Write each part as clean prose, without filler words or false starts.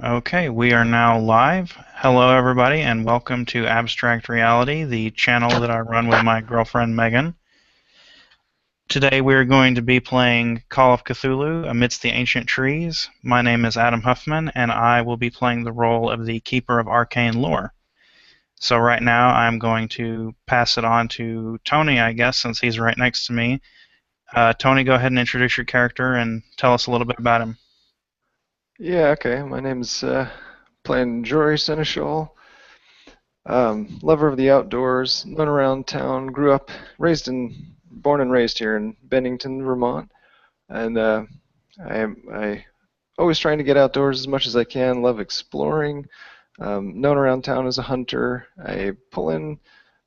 Okay, we are now live. Hello, everybody, and welcome to Abstract Reality, the channel that I run with my girlfriend Megan. Today we are going to be playing Call of Cthulhu, Amidst the Ancient Trees. My name is Adam Huffman, and I will be playing the role of the Keeper of Arcane Lore. So right now I'm going to pass it on to Tony, I guess, since he's right next to me. Tony, go ahead and introduce your character and tell us a little bit about him. Yeah, okay. My name's playing Jory Seneschal. Lover of the outdoors, known around town, grew up, born and raised here in Bennington, Vermont, and I always trying to get outdoors as much as I can. Love exploring. Known around town as a hunter. I pull in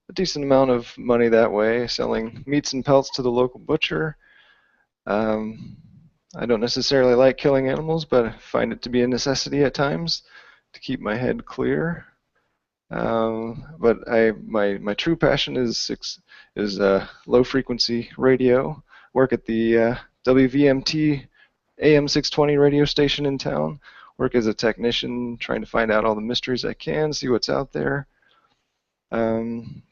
a decent amount of money that way, selling meats and pelts to the local butcher. Um, I don't necessarily like killing animals, but I find it to be a necessity at times to keep my head clear. But my true passion is low frequency radio. Work at the WVMT AM 620 radio station in town. Work as a technician, trying to find out all the mysteries I can, see what's out there. Um,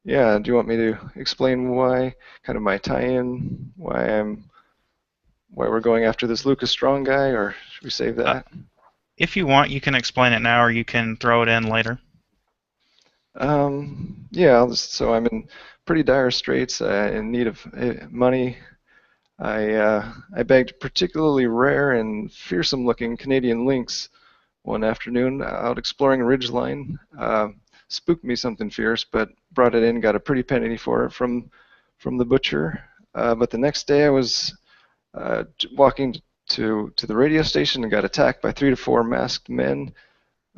yeah, do you want me to explain why, kind of my tie-in, why we're going after this Lucas Strong guy, or should we save Uh, that? if you want, you can explain it now or you can throw it in later. Yeah, so I'm in pretty dire straits, in need of money. I bagged particularly rare and fearsome-looking Canadian lynx one afternoon out exploring a ridgeline. Spooked me something fierce, but brought it in, got a pretty penny for it from the butcher. But the next day I was walking to the radio station and got attacked by 3 to 4 masked men.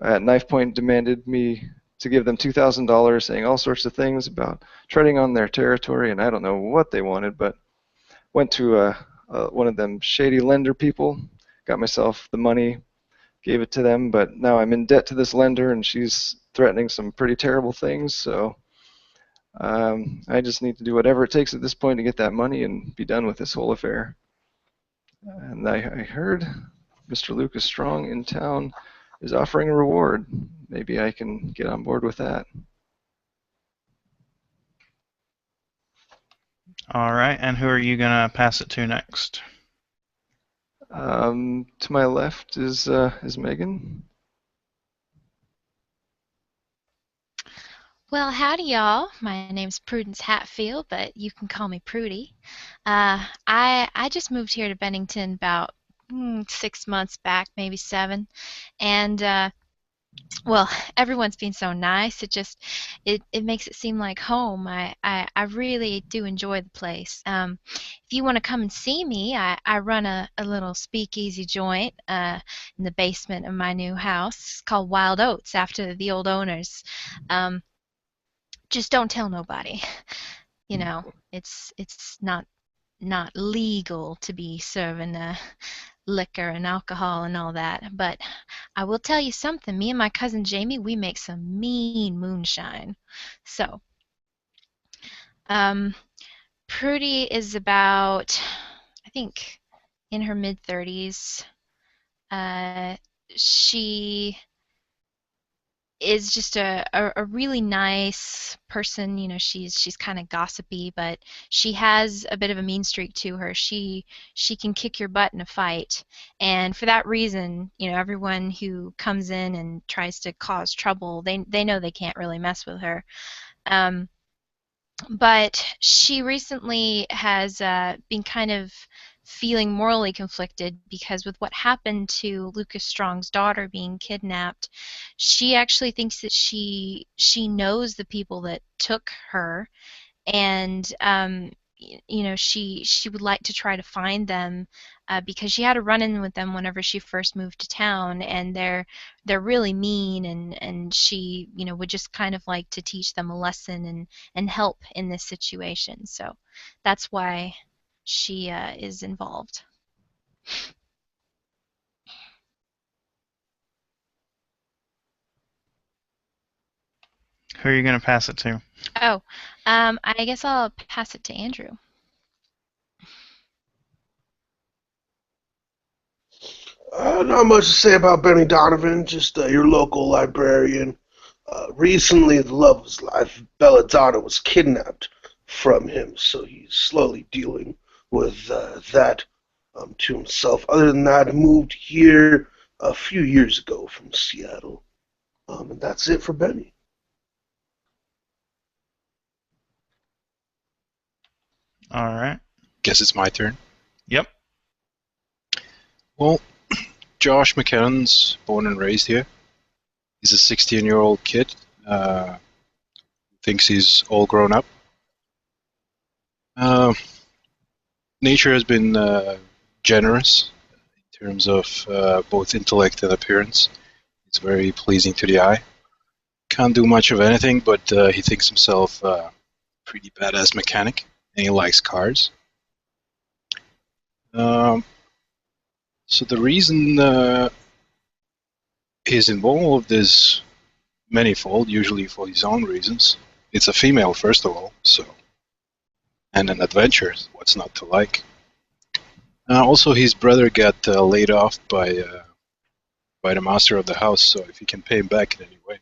At knife point, demanded me to give them $2,000, saying all sorts of things about treading on their territory, and I don't know what they wanted, but went to one of them shady lender people, got myself the money, gave it to them, but now I'm in debt to this lender, and she's threatening some pretty terrible things, so I just need to do whatever it takes at this point to get that money and be done with this whole affair. And I heard Mr. Lucas Strong in town is offering a reward. Maybe I can get on board with that. All right, and who are you going to pass it to next? To my left is Megan. Well, howdy, y'all. My name's Prudence Hatfield, but you can call me Prudy. I just moved here to Bennington about 6 months back, maybe seven, and well, everyone's been so nice. It makes it seem like home. I really do enjoy the place. If you want to come and see me, I run a little speakeasy joint in the basement of my new house. It's called Wild Oats after the old owners. Um, just don't tell nobody. You know, it's not legal to be serving liquor and alcohol and all that. But I will tell you something. Me and my cousin Jamie, we make some mean moonshine. So, um, Prudy is about, I think, in her mid 30s. Uh, she is just a really nice person. You know, she's kind of gossipy, but she has a bit of a mean streak to her. She can kick your butt in a fight, and for that reason, you know, everyone who comes in and tries to cause trouble, they know they can't really mess with her. Um, but she recently has been kind of feeling morally conflicted because with what happened to Lucas Strong's daughter being kidnapped, she actually thinks that she knows the people that took her, and you know, she would like to try to find them because she had a run-in with them whenever she first moved to town, and they're really mean, and she, you know, would just kind of like to teach them a lesson and help in this situation. So that's why she is involved. Who are you going to pass it to? Oh, I guess I'll pass it to Andrew. Not much to say about Benny Donovan, just your local librarian. Recently, the love of his life, Belladonna, was kidnapped from him, so he's slowly dealing with that to himself. Other than that, I moved here a few years ago from Seattle, and that's it for Benny. All right. Guess it's my turn. Yep. Well, Josh McKennan's born and raised here. He's a 16-year-old kid. Thinks he's all grown up. Nature has been generous in terms of both intellect and appearance. It's very pleasing to the eye. Can't do much of anything, but he thinks himself a pretty badass mechanic, and he likes cars. So the reason he's involved is manifold, usually for his own reasons. It's a female, first of all, so, and an adventure. What's not to like? Also, his brother got laid off by the master of the house, so if he can pay him back in any way,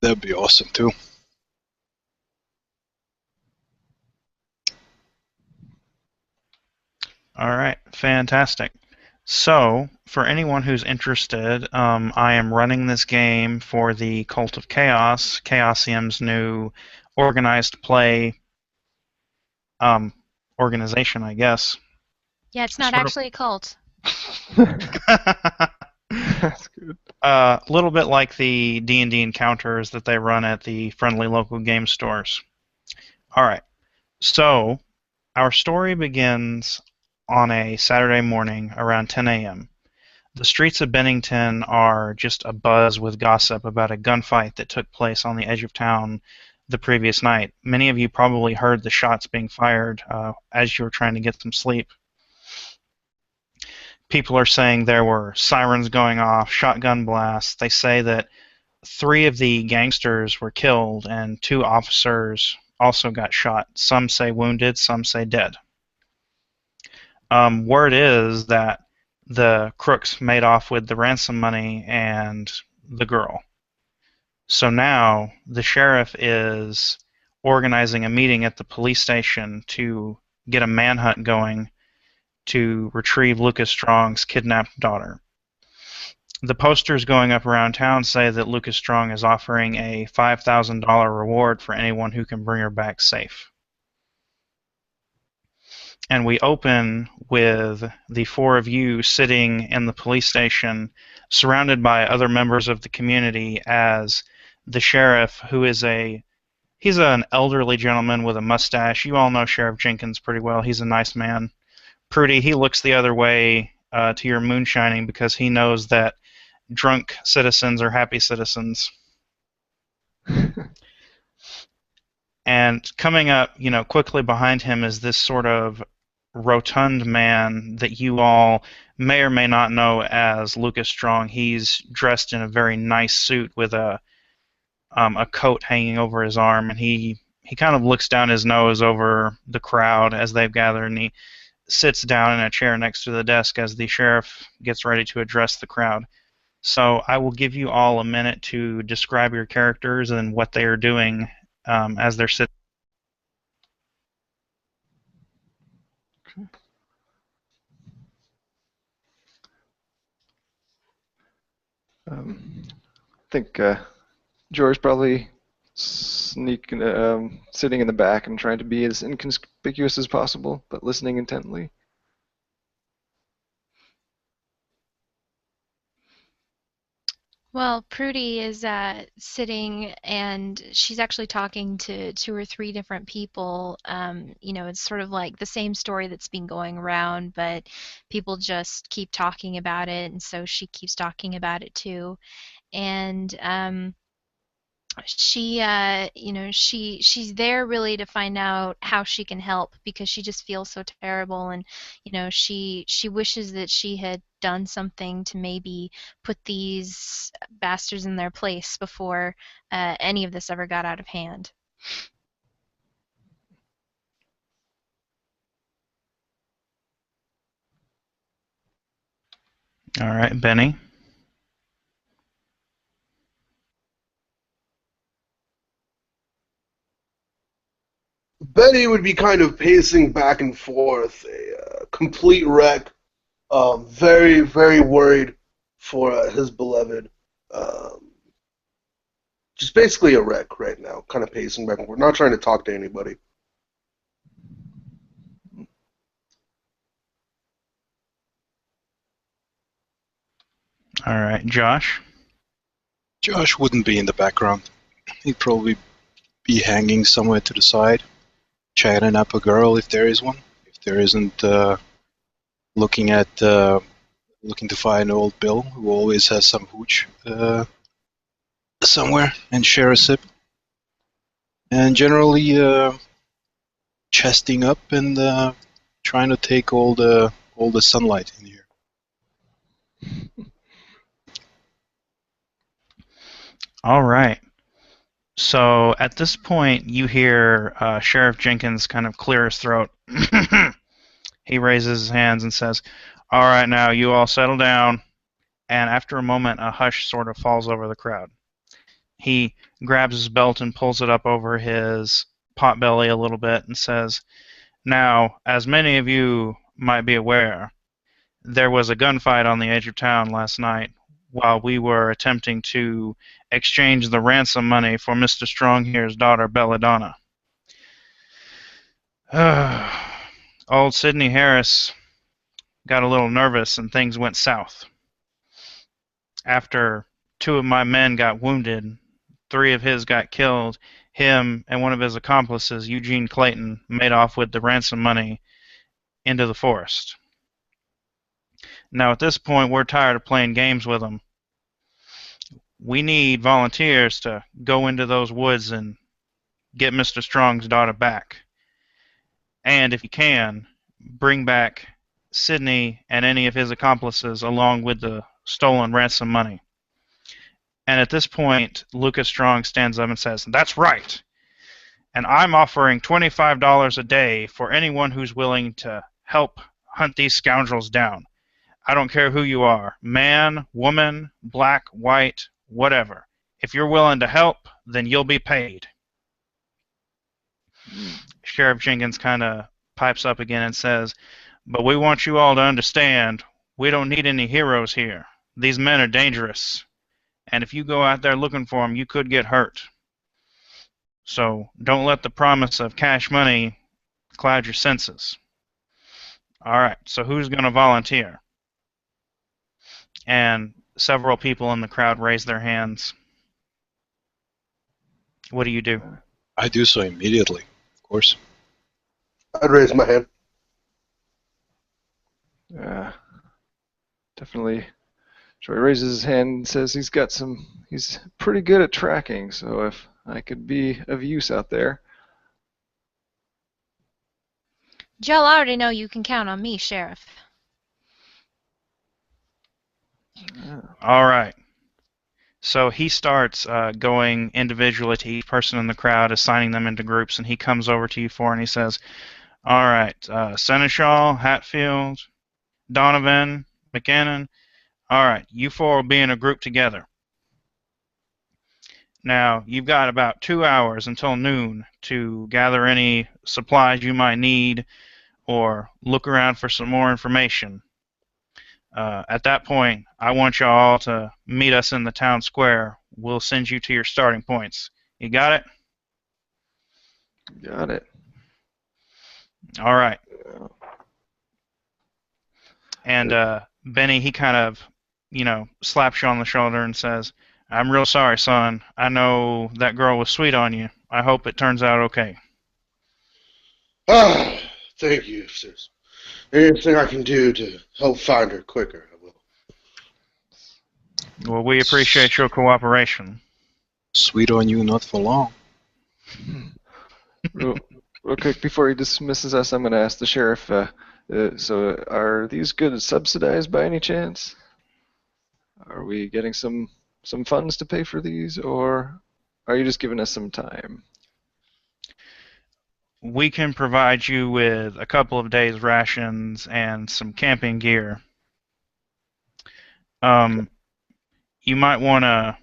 that'd be awesome too. All right. Fantastic. So, for anyone who's interested, I am running this game for the Cult of Chaos, Chaosium's new organized play organization, I guess. Yeah, it's not Sort of- actually a cult. That's good. A little bit like the D&D encounters that they run at the friendly local game stores. All right. So, our story begins on a Saturday morning around 10 a.m. The streets of Bennington are just abuzz with gossip about a gunfight that took place on the edge of town the previous night. Many of you probably heard the shots being fired as you were trying to get some sleep. People are saying there were sirens going off, shotgun blasts. They say that 3 of the gangsters were killed and 2 officers also got shot. Some say wounded, some say dead. Word is that the crooks made off with the ransom money and the girl. So now the sheriff is organizing a meeting at the police station to get a manhunt going to retrieve Lucas Strong's kidnapped daughter. The posters going up around town say that Lucas Strong is offering a $5,000 reward for anyone who can bring her back safe. And we open with the 4 of you sitting in the police station surrounded by other members of the community as the sheriff, who is he's an elderly gentleman with a mustache. You all know Sheriff Jenkins pretty well. He's a nice man. Prudy, he looks the other way to your moonshining because he knows that drunk citizens are happy citizens. And coming up, quickly behind him is this sort of rotund man that you all may or may not know as Lucas Strong. He's dressed in a very nice suit with a coat hanging over his arm, and he kind of looks down his nose over the crowd as they've gathered, and he sits down in a chair next to the desk as the sheriff gets ready to address the crowd. So I will give you all a minute to describe your characters and what they are doing as they're sitting. I think George probably sitting in the back and trying to be as inconspicuous as possible, but listening intently. Well, Prudy is sitting and she's actually talking to 2 or 3 different people. It's sort of like the same story that's been going around, but people just keep talking about it, and so she keeps talking about it too. And she's there really to find out how she can help because she just feels so terrible, and she wishes that she had done something to maybe put these bastards in their place before any of this ever got out of hand. All right, Benny. Betty would be kind of pacing back and forth, a complete wreck, very, very worried for his beloved. Um, just basically a wreck right now, kind of pacing back and forth, not trying to talk to anybody. All right, Josh. Josh wouldn't be in the background. He'd probably be hanging somewhere to the side, chatting up a girl if there is one. If there isn't, looking to find old Bill, who always has some hooch somewhere, and share a sip. And generally, chesting up and trying to take all the sunlight in here. All right. So at this point, you hear Sheriff Jenkins kind of clear his throat. He raises his hands and says, "All right, now you all settle down." And after a moment, a hush sort of falls over the crowd. He grabs his belt and pulls it up over his potbelly a little bit and says, "Now, as many of you might be aware, there was a gunfight on the edge of town last night while we were attempting to exchange the ransom money for Mr. Strong here's daughter, Belladonna. Old Sidney Harris got a little nervous and things went south. After 2 of my men got wounded, 3 of his got killed, him and one of his accomplices, Eugene Clayton, made off with the ransom money into the forest. Now at this point, we're tired of playing games with them. We need volunteers to go into those woods and get Mr. Strong's daughter back. And if you can, bring back Sidney and any of his accomplices along with the stolen ransom money." And at this point, Lucas Strong stands up and says, "That's right. And I'm offering $25 a day for anyone who's willing to help hunt these scoundrels down. I don't care who you are, man, woman, black, white, whatever. If you're willing to help, then you'll be paid." Sheriff Jenkins kind of pipes up again and says, "But we want you all to understand, we don't need any heroes here. These men are dangerous. And if you go out there looking for them, you could get hurt. So don't let the promise of cash money cloud your senses." All right, so who's going to volunteer? And several people in the crowd raise their hands. What do you do? I do so immediately, of course. I'd raise my hand. Definitely. Troy raises his hand and says he's pretty good at tracking, so if I could be of use out there. Joel, I already know you can count on me, Sheriff. All right. So he starts going individually to each person in the crowd, assigning them into groups, and he comes over to you four and he says, "All right, Seneschal, Hatfield, Donovan, McKinnon. All right, you four will be in a group together. Now, you've got about 2 hours until noon to gather any supplies you might need or look around for some more information. At that point, I want you all to meet us in the town square. We'll send you to your starting points. You got it?" Got it. All right. And Benny, he kind of, slaps you on the shoulder and says, "I'm real sorry, son. I know that girl was sweet on you. I hope it turns out okay." Ah, thank you. If there's anything I can do to help find her quicker, I will. Well, we appreciate your cooperation. Sweet on you, not for long. Real quick, before he dismisses us, I'm going to ask the sheriff, so are these goods subsidized by any chance? Are we getting some funds to pay for these, or are you just giving us some time? We can provide you with a couple of days' rations and some camping gear. You might want to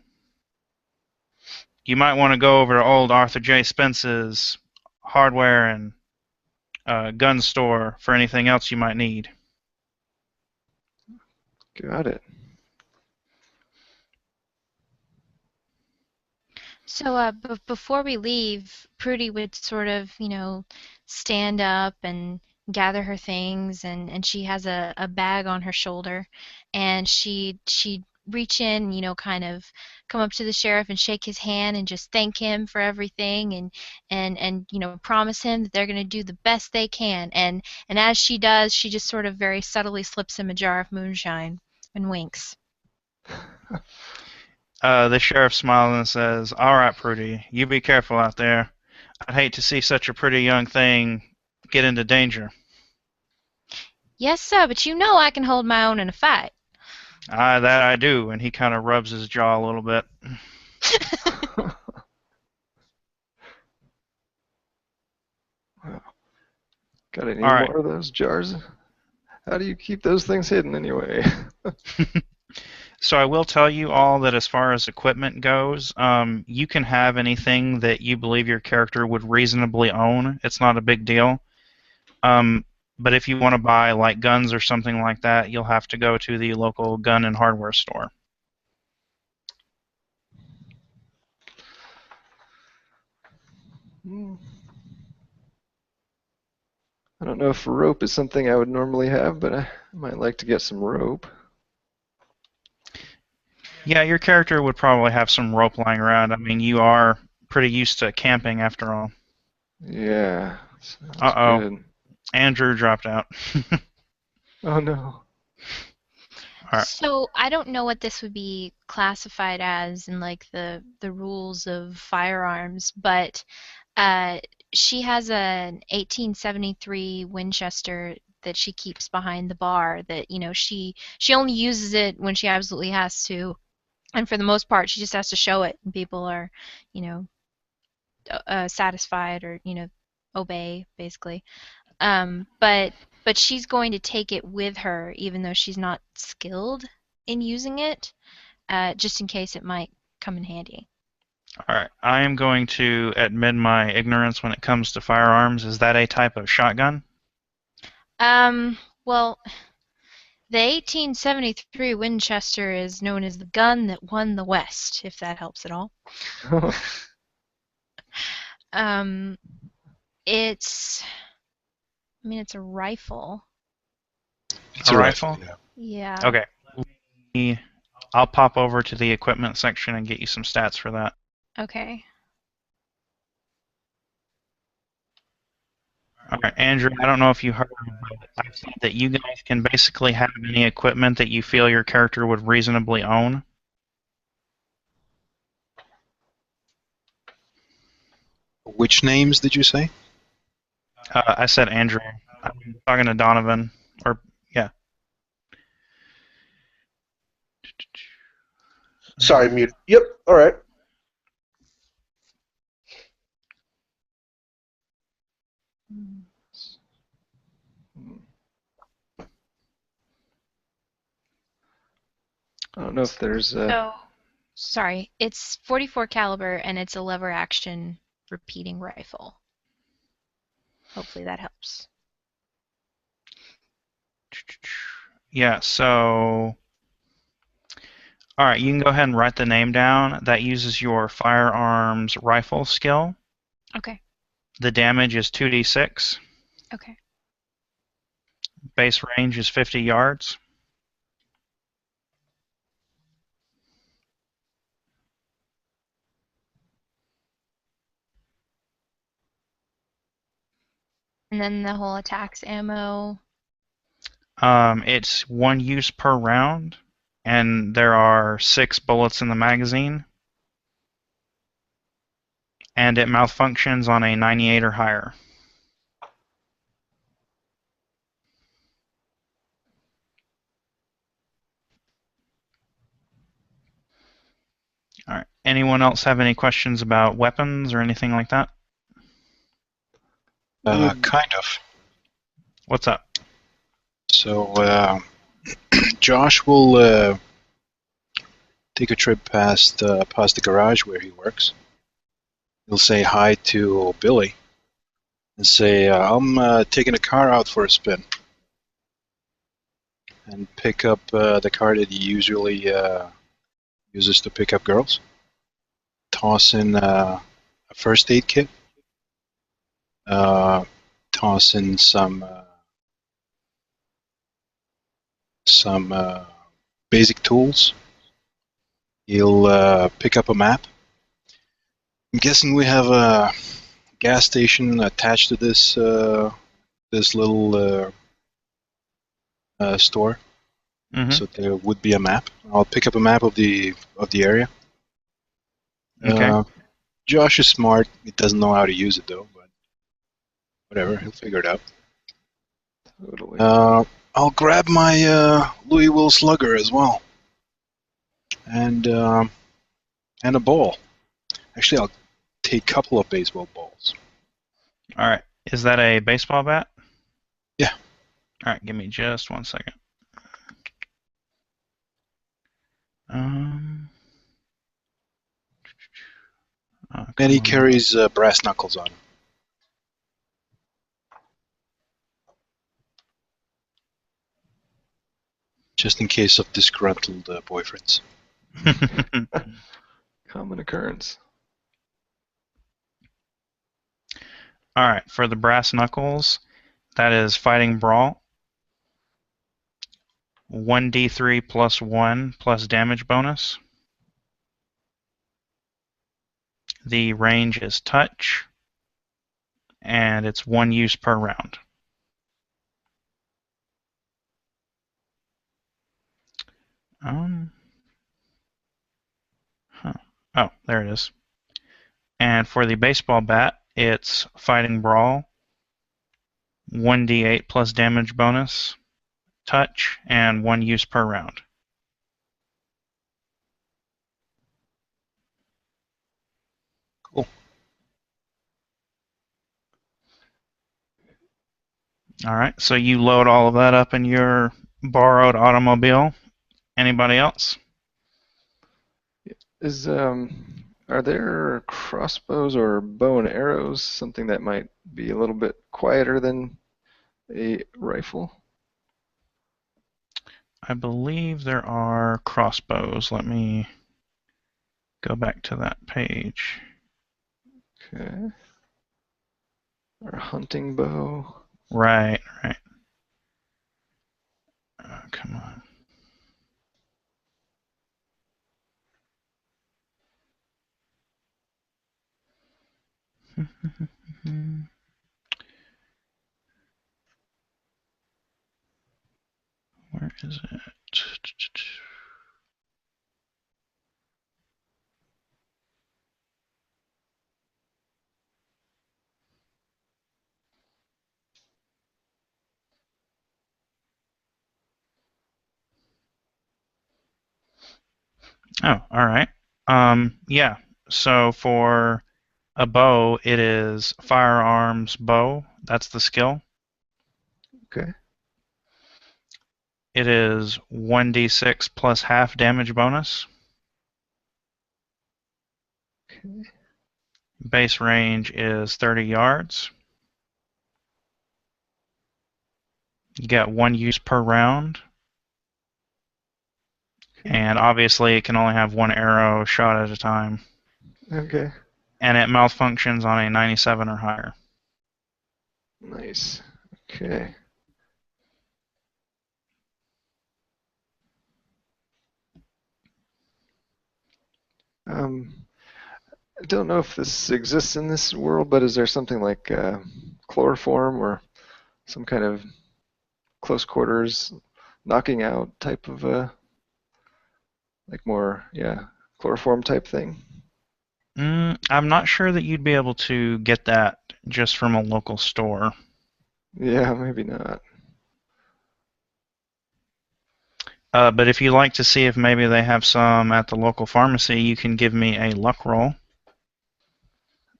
go over to old Arthur J. Spence's hardware and gun store for anything else you might need. Got it. So before we leave, Prudy would sort of, stand up and gather her things, and she has a bag on her shoulder, and she'd reach in, kind of come up to the sheriff and shake his hand and just thank him for everything, and promise him that they're going to do the best they can. And as she does, she just sort of very subtly slips him a jar of moonshine and winks. The sheriff smiles and says, "All right, Prudy, you be careful out there. I'd hate to see such a pretty young thing get into danger." Yes, sir, but I can hold my own in a fight. That I do, and he kind of rubs his jaw a little bit. Wow. Got any All right. more of those jars? How do you keep those things hidden anyway? So I will tell you all that as far as equipment goes, you can have anything that you believe your character would reasonably own. It's not a big deal. But if you want to buy like guns or something like that, you'll have to go to the local gun and hardware store. I don't know if rope is something I would normally have, but I might like to get some rope. Yeah, your character would probably have some rope lying around. I mean, you are pretty used to camping after all. Yeah, sounds Uh-oh. good. Andrew dropped out. Oh no. Alright. So I don't know what this would be classified as in like the rules of firearms, but she has an 1873 Winchester that she keeps behind the bar that, she only uses it when she absolutely has to. And for the most part, she just has to show it, and people are, you know, satisfied or, obey, basically. But she's going to take it with her, even though she's not skilled in using it, just in case it might come in handy. Alright, I am going to admit my ignorance when it comes to firearms. Is that a type of shotgun? Well, the 1873 Winchester is known as the gun that won the West, if that helps at all. It's a rifle. It's A a rifle? yeah. Yeah. Okay. I'll pop over to the equipment section and get you some stats for that. Okay. Alright, Andrew, I don't know if you heard, but I said that you guys can basically have any equipment that you feel your character would reasonably own. Which names did you say? I said Andrew. I'm talking to Donovan. Or, yeah. Sorry, mute. Yep, all right. I don't know if there's So, sorry, it's 44 caliber and it's a lever action repeating rifle. Hopefully that helps. Yeah, so... Alright, you can go ahead and write the name down. That uses your firearms rifle skill. Okay. The damage is 2d6. Okay. Base range is 50 yards. And then the whole attacks ammo. It's 1 use per round, and there are 6 bullets in the magazine. And it malfunctions on a 98 or higher. Alright. Anyone else have any questions about weapons or anything like that? Kind of. What's up? So Josh will take a trip past the garage where he works. He'll say hi to Billy and say, I'm taking a car out for a spin. And pick up the car that he usually uses to pick up girls. Toss in a first aid kit. Toss in some basic tools. He'll pick up a map. I'm guessing we have a gas station attached to this this little store, Mm-hmm. so there would be a map. I'll pick up a map of the area. Okay. Josh is smart. He doesn't know how to use it though, but whatever, he'll figure it out. Totally. I'll grab my Louis Will Slugger as well, and a ball. Actually, I'll take a couple of baseball balls. All right. Is that a baseball bat? Yeah. All right. Give me just 1 second. Oh, And he come on. carries brass knuckles on him. Just in case of disgruntled boyfriends. Common occurrence. All right. For the brass knuckles, that is fighting brawl. 1d3 plus 1 plus damage bonus. The range is touch, and it's 1 use per round. Oh, there it is. And for the baseball bat, it's fighting brawl, 1d8 plus damage bonus, touch, and 1 use per round. Cool. All right, so you load all of that up in your borrowed automobile. Anybody else? Are there crossbows or bow and arrows, something that might be a little bit quieter than a rifle? I believe there are crossbows. Let me go back to that page. Okay. Or a hunting bow. Right. Oh, come on. Where is it? Oh, all right. Yeah. So for a bow, it is firearms bow. That's the skill. Okay. It is 1d6 plus half damage bonus. Okay. Base range is 30 yards. You get 1 use per round. And obviously, it can only have 1 arrow shot at a time. Okay. And it malfunctions on a 97 or higher. Nice. Okay. I don't know if this exists in this world, but is there something like chloroform or some kind of close quarters knocking out type of like more, yeah, chloroform type thing? I'm not sure that you'd be able to get that just from a local store. Yeah, maybe not. But if you'd like to see if maybe they have some at the local pharmacy, you can give me a luck roll.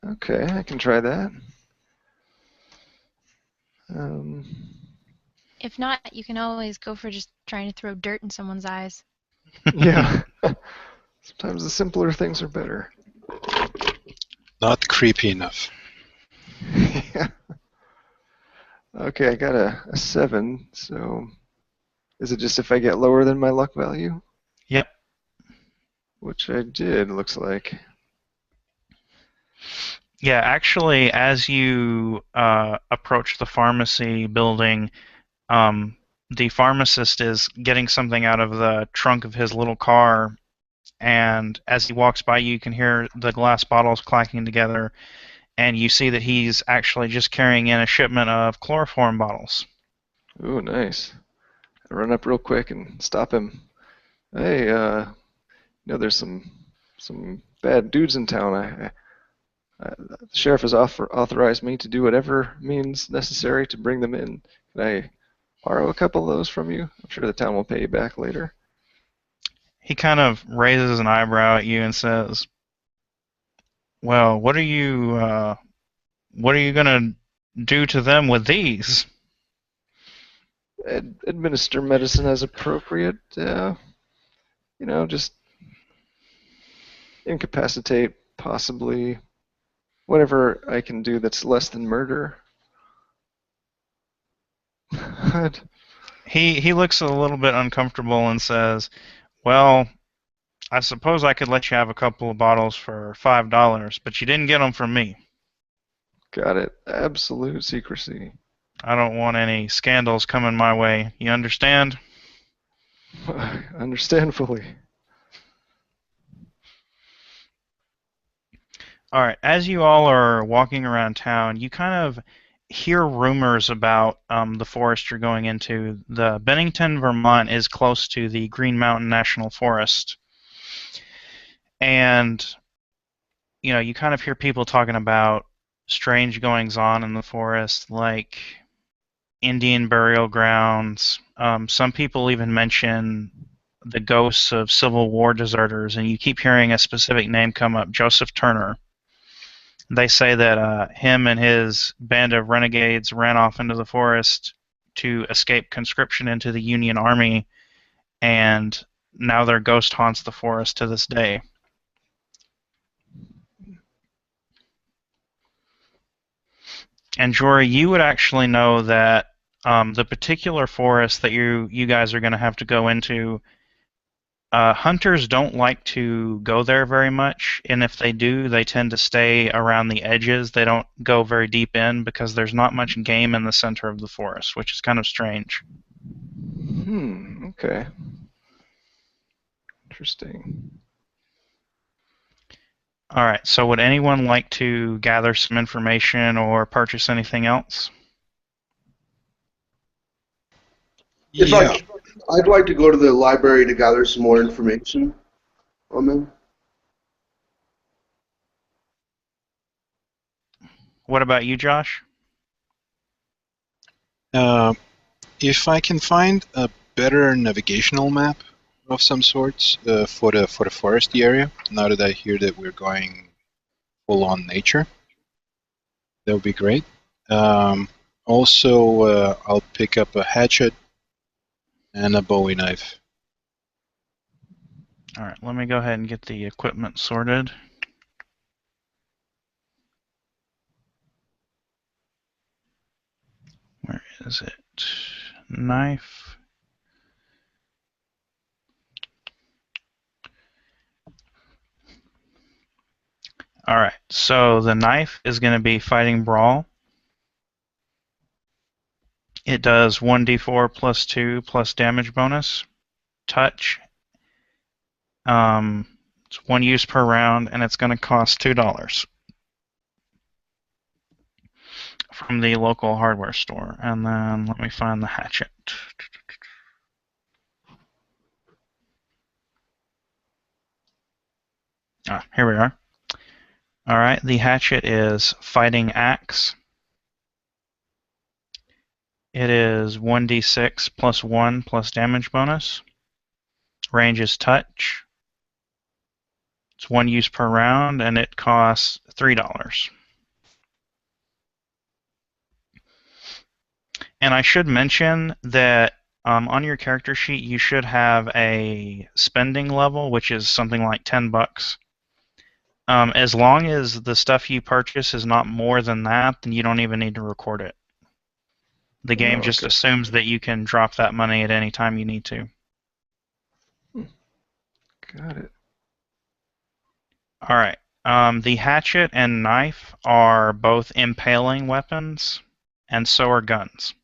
Okay, I can try that. If not, you can always go for just trying to throw dirt in someone's eyes. Yeah. Sometimes the simpler things are better. Not creepy enough. Yeah. Okay, I got a 7, so is it just if I get lower than my luck value? Yep. Which I did, looks like. Yeah, actually, as you approach the pharmacy building, the pharmacist is getting something out of the trunk of his little car, and as he walks by you can hear the glass bottles clacking together, and you see that he's actually just carrying in a shipment of chloroform bottles. Ooh, nice. I run up real quick and stop him. Hey, there's some bad dudes in town. The sheriff has authorized me to do whatever means necessary to bring them in. Can I borrow a couple of those from you? I'm sure the town will pay you back later. He kind of raises an eyebrow at you and says, "Well, what are you gonna do to them with these?" Administer medicine as appropriate. Just incapacitate, possibly. Whatever I can do that's less than murder. He looks a little bit uncomfortable and says, "Well, I suppose I could let you have a couple of bottles for $5, but you didn't get them from me. Got it. Absolute secrecy. I don't want any scandals coming my way. You understand?" I understand fully. All right. As you all are walking around town, you kind of hear rumors about the forest you're going into. The Bennington, Vermont is close to the Green Mountain National Forest. And, you kind of hear people talking about strange goings on in the forest, like Indian burial grounds. Some people even mention the ghosts of Civil War deserters, and you keep hearing a specific name come up, Joseph Turner. They say that him and his band of renegades ran off into the forest to escape conscription into the Union Army, and now their ghost haunts the forest to this day. And Jory, you would actually know that the particular forest that you guys are going to have to go into, hunters don't like to go there very much, and if they do, they tend to stay around the edges. They don't go very deep in because there's not much game in the center of the forest, which is kind of strange. Okay. Interesting. All right, so would anyone like to gather some information or purchase anything else? Yeah. I'd like to go to the library to gather some more information on them. What about you, Josh? If I can find a better navigational map of some sorts for the foresty area, now that I hear that we're going full on nature, that would be great. Also, I'll pick up a hatchet and a Bowie knife. All right, let me go ahead and get the equipment sorted. Where is it? Knife. All right, so the knife is going to be Fighting Brawl. It does 1d4 plus 2 plus damage bonus. Touch. It's 1 use per round, and it's going to cost $2 from the local hardware store. And then let me find the hatchet. Here we are. All right, the hatchet is Fighting Axe. It is 1d6 plus 1 plus damage bonus. Range is touch. It's 1 use per round, and it costs $3. And I should mention that On your character sheet, you should have a spending level, which is something like $10. As long as the stuff you purchase is not more than that, then you don't even need to record it. The game Oh, just okay. assumes that you can drop that money at any time you need to. Got it. All right. The hatchet and knife are both impaling weapons, and so are guns.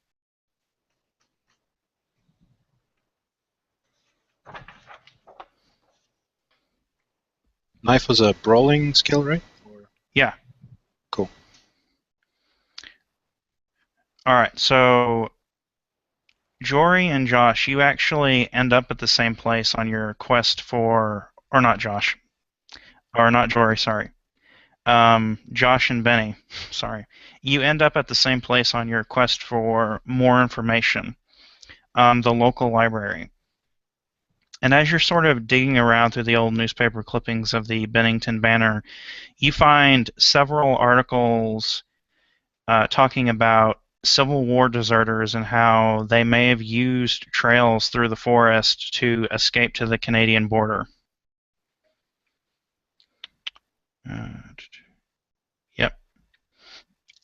Knife was a brawling skill, right? Or... Yeah. Cool. All right. So, Jory and Josh, you actually end up at the same place on your quest for, or not Josh, or not Jory, sorry. Josh and Benny, sorry. You end up at the same place on your quest for more information, the local library. And as you're sort of digging around through the old newspaper clippings of the Bennington Banner, you find several articles talking about Civil War deserters and how they may have used trails through the forest to escape to the Canadian border. Yep.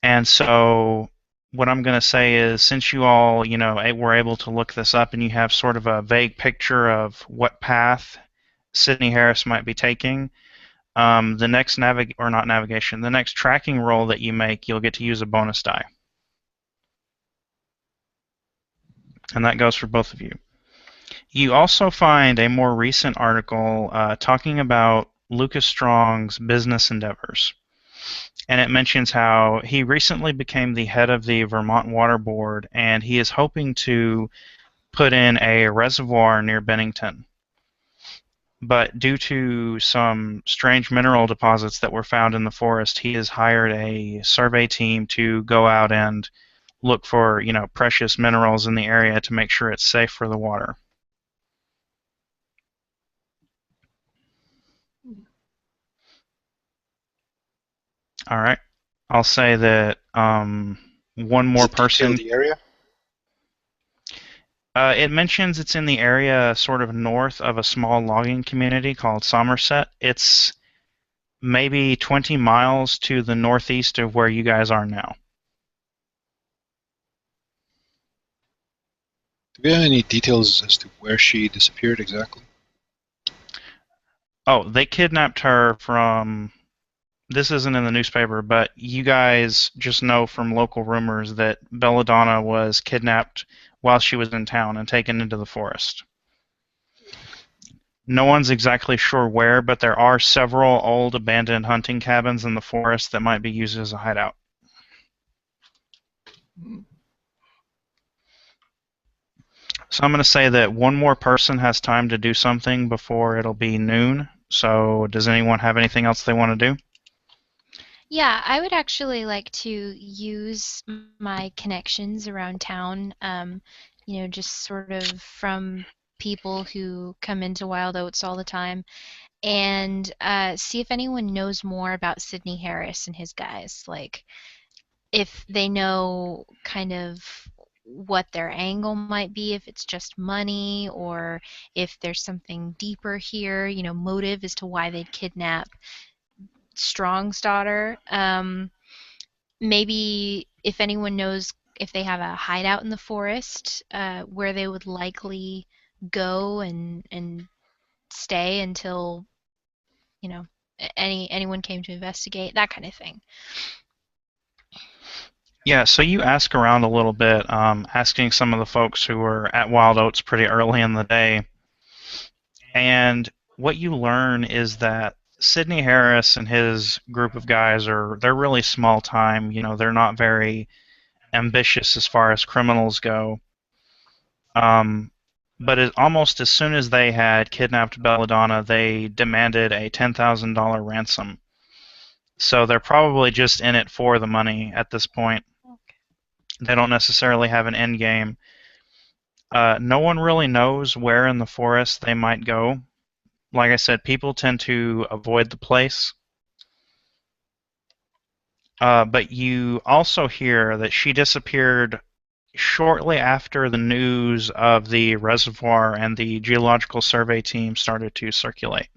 And so what I'm going to say is, since you all, were able to look this up and you have sort of a vague picture of what path Sydney Harris might be taking, the next the next tracking roll that you make, you'll get to use a bonus die. And that goes for both of you. You also find a more recent article talking about Lucas Strong's business endeavors. And it mentions how he recently became the head of the Vermont Water Board, and he is hoping to put in a reservoir near Bennington. But due to some strange mineral deposits that were found in the forest, he has hired a survey team to go out and look for, precious minerals in the area to make sure it's safe for the water. All right. I'll say that one more person. The area? It mentions it's in the area sort of north of a small logging community called Somerset. It's maybe 20 miles to the northeast of where you guys are now. Do we have any details as to where she disappeared exactly? Oh, they kidnapped her from... This isn't in the newspaper, but you guys just know from local rumors that Belladonna was kidnapped while she was in town and taken into the forest. No one's exactly sure where, but there are several old abandoned hunting cabins in the forest that might be used as a hideout. So I'm going to say that one more person has time to do something before it'll be noon. So does anyone have anything else they want to do? Yeah, I would actually like to use my connections around town, just sort of from people who come into Wild Oats all the time, and see if anyone knows more about Sidney Harris and his guys. Like, if they know kind of what their angle might be, if it's just money or if there's something deeper here, motive as to why they'd kidnap Strong's daughter. Maybe if anyone knows if they have a hideout in the forest where they would likely go and stay until anyone came to investigate, that kind of thing. Yeah, so you ask around a little bit, asking some of the folks who were at Wild Oats pretty early in the day, and what you learn is that Sidney Harris and his group of guys they're really small time. They're not very ambitious as far as criminals go. But almost as soon as they had kidnapped Belladonna, they demanded a $10,000 ransom. So they're probably just in it for the money at this point. They don't necessarily have an end game. No one really knows where in the forest they might go. Like I said, people tend to avoid the place. But you also hear that she disappeared shortly after the news of the reservoir and the geological survey team started to circulate.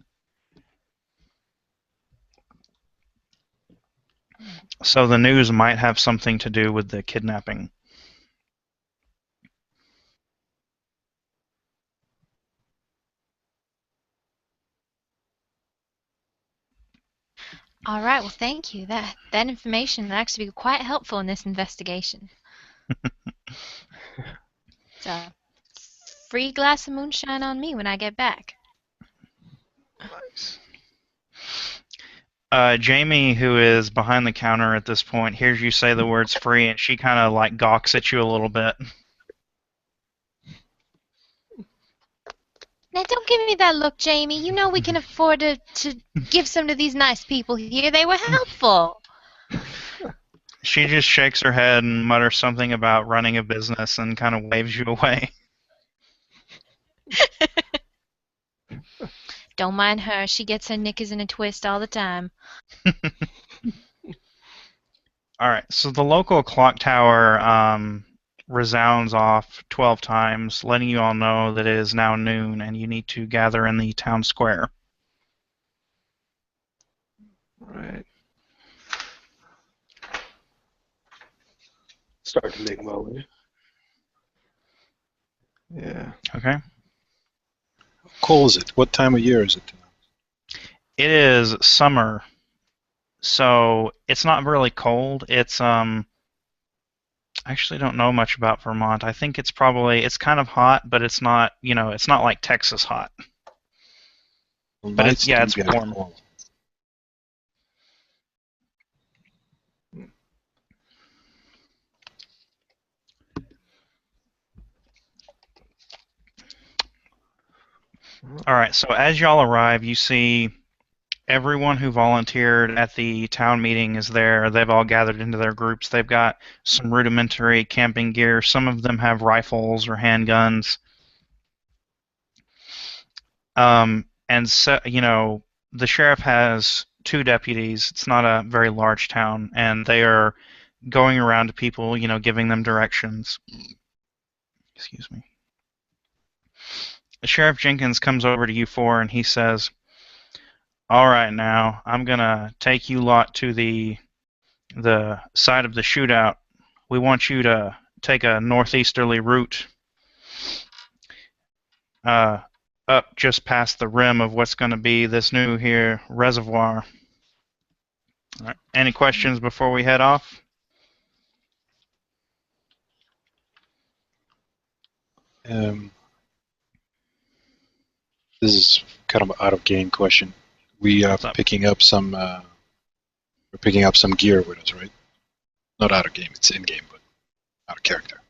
So the news might have something to do with the kidnapping. All right. Well, thank you. That information will actually be quite helpful in this investigation. So, free glass of moonshine on me when I get back. Nice. Jamie, who is behind the counter at this point, hears you say the words free, and she kind of like gawks at you a little bit. Now, don't give me that look, Jamie. You know we can afford to give some to these nice people here. They were helpful. She just shakes her head and mutters something about running a business and kind of waves you away. Don't mind her. She gets her knickers in a twist all the time. All right, so the local clock tower resounds off 12 times, letting you all know that it is now noon and you need to gather in the town square. Right. Start to make my way. Yeah. Okay. How cold is it? What time of year is it? It is summer, so it's not really cold. It's I actually don't know much about Vermont. I think it's kind of hot, but it's not, it's not like Texas hot. Well, But nights do it's get warm. cold. All right, so as y'all arrive, you see everyone who volunteered at the town meeting is there. They've all gathered into their groups. They've got some rudimentary camping gear. Some of them have rifles or handguns. And so, the sheriff has 2 deputies. It's not a very large town, and they are going around to people, giving them directions. Excuse me. Sheriff Jenkins comes over to you 4 and he says, "All right, now I'm gonna take you lot to the site of the shootout. We want you to take a northeasterly route up just past the rim of what's going to be this new here reservoir." All right. Any questions before we head off? This is kind of an out of game question. We are What's up? picking up some. We're picking up some gear with us, right? Not out of game. It's in game, but out of character.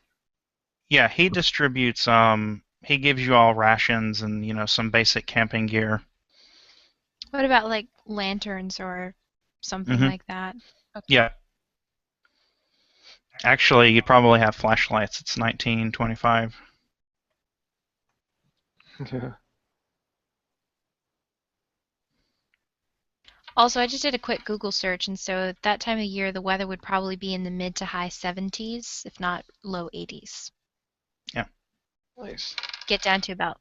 Yeah, he distributes. He gives you all rations and some basic camping gear. What about like lanterns or something Mhm. like that? Okay. Yeah. Actually, you'd probably have flashlights. It's 1925. Yeah. Also, I just did a quick Google search, and so at that time of year, the weather would probably be in the mid to high 70s, if not low 80s. Nice. Get down to about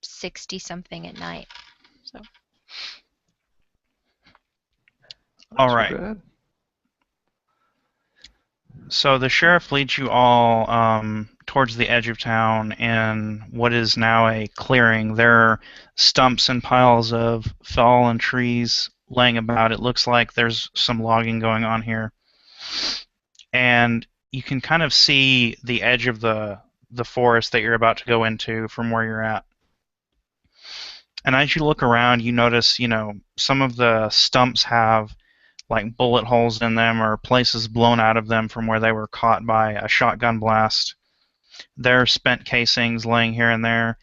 60 something at night. So Not All too right. bad. So the sheriff leads you all towards the edge of town in what is now a clearing. There are stumps and piles of fallen trees laying about. It looks like there's some logging going on here. And you can kind of see the edge of the forest that you're about to go into from where you're at. And as you look around, you notice, some of the stumps have like bullet holes in them or places blown out of them from where they were caught by a shotgun blast. There are spent casings laying here and there.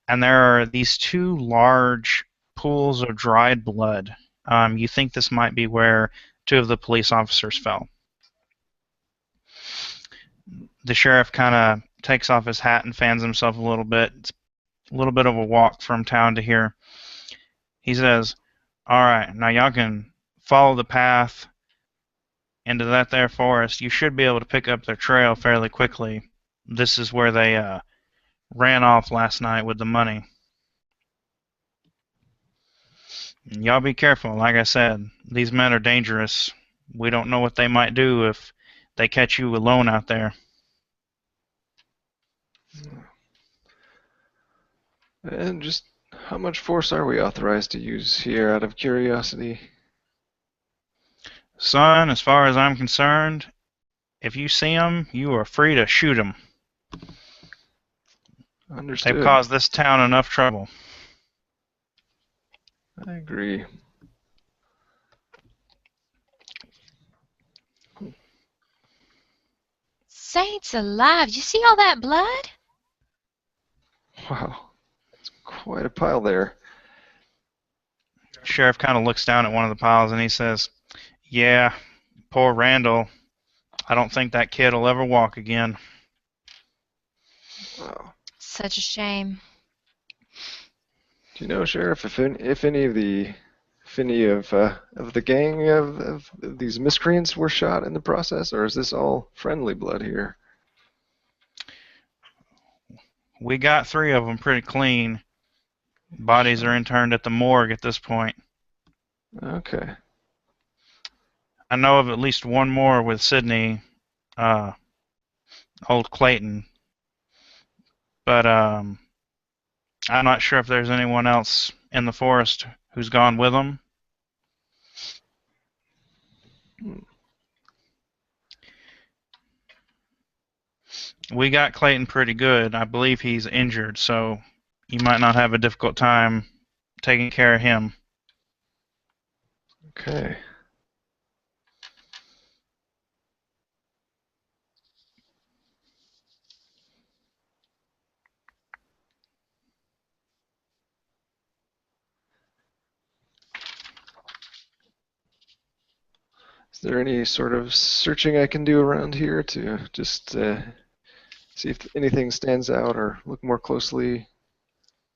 And there are these 2 large pools of dried blood. You think this might be where 2 of the police officers fell. The sheriff kind of takes off his hat and fans himself a little bit. It's a little bit of a walk from town to here. He says, "All right, now y'all can follow the path into that there forest. You should be able to pick up their trail fairly quickly. this is where they ran off last night with the money. Y'all be careful. Like I said, these men are dangerous. We don't know what they might do if they catch you alone out there. And just how much force are we authorized to use here out of curiosity? Son, as far as I'm concerned, if you see them, you are free to shoot them. Understood. They've caused this town enough trouble. I agree. Saints alive! You see all that blood? Wow, it's quite a pile there. Sheriff kind of looks down at one of the piles and he says, "Yeah, poor Randall. I don't think that kid will ever walk again." Wow. Such a shame. Do you know, Sheriff, if any of the gang of these miscreants were shot in the process, or is this all friendly blood here? We got 3 of them pretty clean. Bodies are interned at the morgue at this point. Okay. I know of at least one more with Sydney, old Clayton. But I'm not sure if there's anyone else in the forest who's gone with them. We got Clayton pretty good. I believe he's injured, so you might not have a difficult time taking care of him. Okay. Is there any sort of searching I can do around here to just see if anything stands out, or look more closely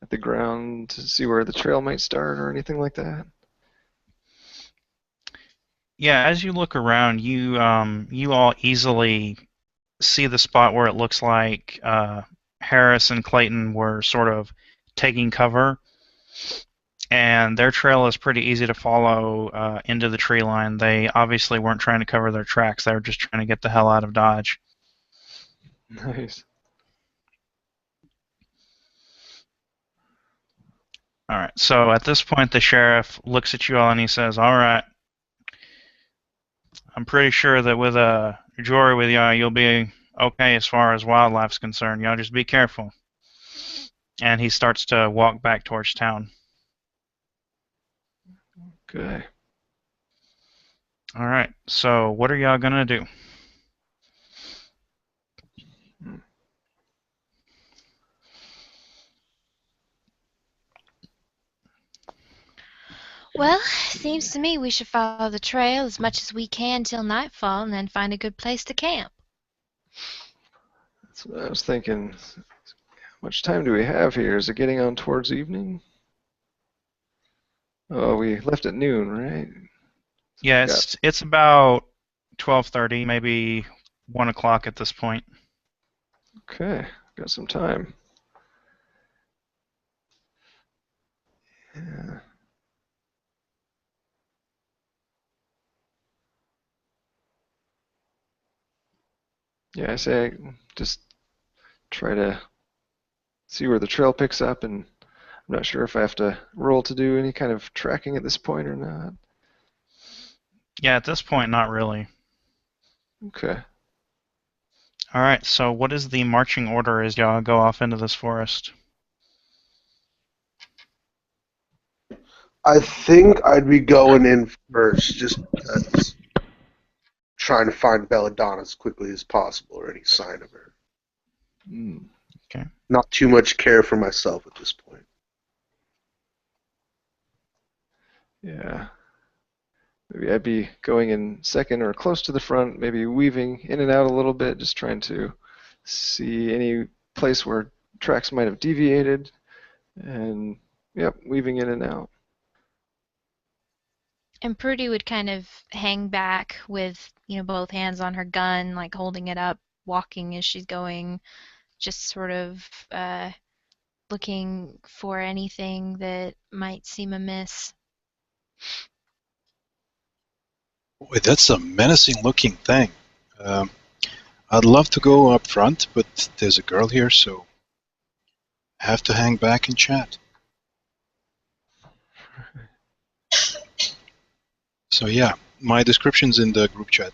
at the ground to see where the trail might start, or anything like that? Yeah, as you look around, you all easily see the spot where it looks like Harris and Clayton were sort of taking cover, and their trail is pretty easy to follow into the tree line. They obviously weren't trying to cover their tracks. They were just trying to get the hell out of Dodge. Nice. All right, so at this point, the sheriff looks at you all and he says, "All right, I'm pretty sure that with a jury with y'all, you'll be okay as far as wildlife's concerned. Y'all just be careful." And he starts to walk back towards town. Okay. All right, so what are y'all gonna do? Well, seems to me we should follow the trail as much as we can till nightfall and then find a good place to camp. That's what I was thinking. How much time do we have here? Is it getting on towards evening? Oh, we left at noon, right? Yeah, it's about 12:30, maybe 1 o'clock at this point. Okay, got some time. Yeah. Yeah, I say just try to see where the trail picks up, and I'm not sure if I have to roll to do any kind of tracking at this point or not. Yeah, at this point, not really. Okay. All right, so what is the marching order as y'all go off into this forest? I think I'd be going in first, just because trying to find Belladonna as quickly as possible, or any sign of her. Okay. Not too much care for myself at this point. Yeah. Maybe I'd be going in second or close to the front, maybe weaving in and out a little bit, just trying to see any place where tracks might have deviated, and yep, weaving in and out. And Prudy would kind of hang back with, both hands on her gun, like holding it up, walking as she's going, just sort of looking for anything that might seem amiss. Boy, that's a menacing-looking thing. I'd love to go up front, but there's a girl here, so I have to hang back and chat. So yeah, my description's in the group chat.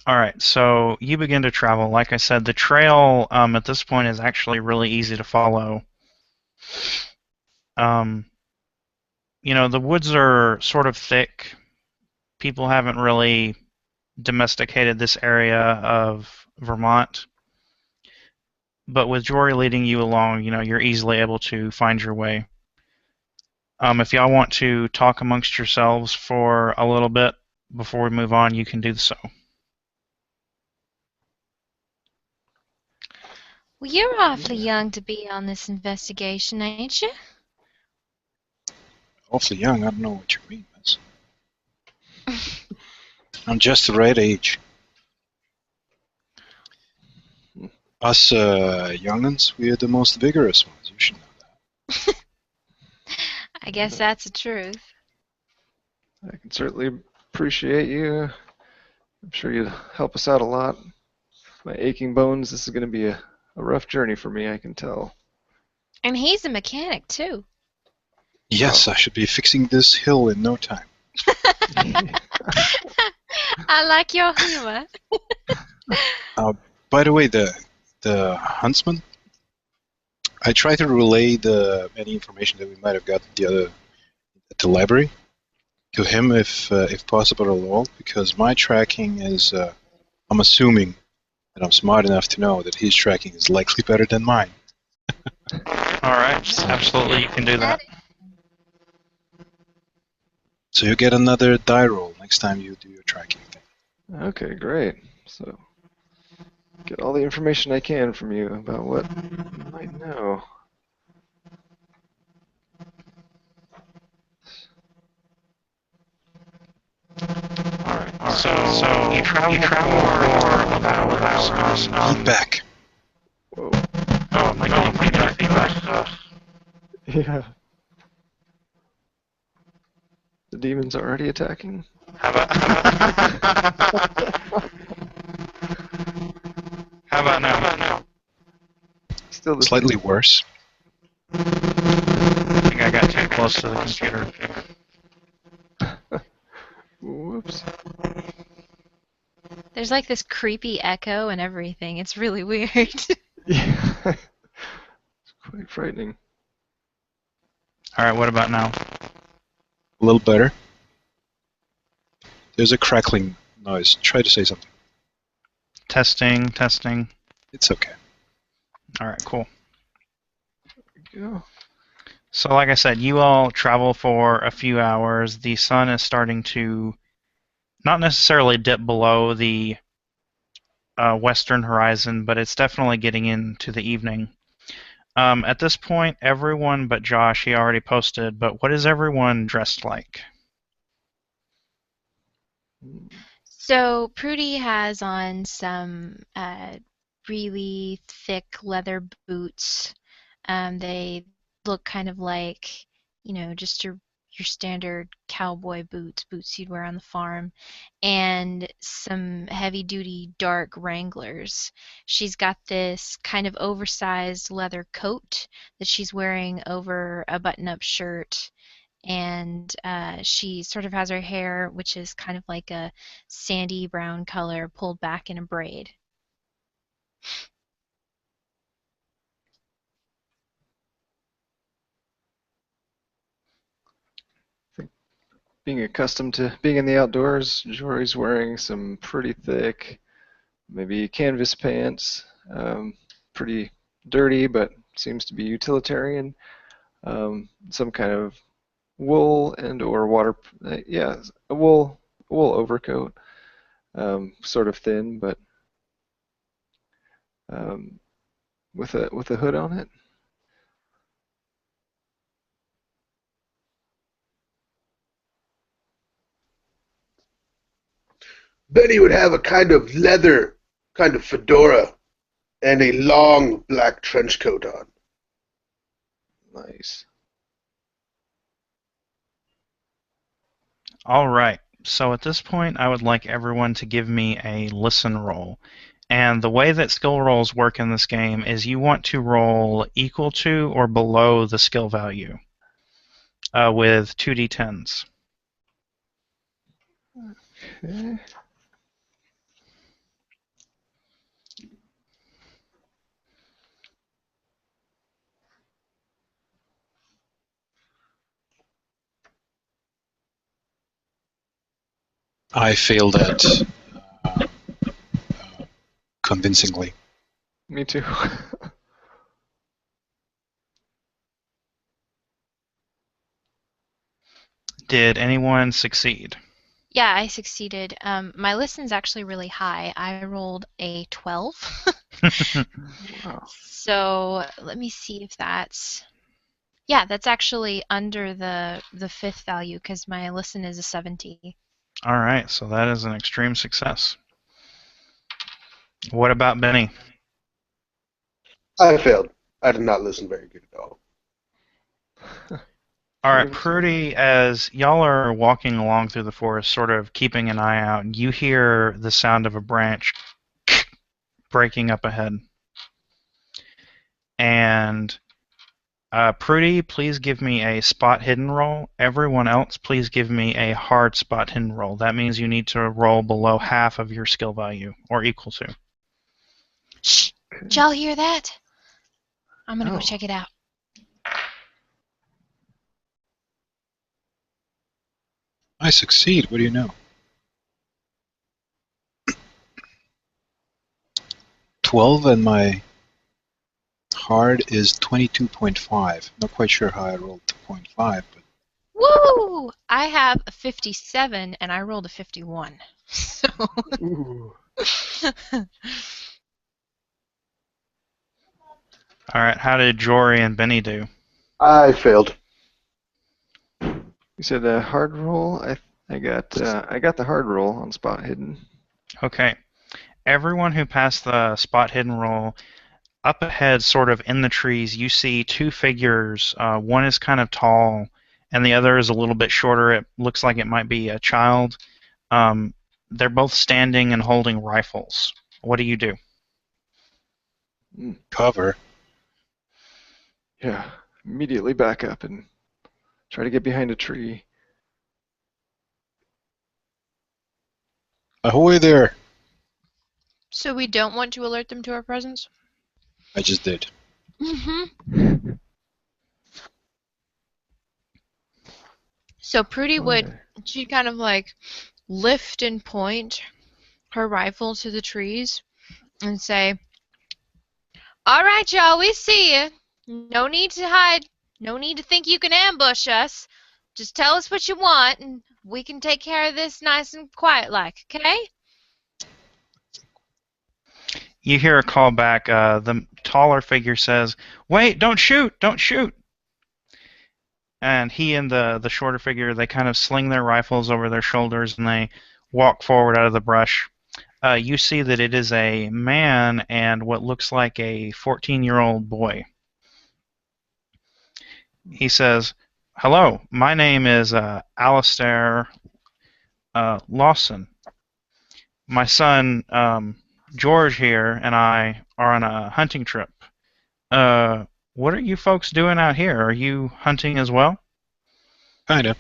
All right, so you begin to travel. Like I said, the trail at this point is actually really easy to follow. Um, the woods are sort of thick. People haven't really domesticated this area of Vermont. But with Jory leading you along, you're easily able to find your way. If y'all want to talk amongst yourselves for a little bit before we move on, you can do so. Well, you're awfully young to be on this investigation, ain't you? Awfully young, I don't know what you mean, miss. I'm just the right age. Us young'uns, we're the most vigorous ones. You should know that. I guess that's the truth. I can certainly appreciate you. I'm sure you'd help us out a lot. My aching bones, this is going to be a rough journey for me, I can tell. And he's a mechanic, too. Yes, I should be fixing this hill in no time. I like your humor. By the way, the huntsman, I tried to relay any information that we might have got at the library to him if possible at all, because my tracking is, I'm assuming that I'm smart enough to know that his tracking is likely better than mine. All right, absolutely, you can do that. So you get another die roll next time you do your tracking thing. Okay, great. So, get all the information I can from you about what you might know. All right. So you travel for about hours. Get back. Whoa. Oh my God! Yeah. The demon's already attacking? How about now? Still the Slightly same. worse. I think I got too close to the computer. Whoops. There's like this creepy echo and everything. It's really weird. Yeah. It's quite frightening. All right, what about now? A little better. There's a crackling noise. Try to say something. Testing. It's okay. All right, cool. There we go. So like I said, you all travel for a few hours. The sun is starting to not necessarily dip below the western horizon, but it's definitely getting into the evening. At this point, everyone but Josh, he already posted, but what is everyone dressed like? So Prudy has on some really thick leather boots. They look kind of like, just your standard cowboy boots you'd wear on the farm, and some heavy-duty dark Wranglers. She's got this kind of oversized leather coat that she's wearing over a button-up shirt, and she sort of has her hair, which is kind of like a sandy brown color, pulled back in a braid. Being accustomed to being in the outdoors, Jory's wearing some pretty thick, maybe canvas pants. Pretty dirty, but seems to be utilitarian. Some kind of wool and or water, a wool overcoat. Sort of thin, but with a hood on it. Benny would have a kind of leather, kind of fedora, and a long black trench coat on. Nice. All right. So at this point, I would like everyone to give me a listen roll. And the way that skill rolls work in this game is you want to roll equal to or below the skill value with 2d10s. Okay. I failed that convincingly. Me too. Did anyone succeed? Yeah, I succeeded. My listen's actually really high. I rolled a 12. Wow. So let me see if that's... Yeah, that's actually under the fifth value because my listen is a 70. All right, so that is an extreme success. What about Benny? I failed. I did not listen very good at all. All right, Prudy, as y'all are walking along through the forest, sort of keeping an eye out, you hear the sound of a branch breaking up ahead. And Prudy, please give me a spot hidden roll. Everyone else, please give me a hard spot hidden roll. That means you need to roll below half of your skill value, or equal to. Shh! Did y'all hear that? I'm gonna No. go check it out. I succeed. What do you know? 12 and my hard is 22.5. Not quite sure how I rolled 2.5, but Woo! I have a 57 and I rolled a 51. So Ooh. All right, how did Jory and Benny do? I failed. You said a hard roll. I got the hard roll on spot hidden. Okay. Everyone who passed the spot hidden roll, up ahead, sort of in the trees, you see two figures. One is kind of tall, and the other is a little bit shorter. It looks like it might be a child. They're both standing and holding rifles. What do you do? cover. Yeah. Immediately back up and try to get behind a tree. Ahoy there! So we don't want to alert them to our presence? I just did. Mm-hmm. So Prudy she'd kind of like lift and point her rifle to the trees and say, "All right, y'all, we see you. No need to hide. No need to think you can ambush us. Just tell us what you want, and we can take care of this nice and quiet like, okay?" You hear a call back. The taller figure says, "Wait, don't shoot! Don't shoot!" And he and the shorter figure, they kind of sling their rifles over their shoulders and they walk forward out of the brush. You see that it is a man and what looks like a 14-year-old boy. He says, "Hello, my name is Alistair Lawson. My son George here and I are on a hunting trip. What are you folks doing out here? Are you hunting as well?" Kinda.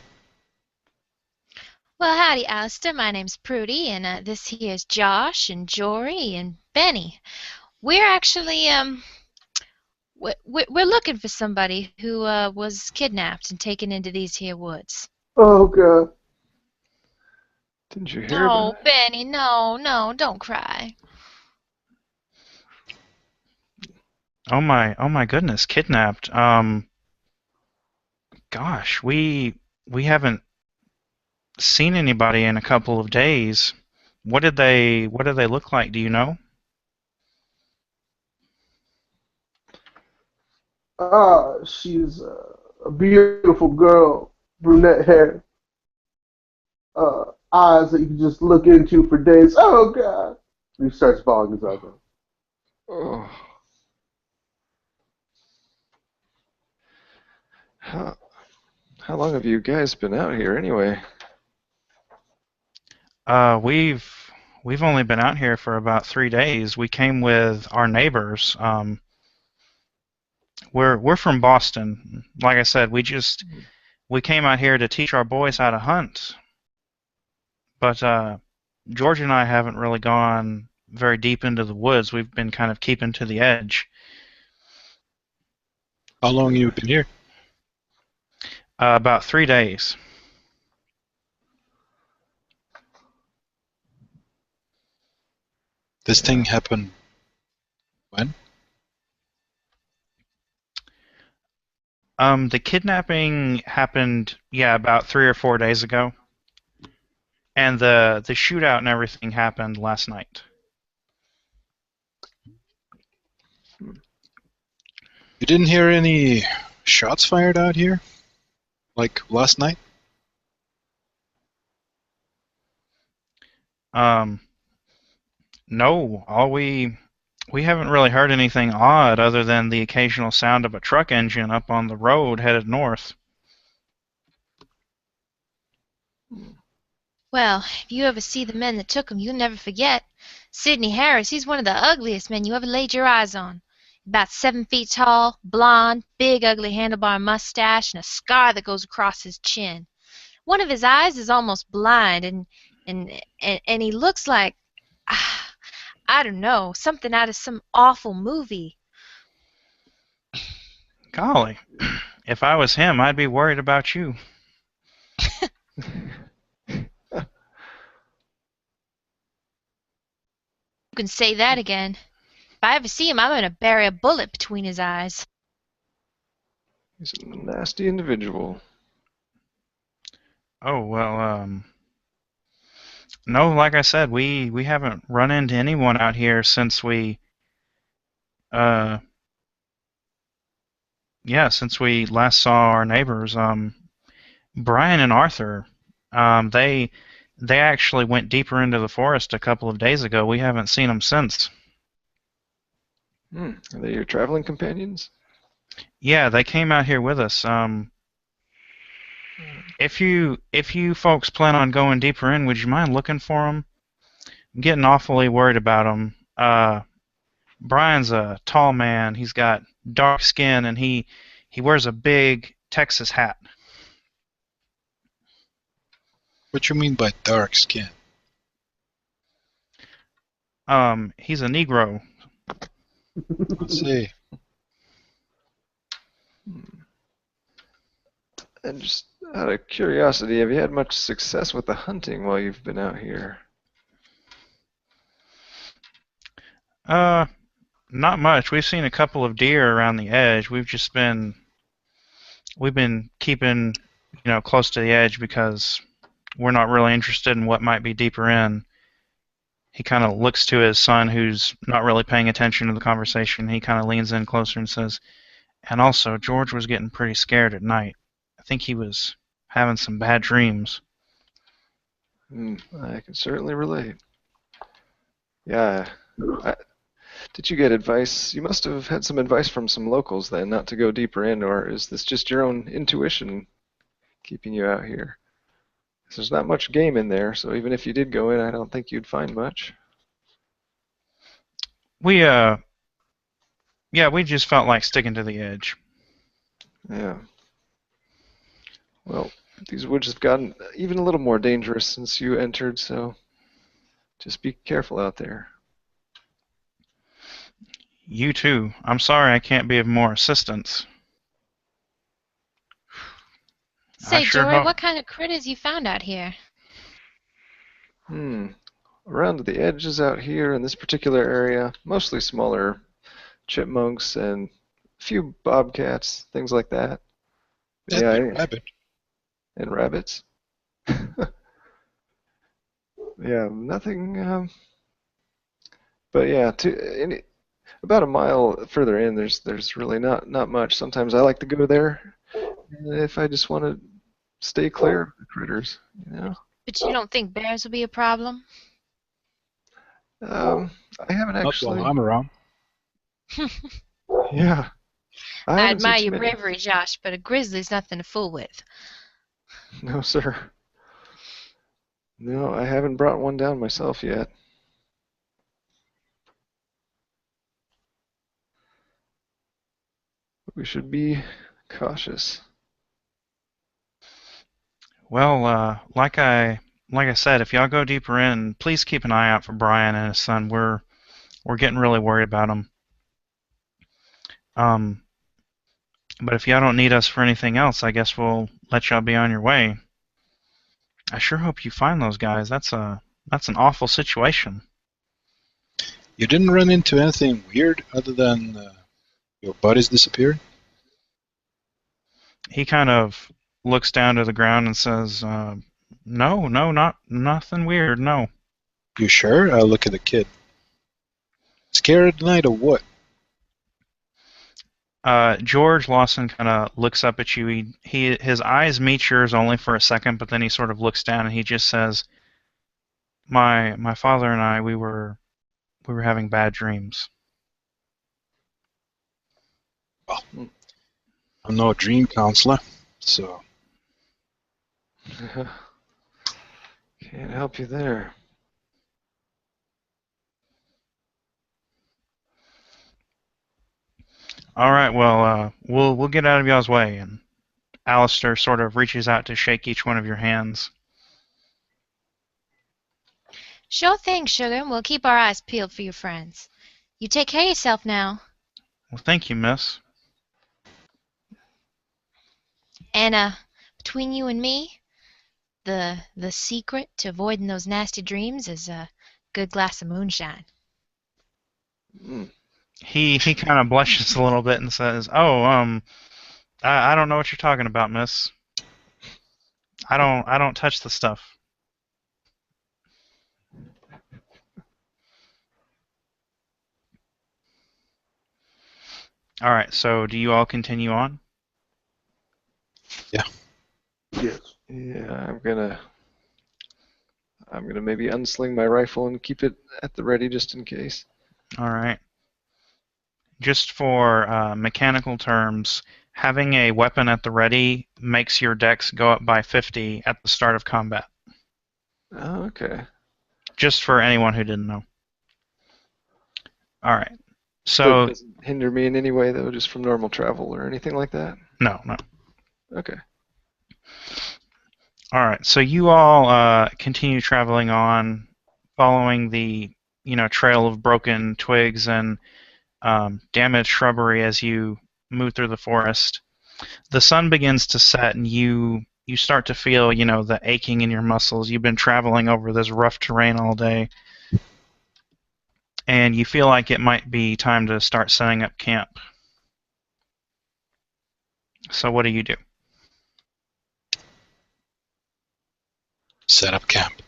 Well, howdy, Alistair. My name's Prudy, and this here's Josh and Jory and Benny. We're actually we're looking for somebody who was kidnapped and taken into these here woods. Oh, God. Didn't you hear No, about it? Benny, no, don't cry. Oh my goodness, kidnapped. Gosh, we haven't seen anybody in a couple of days. What did they look like? Do you know? She's a beautiful girl, brunette hair. eyes that you can just look into for days. Oh, God. And he starts bawling his eyes out. Oh. How long have you guys been out here anyway? We've only been out here for about 3 days. We came with our neighbors. We're from Boston. Like I said, we came out here to teach our boys how to hunt. But George and I haven't really gone very deep into the woods. We've been kind of keeping to the edge. How long you been here? About 3 days. This thing happened when? The kidnapping happened, yeah, about 3 or 4 days ago. And the shootout and everything happened last night. You didn't hear any shots fired out here? Like last night? No, we haven't really heard anything odd other than the occasional sound of a truck engine up on the road headed north. Well, if you ever see the men that took him, you'll never forget. Sidney Harris, he's one of the ugliest men you ever laid your eyes on. About 7 feet tall, blond, big ugly handlebar mustache, and a scar that goes across his chin. One of his eyes is almost blind, and he looks like, I don't know, something out of some awful movie. Golly, if I was him, I'd be worried about you. You can say that again. If I ever see him, I'm going to bury a bullet between his eyes. He's a nasty individual. Oh, well, no, like I said, we haven't run into anyone out here since since we last saw our neighbors. Brian and Arthur, they actually went deeper into the forest a couple of days ago. We haven't seen them since. Are they your traveling companions? Yeah, they came out here with us. If you folks plan on going deeper in, would you mind looking for them? I'm getting awfully worried about them. Brian's a tall man. He's got dark skin, and he wears a big Texas hat. What you mean by dark skin? He's a Negro. Let's see. And just out of curiosity, have you had much success with the hunting while you've been out here? Not much. We've seen a couple of deer around the edge. We've been keeping, close to the edge because we're not really interested in what might be deeper in. He kind of looks to his son, who's not really paying attention to the conversation. He kind of leans in closer and says, and also, George was getting pretty scared at night. I think he was having some bad dreams. I can certainly relate. Yeah. Did you get advice? You must have had some advice from some locals then, not to go deeper in, or is this just your own intuition keeping you out here? There's not much game in there, so even if you did go in, I don't think you'd find much. We just felt like sticking to the edge. Yeah. Well, these woods have gotten even a little more dangerous since you entered, so just be careful out there. You too. I'm sorry I can't be of more assistance. Say, sure Jory, hope- what kind of critters you found out here? Around the edges out here in this particular area, mostly smaller chipmunks and a few bobcats, things like that. Rabbit. And rabbits. Yeah, nothing. But yeah, about a mile further in, there's really not much. Sometimes I like to go there if I just want to stay clear of the critters, But you don't think bears will be a problem? I haven't Not while actually. I'm around. Yeah, I I haven't seen admire too your many. bravery, Josh, but a grizzly's nothing to fool with. No, sir. No, I haven't brought one down myself yet. We should be cautious. Well, like I said, if y'all go deeper in, please keep an eye out for Brian and his son. We're getting really worried about him. But if y'all don't need us for anything else, I guess we'll let y'all be on your way. I sure hope you find those guys. That's an awful situation. You didn't run into anything weird other than your buddies disappeared? He kind of looks down to the ground and says, "No, no, not nothing weird. No." You sure? I look at the kid. Scared at night or what? George Lawson kind of looks up at you. His eyes meet yours only for a second, but then he sort of looks down and he just says, "My father and I, we were having bad dreams." Well, I'm no dream counselor, so Can't help you there. All right, well, we'll get out of y'all's way. And Alistair sort of reaches out to shake each one of your hands. Sure thing, sugar. We'll keep our eyes peeled for your friends. You take care of yourself now. Well, thank you, miss. And between you and me, the secret to avoiding those nasty dreams is a good glass of moonshine. Mm. He kind of blushes a little bit and says, "Oh, I don't know what you're talking about, miss. I don't touch the stuff." All right, so do you all continue on? yeah. Yes. Yeah, I'm gonna maybe unsling my rifle and keep it at the ready just in case. All right. Just for mechanical terms, having a weapon at the ready makes your dex go up by 50 at the start of combat. Oh, okay. Just for anyone who didn't know. All right. But So it doesn't hinder me in any way, though, just from normal travel or anything like that? no. Okay. All right. So you all continue traveling on, following the trail of broken twigs and damaged shrubbery as you move through the forest. The sun begins to set, and you start to feel the aching in your muscles. You've been traveling over this rough terrain all day, and you feel like it might be time to start setting up camp. So what do you do? Set up camp.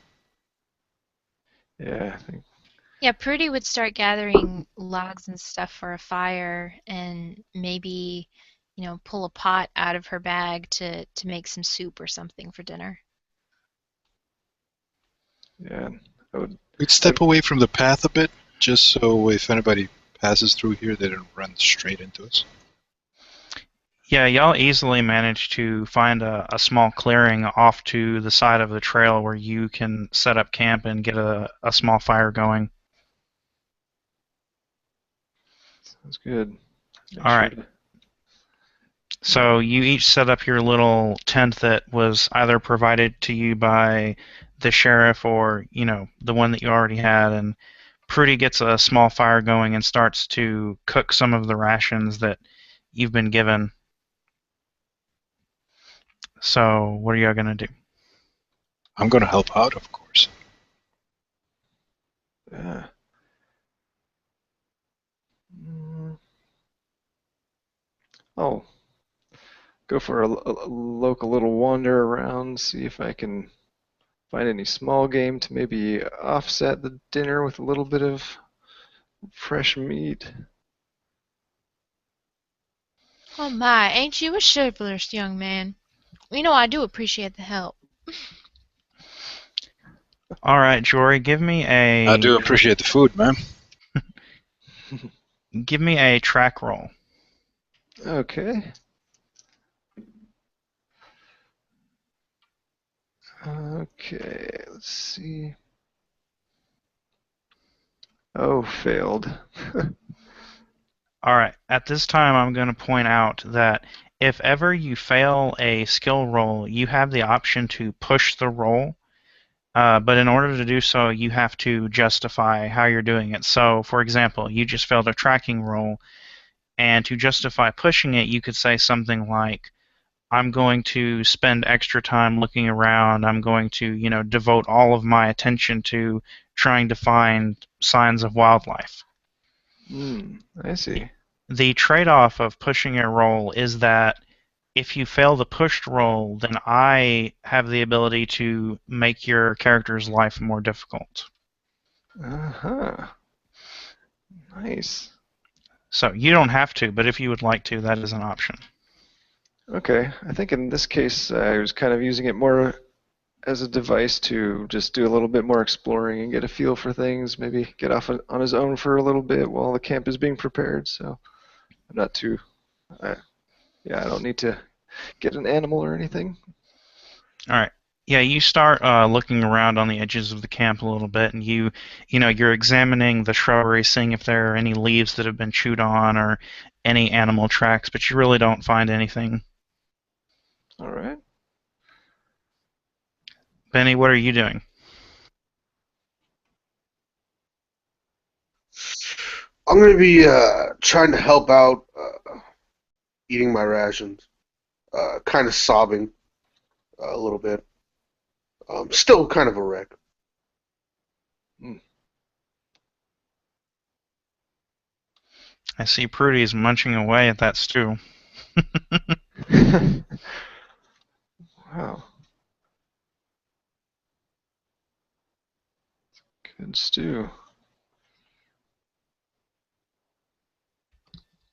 Yeah, I think. Yeah, Prudy would start gathering logs and stuff for a fire and maybe, pull a pot out of her bag to make some soup or something for dinner. Yeah, I would. We'd step away from the path a bit, just so if anybody passes through here, they don't run straight into us. Yeah, y'all easily manage to find a small clearing off to the side of the trail where you can set up camp and get a small fire going. Sounds good. Make All sure right. to. So you each set up your little tent that was either provided to you by the sheriff or, the one that you already had, and Prudy gets a small fire going and starts to cook some of the rations that you've been given. So what are y'all gonna do? I'm gonna help out, of course. Yeah. Mm, Oh, go for a local little wander around, see if I can find any small game to maybe offset the dinner with a little bit of fresh meat. Oh my, ain't you a chivalrous young man? I do appreciate the help. All right, Jory, give me I do appreciate the food, man. a track roll. Okay. Okay, let's see. Oh, failed. All right, at this time, I'm going to point out that if ever you fail a skill roll, you have the option to push the roll. But in order to do so, you have to justify how you're doing it. So, for example, you just failed a tracking roll, and to justify pushing it, you could say something like, I'm going to spend extra time looking around. I'm going to, devote all of my attention to trying to find signs of wildlife. I see. The trade-off of pushing a roll is that if you fail the pushed roll, then I have the ability to make your character's life more difficult. Uh-huh. Nice. So you don't have to, but if you would like to, that is an option. Okay, I think in this case I was kind of using it more as a device to just do a little bit more exploring and get a feel for things, maybe get off on his own for a little bit while the camp is being prepared. So I'm not too, I don't need to get an animal or anything. All right. Yeah, you start looking around on the edges of the camp a little bit, and you're examining the shrubbery, seeing if there are any leaves that have been chewed on or any animal tracks, but you really don't find anything. All right. Benny, what are you doing? I'm going to be trying to help out, eating my rations, kind of sobbing a little bit. Still kind of a wreck. I see Prudy's munching away at that stew. Wow. Good stew.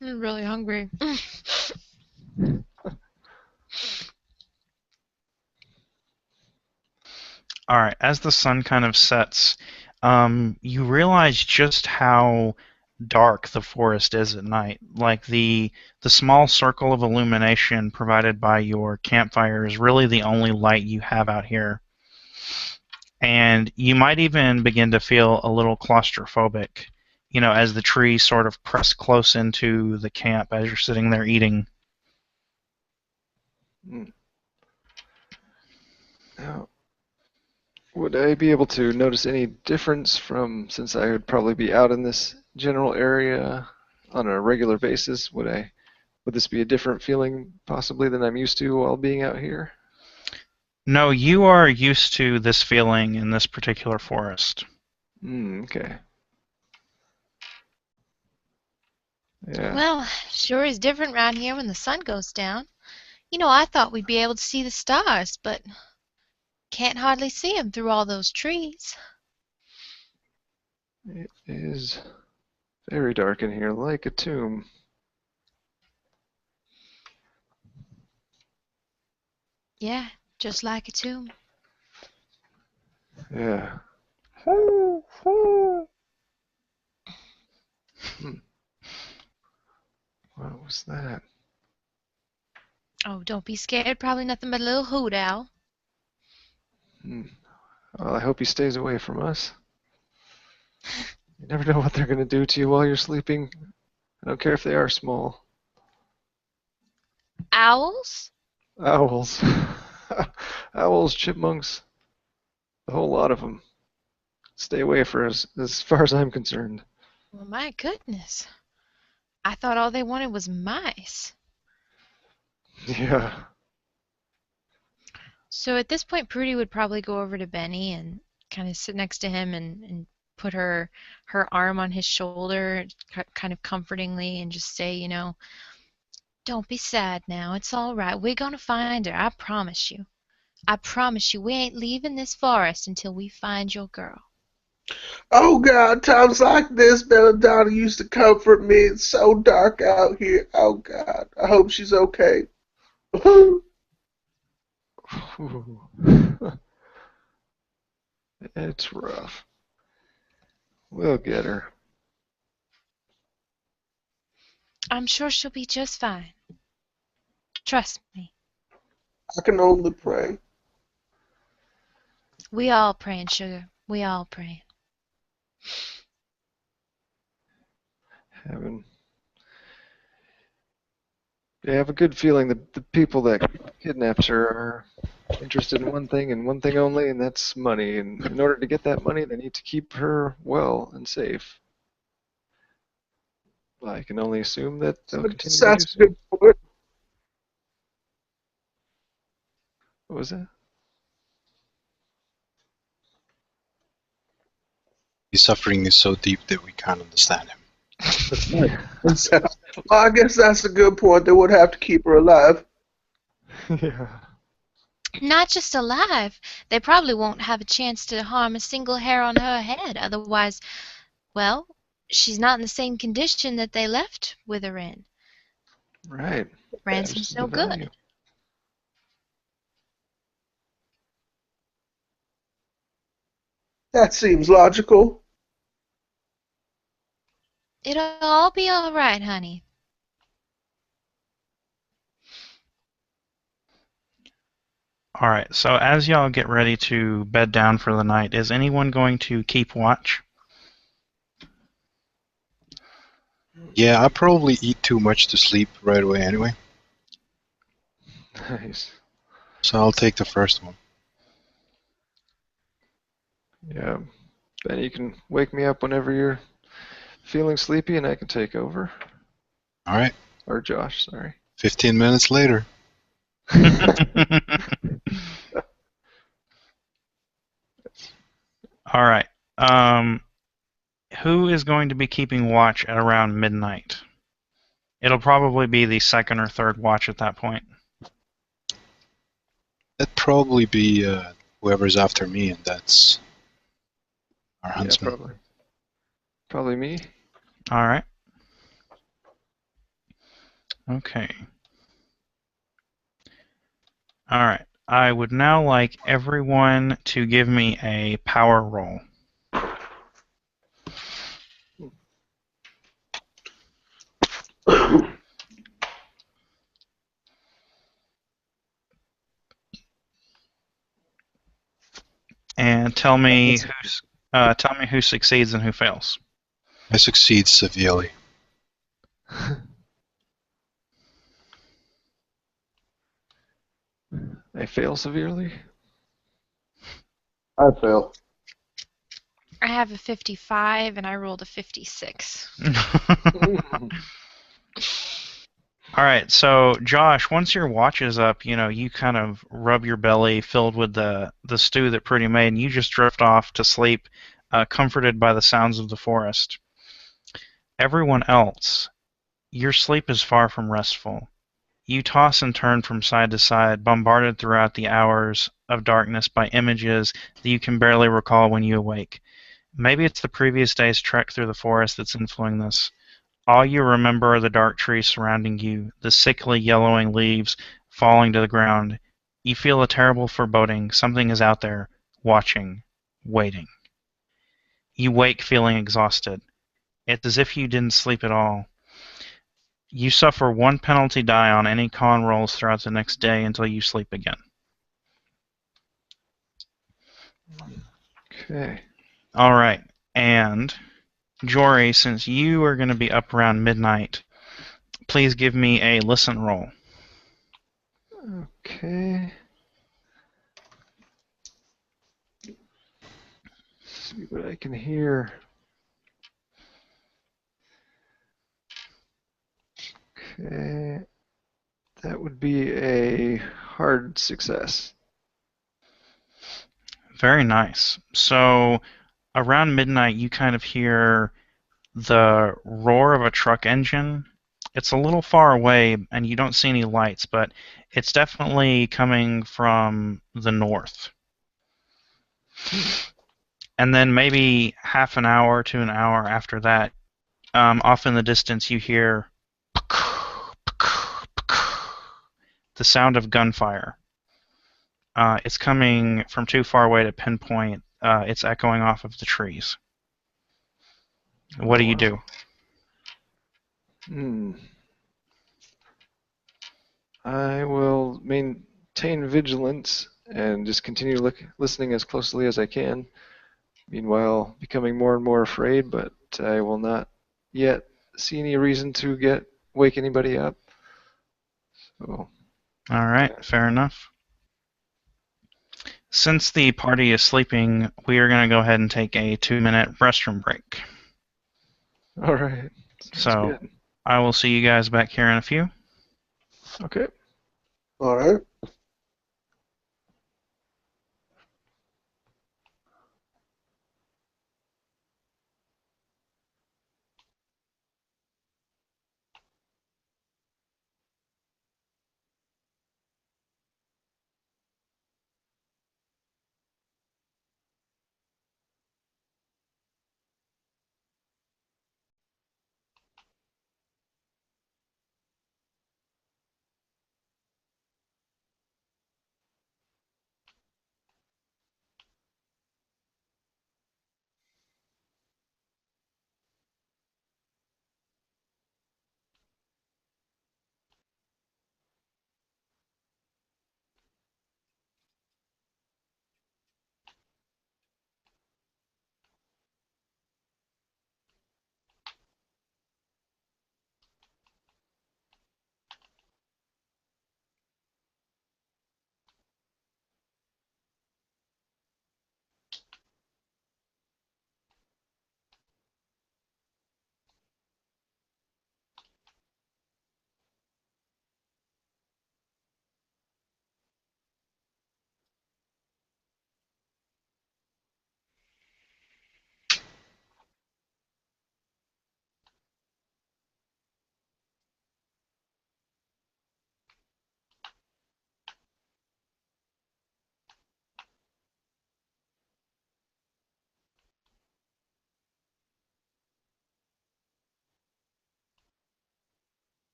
I'm really hungry. All right, as the sun kind of sets, you realize just how dark the forest is at night. Like the small circle of illumination provided by your campfire is really the only light you have out here. And you might even begin to feel a little claustrophobic, as the trees sort of press close into the camp as you're sitting there eating. Now, would I be able to notice any difference since I would probably be out in this general area on a regular basis? Would this be a different feeling possibly than I'm used to while being out here? No, you are used to this feeling in this particular forest. Okay. Yeah. Well, sure is different around here when the sun goes down. I thought we'd be able to see the stars, but can't hardly see 'em through all those trees. It is very dark in here, like a tomb. Yeah, just like a tomb. Yeah. What was that? Oh, don't be scared. Probably nothing but a little hoot owl. Well, I hope he stays away from us. You never know what they're going to do to you while you're sleeping. I don't care if they are small. Owls? Owls. Owls, chipmunks, a whole lot of them. Stay away for as far as I'm concerned. Well, my goodness. I thought all they wanted was mice. Yeah. So at this point, Prudy would probably go over to Benny and kind of sit next to him and put her arm on his shoulder, kind of comfortingly, and just say, don't be sad now. It's all right. We're going to find her. I promise you. I promise you, we ain't leaving this forest until we find your girl. Oh God, times like this, Belladonna used to comfort me. It's so dark out here. Oh God, I hope she's okay. It's rough. We'll get her. I'm sure she'll be just fine. Trust me. I can only pray. We all praying, sugar. We all praying. Having, I have a good feeling that the people that kidnapped her are interested in one thing and one thing only, and that's money. And in order to get that money, they need to keep her well and safe. I can only assume that they'll continue to do That's a so. good point. What was that? His suffering is so deep that we can't understand him. Well, I guess that's a good point. They would have to keep her alive. Yeah. Not just alive. They probably won't have a chance to harm a single hair on her head. Otherwise, well, she's not in the same condition that they left with her in. Right. Ransom's There's no the good. value. That seems logical. It'll all be all right, honey. All right, so as y'all get ready to bed down for the night, is anyone going to keep watch? Yeah, I probably eat too much to sleep right away anyway, Nice. so I'll take the first one. Yeah. Then you can wake me up whenever you're feeling sleepy, and I can take over. All right, Or Josh, sorry. 15 minutes later. All right. Who is going to be keeping watch at around midnight? It'll probably be the second or third watch at that point. That'd probably be whoever's after me, and that's our Yeah, huntsman. probably. Probably me. All right. Okay. All right. I would now like everyone to give me a power roll. And tell me who succeeds and who fails. I succeed severely. I fail severely. I fail. I have a 55 and I rolled a 56. All right, so Josh, once your watch is up, you kind of rub your belly filled with the stew that Pretty made, and you just drift off to sleep, comforted by the sounds of the forest. Everyone else, your sleep is far from restful. You toss and turn from side to side, bombarded throughout the hours of darkness by images that you can barely recall when you awake. Maybe it's the previous day's trek through the forest that's influencing this. All you remember are the dark trees surrounding you, the sickly yellowing leaves falling to the ground. You feel a terrible foreboding. Something is out there, watching, waiting. You wake feeling exhausted. It's as if you didn't sleep at all. You suffer one penalty die on any con rolls throughout the next day until you sleep again. Okay. All right, and Jory, since you are going to be up around midnight, please give me a listen roll. Okay. See what I can hear. Okay. That would be a hard success. Very nice. So around midnight, you kind of hear the roar of a truck engine. It's a little far away, and you don't see any lights, but it's definitely coming from the north. And then maybe half an hour to an hour after that, off in the distance, you hear the sound of gunfire. It's coming from too far away to pinpoint it's echoing off of the trees. What do you do? I will maintain vigilance and just continue listening as closely as I can. Meanwhile, becoming more and more afraid, but I will not yet see any reason to wake anybody up. So, All right, fair enough. Since the party is sleeping, we are going to go ahead and take a 2-minute restroom break. all right. Sounds good. I will see you guys back here in a few. Okay. All right.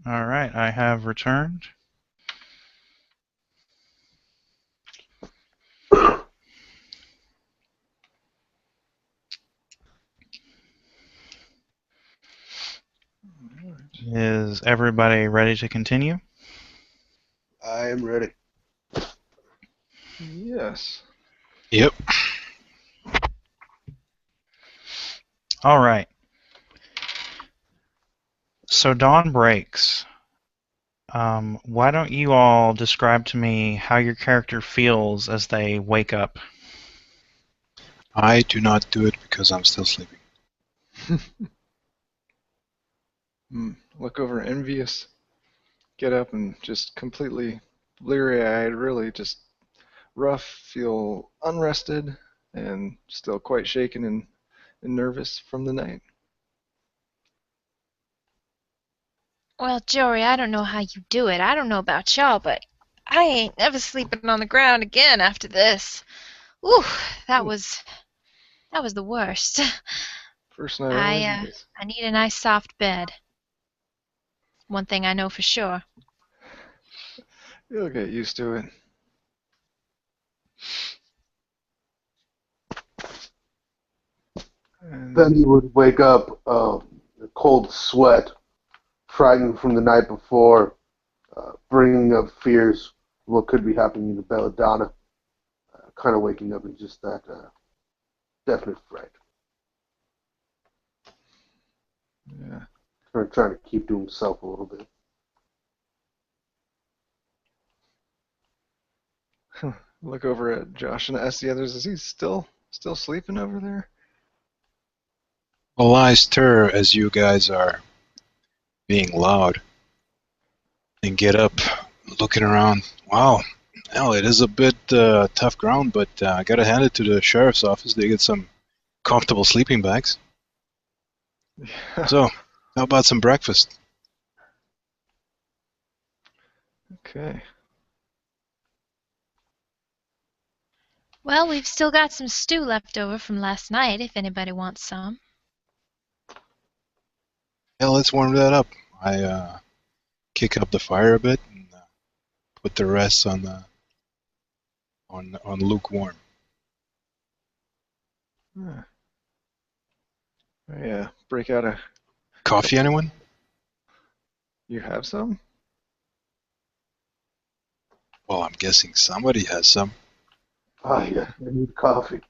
All right, I have returned. Is everybody ready to continue? I am ready. Yes. Yep. All right. So dawn breaks. Why don't you all describe to me how your character feels as they wake up? I do not do it because I'm still sleeping. Look over envious. Get up and just completely bleary-eyed, really just rough, feel unrested, and still quite shaken and nervous from the night. Well, Jory, I don't know how you do it. I don't know about y'all, but I ain't never sleeping on the ground again after this. Ooh, that was the worst. First night always is. I need a nice soft bed. One thing I know for sure. You'll get used to it. And Then he would wake up, a cold sweat, frightened from the night before, bringing up fears what could be happening to Belladonna, kind of waking up in just that definite fright. yeah. Kind of trying to keep to himself a little bit. Look over at Josh and ask the others, is he still sleeping over there? Well, I stir as you guys are being loud and get up, looking around. Wow, hell, it is a bit tough ground, but I gotta hand it to the sheriff's office. They get some comfortable sleeping bags. Yeah. So, how about some breakfast? Okay. Well, we've still got some stew left over from last night if anybody wants some. Yeah, let's warm that up. I kick up the fire a bit and put the rest on lukewarm. Yeah. Break out a. Coffee, anyone? You have some? Well, I'm guessing somebody has some. Ah, yeah, I need coffee.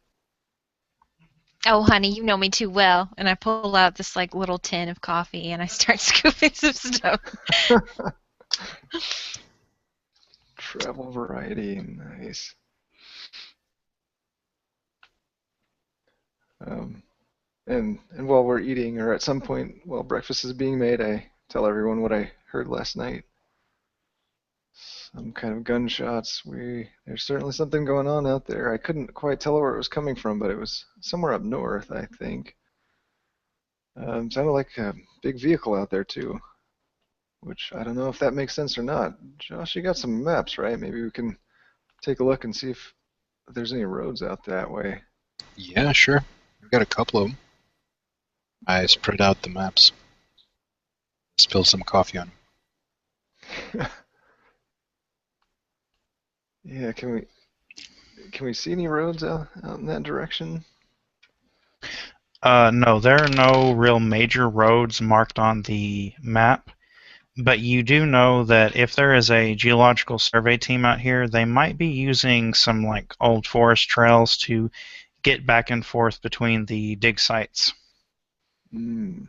Oh, honey, you know me too well. And I pull out this like little tin of coffee and I start scooping some stuff. Travel variety, nice. And while we're eating, or at some point while breakfast is being made, I tell everyone what I heard last night. Some kind of gunshots. There's certainly something going on out there. I couldn't quite tell where it was coming from, but it was somewhere up north, I think. Sounded like a big vehicle out there too, which I don't know if that makes sense or not. Josh, you got some maps, right? Maybe we can take a look and see if there's any roads out that way. Yeah, sure. I've got a couple of them. I spread out the maps. Spill some coffee on them. Yeah, can we see any roads out in that direction? No, there are no real major roads marked on the map, but you do know that if there is a geological survey team out here, they might be using some like old forest trails to get back and forth between the dig sites. That's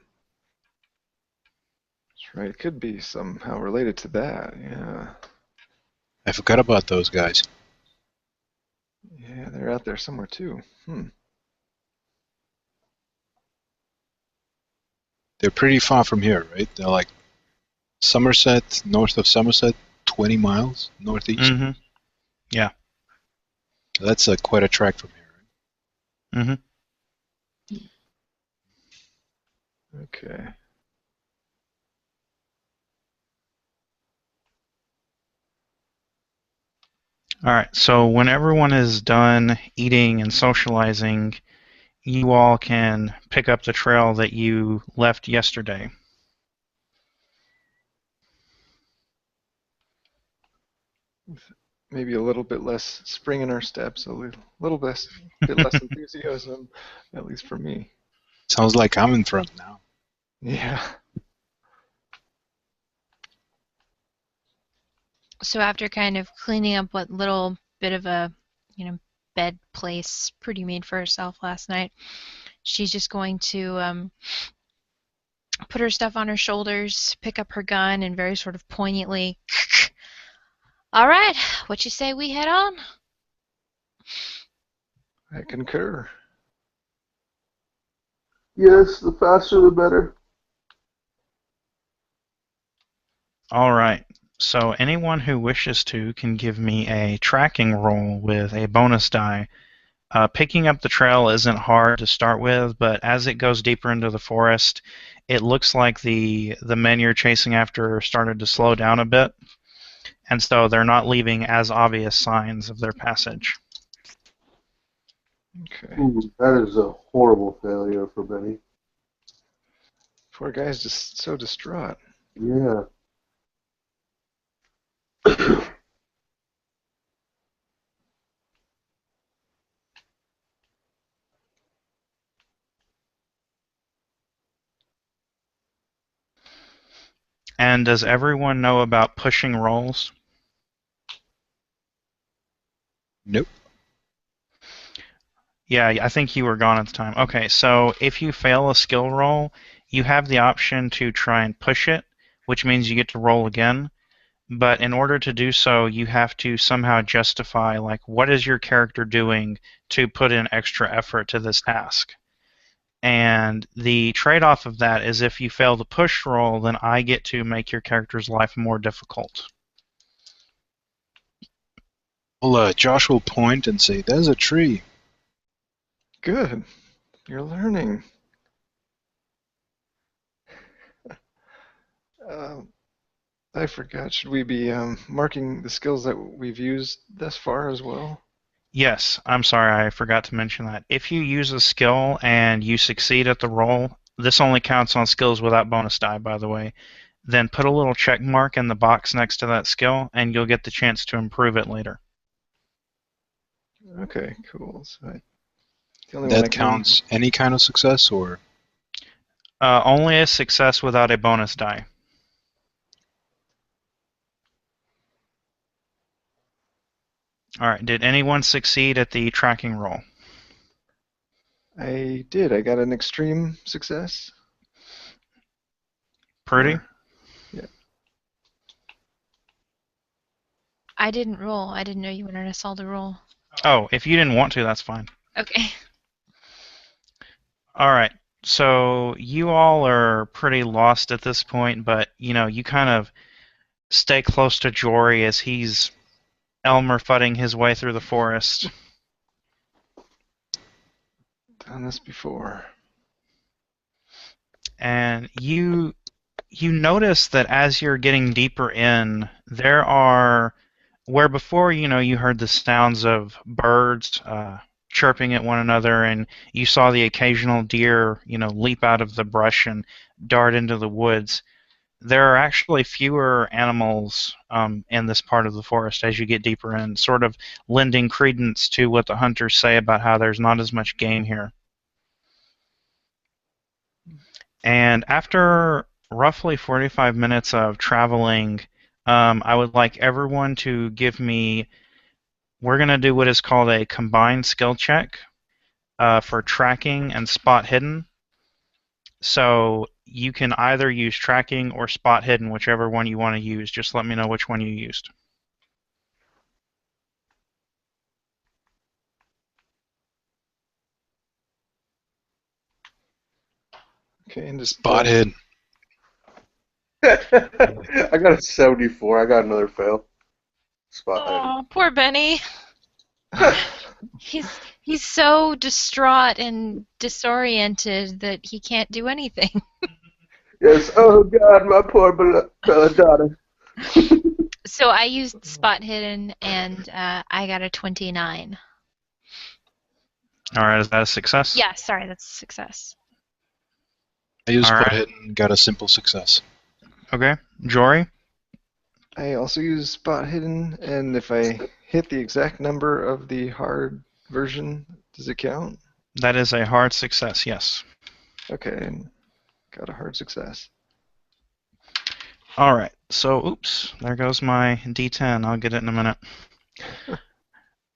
right. It could be somehow related to that. Yeah. I forgot about those guys. Yeah, they're out there somewhere too. They're pretty far from here, right? They're like Somerset, north of Somerset, 20 miles northeast. Mm-hmm. Yeah. That's quite a trek from here, right? Mm-hmm. Okay. All right, so when everyone is done eating and socializing, you all can pick up the trail that you left yesterday. maybe a little bit less spring in our steps, a little bit less enthusiasm, at least for me. Sounds like I'm in front now. Yeah. So after kind of cleaning up what little bit of a, bed place Prudy made for herself last night, she's just going to put her stuff on her shoulders, pick up her gun, and very sort of poignantly, all right, what you say we head on? I concur. Yes, the faster the better. All right. So anyone who wishes to can give me a tracking roll with a bonus die. Picking up the trail isn't hard to start with, but as it goes deeper into the forest, it looks like the men you're chasing after started to slow down a bit, and so they're not leaving as obvious signs of their passage. Okay. Ooh, that is a horrible failure for Benny. Poor guy's just so distraught. Yeah. And does everyone know about pushing rolls? Nope. Yeah, I think you were gone at the time. Okay, so if you fail a skill roll, you have the option to try and push it, which means you get to roll again. But in order to do so, you have to somehow justify, like, what is your character doing to put in extra effort to this task? And the trade-off of that is if you fail the push roll, then I get to make your character's life more difficult. Well, Josh will point and say, "There's a tree." Good. You're learning. I forgot. Should we be marking the skills that we've used thus far as well? Yes, I'm sorry, I forgot to mention that. If you use a skill and you succeed at the roll, this only counts on skills without bonus die, by the way, then put a little check mark in the box next to that skill, and you'll get the chance to improve it later. Okay, cool. So the only one I That can counts any kind of success, or Only a success without a bonus die. Alright, did anyone succeed at the tracking roll? I did. I got an extreme success. Prudy? Yeah. I didn't roll. I didn't know you wanted us all to roll. Oh, if you didn't want to, that's fine. Okay. Alright, so you all are pretty lost at this point, but, you kind of stay close to Jory as he's Elmer fudding his way through the forest. Done this before. And you notice that as you're getting deeper in, there are, where before, you heard the sounds of birds chirping at one another, and you saw the occasional deer, leap out of the brush and dart into the woods. There are actually fewer animals in this part of the forest as you get deeper in, sort of lending credence to what the hunters say about how there's not as much game here. And after roughly 45 minutes of traveling, I would like everyone to give me, we're going to do what is called a combined skill check for tracking and spot hidden. So you can either use tracking or spot hidden, whichever one you want to use. Just let me know which one you used. Okay, and just spot hidden. I got a 74. I got another fail. Spot hidden. Oh, poor Benny. He's so distraught and disoriented that he can't do anything. Yes, oh God, my poor belladonna. So I used spot hidden, and I got a 29. All right, is that a success? Yeah, sorry, that's a success. I used All spot right. hidden, got a simple success. Okay. Jory? I also use spot hidden, and if I hit the exact number of the hard version, does it count? That is a hard success, yes. Okay, got a hard success. All right, so oops, there goes my D10. I'll get it in a minute.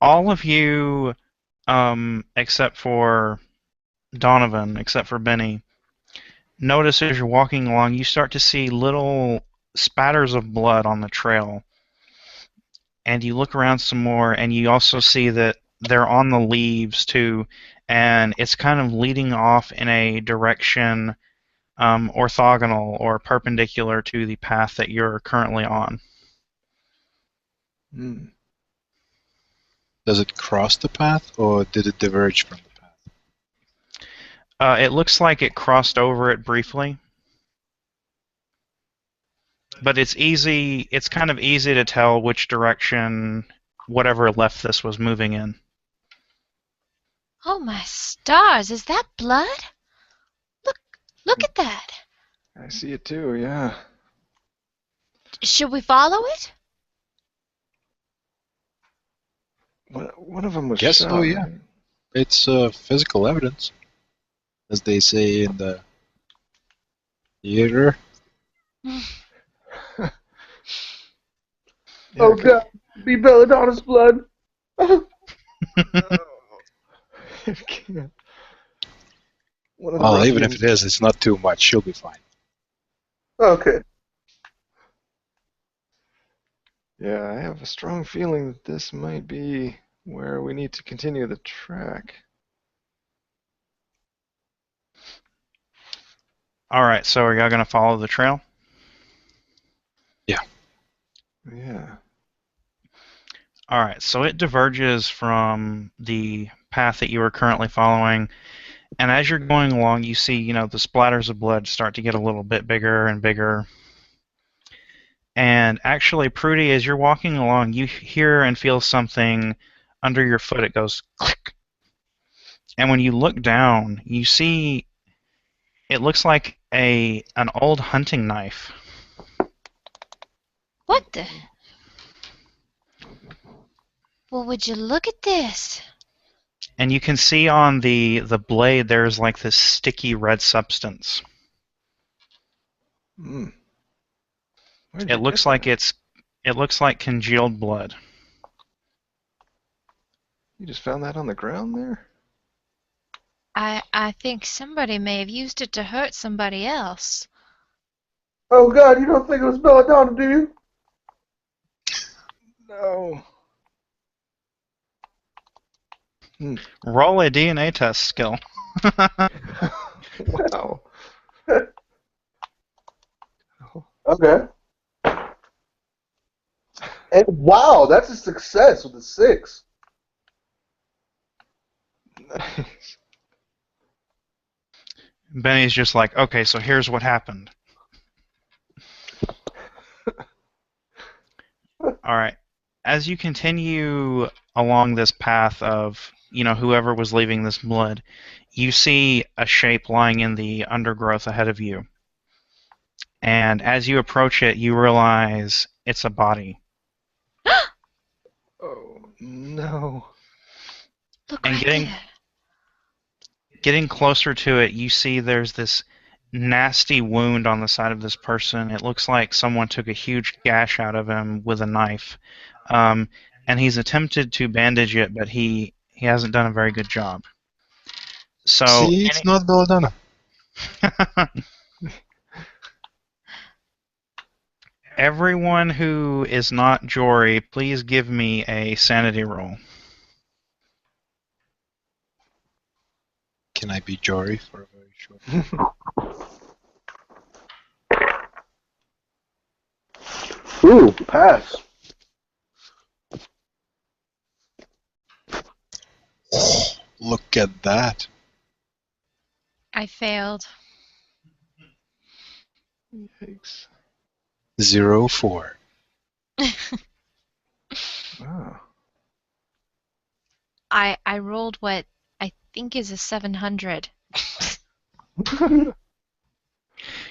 All of you, except for Donovan, except for Benny, notice as you're walking along, you start to see little spatters of blood on the trail. And you look around some more, and you also see that they're on the leaves too, and it's kind of leading off in a direction orthogonal or perpendicular to the path that you're currently on. Hmm. Does it cross the path, or did it diverge from the path? It looks like it crossed over it briefly, but it's easy. It's kind of easy to tell which direction whatever left this was moving in. Oh my stars, is that blood? Look at that. I see it too, yeah. Should we follow it? One of them was Guess shot. so, yeah. Right? It's physical evidence, as they say in the theater. Yeah, Oh God, be Belladonna's blood. can't. One of the Well, even if ruffians- it is, it's not too much. She'll be fine. Okay. Yeah, I have a strong feeling that this might be where we need to continue the track. All right, so are y'all going to follow the trail? Yeah. All right, so it diverges from the path that you are currently following, and as you're going along, you see, the splatters of blood start to get a little bit bigger and bigger. And actually, Prudy, as you're walking along, you hear and feel something under your foot. It goes click. And when you look down, you see it looks like an old hunting knife. What the? Well, would you look at this? And you can see on the blade there's like this sticky red substance. Hmm. Where'd It you looks get like that? it looks like congealed blood. You just found that on the ground there? I think somebody may have used it to hurt somebody else. Oh God, you don't think it was Belladonna, do you? No. Roll a DNA test skill. Wow. Okay. And wow, that's a success with a 6. Nice. Benny's just like, okay, so here's what happened. All right. As you continue along this path of, whoever was leaving this blood, you see a shape lying in the undergrowth ahead of you. And as you approach it, you realize it's a body. Oh, no. Look And right there. getting closer to it, you see there's this nasty wound on the side of this person. It looks like someone took a huge gash out of him with a knife. And he's attempted to bandage it, but he hasn't done a very good job. So See, it's not Belladonna. everyone who is not Jory, please give me a sanity roll. Can I be Jory for a very short? Ooh, pass. Look at that. I failed. Yikes. 0-4. Wow. I rolled what I think is a 700.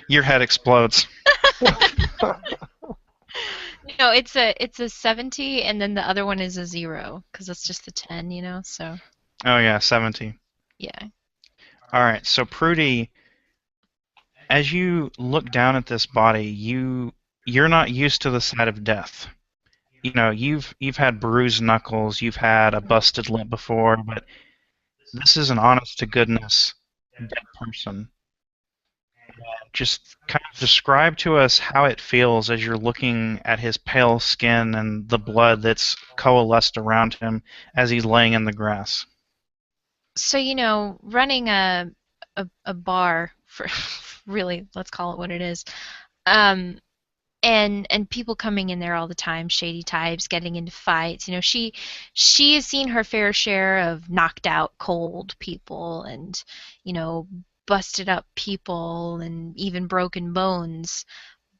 Your head explodes. No, it's a 70, and then the other one is a 0 because it's just the 10, you know. So Oh yeah, 70. yeah. All right. So Prudy, as you look down at this body, you're not used to the sight of death. You know, you've had bruised knuckles, you've had a busted lip before, but this is an honest to goodness dead person. Just kind of describe to us how it feels as you're looking at his pale skin and the blood that's coalesced around him as he's laying in the grass. So you know, running a bar for really, let's call it what it is. Um, and people coming in there all the time, shady types getting into fights. You know, she has seen her fair share of knocked out cold people and, you know, busted up people and even broken bones.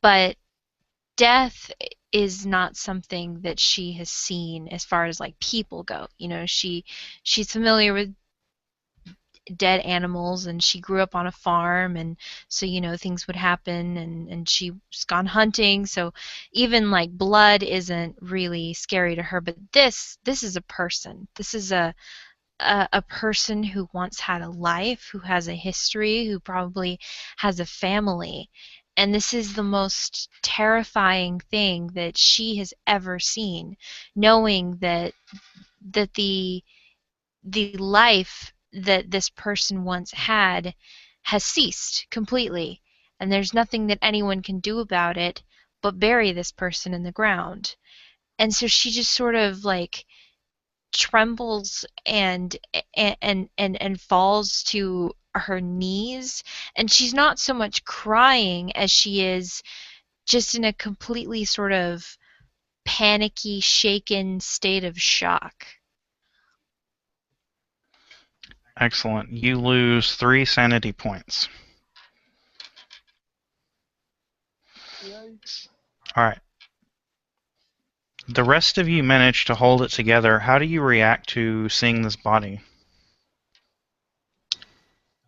But death is not something that she has seen as far as like people go. You know, she's familiar with dead animals and she grew up on a farm, and so you know things would happen, and she's gone hunting, so even like blood isn't really scary to her. But this is a person. This is a person who once had a life, who has a history, who probably has a family, and this is the most terrifying thing that she has ever seen, knowing that the life that this person once had has ceased completely, and there's nothing that anyone can do about it but bury this person in the ground. And so she just sort of like trembles and falls to her knees, and she's not so much crying as she is just in a completely sort of panicky, shaken state of shock. Excellent. You lose 3 sanity points. Yikes. All right. The rest of you manage to hold it together. How do you react to seeing this body?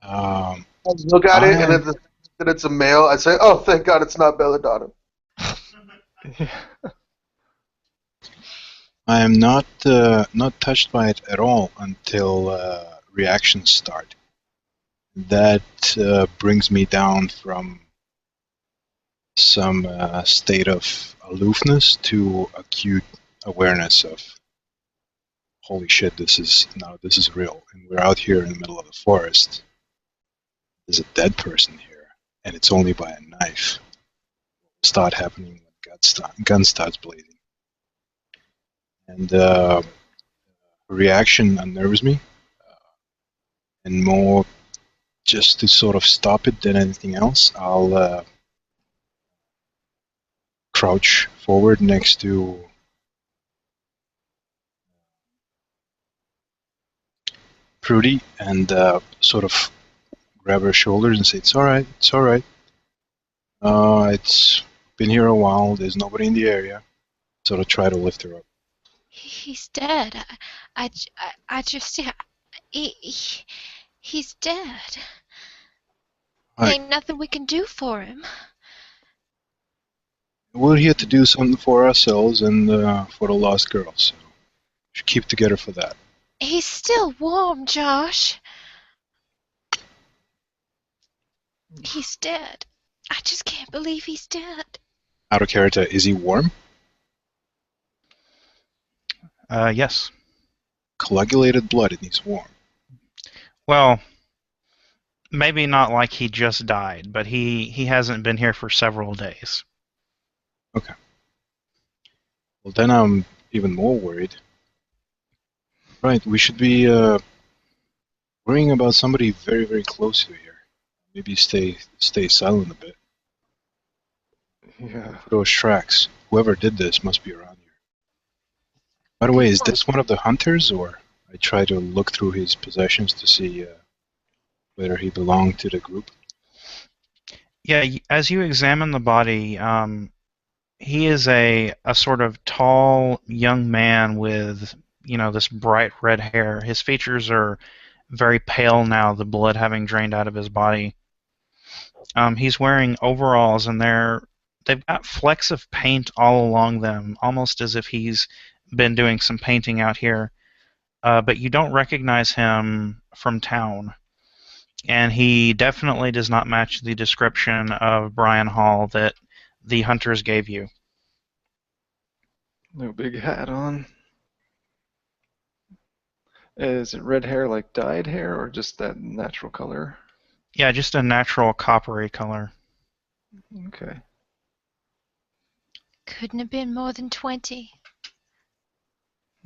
Um, I look at it, and I if it's a male, I say, "Oh, thank God, it's not belladonna." Yeah. I am not touched by it at all until reactions start. That brings me down from some state of aloofness to acute awareness of holy shit, this is real, and we're out here in the middle of the forest. There's a dead person here, and it's only by a knife. Start happening when gun starts bleeding, and reaction unnerves me, and more just to sort of stop it than anything else. I'll crouch forward next to Prudy and sort of grab her shoulders and say, "It's all right. It's all right. It's been here a while. There's nobody in the area." Sort of try to lift her up. He's dead. I just, yeah, he's dead. Right. Ain't nothing we can do for him. We're here to do something for ourselves and for the lost girl, so we should keep together for that. He's still warm, Josh. He's dead. I just can't believe he's dead. Out of character, is he warm? Yes. Coagulated blood, and he's warm. Well, maybe not like he just died, but he hasn't been here for several days. Okay. Well, then I'm even more worried. Right, we should be worrying about somebody very, very close to here. Maybe stay silent a bit. Yeah. For those tracks, whoever did this must be around here. By the way, is this one of the hunters, or I try to look through his possessions to see whether he belonged to the group? Yeah, as you examine the body, he is a sort of tall young man with, you know, this bright red hair. His features are very pale now, the blood having drained out of his body. He's wearing overalls, and they're they've got flecks of paint all along them, almost as if he's been doing some painting out here. But you don't recognize him from town. And he definitely does not match the description of Brian Hall that the hunters gave you. No big hat on. Is it red hair like dyed hair or just that natural color? Yeah, just a natural coppery color. Okay. Couldn't have been more than 20.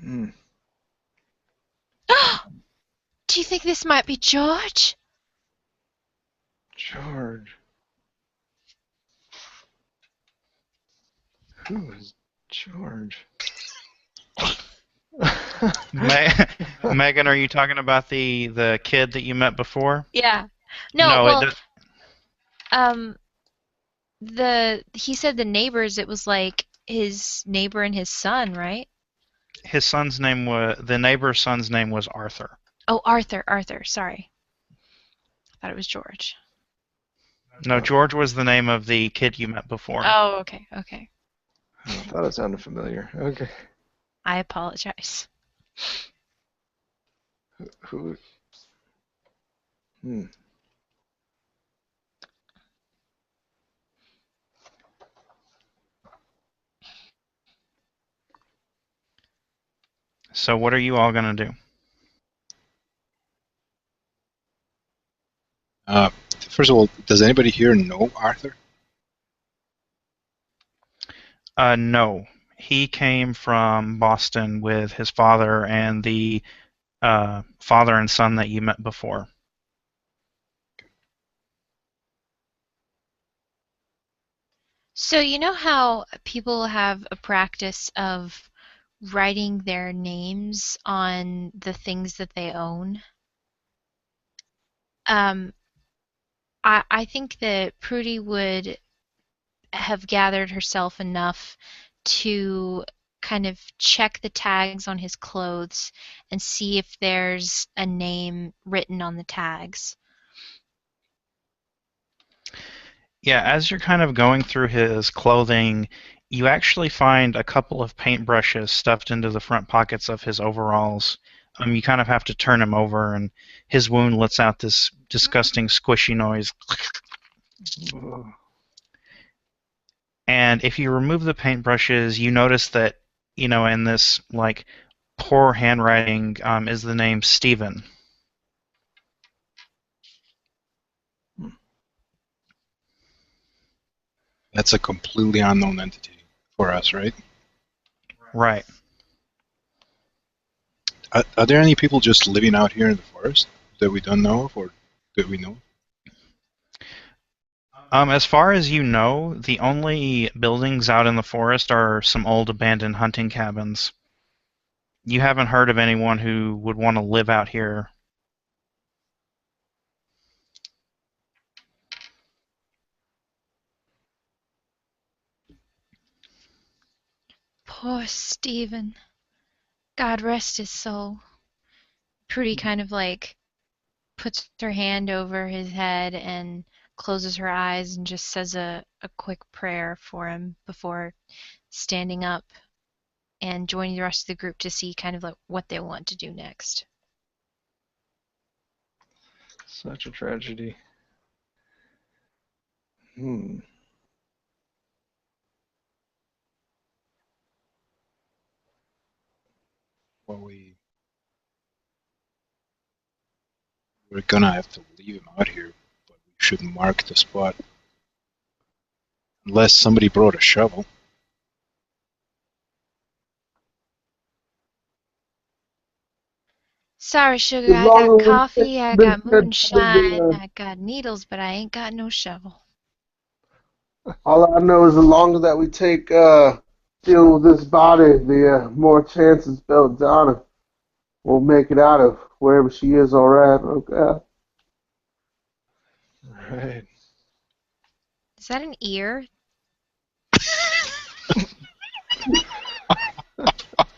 Hmm. Do you think this might be George? George. Who is George? Megan, are you talking about the kid that you met before? Yeah. No, No, well, it he said the neighbors, it was like his neighbor and his son, right? his son's name was the neighbor's son's name was Arthur. Oh, Arthur, sorry. I thought it was George. No, George was the name of the kid you met before. Oh, okay. I thought it sounded familiar. Okay. I apologize. Who? Hmm. So what are you all going to do? First of all, does anybody here know Arthur? No. He came from Boston with his father and the father and son that you met before. So you know how people have a practice of writing their names on the things that they own? I think that Prudy would have gathered herself enough to kind of check the tags on his clothes and see if there's a name written on the tags. Yeah, as you're kind of going through his clothing, you actually find a couple of paintbrushes stuffed into the front pockets of his overalls. You kind of have to turn him over, and his wound lets out this disgusting squishy noise. Whoa. And if you remove the paintbrushes, you notice that, in this, like, poor handwriting is the name Stephen. That's a completely unknown entity for us, right? Right. Are there any people just living out here in the forest that we don't know of, or that we know? As far as you know, the only buildings out in the forest are some old abandoned hunting cabins. You haven't heard of anyone who would want to live out here. Poor Stephen. God rest his soul. Prudy kind of like puts her hand over his head and closes her eyes and just says a quick prayer for him before standing up and joining the rest of the group to see kind of like what they want to do next. Such a tragedy. Hmm. Well, we're gonna have to leave him out here, but we should mark the spot. Unless somebody brought a shovel. Sorry, sugar, As I got long as coffee, I this got moonshine, I got needles, but I ain't got no shovel. all I know is the longer that we take dealing with this body, the more chances Belladonna will make it out of wherever she is. All right, okay. Right. Is that an ear?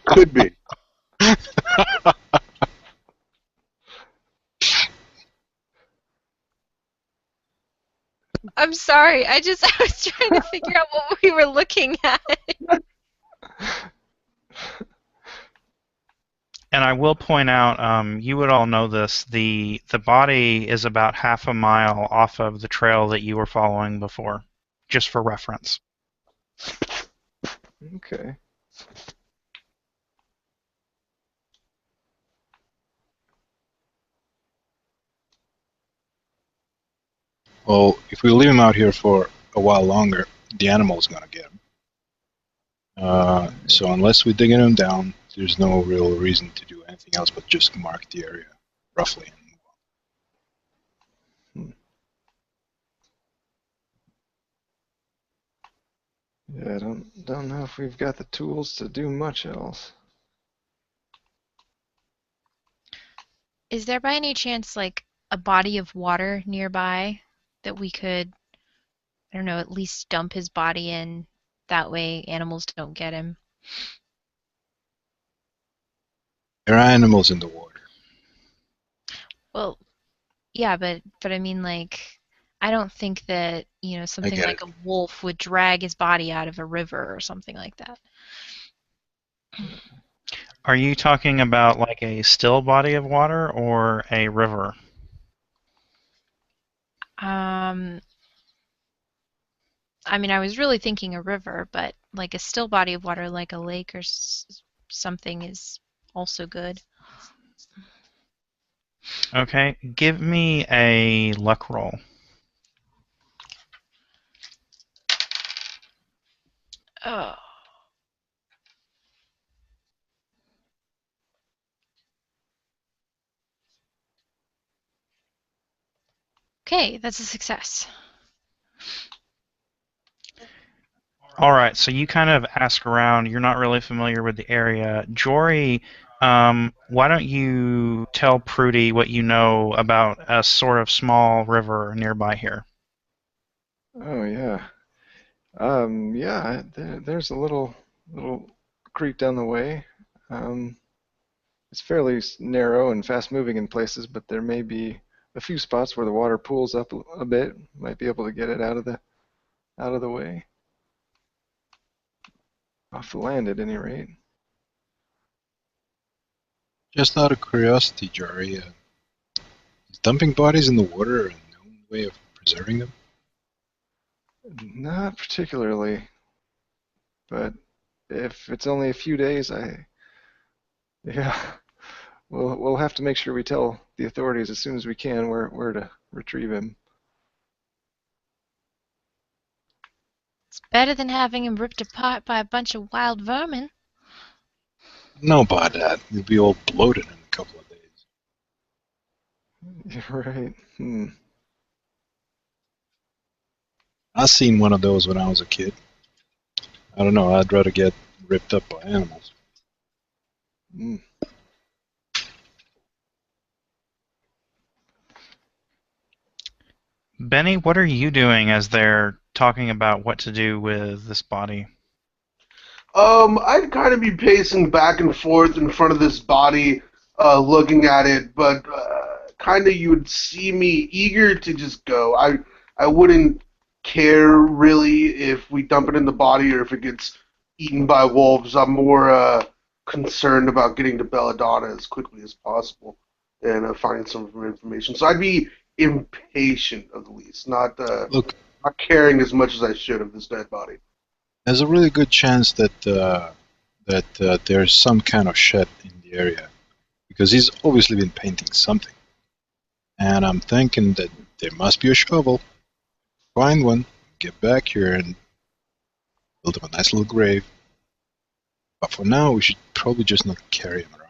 Could be. I'm sorry. sorry. I was trying to figure out what we were looking at. And I will point out, you would all know this, the body is about half a mile off of the trail that you were following before, just for reference. Okay. Well, if we leave him out here for a while longer, the animal's gonna get him. So unless we're digging him down, there's no real reason to do anything else but just mark the area roughly. Yeah, I don't know if we've got the tools to do much else. Is there by any chance like a body of water nearby that we could, I don't know, at least dump his body in? That way animals don't get him. There are animals in the water. Well, yeah, but I mean, like, I don't think that, something get like it. a wolf would drag his body out of a river or something like that. Are you talking about like a still body of water or a river? I mean, I was really thinking a river, but like a still body of water, like a lake or something, is also good. Okay, give me a luck roll. Oh. Okay, that's a success. All right, so you kind of ask around. You're not really familiar with the area. Jory, why don't you tell Prudy what you know about a sort of small river nearby here? Oh yeah. Yeah. There's a little creek down the way. It's fairly narrow and fast moving in places, but there may be a few spots where the water pools up a bit. Might be able to get it out of the way. Off the land at any rate. Just out of curiosity, Jory, is dumping bodies in the water a known way of preserving them? Not particularly, but if it's only a few days, yeah, we'll have to make sure we tell the authorities as soon as we can where to retrieve him. It's better than having him ripped apart by a bunch of wild vermin. No, about that. He'll be all bloated in a couple of days. You're right. I seen one of those when I was a kid. I don't know. I'd rather get ripped up by animals. Mm. Benny, what are you doing as they're talking about what to do with this body? I'd kind of be pacing back and forth in front of this body, looking at it, but kind of you would see me eager to just go. I wouldn't care really if we dump it in the body or if it gets eaten by wolves. I'm more concerned about getting to Belladonna as quickly as possible and finding some information. So I'd be impatient of the least, Look, not caring as much as I should of this dead body. there's a really good chance that there's some kind of shed in the area, because he's obviously been painting something. And I'm thinking that there must be a shovel. Find one, get back here, and build him a nice little grave. But for now, we should probably just not carry him around.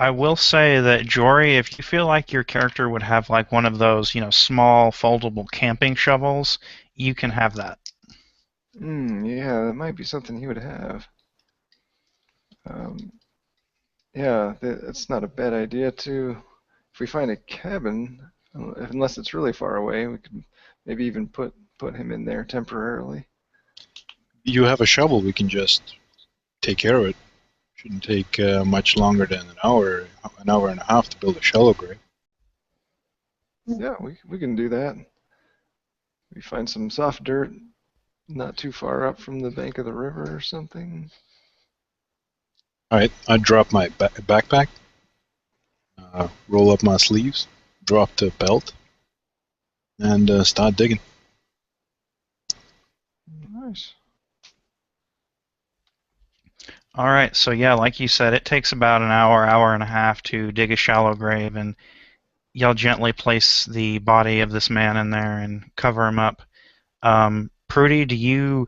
I will say that Jory, if you feel like your character would have like one of those, small foldable camping shovels, you can have that. Yeah, that might be something he would have. Yeah, that's not a bad idea too. If we find a cabin, unless it's really far away, we could maybe even put him in there temporarily. You have a shovel, we can just take care of it. Shouldn't take much longer than an hour and a half to build a shallow grave. Yeah, we can do that. We find some soft dirt not too far up from the bank of the river or something. Alright, I drop my backpack, roll up my sleeves, drop the belt, and start digging. Nice. All right, so yeah, like you said, it takes about an hour, hour and a half to dig a shallow grave, and y'all gently place the body of this man in there and cover him up. Prudy, do you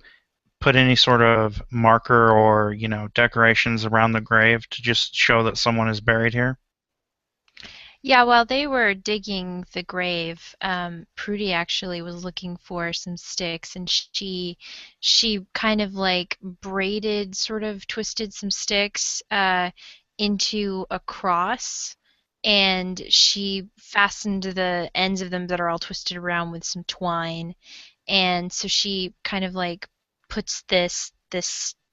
put any sort of marker or, decorations around the grave to just show that someone is buried here? Yeah, while they were digging the grave, Prudy actually was looking for some sticks, and she kind of like braided, sort of twisted some sticks into a cross, and she fastened the ends of them that are all twisted around with some twine, and so she kind of like puts this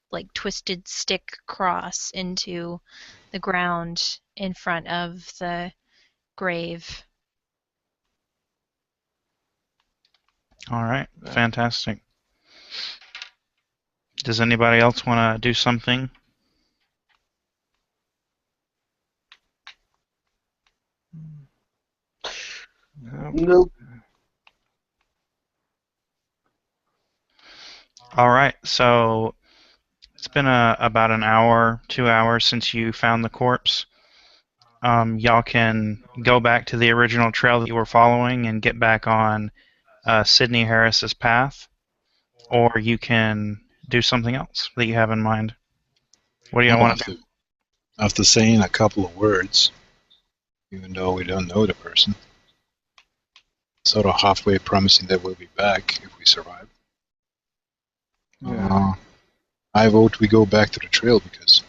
like twisted stick cross into the ground in front of the grave. All right, fantastic. Does anybody else want to do something? Nope. All right, so it's been about an hour, 2 hours since you found the corpse. Y'all can go back to the original trail that you were following and get back on Sydney Harris's path, or you can do something else that you have in mind. What do y'all Well, want to do? after saying a couple of words, even though we don't know the person, sort of halfway promising that we'll be back if we survive. Yeah. I vote we go back to the trail, because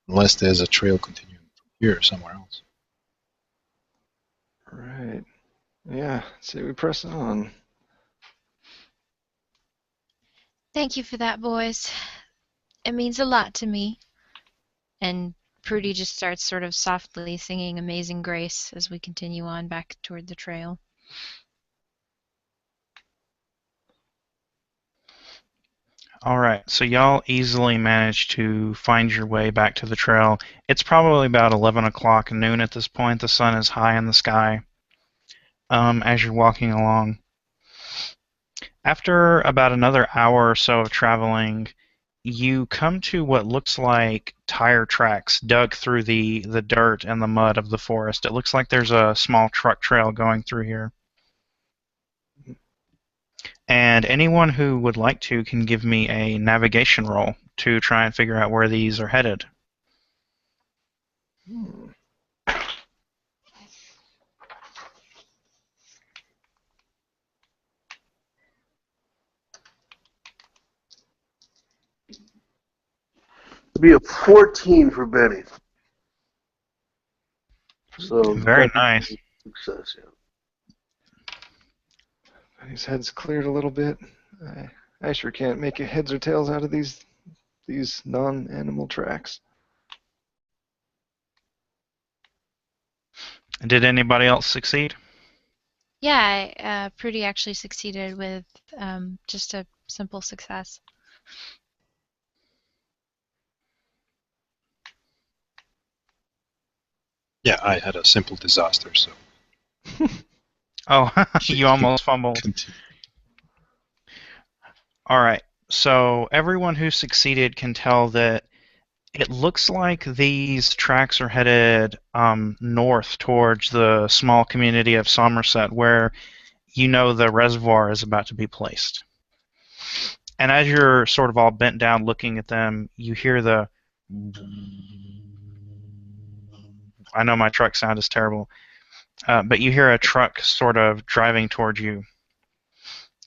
unless there's a trail continuing from here somewhere else. Right. Yeah. Say we press on. Thank you for that, boys. It means a lot to me. And Prudy just starts sort of softly singing Amazing Grace as we continue on back toward the trail. All right, so y'all easily managed to find your way back to the trail. It's probably about 11 o'clock noon at this point. The sun is high in the sky as you're walking along. After about another hour or so of traveling, you come to what looks like tire tracks dug through the dirt and the mud of the forest. It looks like there's a small truck trail going through here. And anyone who would like to can give me a navigation roll to try and figure out where these are headed. It'd be a 14 for Benny. So Very nice. success, yeah. His head's cleared a little bit. I sure can't make a heads or tails out of these non-animal tracks. Did anybody else succeed? Yeah, Prudy actually succeeded with just a simple success. Yeah, I had a simple disaster, so. Oh, you almost fumbled. Continue. All right. So everyone who succeeded can tell that it looks like these tracks are headed north towards the small community of Somerset, where the reservoir is about to be placed. And as you're sort of all bent down looking at them, you hear the... I know my truck sound is terrible, but you hear a truck sort of driving towards you.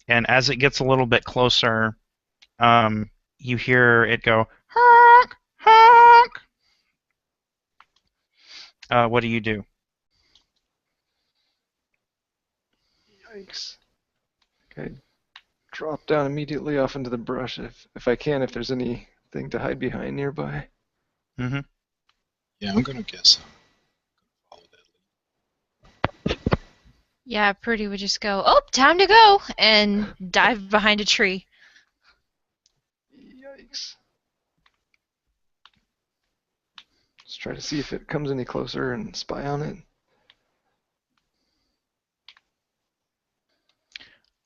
And as it gets a little bit closer, you hear it go, honk, honk. What do you do? Yikes. Okay. Drop down immediately off into the brush if I can, if there's anything to hide behind nearby. Mm-hmm. Yeah, I'm gonna guess. Follow that lead. Yeah, Prudy would just go, "Oh, time to go," and dive behind a tree. Yikes. Let's try to see if it comes any closer and spy on it.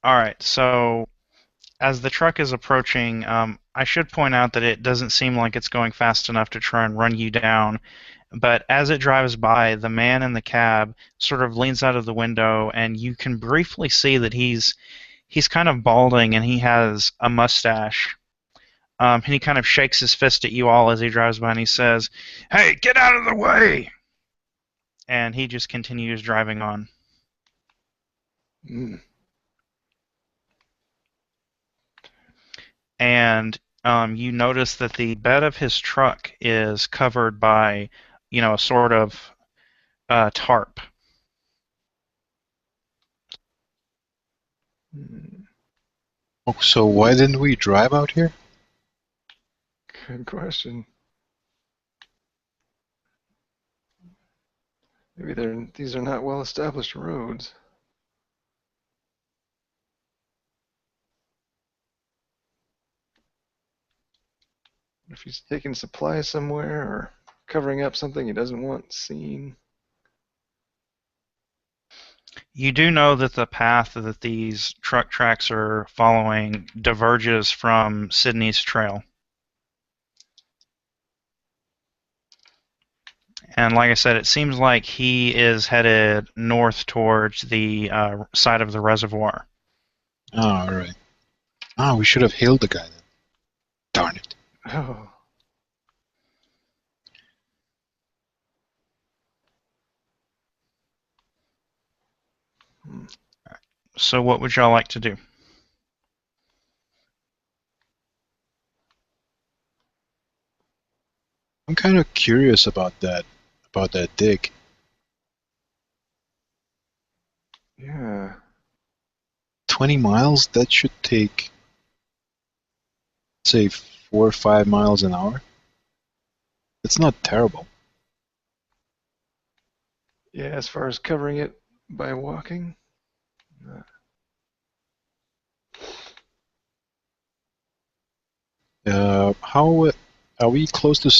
All right, so as the truck is approaching, I should point out that it doesn't seem like it's going fast enough to try and run you down. But as it drives by, the man in the cab sort of leans out of the window, and you can briefly see that he's kind of balding and he has a mustache. And he kind of shakes his fist at you all as he drives by, and he says, "Hey, get out of the way!" And he just continues driving on. Mm. And you notice that the bed of his truck is covered by, a sort of tarp. Mm. Oh, so why didn't we drive out here? Good question. Maybe these are not well-established roads. If he's taking supplies somewhere or covering up something he doesn't want seen. You do know that the path that these truck tracks are following diverges from Sydney's trail. And like I said, it seems like he is headed north towards the side of the reservoir. Oh, all right. Ah, we should have hailed the guy then. Darn it. Oh. Hmm. So what would y'all like to do? I'm kind of curious about that dig. Yeah. 20 miles? That should take, say, 4 or 5 miles an hour. It's not terrible. Yeah, as far as covering it by walking. How are we close to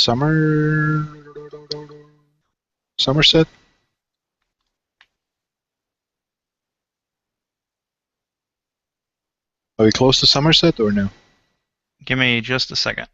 Somerset? Are we close to Somerset or no? Give me just a second.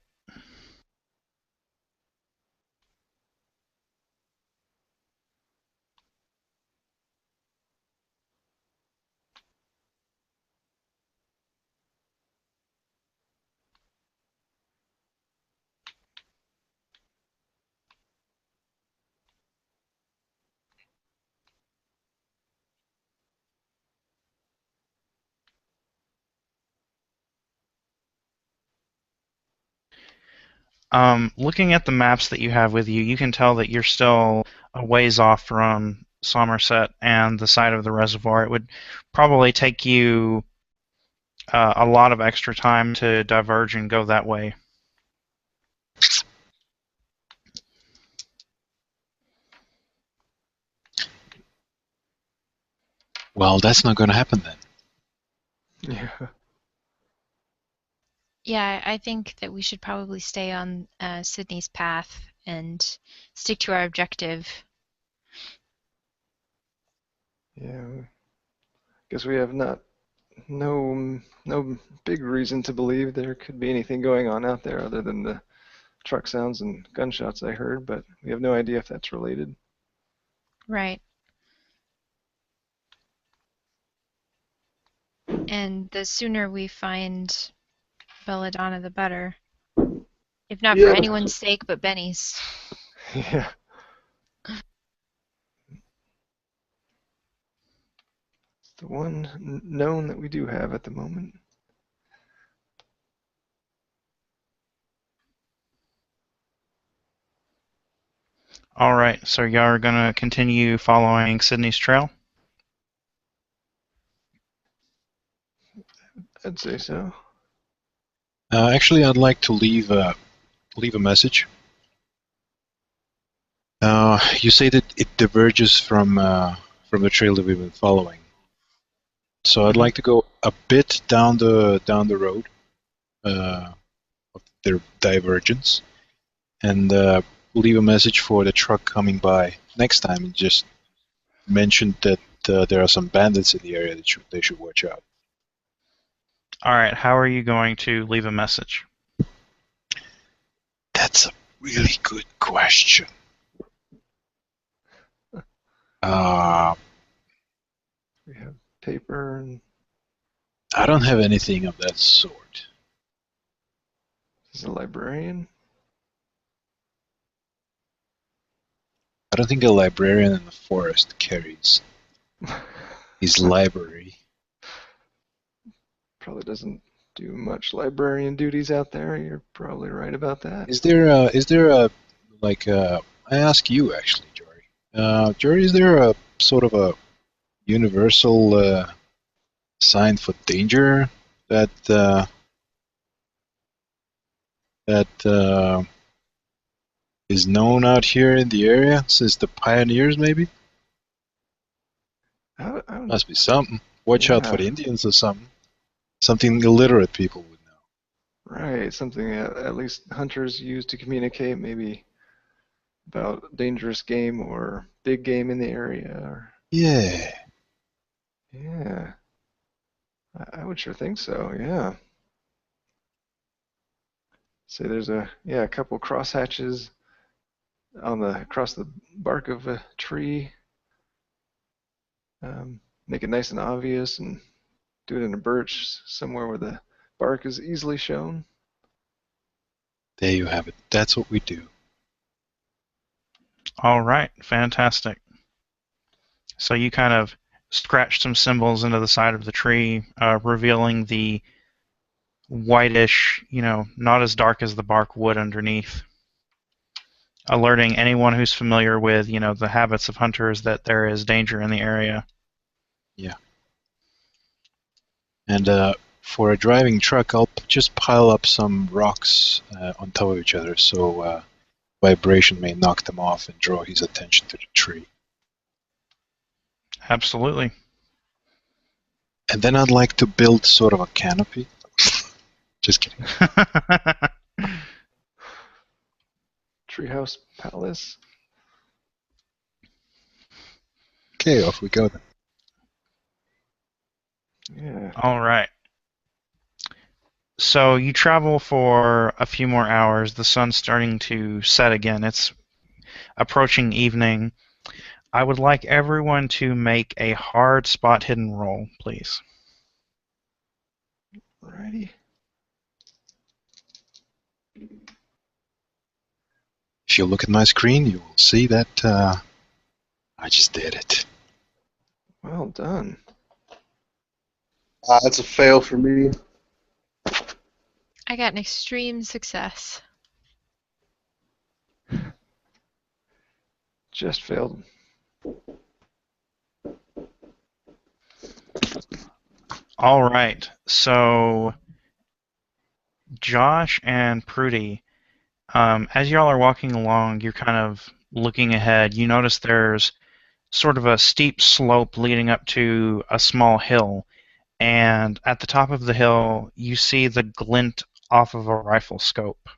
Looking at the maps that you have with you, you can tell that you're still a ways off from Somerset and the side of the reservoir. It would probably take you a lot of extra time to diverge and go that way. Well, that's not going to happen then. Yeah. Yeah, I think that we should probably stay on Sydney's path and stick to our objective. Yeah. Guess we have no big reason to believe there could be anything going on out there other than the truck sounds and gunshots I heard, but we have no idea if that's related. Right. And the sooner we find Belladonna, the better. If not for Yeah. anyone's sake but Benny's. Yeah. It's the one known that we do have at the moment. All right, so y'all are going to continue following Sydney's trail? I'd say so. Actually, I'd like to leave a message. You say that it diverges from the trail that we've been following. So I'd like to go a bit down the road of their divergence, and leave a message for the truck coming by next time, and just mention that there are some bandits in the area that they should watch out. All right, how are you going to leave a message? That's a really good question. We have paper and I don't have anything of that sort. he's a librarian. I don't think a librarian in the forest carries his library. Probably doesn't do much librarian duties out there. You're probably right about that. Is there a like I ask you actually, Jory. Jory, is there a sort of a universal sign for danger that is known out here in the area since the pioneers, maybe? I don't Must be something. Watch out for the Yeah. Indians or something. Something illiterate people would know. Right, something at least hunters use to communicate, maybe about dangerous game or big game in the area. Or, Yeah. yeah, I would sure think so. Yeah. Say there's a couple crosshatches across the bark of a tree. Make it nice and obvious, and do it in a birch somewhere where the bark is easily shown. There you have it. That's what we do. All right, fantastic. So you kind of scratch some symbols into the side of the tree, revealing the whitish, not as dark as the bark wood underneath, alerting anyone who's familiar with, the habits of hunters that there is danger in the area. Yeah. And for a driving truck, I'll just pile up some rocks on top of each other so vibration may knock them off and draw his attention to the tree. Absolutely. And then I'd like to build sort of a canopy. Just kidding. Treehouse Palace. Okay, off we go then. Yeah. All right. So you travel for a few more hours. The sun's starting to set again. It's approaching evening. I would like everyone to make a hard spot hidden roll, please. Alrighty. If you look at my screen, you will see that I just did it. Well done. That's a fail for me. I got an extreme success. Just failed. All right. So Josh and Prudy, as y'all are walking along, you're kind of looking ahead. You notice there's sort of a steep slope leading up to a small hill. And at the top of the hill, you see the glint off of a rifle scope.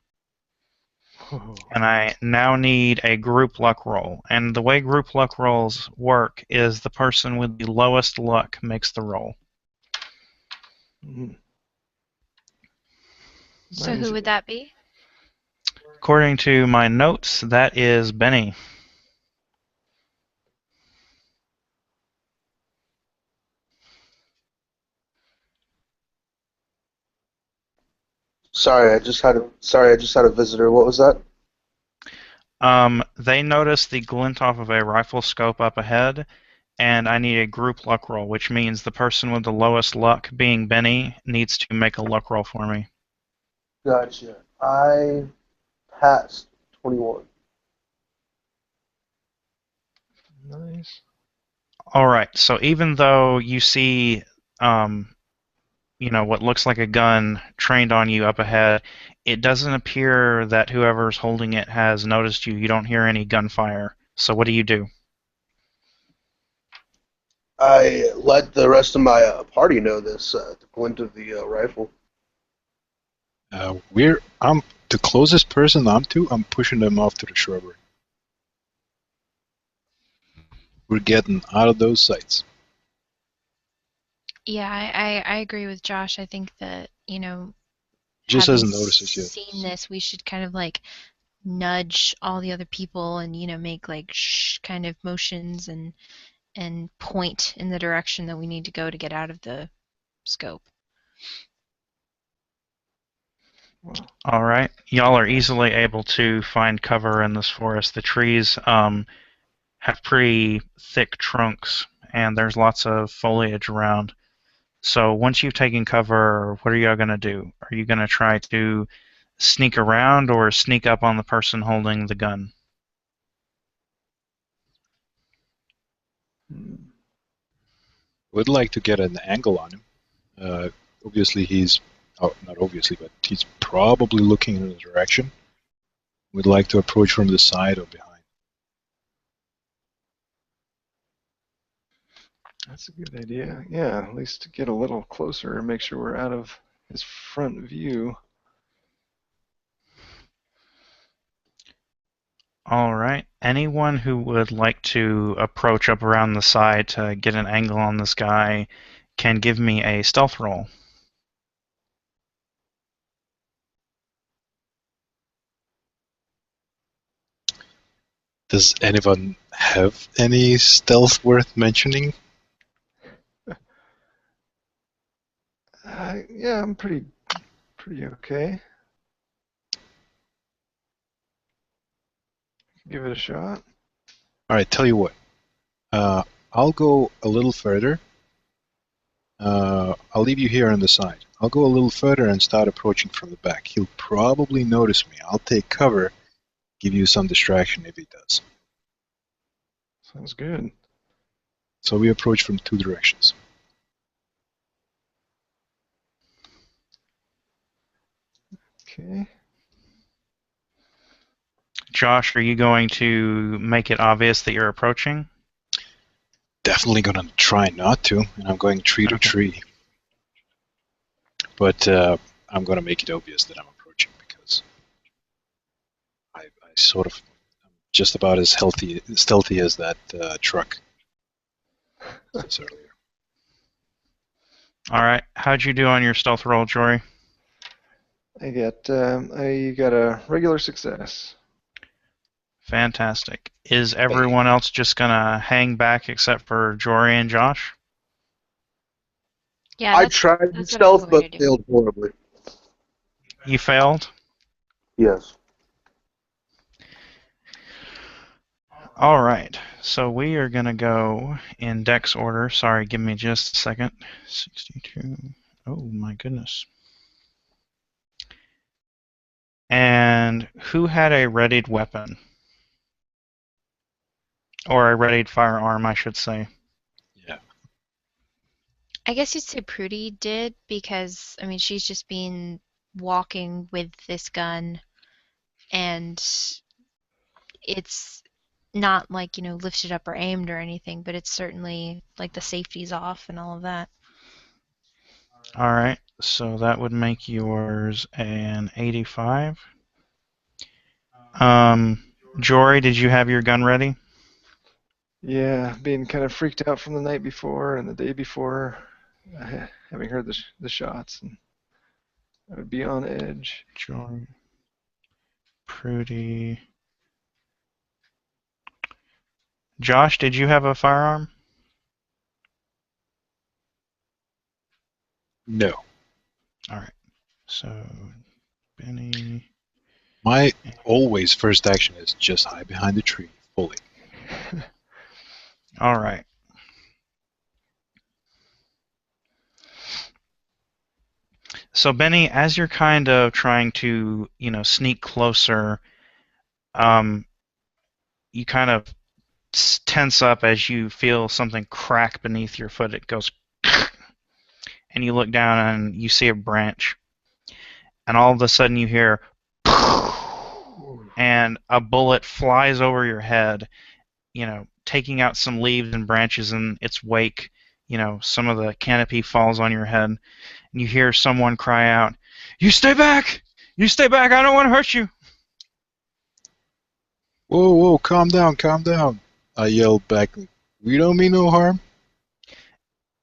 And I now need a group luck roll. And the way group luck rolls work is the person with the lowest luck makes the roll. Mhm. So Mine's- who would that be? According to my notes, that is Benny. Sorry, I just had a visitor. What was that? They notice the glint off of a rifle scope up ahead, and I need a group luck roll, which means the person with the lowest luck, being Benny, needs to make a luck roll for me. Gotcha. I passed 21. Nice. All right, so even though you see, what looks like a gun trained on you up ahead, it doesn't appear that whoever's holding it has noticed you. You don't hear any gunfire. So what do you do? I let the rest of my party know this, the glint of the rifle. I'm the closest person I'm pushing them off to the shrubbery. We're getting out of those sights. Yeah, I agree with Josh. I think that, Just having hasn't noticed us yet. seen this, we should kind of like nudge all the other people and, make like shh kind of motions and point in the direction that we need to go to get out of the scope. Well, All right. Y'all are easily able to find cover in this forest. The trees have pretty thick trunks, and there's lots of foliage around. So once you've taken cover, what are y'all going to do? Are you going to try to sneak around or sneak up on the person holding the gun? Would like to get an angle on him. Obviously, not obviously, but he's probably looking in the direction. We'd like to approach from the side or behind. that's a good idea. Yeah, at least to get a little closer and make sure we're out of his front view. All right. Anyone who would like to approach up around the side to get an angle on this guy can give me a stealth roll. Does anyone have any stealth worth mentioning? Yeah, I'm pretty okay. Give it a shot. All right, tell you what. I'll go a little further. I'll leave you here on the side. I'll go a little further and start approaching from the back. He'll probably notice me. I'll take cover, give you some distraction if he does. Sounds good. So we approach from two directions. Okay. Josh, are you going to make it obvious that you're approaching? Definitely gonna try not to, and I'm going tree to Okay. tree. But I'm gonna make it obvious that I'm approaching because I sort of am just about as stealthy as that truck as earlier. All right. How'd you do on your stealth roll, Jory? I got a regular success. Fantastic. Is everyone else just gonna hang back except for Jory and Josh? Yeah, I tried to that's what I'm stealth, going but to do. failed horribly. You failed? Yes. All right. So we are gonna go in dex order. Sorry, give me just a second. 62. Oh my goodness. And who had a readied weapon? Or a readied firearm, I should say. Yeah. I guess you'd say Prudy did because, I mean, she's just been walking with this gun and it's not like, lifted up or aimed or anything, but it's certainly like the safety's off and all of that. All right. So that would make yours an 85. Jory, did you have your gun ready? Yeah, being kind of freaked out from the night before and the day before, having heard the shots, and I would be on edge. Jory. Prudy. Josh, did you have a firearm? No. All right. So, Benny. My always first action is just hide behind the tree, fully. All right. So, Benny, as you're kind of trying to, sneak closer, you kind of tense up as you feel something crack beneath your foot. It goes, and you look down and you see a branch, and all of a sudden you hear, and a bullet flies over your head, taking out some leaves and branches in its wake, some of the canopy falls on your head, and you hear someone cry out, "You stay back! You stay back! I don't want to hurt you!" Whoa, whoa, calm down, calm down. I yelled back, we don't mean no harm.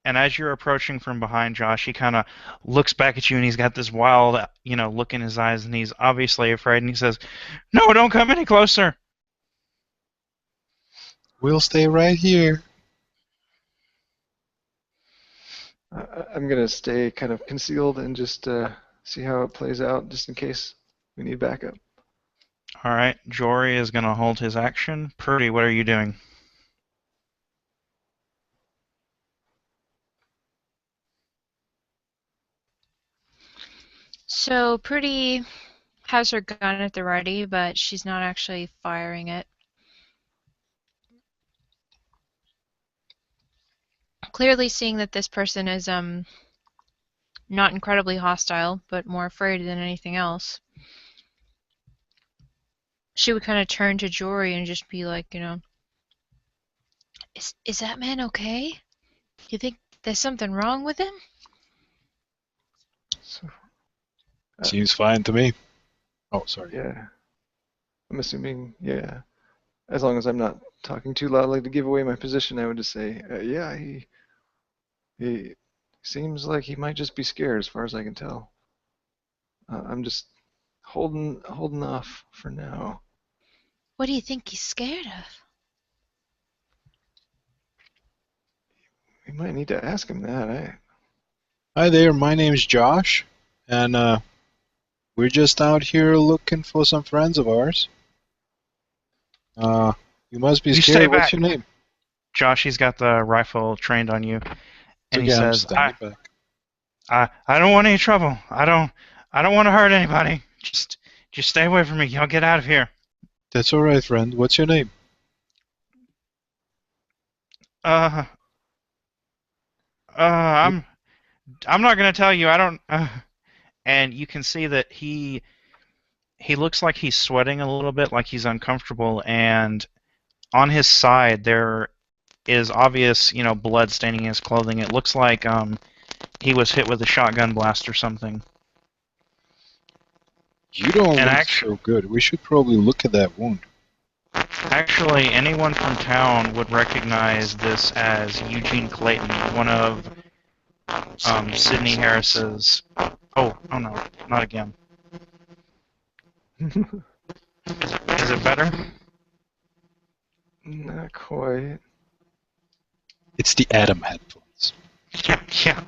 And as you're approaching from behind Josh, he kind of looks back at you, and he's got this wild, look in his eyes, and he's obviously afraid, and he says, "No, don't come any closer." We'll stay right here. I'm gonna stay kind of concealed and just see how it plays out, just in case we need backup. All right, Jory is going to hold his action. Purdy, what are you doing? So Pretty has her gun at the ready, but she's not actually firing it. Clearly seeing that this person is not incredibly hostile, but more afraid than anything else, she would kind of turn to Jory and just be like, is that man okay? You think there's something wrong with him? So, Seems fine to me. Oh, sorry. yeah, I'm assuming, yeah. As long as I'm not talking too loudly to give away my position, I would just say, yeah, he seems like he might just be scared, as far as I can tell. I'm just holding off for now. What do you think he's scared of? We might need to ask him that. Hi there, my name's Josh, and we're just out here looking for some friends of ours. You must be You scared. stay What's back. your name? Josh, he's got the rifle trained on you, and he Okay, I'm says, standing back. I don't want any trouble. I don't want to hurt anybody. Just stay away from me. I'll get out of here." That's all right, friend. What's your name? Uh, I'm not gonna tell you. I don't. And you can see that he looks like he's sweating a little bit, like he's uncomfortable, and on his side there is obvious, blood staining his clothing. It looks like he was hit with a shotgun blast or something. You don't And look so good. We should probably look at that wound. Actually, anyone from town would recognize this as Eugene Clayton, one of Sidney Harris's. Oh no, not again. Is it better? Not quite. It's the Atom headphones. Yeah, yeah.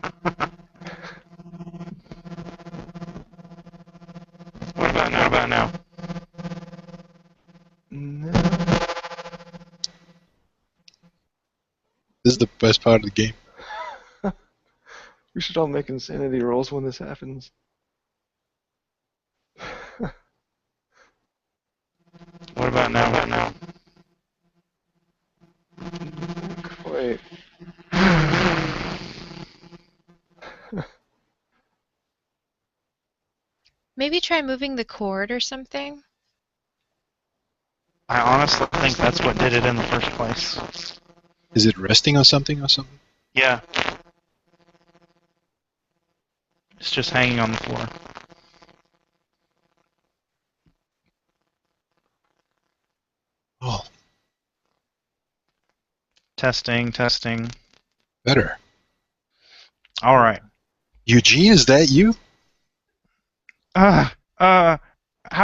What about now? No. This is the best part of the game. We should all make insanity rolls when this happens. What about now? Not quite. Maybe try moving the cord or something. I honestly think that's what did it in the first place. Is it resting on something or something? Yeah. It's just hanging on the floor. Oh, Testing. better. All right. Eugene, is that you? How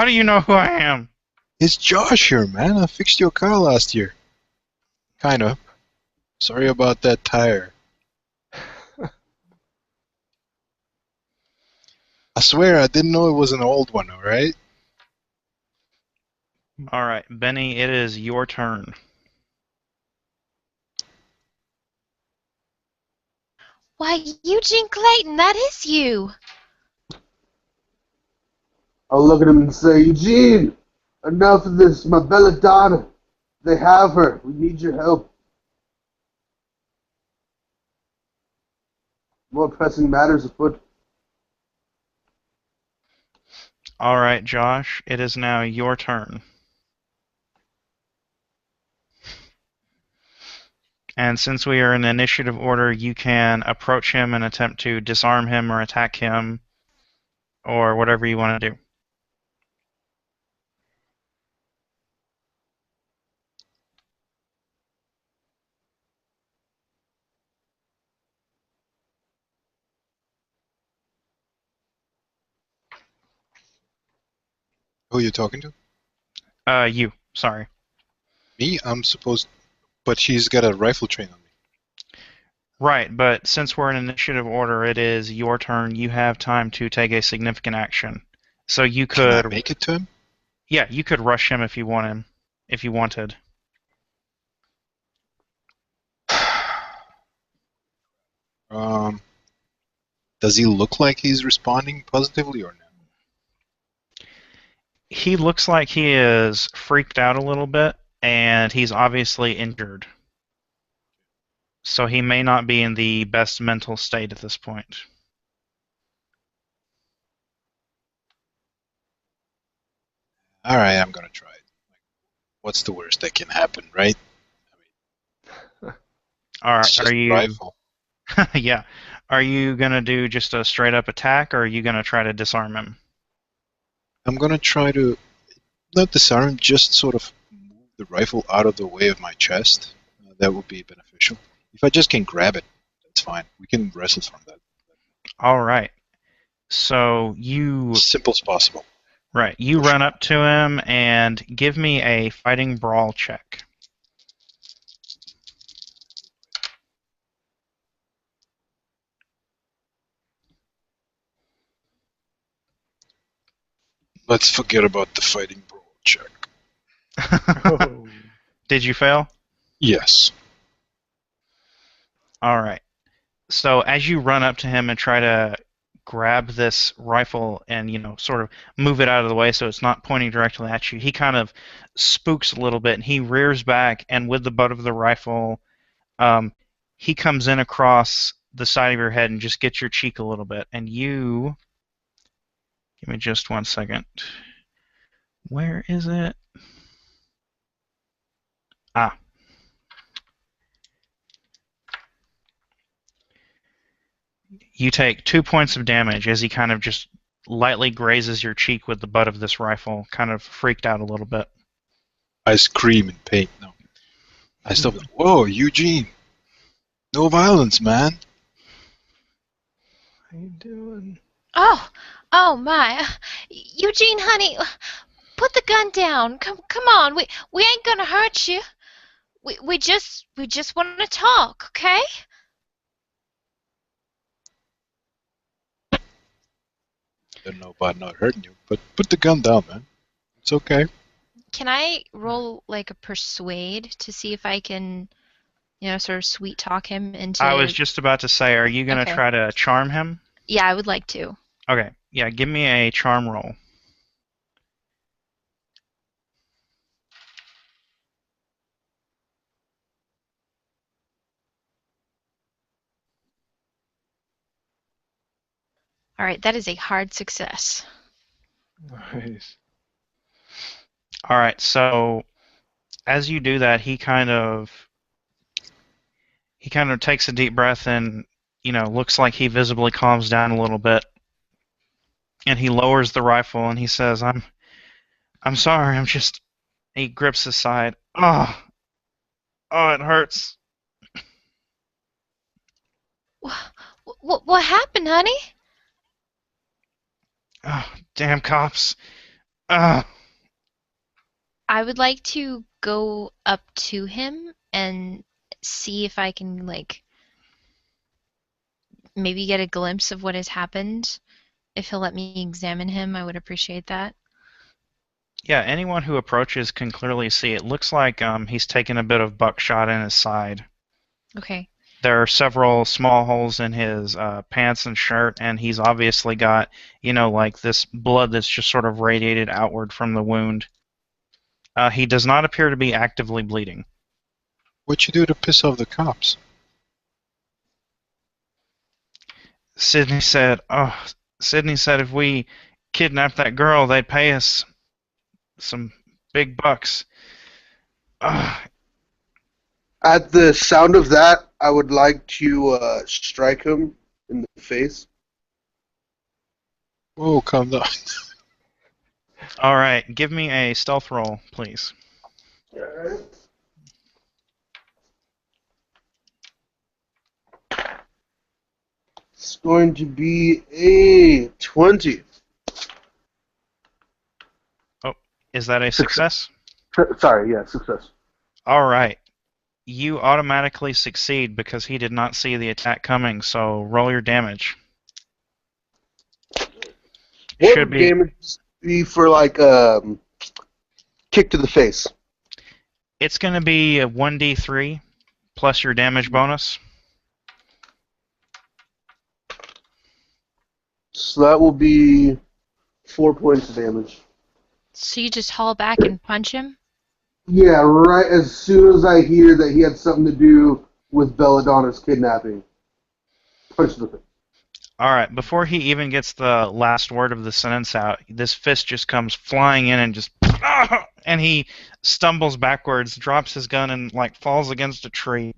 do you know who I am? It's Josh here, man. I fixed your car last year. Kinda. Sorry about that tire. I swear I didn't know it was an old one, alright? All right, Benny, it is your turn. Why, Eugene Clayton, that is you! I'll look at him and say, Eugene, enough of this. My belladonna. They have her. We need your help. More pressing matters afoot. All right, Josh, it is now your turn. And since we are in initiative order, you can approach him and attempt to disarm him or attack him or whatever you want to do. Who are you talking to? You. Sorry. Me? I'm supposed... But she's got a rifle train on me. Right, but since we're in initiative order, it is your turn. You have time to take a significant action. So you Can I could... make it to him? Yeah, you could rush him if you want him. If you wanted. Does he look like he's responding positively or not? He looks like he is freaked out a little bit, and he's obviously injured. So he may not be in the best mental state at this point. Alright, I'm gonna try it. What's the worst that can happen, right? It's just Are a you... rifle. Yeah. Are you going to do just a straight up attack, or are you going to try to disarm him? I'm gonna try to not disarm, just sort of move the rifle out of the way of my chest. That would be beneficial. If I just can grab it, that's fine. We can wrestle from that. All right. So you... Simple as possible. Right. You run up to him and give me a fighting brawl check. Let's forget about the fighting brawl check. Oh. Did you fail? Yes. All right. So as you run up to him and try to grab this rifle and, sort of move it out of the way so it's not pointing directly at you, he kind of spooks a little bit and he rears back, and with the butt of the rifle, he comes in across the side of your head and just gets your cheek a little bit. And you... Give me just 1 second. Where is it? Ah. You take 2 points of damage as he kind of just lightly grazes your cheek with the butt of this rifle, kind of freaked out a little bit. I scream in pain. No. I stop. Whoa, Eugene! No violence, man! How you doing? Oh my. Eugene, honey, put the gun down. Come on. We ain't gonna hurt you. We just want to talk, okay? Don't know about not hurting you, but put the gun down, man. It's okay. Can I roll like a persuade to see if I can, sort of sweet talk him into... I was just about to say, are you going to try to charm him? Yeah, I would like to. Okay. Yeah, give me a charm roll. All right, that is a hard success. Nice. All right, so as you do that, he kind of takes a deep breath and, looks like he visibly calms down a little bit. And he lowers the rifle and he says, I'm sorry, he grips his side. Oh, it hurts. What happened, honey? Oh, damn cops. Oh. I would like to go up to him and see if I can, maybe get a glimpse of what has happened. If he'll let me examine him, I would appreciate that. Yeah, anyone who approaches can clearly see. It looks like he's taken a bit of buckshot in his side. Okay. There are several small holes in his pants and shirt, and he's obviously got, this blood that's just sort of radiated outward from the wound. He does not appear to be actively bleeding. What'd you do to piss off the cops? Sydney said if we kidnapped that girl, they'd pay us some big bucks. At the sound of that, I would like to strike him in the face. Oh, calm down. All right, give me a stealth roll, please. Alright. It's going to be a 20. Is that a success? Sorry, yeah, success. All right. You automatically succeed because he did not see the attack coming, so roll your damage. What Should would be. damage be for like kick to the face? It's going to be a 1d3 plus your damage bonus. So that will be 4 points of damage. So you just haul back and punch him? Yeah, right as soon as I hear that he had something to do with Belladonna's kidnapping. Punch the face. All right, before he even gets the last word of the sentence out, this fist just comes flying in and just and he stumbles backwards, drops his gun and like falls against a tree.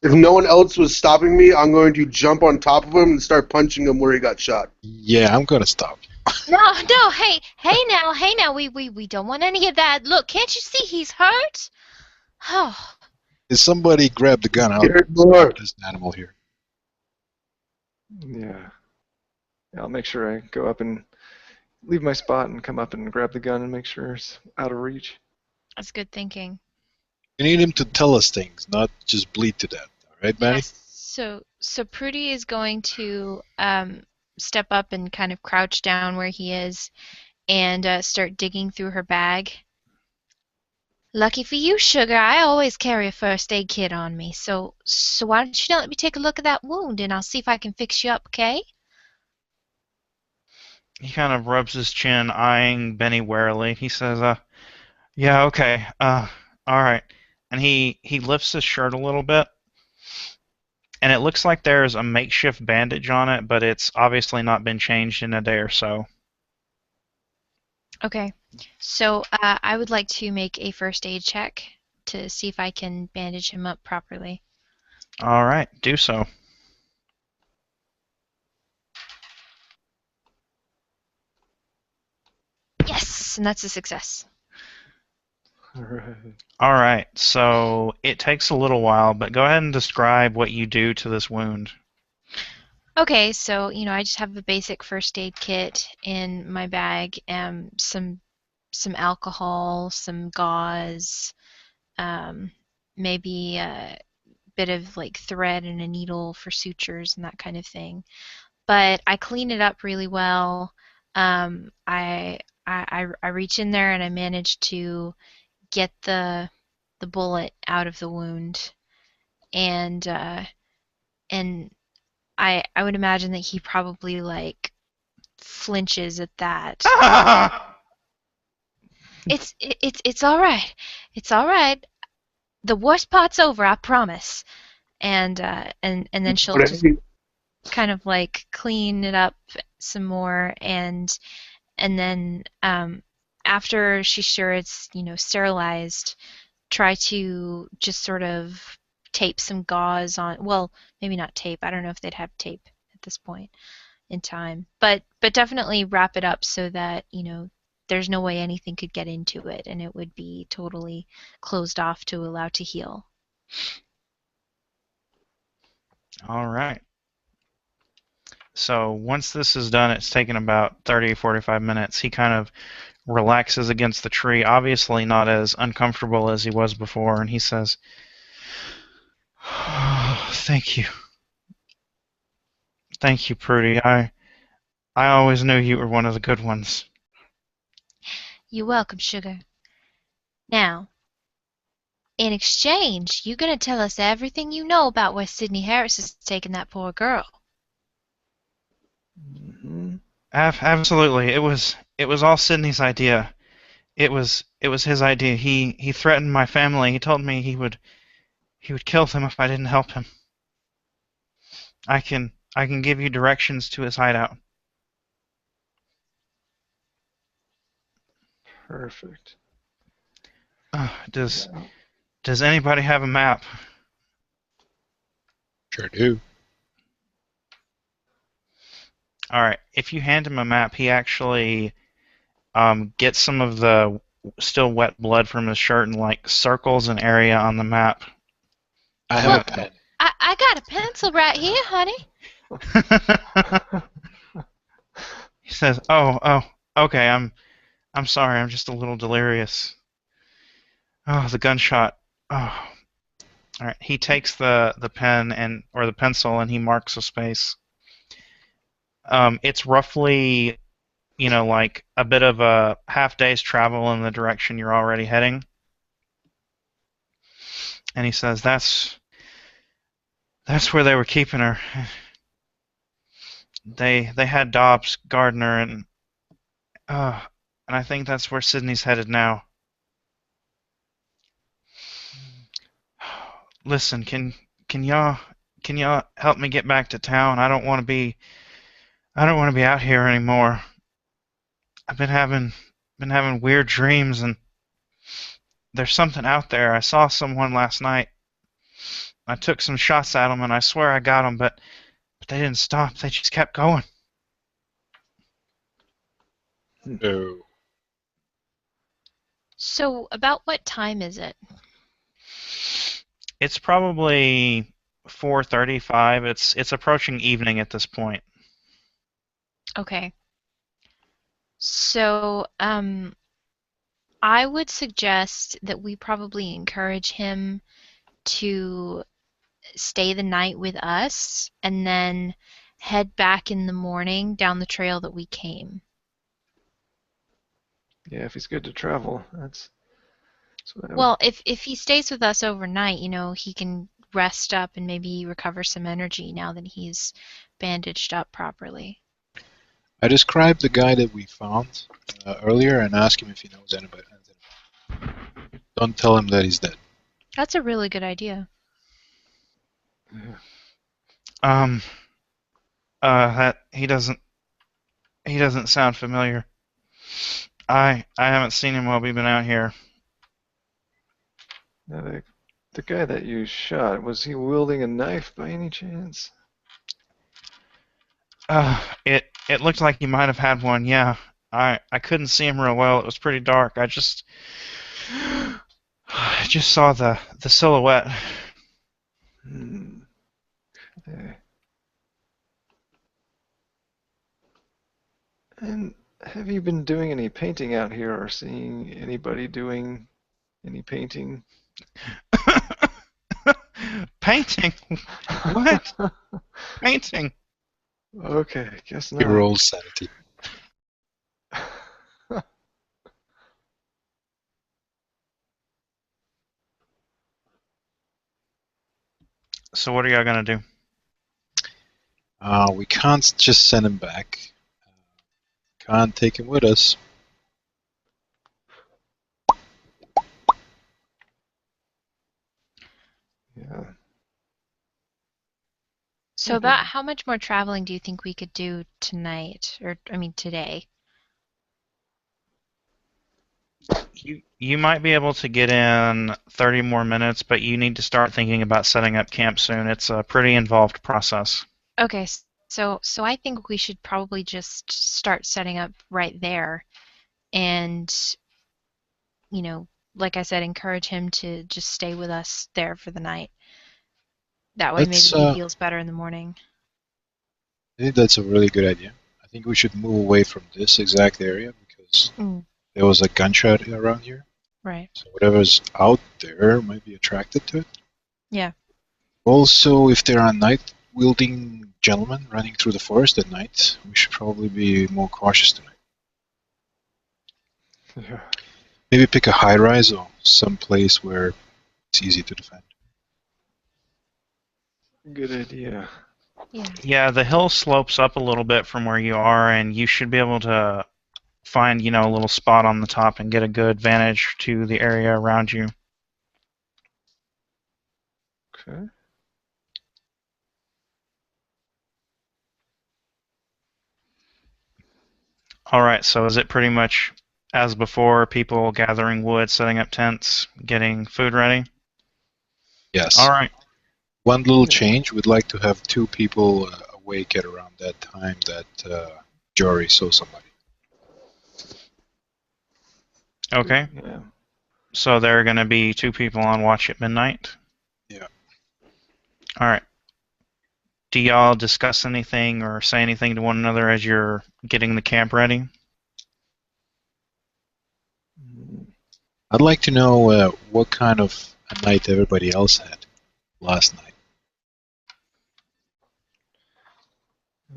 If no one else was stopping me, I'm going to jump on top of him and start punching him where he got shot. Yeah, I'm gonna stop. No, hey now, we don't want any of that. Look, can't you see he's hurt? Oh, Is somebody grab the gun out Here, Lord. of this animal here? Yeah. I'll make sure I go up and leave my spot and come up and grab the gun and make sure it's out of reach. that's good thinking. We need him to tell us things, not just bleed to death. All right, Maddie? Yes. So Prudy is going to step up and kind of crouch down where he is and start digging through her bag. Lucky for you, Sugar, I always carry a first aid kit on me. So why don't you let me take a look at that wound and I'll see if I can fix you up, okay? He kind of rubs his chin, eyeing Benny warily. He says, yeah, okay, all right. And he lifts his shirt a little bit, and it looks like there's a makeshift bandage on it, but it's obviously not been changed in a day or so. Okay. So I would like to make a first aid check to see if I can bandage him up properly. All right, do so. Yes, and that's a success. Alright. All right, so it takes a little while, but go ahead and describe what you do to this wound. Okay, so I just have a basic first aid kit in my bag, some alcohol, some gauze, maybe a bit of like thread and a needle for sutures and that kind of thing. But I clean it up really well. I reach in there and I manage to get the bullet out of the wound, and I would imagine that he probably like flinches at that. It's all right. It's all right. The worst part's over, I promise. And then she'll just kind of like clean it up some more, and then after she's sure it's sterilized, try to just sort of tape some gauze on. Well, maybe not tape. I don't know if they'd have tape at this point in time, but definitely wrap it up so that there's no way anything could get into it, and it would be totally closed off to allow to heal. All right. So once this is done, it's taken about 30, 45 minutes. He kind of relaxes against the tree, obviously not as uncomfortable as he was before, and he says, oh, thank you. Thank you, Prudy. I always knew you were one of the good ones. You're welcome, Sugar. Now, in exchange, you're going to tell us everything you know about where Sidney Harris is taking that poor girl. Mm-hmm. Absolutely. It was all Sidney's idea. It was his idea. He threatened my family. He told me he would kill them if I didn't help him. I can give you directions to his hideout. Perfect. Does anybody have a map? Sure do. All right. If you hand him a map, he actually gets some of the still wet blood from his shirt and like circles an area on the map. I have Well, a pen. I got a pencil right here, honey. He says, "Oh, okay. I'm sorry. I'm just a little delirious. Oh, the gunshot. Oh." All right. He takes the pen and or the pencil and he marks a space. It's roughly, like a bit of a half day's travel in the direction you're already heading. And he says, "That's where they were keeping her. They had Dobbs, Gardner, uh, and I think that's where Sydney's headed now. Listen, can y'all help me get back to town? I don't want to be out here anymore. I've been having weird dreams, and there's something out there. I saw someone last night. I took some shots at them, and I swear I got them, but they didn't stop. They just kept going." No. So, about what time is it? It's probably 4:35. It's approaching evening at this point. Okay. So, I would suggest that we probably encourage him to stay the night with us and then head back in the morning down the trail that we came. Yeah, if he's good to travel, that's what I would. Well, if he stays with us overnight, he can rest up and maybe recover some energy now that he's bandaged up properly. I described the guy that we found earlier and asked him if he knows anybody. Don't tell him that he's dead. That's a really good idea. Yeah. That he doesn't sound familiar. I haven't seen him while we've been out here. Now, the guy that you shot, was he wielding a knife by any chance? It looked like he might have had one. Yeah, I couldn't see him real well. It was pretty dark. I just saw the silhouette. Okay. And have you been doing any painting out here or seeing anybody doing any painting? Painting? What? Painting? Okay, guess He not. rolls sanity. So what are y'all gonna do? We can't just send him back. Can't take him with us. Yeah. So about how much more traveling do you think we could do tonight, or I mean today? You might be able to get in 30 more minutes, but you need to start thinking about setting up camp soon. It's a pretty involved process. Okay, so I think we should probably just start setting up right there, and like I said, encourage him to just stay with us there for the night. That way, maybe That's, he feels better in the morning. I think that's a really good idea. I think we should move away from this exact area because there was a gunshot around here. Right. So whatever's out there might be attracted to it. Yeah. Also, if there are night-wielding gentlemen running through the forest at night, we should probably be more cautious tonight. Yeah. Maybe pick a high-rise or some place where it's easy to defend. Good idea. Yeah. Yeah, the hill slopes up a little bit from where you are, and you should be able to find, a little spot on the top and get a good vantage to the area around you. Okay. All right, so is it pretty much as before, people gathering wood, setting up tents, getting food ready? Yes. All right. One little Yeah. change, we'd like to have 2 people awake at around that time that Jory saw somebody. Okay. Yeah. So there are going to be 2 people on watch at midnight? Yeah. All right. Do y'all discuss anything or say anything to one another as you're getting the camp ready? I'd like to know what kind of a night everybody else had last night.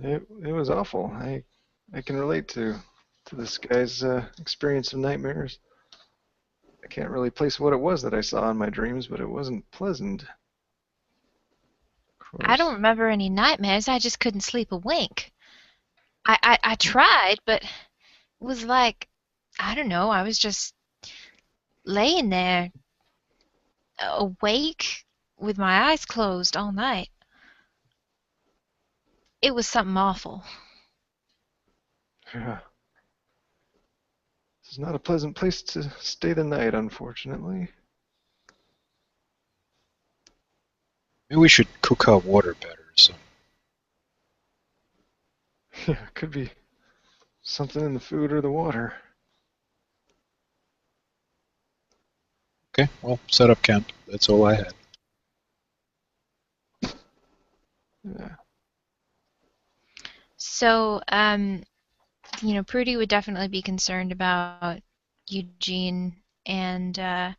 It was awful. I can relate to this guy's experience of nightmares. I can't really place what it was that I saw in my dreams, but it wasn't pleasant. Of I course. don't remember any nightmares. I just couldn't sleep a wink. I tried, but it was like, I don't know, I was just laying there awake with my eyes closed all night. It was something awful. Yeah. This is not a pleasant place to stay the night, unfortunately. Maybe we should cook our water better or something. Yeah, could be something in the food or the water. Okay, well, set up camp. That's all I had. Yeah. So, Prudy would definitely be concerned about Eugene and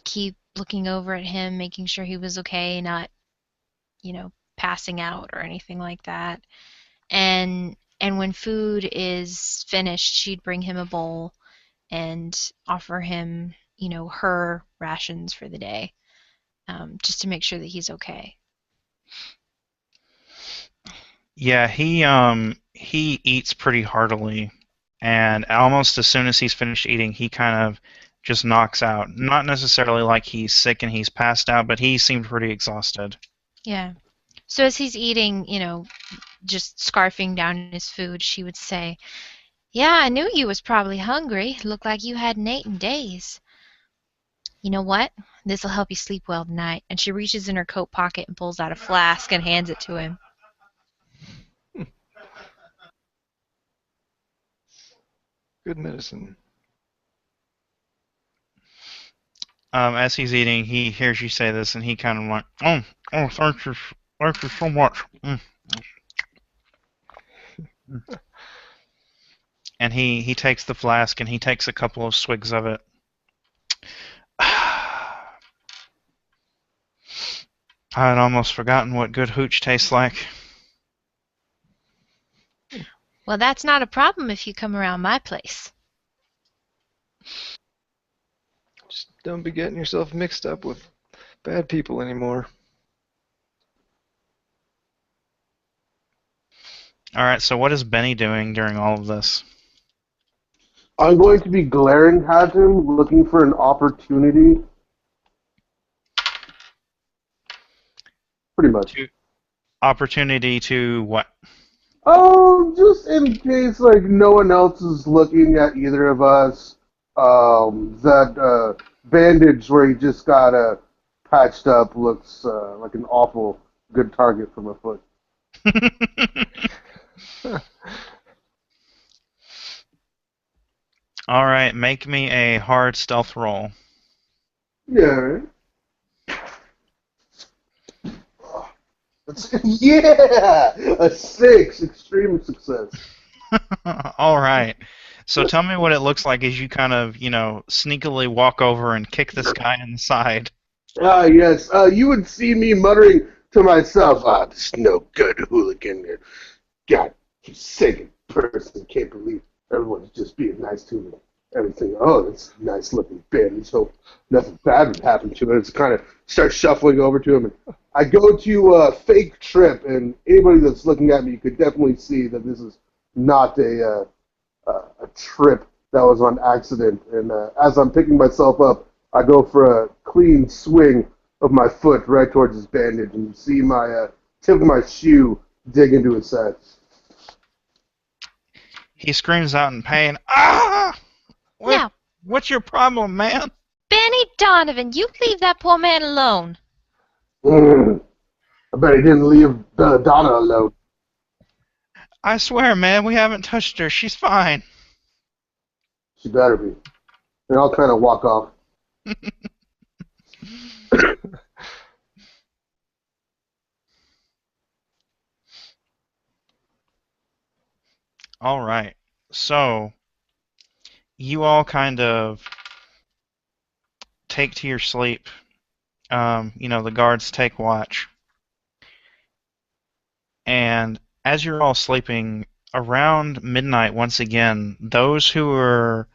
keep looking over at him, making sure he was okay, not, passing out or anything like that. And when food is finished, she'd bring him a bowl and offer him, her rations for the day, just to make sure that he's okay. Yeah, he eats pretty heartily, and almost as soon as he's finished eating, he kind of just knocks out. Not necessarily like he's sick and he's passed out, but he seemed pretty exhausted. Yeah. So as he's eating, just scarfing down his food, she would say, "Yeah, I knew you was probably hungry. Looked like you hadn't eaten in days. You know what? This'll help you sleep well tonight." And she reaches in her coat pocket and pulls out a flask and hands it to him. Good medicine. As he's eating, he hears you say this, and he kind of like, thank you so much. And he takes the flask and he takes a couple of swigs of it. I had almost forgotten what good hooch tastes like. Well, that's not a problem if you come around my place. Just don't be getting yourself mixed up with bad people anymore. All right, so what is Benny doing during all of this? I'm going to be glaring at him, looking for an opportunity. Pretty much. Opportunity to what? Oh, just in case, like, no one else is looking at either of us. That bandage where he just got patched up looks like an awful good target for my foot. All right, make me a hard stealth roll. Yeah, right? Yeah! A 6! Extreme success. All right. So tell me what it looks like as you kind of, sneakily walk over and kick this guy in the side. Ah, yes. You would see me muttering to myself, this no good hooligan. God, forsaken person. Can't believe everyone's just being nice to me. Everything, oh, that's a nice looking bandage. Hope nothing bad would happen to it. It's kind of start shuffling over to him. And I go to a fake trip, and anybody that's looking at me could definitely see that this is not a trip that was on accident. And as I'm picking myself up, I go for a clean swing of my foot right towards his bandage, and you see my tip of my shoe dig into his side. He screams out in pain, "Ah!" What's your problem, man? Benny Donovan, you leave that poor man alone. I bet he didn't leave Belladonna alone. I swear, man, we haven't touched her. She's fine. She better be. And I'll kind of walk off. All right. So, you all kind of take to your sleep. The guards take watch. And as you're all sleeping, around midnight, once again, those who are,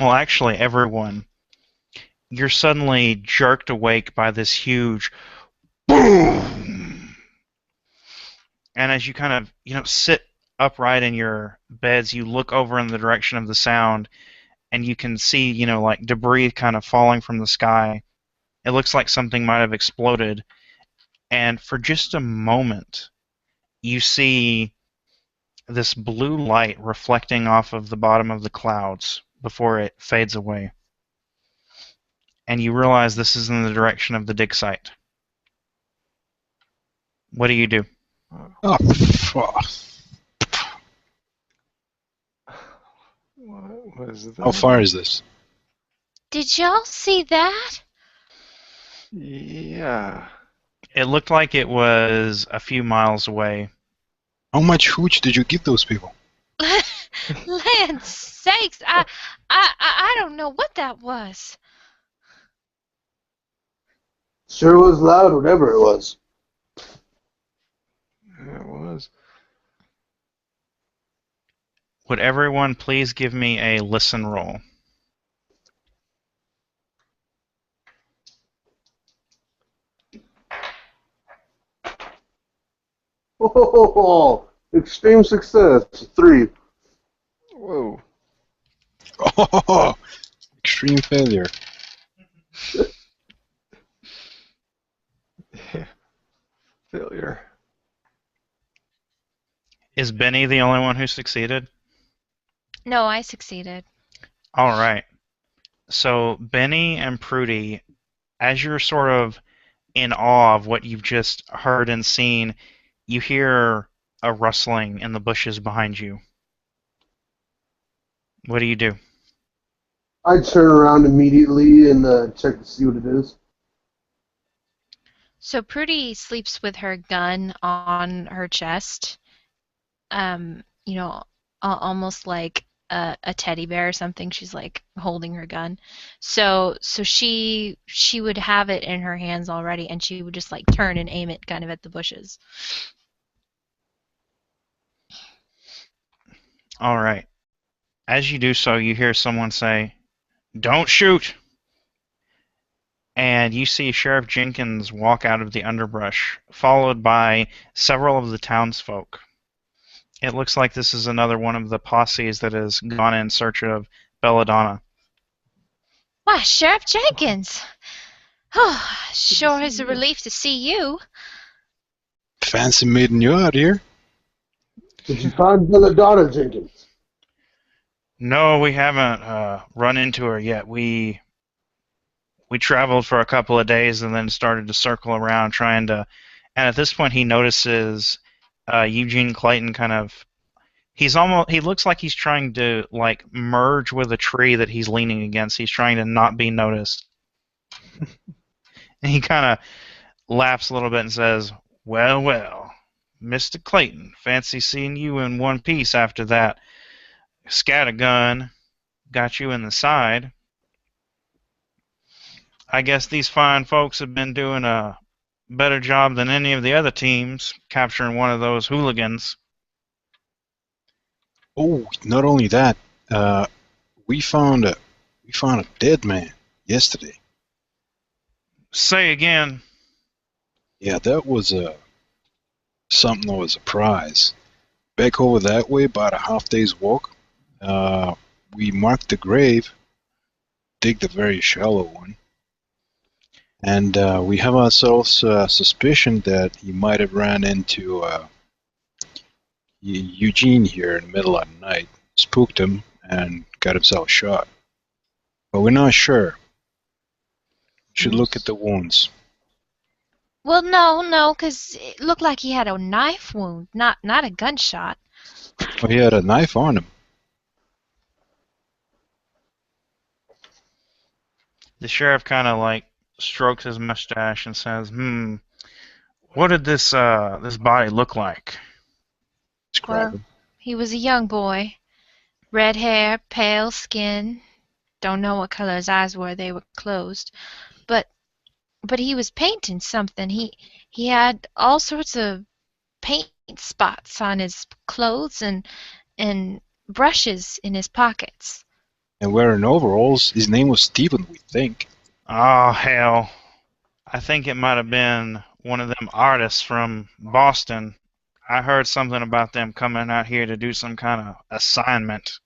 actually everyone, you're suddenly jerked awake by this huge boom. And as you kind of, sit upright in your beds, you look over in the direction of the sound, and you can see, like debris kind of falling from the sky. It looks like something might have exploded. And for just a moment, you see this blue light reflecting off of the bottom of the clouds before it fades away. And you realize this is in the direction of the dig site. What do you do? Oh, fuck. What was that? How far is this? Did y'all see that? Yeah. It looked like it was a few miles away. How much hooch did you give those people? Land sakes, I don't know what that was. Sure was loud, whatever it was. Yeah, it was. Would everyone please give me a listen roll? Oh, extreme success. 3. Whoa. Oh, extreme failure. Yeah. Failure. Is Benny the only one who succeeded? No, I succeeded. All right. So Benny and Prudy, as you're sort of in awe of what you've just heard and seen, you hear a rustling in the bushes behind you. What do you do? I turn around immediately and check to see what it is. So Prudy sleeps with her gun on her chest, almost like a teddy bear or something. She's like holding her gun. So she would have it in her hands already, and she would just like turn and aim it kind of at the bushes. All right. As you do so, you hear someone say, "Don't shoot!" And you see Sheriff Jenkins walk out of the underbrush, followed by several of the townsfolk. It looks like this is another one of the posses that has gone in search of Belladonna. Why, Sheriff Jenkins! Oh, sure is a relief to see you. Fancy meeting you out here. Did you find Belladonna, Jenkins? No, we haven't run into her yet. We traveled for a couple of days and then started to circle around trying to. And at this point, he notices Eugene Clayton kind of. He looks like he's trying to like merge with a tree that he's leaning against. He's trying to not be noticed. And he kind of laughs a little bit and says, well, Mr. Clayton, fancy seeing you in one piece after that scattergun got you in the side. I guess these fine folks have been doing a better job than any of the other teams capturing one of those hooligans. Oh, not only that, we found a dead man yesterday. Say again. Yeah, that was something that was a prize. Back over that way, about a half day's walk, we marked the grave, digged a very shallow one, and we have ourselves a suspicion that he might have ran into Eugene here in the middle of the night, spooked him, and got himself shot. But we're not sure. We should look at the wounds. Well, no, because it looked like he had a knife wound, not a gunshot. Well, he had a knife on him. The sheriff kind of like strokes his mustache and says, what did this body look like? Describe Well, him. he was a young boy. Red hair, pale skin. Don't know what color his eyes were, they were closed. But he was painting something. He had all sorts of paint spots on his clothes and brushes in his pockets. And wearing overalls. His name was Stephen, we think. Oh, hell. I think it might have been one of them artists from Boston. I heard something about them coming out here to do some kind of assignment.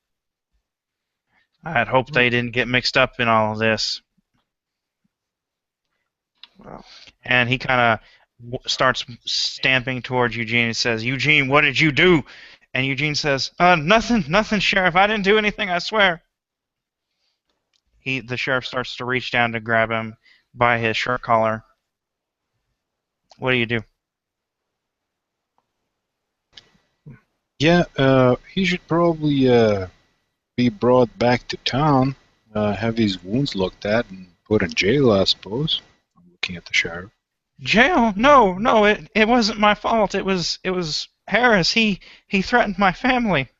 I had hoped they didn't get mixed up in all of this. Wow. And he kind of starts stamping towards Eugene and says, Eugene, what did you do? And Eugene says, nothing, Sheriff. I didn't do anything, I swear. The sheriff starts to reach down to grab him by his shirt collar. What do? Yeah, he should probably be brought back to town, have his wounds looked at, and put in jail, I suppose. I'm looking at the sheriff. Jail? No, it wasn't my fault. It was Harris. He threatened my family.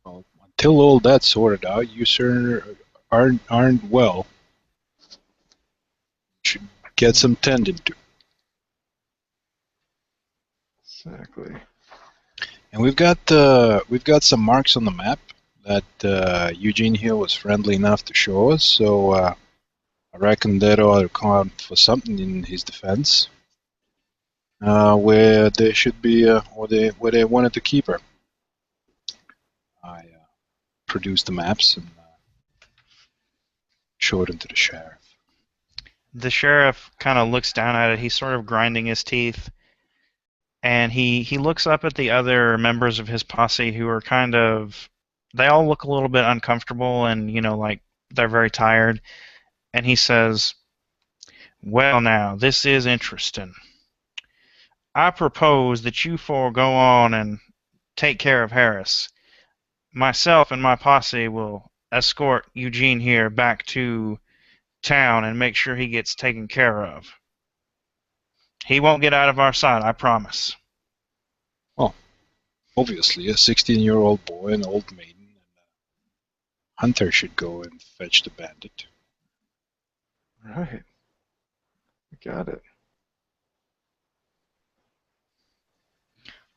Well, until all that's sorted out, you sir aren't well. Should get some tended to. Exactly. And we've got some marks on the map that Eugene here was friendly enough to show us. So I reckon that ought to count for something in his defense. Where they should be, where they wanted to keep her. I produced the maps and showed them to the sheriff. The sheriff kind of looks down at it. He's sort of grinding his teeth. And he looks up at the other members of his posse who are they all look a little bit uncomfortable and, like they're very tired. And he says, well, now, this is interesting. I propose that you four go on and take care of Harris. Myself and my posse will escort Eugene here back to town and make sure he gets taken care of. He won't get out of our sight, I promise. Well, obviously, a 16-year-old boy, an old maiden, and a hunter should go and fetch the bandit. Right. Got it.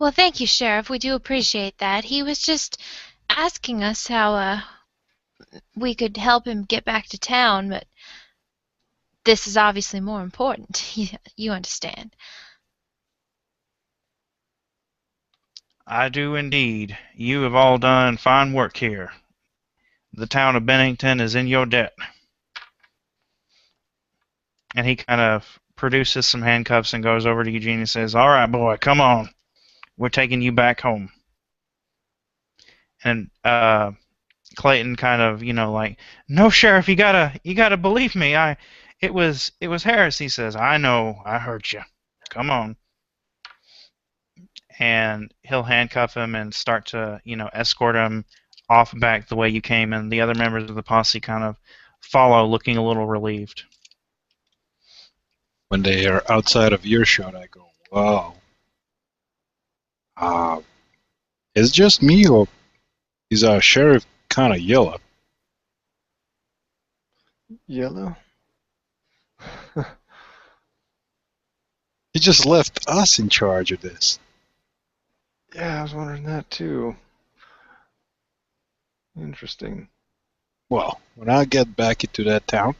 Well, thank you, Sheriff. We do appreciate that. He was just asking us how we could help him get back to town, but this is obviously more important. You understand. I do indeed. You have all done fine work here. The town of Bennington is in your debt. And he kind of produces some handcuffs and goes over to Eugene and says, all right, boy, come on. We're taking you back home. And Clayton kind of, like, no, Sheriff, you gotta believe me. It was Harris. He says, I know, I heard you. Come on. And he'll handcuff him and start to, escort him off back the way you came. And the other members of the posse kind of follow, looking a little relieved. When they are outside of earshot, I go, wow. It's just me, or is our sheriff kind of yellow? Yellow? He just left us in charge of this. Yeah, I was wondering that too. Interesting. Well, when I get back into that town,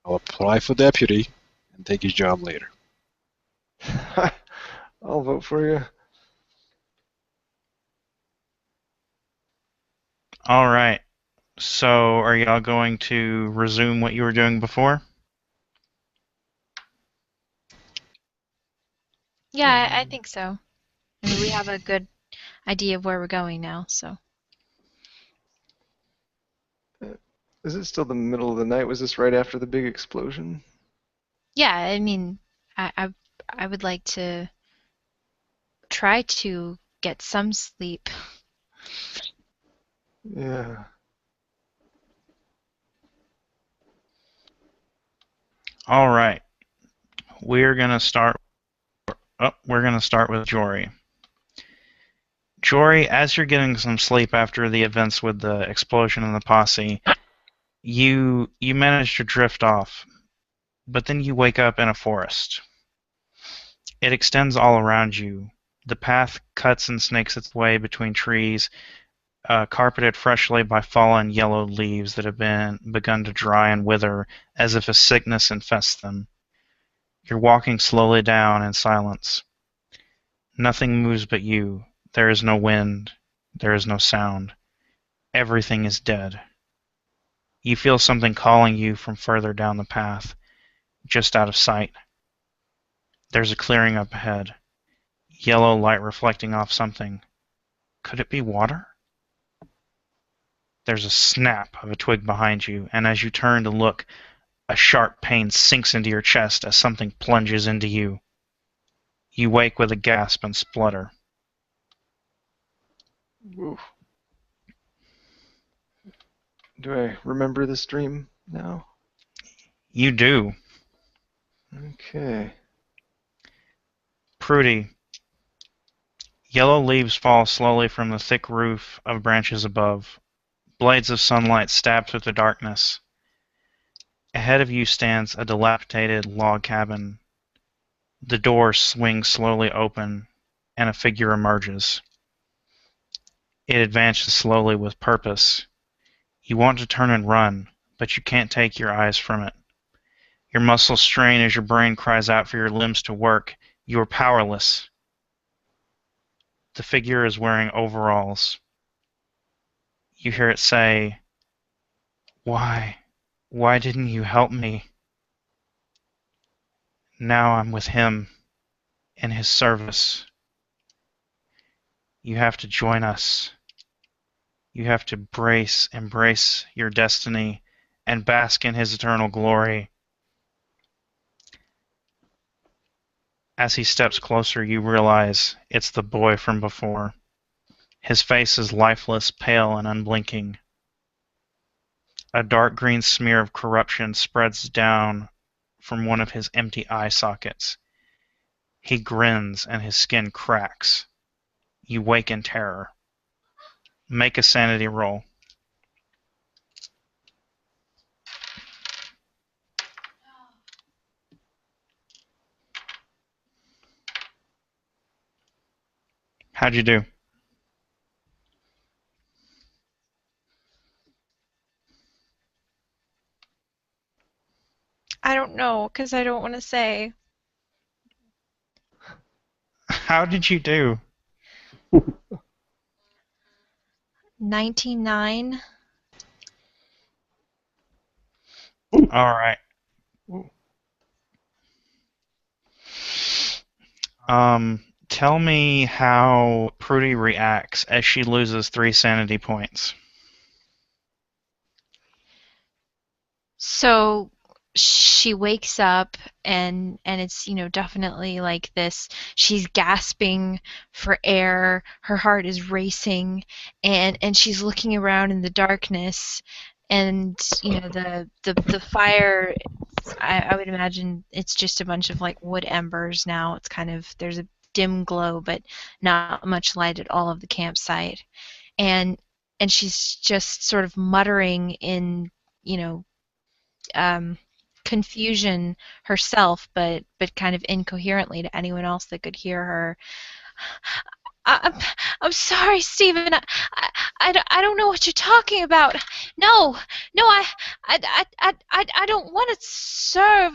I'll apply for deputy and take his job later. I'll vote for you. All right. So are y'all going to resume what you were doing before? Yeah, I think so. I mean, we have a good idea of where we're going now. So Is it still the middle of the night? Was this right after the big explosion? yeah, I mean, I would like to try to get some sleep. Yeah. All right. We're gonna start. We're gonna start with Jory. Jory, as you're getting some sleep after the events with the explosion and the posse, you manage to drift off, but then you wake up in a forest. It extends all around you. The path cuts and snakes its way between trees, carpeted freshly by fallen yellow leaves that have begun to dry and wither as if a sickness infests them. You're walking slowly down in silence. Nothing moves but you. There is no wind. There is no sound. Everything is dead. You feel something calling you from further down the path, just out of sight. There's a clearing up ahead. Yellow light reflecting off something. Could it be water? There's a snap of a twig behind you, and as you turn to look, a sharp pain sinks into your chest as something plunges into you. You wake with a gasp and splutter. Oof. Do I remember this dream now? You do. Okay. Prudy. Yellow leaves fall slowly from the thick roof of branches above. Blades of sunlight stab through the darkness. Ahead of you stands a dilapidated log cabin. The door swings slowly open, and a figure emerges. It advances slowly with purpose. You want to turn and run, but you can't take your eyes from it. Your muscles strain as your brain cries out for your limbs to work. You are powerless. The figure is wearing overalls. You hear it say, "Why? Why didn't you help me? Now I'm with him, in his service. You have to join us. You have to embrace your destiny, and bask in his eternal glory." As he steps closer, you realize it's the boy from before. His face is lifeless, pale, and unblinking. A dark green smear of corruption spreads down from one of his empty eye sockets. He grins and his skin cracks. You wake in terror. Make a sanity roll. How'd you do? I don't know, because I don't want to say. How did you do? 99. All right. Tell me how Prudy reacts as she loses 3 sanity points. So she wakes up and it's definitely like this. She's gasping for air, her heart is racing, and she's looking around in the darkness, and the fire, I would imagine it's just a bunch of like wood embers now. It's kind of, there's a dim glow but not much light at all of the campsite, and she's just sort of muttering in you know confusion herself, but kind of incoherently to anyone else that could hear her. I'm, I'm sorry, Stephen. I don't know what you're talking about. No, no, I don't want to serve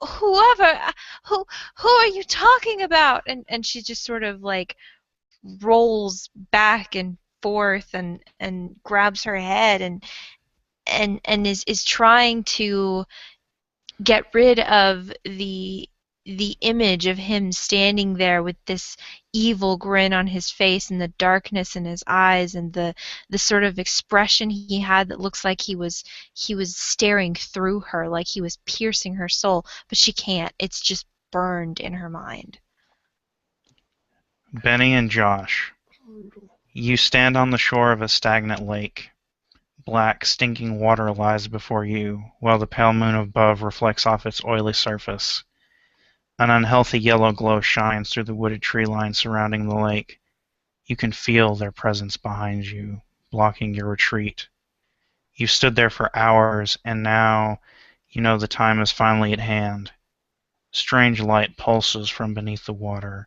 whoever. Who are you talking about? And she just sort of like rolls back and forth and grabs her head and is trying to get rid of the image of him standing there with this evil grin on his face and the darkness in his eyes and the sort of expression he had that looks like he was staring through her, like he was piercing her soul, but she can't. It's just burned in her mind. Benny and Josh, you stand on the shore of a stagnant lake. Black, stinking water lies before you, while the pale moon above reflects off its oily surface. An unhealthy yellow glow shines through the wooded tree line surrounding the lake. You can feel their presence behind you, blocking your retreat. You've stood there for hours, and now you know the time is finally at hand. Strange light pulses from beneath the water.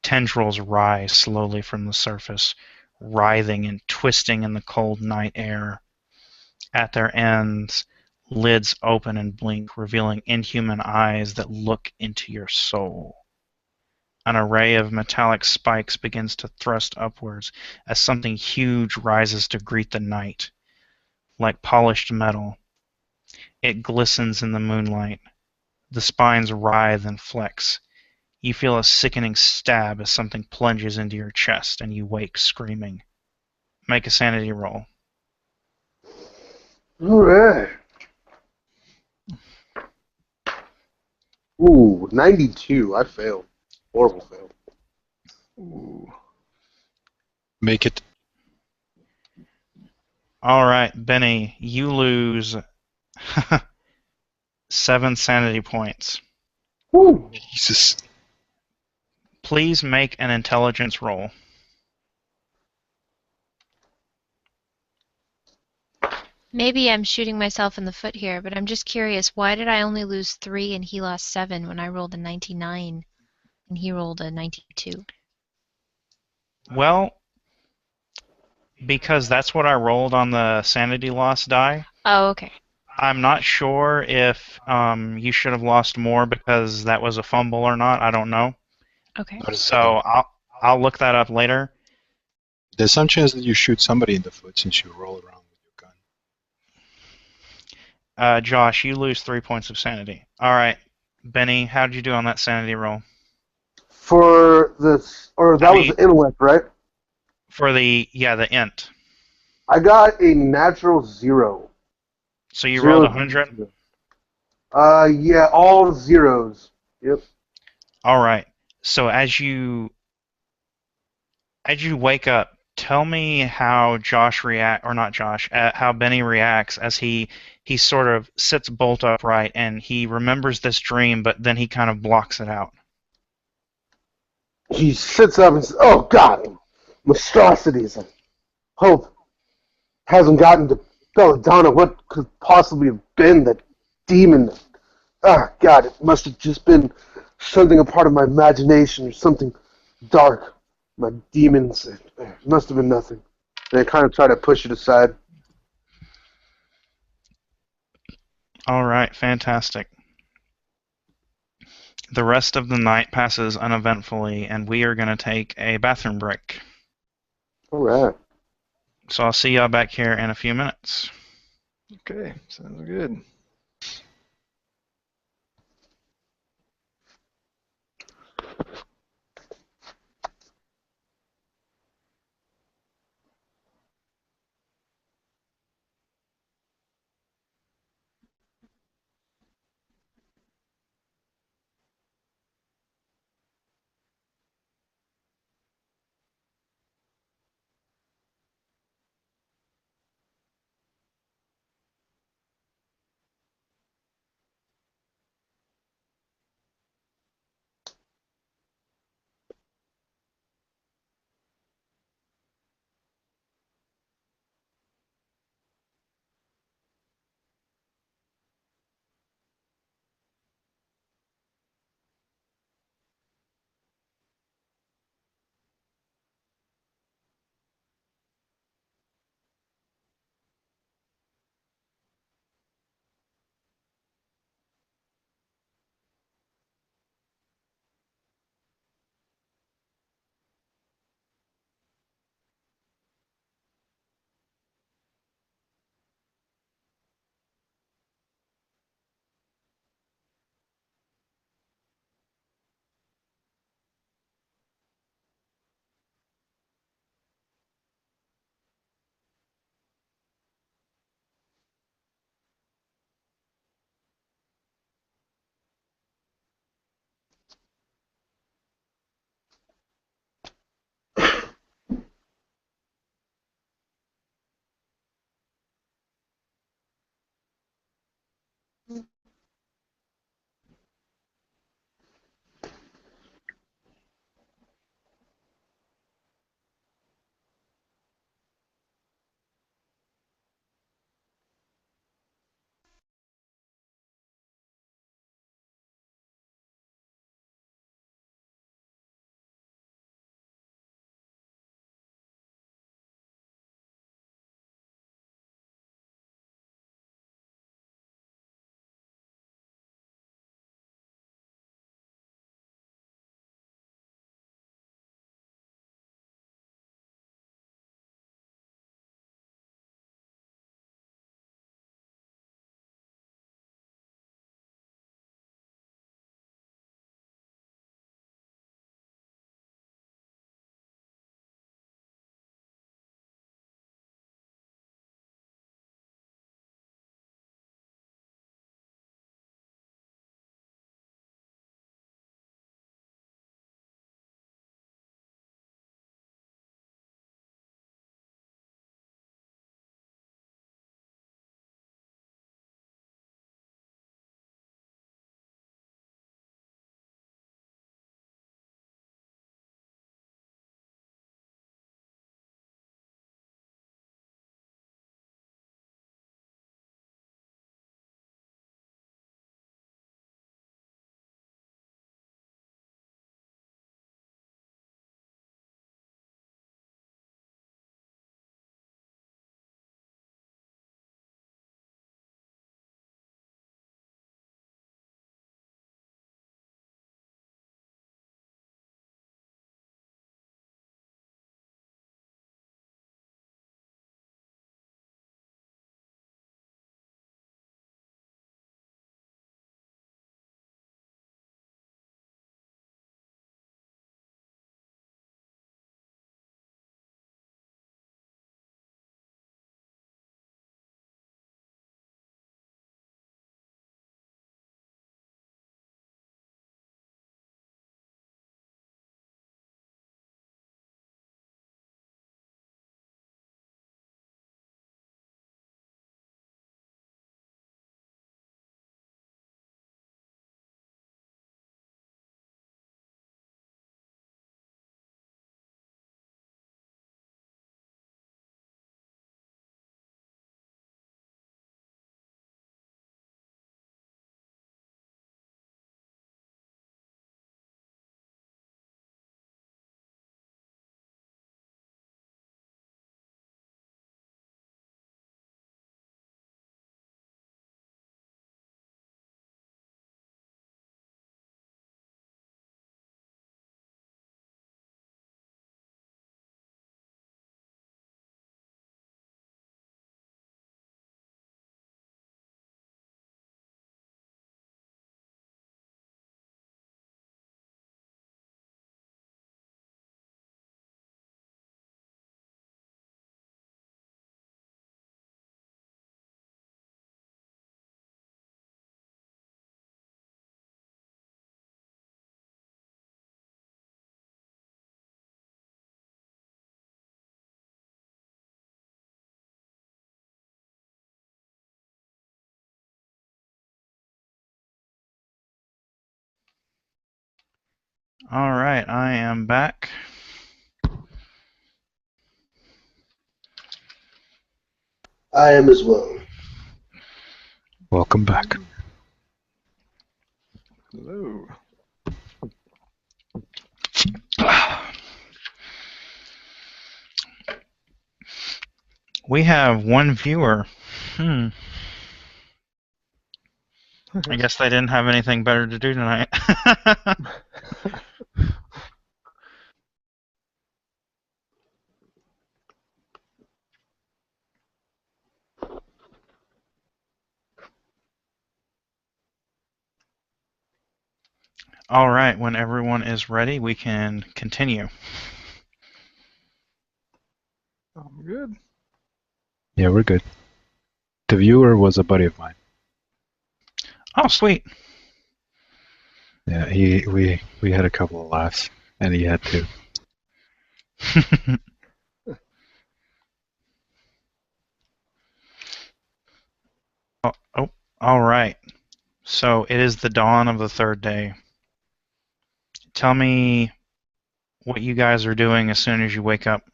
Tendrils rise slowly from the surface, writhing and twisting in the cold night air. At their ends, lids open and blink, revealing inhuman eyes that look into your soul. An array of metallic spikes begins to thrust upwards as something huge rises to greet the night. Like polished metal, it glistens in the moonlight. The spines writhe and flex. You feel a sickening stab as something plunges into your chest and you wake screaming. Make a sanity roll. All right. Ooh, 92. I failed. Horrible fail. Ooh. Make it. All right, Benny, you lose 7 sanity points. Woo. Jesus. Please make an intelligence roll. Maybe I'm shooting myself in the foot here, but I'm just curious, why did I only lose 3 and he lost 7 when I rolled a 99 and he rolled a 92? Well, because that's what I rolled on the sanity loss die. Oh, okay. I'm not sure if you should have lost more because that was a fumble or not. I don't know. Okay. Not a So second. I'll look that up later. There's some chance that you shoot somebody in the foot since you roll around with your gun. Josh, you lose 3 points of sanity. All right, Benny, how did you do on that sanity roll? For this, or that was the intellect, right? For the int. I got a natural 0. So you 0, rolled 100. 0. Yeah, all zeros. Yep. All right. So as you wake up, tell me how Josh react, or not Josh, how Benny reacts as he sort of sits bolt upright and he remembers this dream, but then he kind of blocks it out. He sits up and says, "Oh God, monstrosities! I hope hasn't gotten to Belladonna. What could possibly have been that demon? Ah, God, it must have just been something a part of my imagination or something dark. My demons. It must have been nothing." And I kind of try to push it aside. All right, fantastic. The rest of the night passes uneventfully, and we are going to take a bathroom break. All right. So I'll see y'all back here in a few minutes. Okay, sounds good. All right, I am back. I am as well. Welcome back. Hello. We have one viewer. I guess they didn't have anything better to do tonight. All right, when everyone is ready, we can continue. I'm good. Yeah, we're good. The viewer was a buddy of mine. Oh, sweet. Yeah, we had a couple of laughs, and he had to. Oh, all right. So it is the dawn of the third day. Tell me what you guys are doing as soon as you wake up.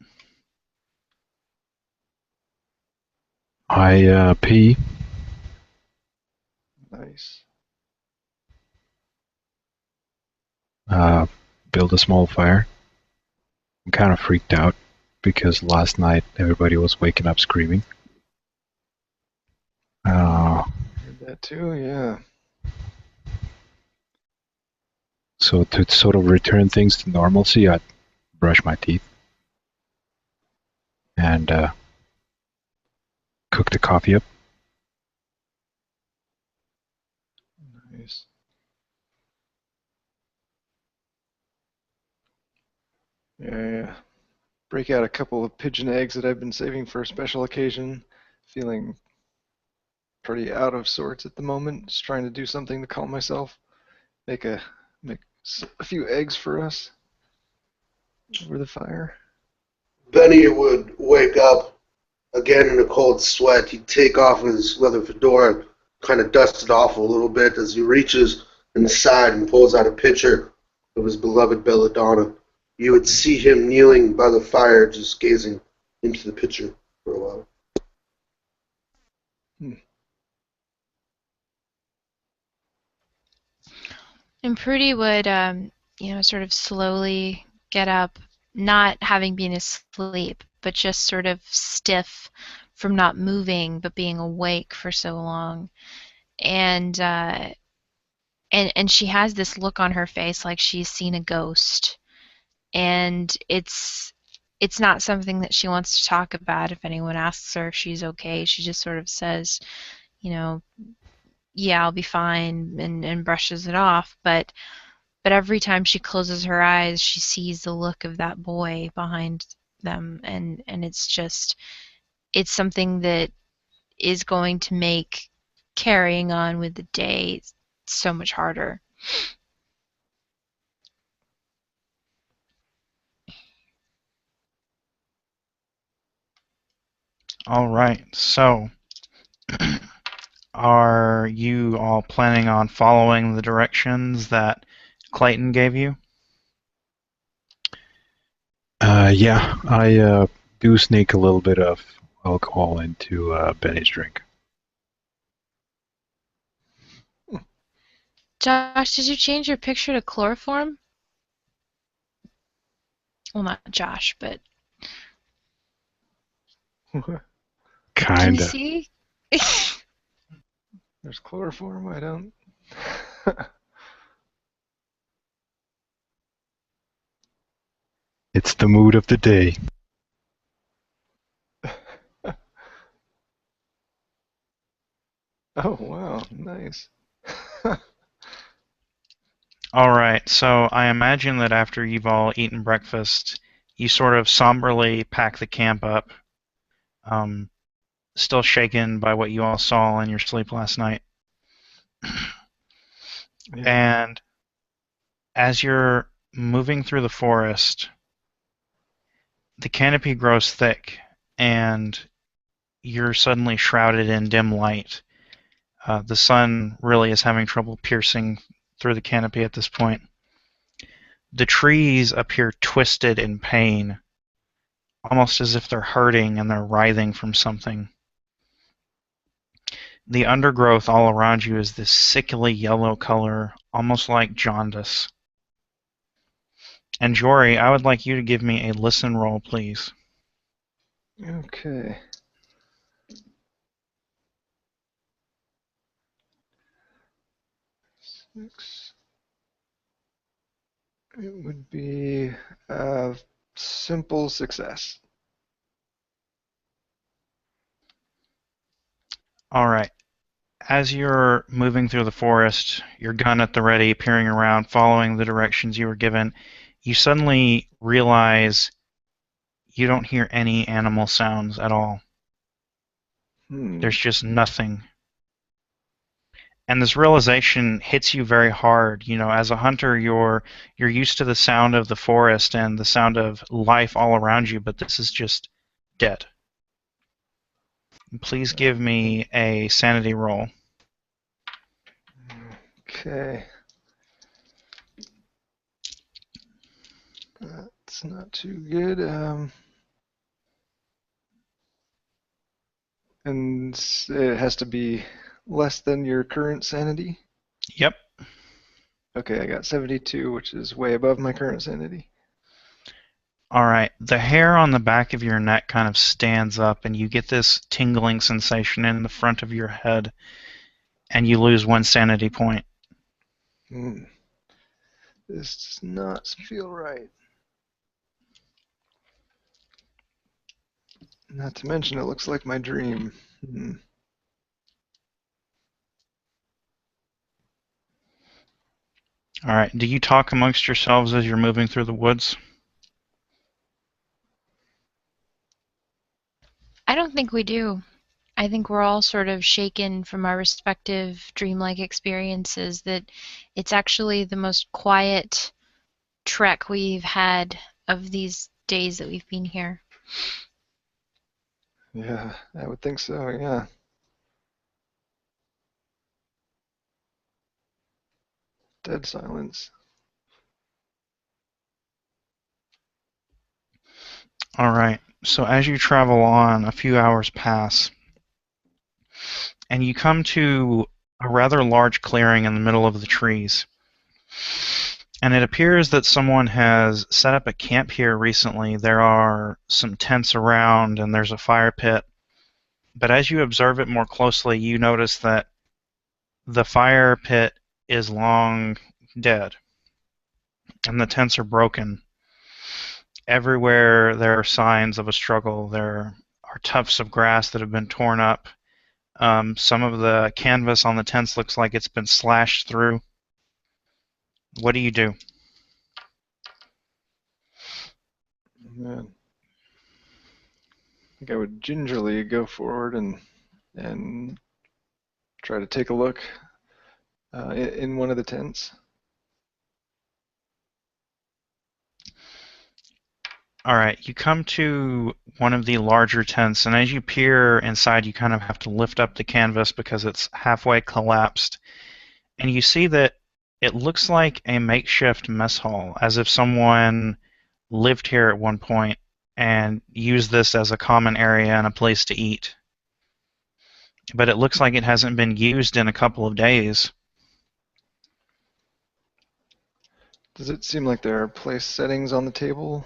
I pee. Nice. Build a small fire. I'm kind of freaked out because last night everybody was waking up screaming. Heard that too, yeah. So to sort of return things to normalcy, I brush my teeth and cook the coffee up. Nice. Yeah. Break out a couple of pigeon eggs that I've been saving for a special occasion. Feeling pretty out of sorts at the moment. Just trying to do something to calm myself. Make a few eggs for us over the fire. Benny would wake up again in a cold sweat. He'd take off his leather fedora, kind of dust it off a little bit as he reaches in the side and pulls out a pitcher of his beloved belladonna. You would see him kneeling by the fire, just gazing into the pitcher for a while. And Prudy would, sort of slowly get up, not having been asleep, but just sort of stiff from not moving, but being awake for so long. And she has this look on her face like she's seen a ghost. And it's not something that she wants to talk about. If anyone asks her if she's okay, she just sort of says, yeah, I'll be fine, and brushes it off. But every time she closes her eyes, she sees the look of that boy behind them, and it's something that is going to make carrying on with the day so much harder. All right, so are you all planning on following the directions that Clayton gave you? Yeah, I do sneak a little bit of alcohol into Benny's drink. Josh, did you change your picture to chloroform? Well, not Josh, but can you Kinda. see? There's chloroform. I don't. It's the mood of the day. Oh wow, nice. All right, so I imagine that after you've all eaten breakfast, you sort of somberly pack the camp up, still shaken by what you all saw in your sleep last night. Yeah. And as you're moving through the forest, the canopy grows thick, and you're suddenly shrouded in dim light. The sun really is having trouble piercing through the canopy at this point. The trees appear twisted in pain, almost as if they're hurting and they're writhing from something. The undergrowth all around you is this sickly yellow color, almost like jaundice. And Jory, I would like you to give me a listen roll, please. Okay. Six. It would be a simple success. All right. As you're moving through the forest, your gun at the ready, peering around, following the directions you were given, you suddenly realize you don't hear any animal sounds at all. There's just nothing. And this realization hits you very hard. You know, as a hunter, you're used to the sound of the forest and the sound of life all around you, but this is just dead. Please give me a sanity roll. Okay. That's not too good. And it has to be less than your current sanity? Yep. Okay, I got 72, which is way above my current sanity. All right. The hair on the back of your neck kind of stands up, and you get this tingling sensation in the front of your head, and you lose 1 sanity point. This does not feel right. Not to mention, it looks like my dream. All right. Do you talk amongst yourselves as you're moving through the woods? I don't think we do. I think we're all sort of shaken from our respective dreamlike experiences that it's actually the most quiet trek we've had of these days that we've been here. Yeah, I would think so, yeah. Dead silence. All right. So as you travel on, a few hours pass, and you come to a rather large clearing in the middle of the trees. And it appears that someone has set up a camp here recently. There are some tents around, and there's a fire pit. But as you observe it more closely, you notice that the fire pit is long dead, and the tents are broken. Everywhere there are signs of a struggle. There are tufts of grass that have been torn up. Some of the canvas on the tents looks like it's been slashed through. What do you do? Man. I think I would gingerly go forward and try to take a look in one of the tents. All right, you come to one of the larger tents, and as you peer inside, you kind of have to lift up the canvas because it's halfway collapsed. And you see that it looks like a makeshift mess hall, as if someone lived here at one point and used this as a common area and a place to eat. But it looks like it hasn't been used in a couple of days. Does it seem like there are place settings on the table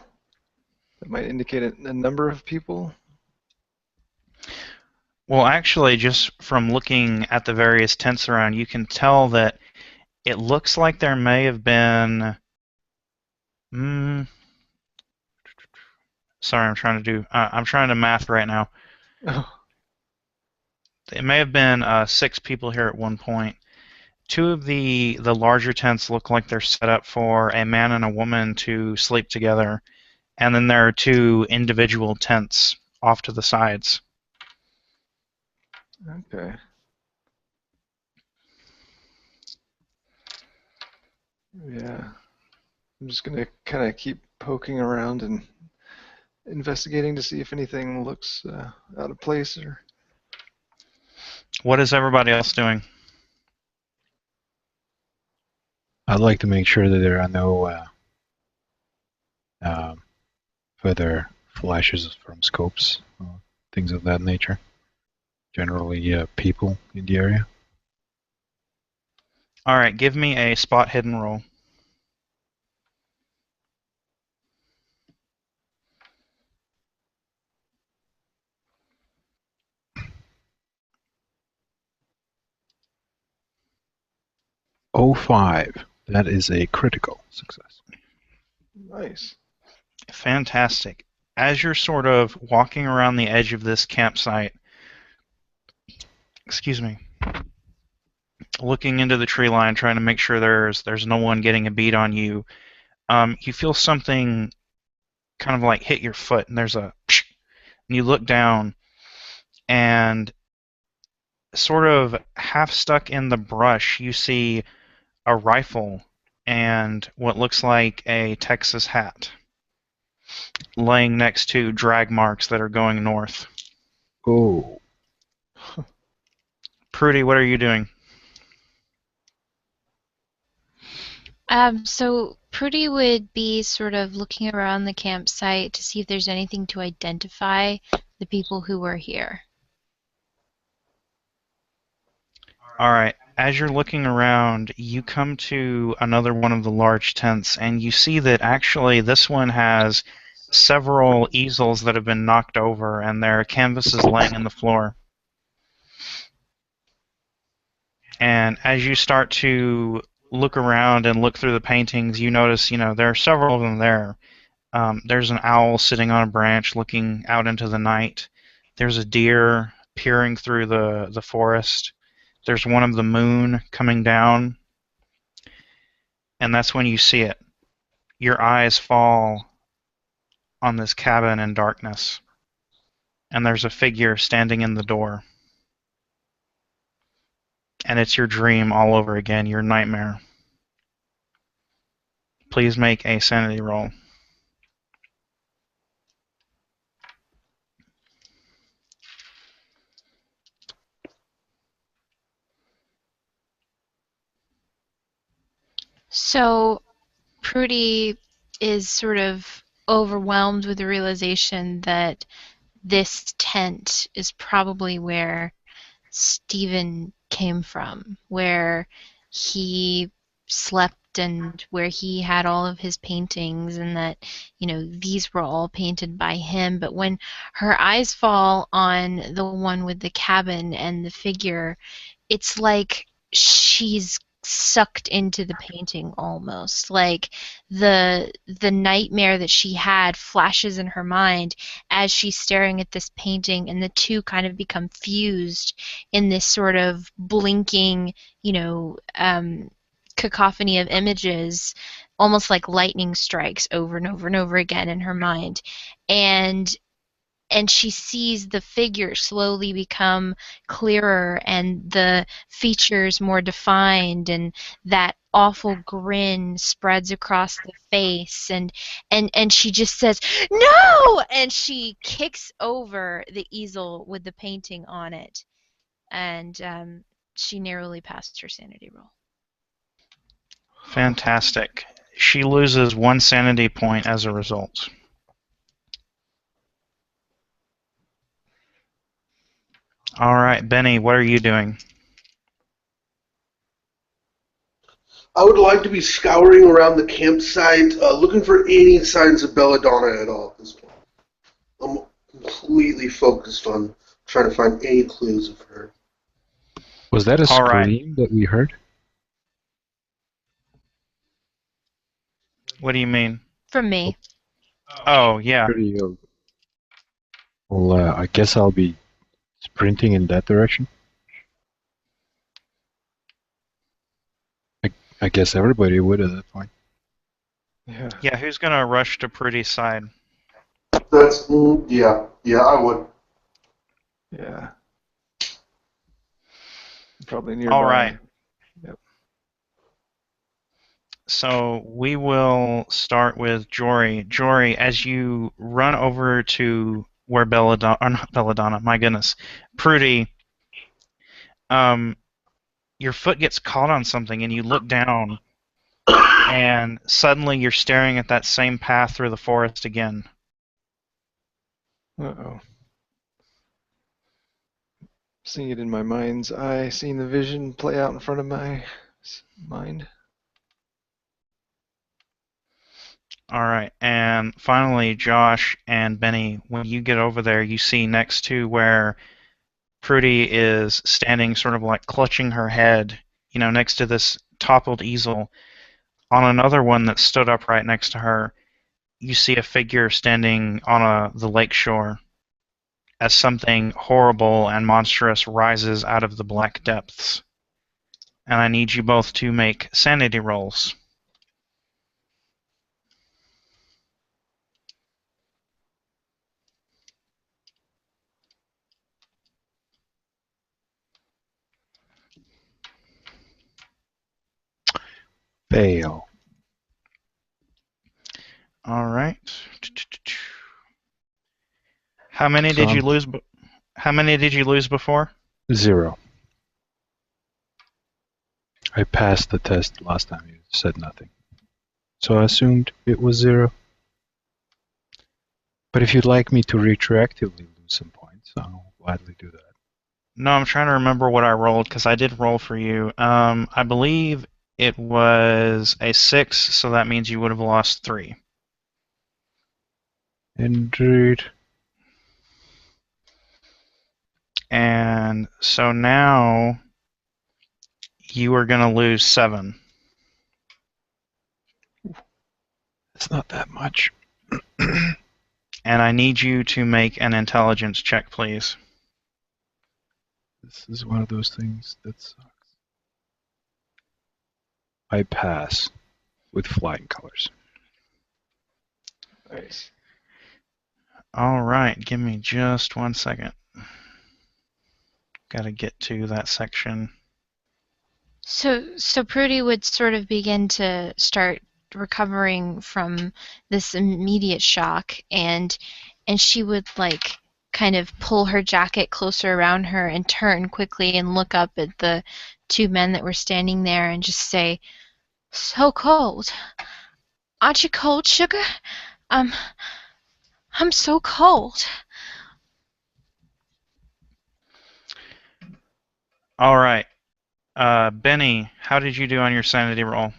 that might indicate a number of people? Well, actually, just from looking at the various tents around, you can tell that it looks like there may have been. Sorry, I'm trying to math right now. Oh. It may have been 6 people here at one point. 2 of the larger tents look like they're set up for a man and a woman to sleep together, and then there are 2 individual tents off to the sides. Okay. Yeah. I'm just gonna kind of keep poking around and investigating to see if anything looks out of place or. What is everybody else doing? I'd like to make sure that there are no further flashes from scopes, things of that nature. Generally, people in the area. All right, give me a spot hidden roll. '05. That is a critical success. Nice. Fantastic. As you're sort of walking around the edge of this campsite, excuse me, looking into the tree line, trying to make sure there's no one getting a beat on you, you feel something kind of like hit your foot, and there's a psh, and you look down, and sort of half stuck in the brush, you see a rifle and what looks like a Texas hat laying next to drag marks that are going north. Oh. Prudy, what are you doing? So Prudy would be sort of looking around the campsite to see if there's anything to identify the people who were here. All right. As you're looking around, you come to another one of the large tents, and you see that actually this one has several easels that have been knocked over, and there are canvases laying in the floor. And as you start to look around and look through the paintings, you notice, there are several of them there. There's an owl sitting on a branch looking out into the night. There's a deer peering through the forest. There's one of the moon coming down. And that's when you see it. Your eyes fall on this cabin in darkness. And there's a figure standing in the door. And it's your dream all over again, your nightmare. Please make a sanity roll. So Prudy is sort of overwhelmed with the realization that this tent is probably where Stephen came from, where he slept and where he had all of his paintings, and that, these were all painted by him. But when her eyes fall on the one with the cabin and the figure, it's like she's sucked into the painting almost. Like the nightmare that she had flashes in her mind as she's staring at this painting, and the two kind of become fused in this sort of blinking, cacophony of images, almost like lightning strikes over and over and over again in her mind. And she sees the figure slowly become clearer and the features more defined, and that awful grin spreads across the face, and she just says, "No!" And she kicks over the easel with the painting on it, and she narrowly passed her sanity roll. Fantastic. She loses 1 sanity point as a result. All right, Benny, what are you doing? I would like to be scouring around the campsite, looking for any signs of Belladonna at all at this point. I'm completely focused on trying to find any clues of her. Was that a All right. scream that we heard? What do you mean? From me. Oh, yeah. Pretty. Well, I guess I'll be sprinting in that direction. I guess everybody would at that point. Yeah. Yeah, who's going to rush to Prudy's side? That's, yeah, I would. Yeah. Probably nearby. All right. Yep. So we will start with Jory. Jory, as you run over to where Belladonna, my goodness, Prudy, your foot gets caught on something, and you look down, and suddenly you're staring at that same path through the forest again. Uh-oh. Seeing it in my mind's eye, seeing the vision play out in front of my mind. All right, and finally, Josh and Benny, when you get over there, you see next to where Prudy is standing, sort of like clutching her head, next to this toppled easel. On another one that stood up right next to her, you see a figure standing on the lake shore as something horrible and monstrous rises out of the black depths. And I need you both to make sanity rolls. Fail. All right. How many did you lose? How many did you lose before? 0. I passed the test last time. You said nothing, so I assumed it was 0. But if you'd like me to retroactively lose some points, I'll gladly do that. No, I'm trying to remember what I rolled because I did roll for you. I believe it was a 6, so that means you would have lost 3. Indeed. And so now you are going to lose 7. It's not that much. And I need you to make an intelligence check, please. This is one of those things that sucks. I pass with flying colors. Nice. All right, give me just 1 second. Got to get to that section. So Prudy would sort of begin to start recovering from this immediate shock, and she would like kind of pull her jacket closer around her and turn quickly and look up at the 2 men that were standing there and just say, "So cold. Aren't you cold, sugar? I'm so cold." All right. Benny, how did you do on your sanity roll?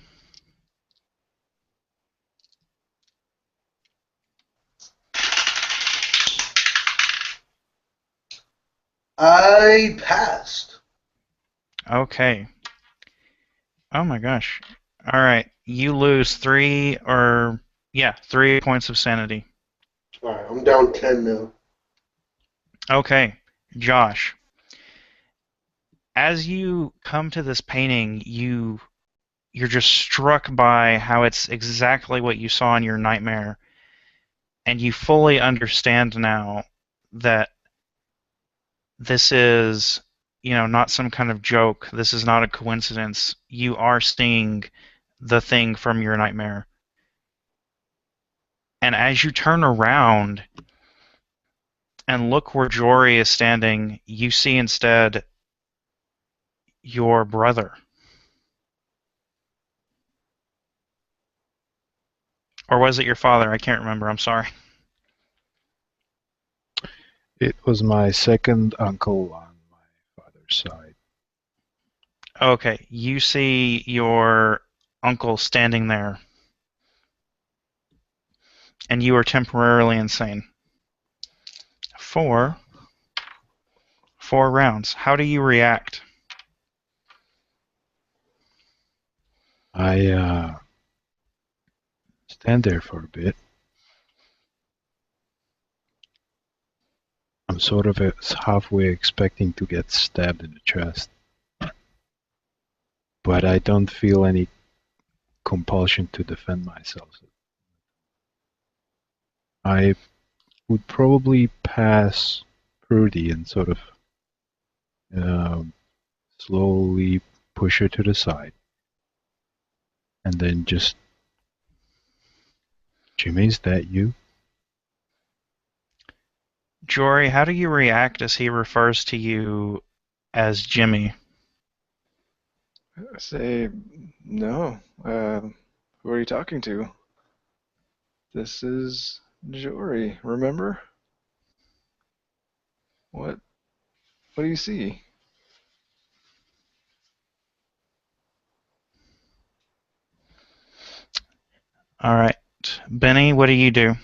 I passed. Okay. Oh my gosh. All right. You lose 3 points of sanity. All right, I'm down 10 now. Okay. Josh, as you come to this painting, you're just struck by how it's exactly what you saw in your nightmare, and you fully understand now that this is, not some kind of joke. This is not a coincidence. You are seeing the thing from your nightmare. And as you turn around and look where Jory is standing, you see instead your brother. Or was it your father? I can't remember. I'm sorry. It was my second uncle on my father's side. Okay, you see your uncle standing there, and you are temporarily insane. 4 rounds. How do you react? I stand there for a bit. I'm sort of halfway expecting to get stabbed in the chest. But I don't feel any compulsion to defend myself. I would probably pass Prudy and sort of slowly push her to the side. And then just, "Jimmy, is that you?" Jory, how do you react as he refers to you as Jimmy? I say, no. Who are you talking to? This is Jory, remember? What do you see? All right. Benny, what do you do?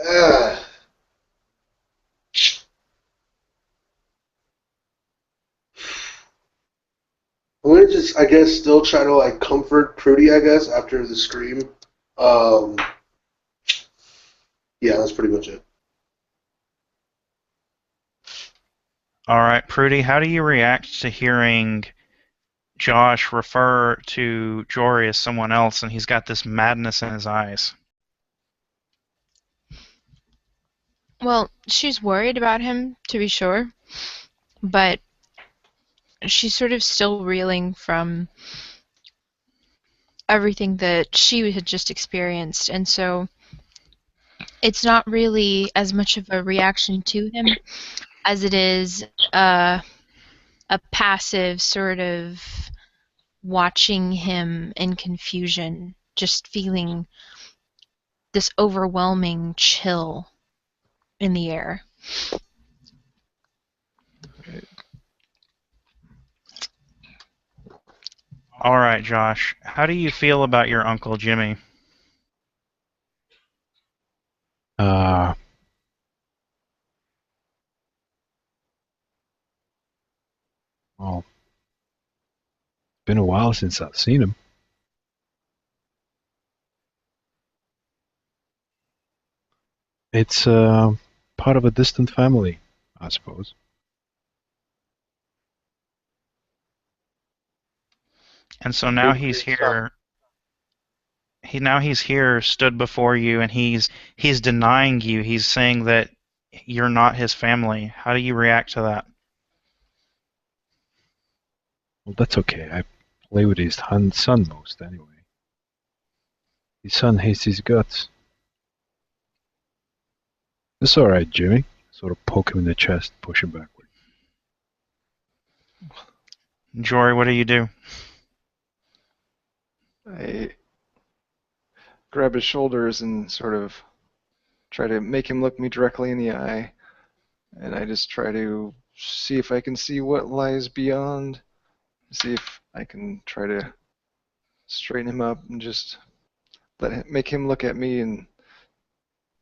Uh, I'm gonna just, I guess, still try to like comfort Prudy, I guess, after the scream. Um, yeah, that's pretty much it. All right, Prudy, how do you react to hearing Josh refer to Jory as someone else and he's got this madness in his eyes? Well, she's worried about him, to be sure, but she's sort of still reeling from everything that she had just experienced, and so it's not really as much of a reaction to him as it is a passive sort of watching him in confusion, just feeling this overwhelming chill in the air. Right. All right, Josh, how do you feel about your Uncle Jimmy? Uh, well, it's been a while since I've seen him. It's part of a distant family, I suppose. And so now he's here. He's here, stood before you, and he's denying you. He's saying that you're not his family. How do you react to that? Well, that's okay. I play with his son most anyway. His son hates his guts. It's all right, Jimmy. Sort of poke him in the chest, push him backward. Jory, what do you do? I grab his shoulders and sort of try to make him look me directly in the eye, and I just try to see if I can see what lies beyond, see if I can try to straighten him up and just make him look at me, and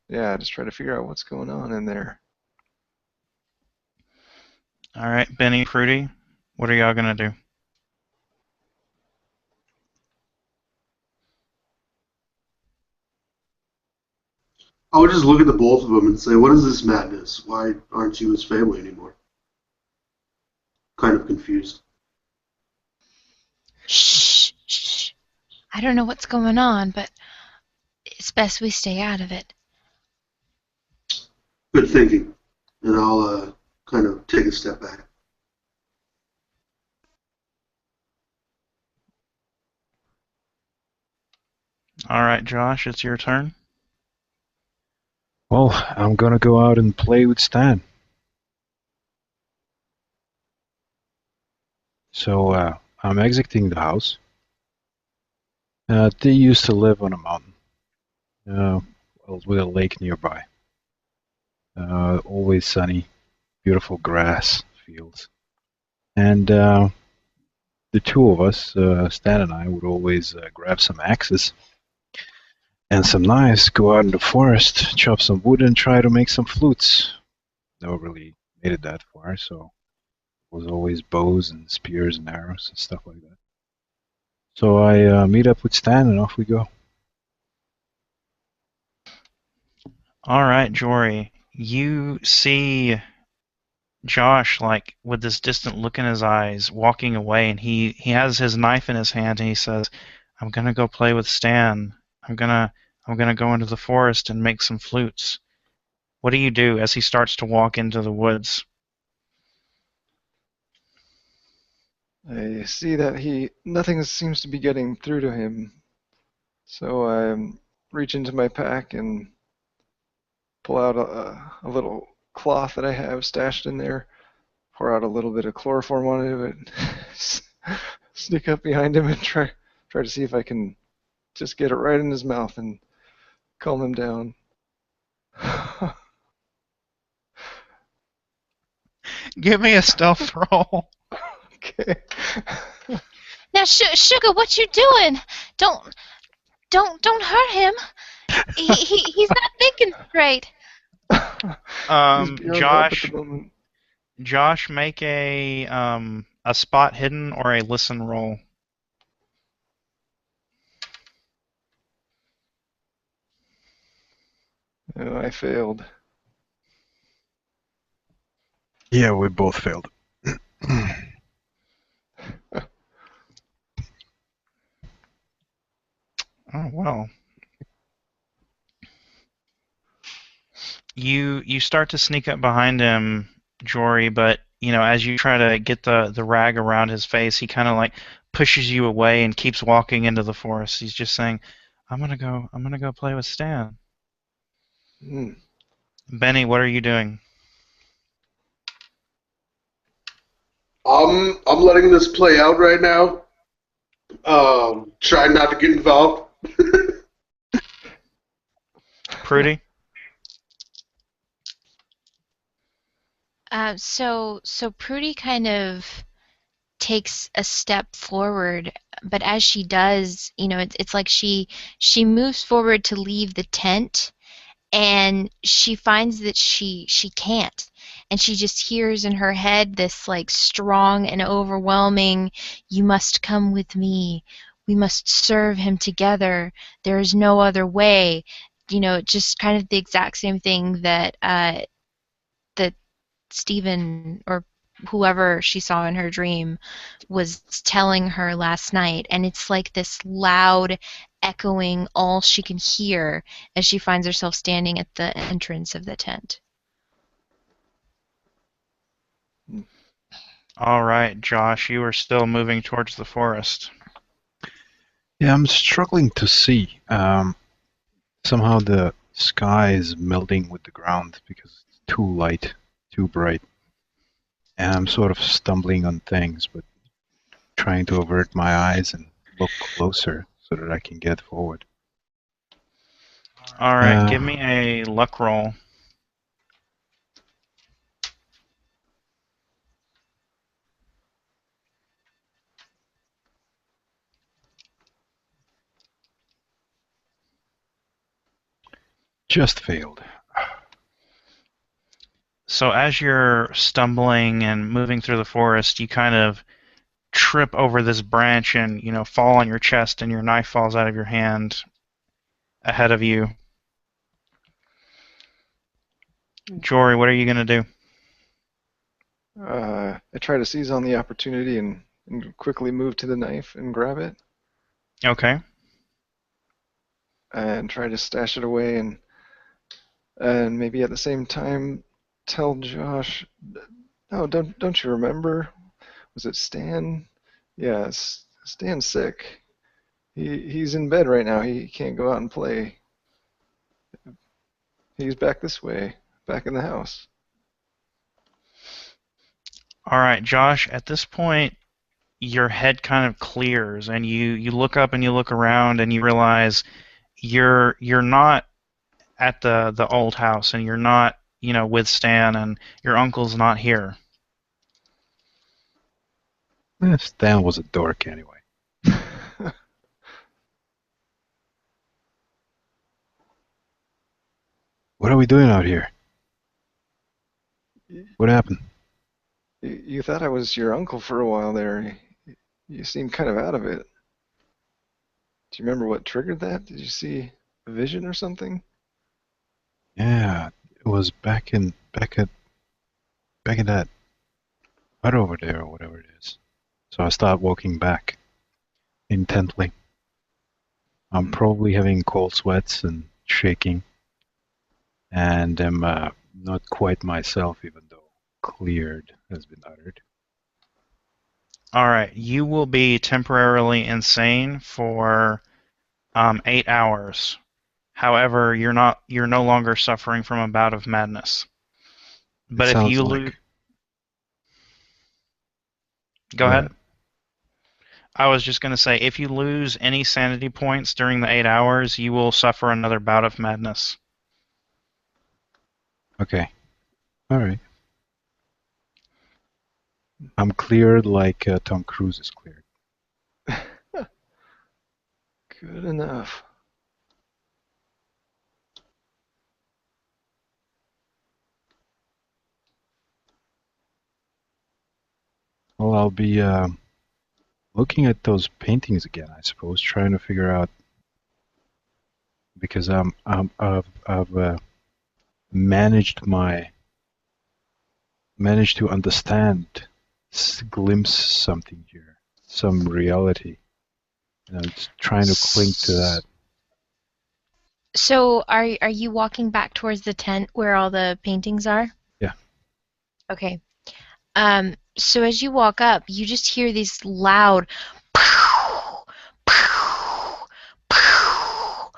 yeah, just try to figure out what's going on in there. All right, Benny, Prudy, what are y'all gonna do? I would just look at the both of them and say, "What is this madness? Why aren't you his family anymore?" Kind of confused. Shh, shh. I don't know what's going on, but it's best we stay out of it. Good thinking. And I'll kind of take a step back. All right, Josh, it's your turn. Well, I'm gonna go out and play with Stan. So I'm exiting the house. They used to live on a mountain, with a lake nearby. Always sunny, beautiful grass fields, and the two of us, Stan and I, would always grab some axes and some knives, go out in the forest, chop some wood, and try to make some flutes. Never really made it that far, so it was always bows and spears and arrows and stuff like that. So I meet up with Stan, and off we go. All right, Jory, you see Josh like with this distant look in his eyes, walking away, and he has his knife in his hand, and he says, "I'm gonna go play with Stan. I'm gonna go into the forest and make some flutes." What do you do as he starts to walk into the woods? I see that nothing seems to be getting through to him, so I reach into my pack and pull out a little cloth that I have stashed in there, pour out a little bit of chloroform on it, sneak up behind him and try to see if I can just get it right in his mouth and calm him down. Give me a stealth roll. Okay. Now, Sugar, what you doing? Don't hurt him. He's not thinking straight. He's beyond help at the moment. Josh, make a spot hidden or a listen roll. Oh, I failed. Yeah, we both failed. Oh well. You start to sneak up behind him, Jory, but as you try to get the rag around his face, he kind of like pushes you away and keeps walking into the forest. He's just saying, I'm gonna go play with Stan. Benny, what are you doing? I'm letting this play out right now. Trying not to get involved. Prudy? So Prudy kind of takes a step forward, but as she does, it's like she moves forward to leave the tent, and she finds that she can't, and she just hears in her head this like strong and overwhelming, "You must come with me. We must serve him together. There is no other way." Just kind of the exact same thing that that Stephen or whoever she saw in her dream was telling her last night, and it's like this loud echoing all she can hear as she finds herself standing at the entrance of the tent. All right, Josh, you are still moving towards the forest. Yeah, I'm struggling to see. Somehow the sky is melting with the ground because it's too light, too bright. And I'm sort of stumbling on things, but trying to avert my eyes and look closer so that I can get forward. All right, give me a luck roll. Just failed. So as you're stumbling and moving through the forest, you kind of trip over this branch and fall on your chest, and your knife falls out of your hand ahead of you. Jory, what are you gonna do? I try to seize on the opportunity and quickly move to the knife and grab it Okay. and try to stash it away and maybe at the same time tell Josh, "Oh, don't you remember? Was it Stan? Yes, Stan's sick. He's in bed right now. He can't go out and play. He's back this way, back in the house." All right, Josh, at this point, your head kind of clears, and you look up and you look around, and you realize you're not at the old house, and you're not with Stan, and your uncle's not here. Stan was a dork anyway. What are we doing out here? What happened? You thought I was your uncle for a while there. You seemed kind of out of it. Do you remember what triggered that? Did you see a vision or something? Yeah, it was back in that hut over there or whatever it is. So I start walking back intently. I'm probably having cold sweats and shaking, and am not quite myself, even though cleared has been uttered. All right, you will be temporarily insane for 8 hours. However, you're no longer suffering from a bout of madness. But It if sounds you like. lose, go ahead. I was just going to say, if you lose any sanity points during the 8 hours, you will suffer another bout of madness. Okay. All right. I'm cleared like Tom Cruise is cleared. Good enough. Well, I'll be looking at those paintings again, I suppose, trying to figure out, because I've managed to understand, glimpse something here, some reality, and I'm just trying to cling to that. So are you walking back towards the tent where all the paintings are? Yeah. Okay. So as you walk up, you just hear these loud pow, pow, pow.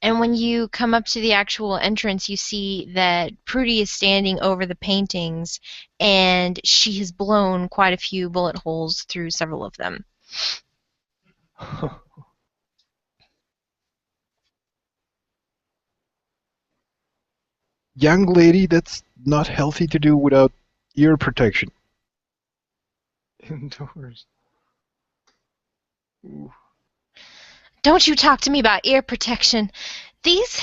And when you come up to the actual entrance, you see that Prudy is standing over the paintings, and she has blown quite a few bullet holes through several of them. Young lady, that's not healthy to do without ear protection. Indoors. Ooh. Don't you talk to me about ear protection. These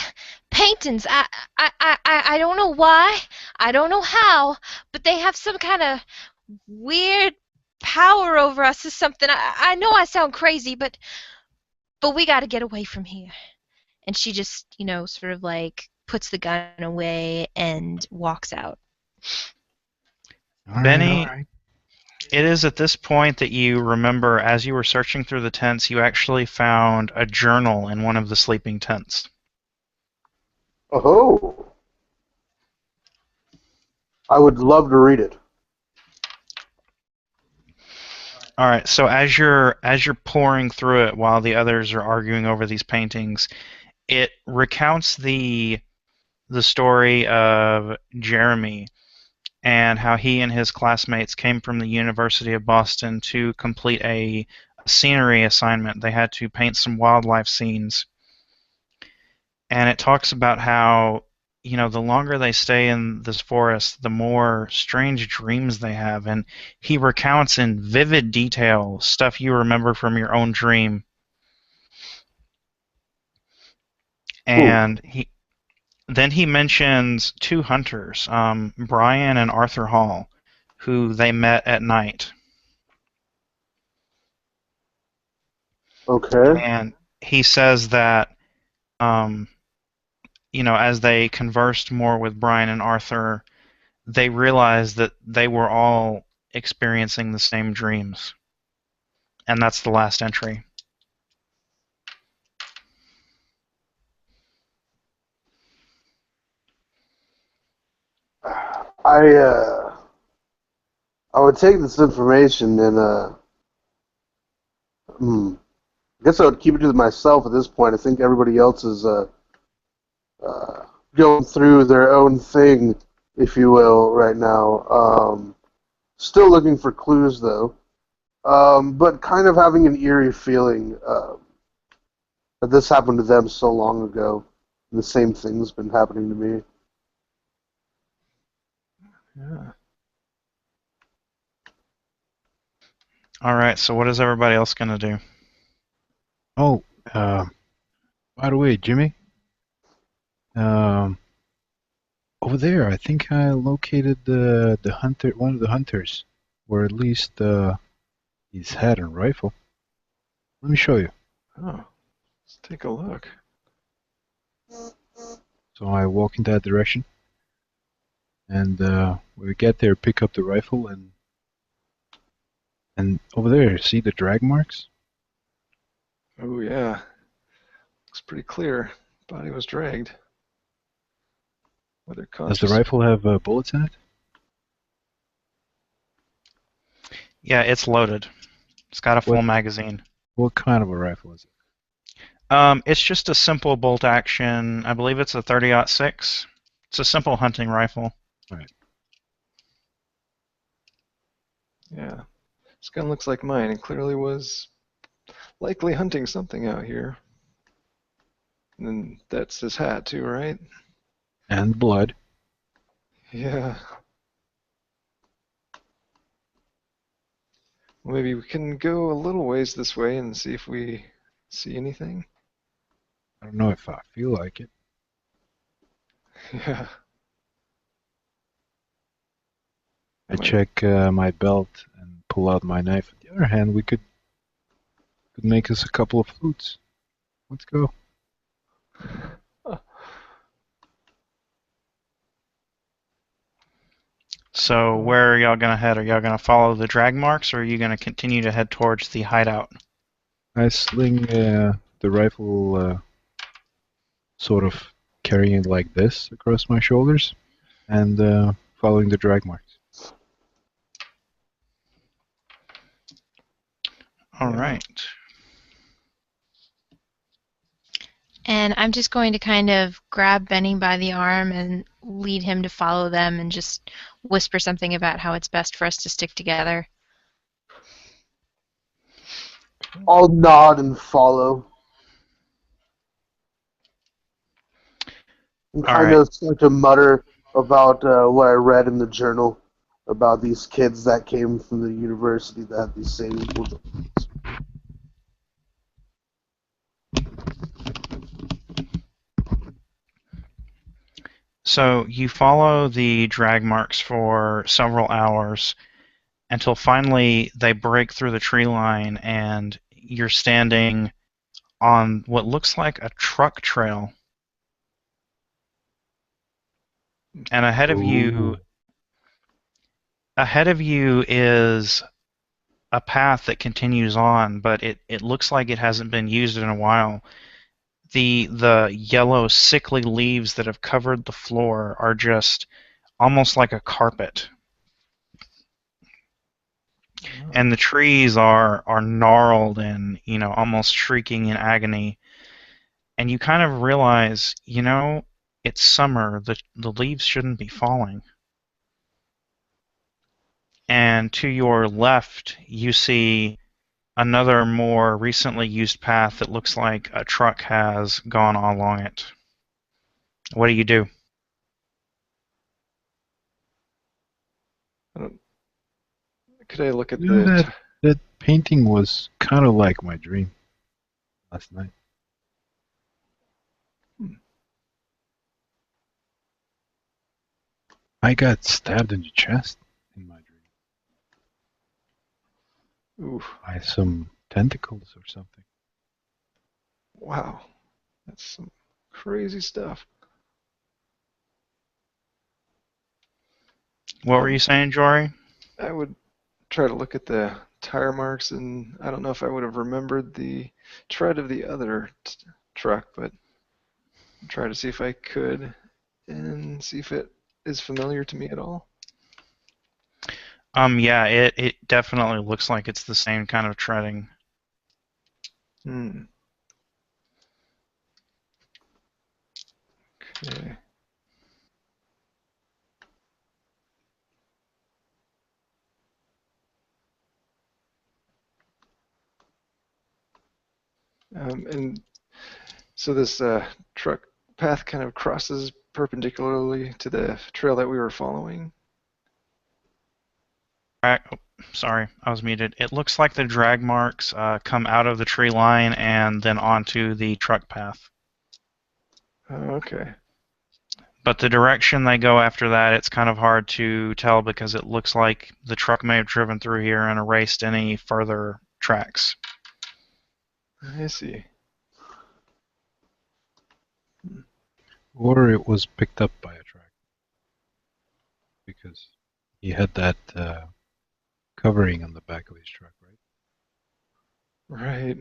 paintings, I don't know why, I don't know how, but they have some kind of weird power over us or something. I know I sound crazy, but we got to get away from here. And she just, sort of like puts the gun away and walks out. All Benny, right. it is at this point that you remember, as you were searching through the tents, you actually found a journal in one of the sleeping tents. Oh. I would love to read it. All right, so as you're pouring through it while the others are arguing over these paintings, it recounts the story of Jeremy and how he and his classmates came from the University of Boston to complete a scenery assignment. They had to paint some wildlife scenes. And it talks about how, the longer they stay in this forest, the more strange dreams they have. And he recounts in vivid detail stuff you remember from your own dream. And then he mentions two hunters, Brian and Arthur Hall, who they met at night. Okay. And he says that, as they conversed more with Brian and Arthur, they realized that they were all experiencing the same dreams. And that's the last entry. I would take this information and I guess I would keep it to myself at this point. I think everybody else is going through their own thing, if you will, right now. Still looking for clues, though, but kind of having an eerie feeling that this happened to them so long ago, and the same thing's been happening to me. Yeah. All right, so what is everybody else going to do? Oh, by the way, Jimmy, over there, I think I located the hunter, one of the hunters, or at least his hat and rifle. Let me show you. Oh, let's take a look. So I walk in that direction, and when we get there, pick up the rifle, and over there, see the drag marks? Oh yeah, looks pretty clear. Body was dragged. Whether Does the conscious. rifle have bullets in it? Yeah, it's loaded. It's got a full What? magazine. What kind of a rifle is it? It's just a simple bolt action. I believe it's a 30-06. It's a simple hunting rifle. Right. Yeah. This gun looks like mine. It clearly was likely hunting something out here. And then that's his hat too, right? And blood. Yeah. Well, maybe we can go a little ways this way and see if we see anything. I don't know if I feel like it. Yeah. I check my belt and pull out my knife. On the other hand, we could make us a couple of flutes. Let's go. So where are y'all going to head? Are y'all going to follow the drag marks, or are you going to continue to head towards the hideout? I sling the rifle, sort of carrying it like this across my shoulders, and following the drag marks. All right. And I'm just going to kind of grab Benny by the arm and lead him to follow them and just whisper something about how it's best for us to stick together. I'll nod and follow. And kind of start to mutter about what I read in the journal about these kids that came from the university that had these same rules. So you follow the drag marks for several hours until finally they break through the tree line and you're standing on what looks like a truck trail. And ahead of you is a path that continues on, but it looks like it hasn't been used in a while. The yellow sickly leaves that have covered the floor are just almost like a carpet. And the trees are gnarled and, almost shrieking in agony. And you kind of realize, it's summer. The leaves shouldn't be falling. And to your left, you see another more recently used path that looks like a truck has gone along it. What do you do? Could I look at that painting was kind of like my dream last night. I got stabbed in the chest in my dream. Oof. By some tentacles or something. Wow. That's some crazy stuff. What were you saying, Jory? I would try to look at the tire marks, and I don't know if I would have remembered the tread of the other truck, but try to see if I could and see if it is familiar to me at all. Yeah, it definitely looks like it's the same kind of treading. Okay. And so this truck path kind of crosses perpendicularly to the trail that we were following. Sorry, I was muted. It looks like the drag marks come out of the tree line and then onto the truck path. Okay. But the direction they go after that, it's kind of hard to tell because it looks like the truck may have driven through here and erased any further tracks. I see. Or it was picked up by a truck. Because he had that covering on the back of his truck, right? Right.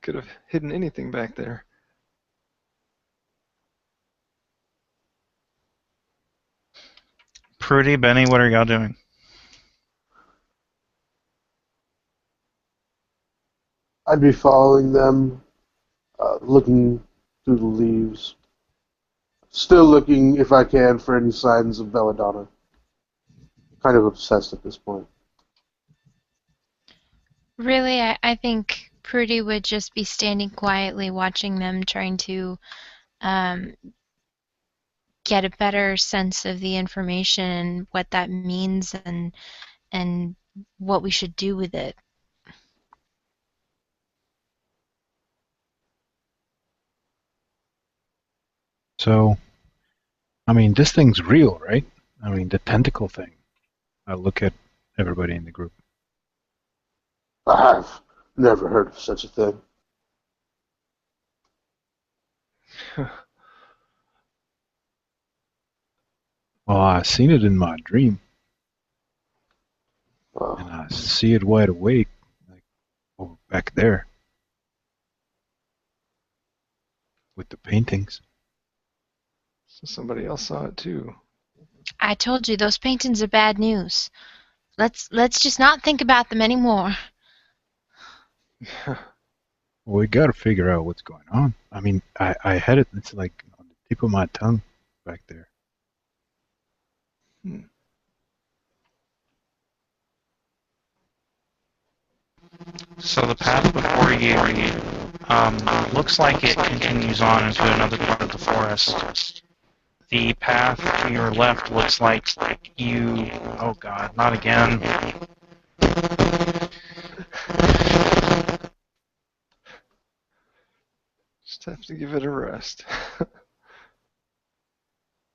Could have hidden anything back there. Prudy, Benny, what are y'all doing? I'd be following them. looking through the leaves. Still looking, if I can, for any signs of belladonna. Kind of obsessed at this point. Really, I think Prudy would just be standing quietly watching them, trying to um, get a better sense of the information, what that means, and what we should do with it. So, I mean, this thing's real, right? I mean, the tentacle thing. I look at everybody in the group. I've never heard of such a thing. Well, I seen it in my dream, and Uh, I see it wide awake, like over back there, with the paintings. So somebody else saw it too. I told you those paintings are bad news. Let's just not think about them anymore. Well, we gotta figure out what's going on. I mean, I had it, it's like on the tip of my tongue back there. So the path before you looks like it continues on into another part of the forest. The path to your left looks like you... Oh god, not again. Just have to give it a rest.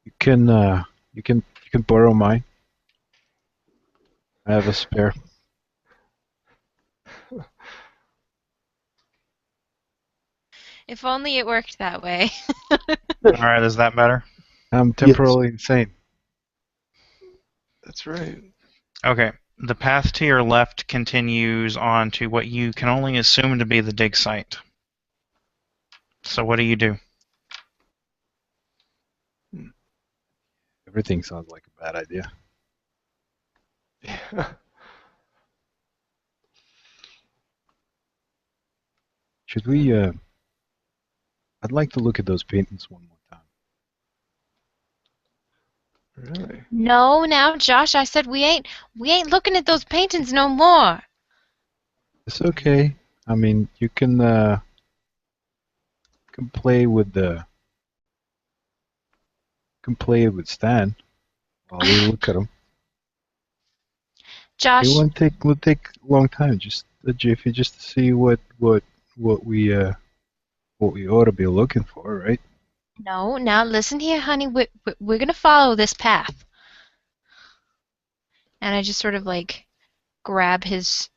You can, you can borrow mine. I have a spare. If only it worked that way. Alright, is that better? I'm temporarily insane. That's right. Okay. The path to your left continues on to what you can only assume to be the dig site. So what do you do? Everything sounds like a bad idea. Yeah. Should we, I'd like to look at those paintings one more time. Really? No, now, Josh, I said we ain't looking at those paintings no more. It's okay. I mean, you can play with Stan while we look at them. Josh, It won't take a long time. Just a jiffy, just to see what we ought to be looking for, right? no, now listen here, honey. We're gonna follow this path. And I just sort of like grab his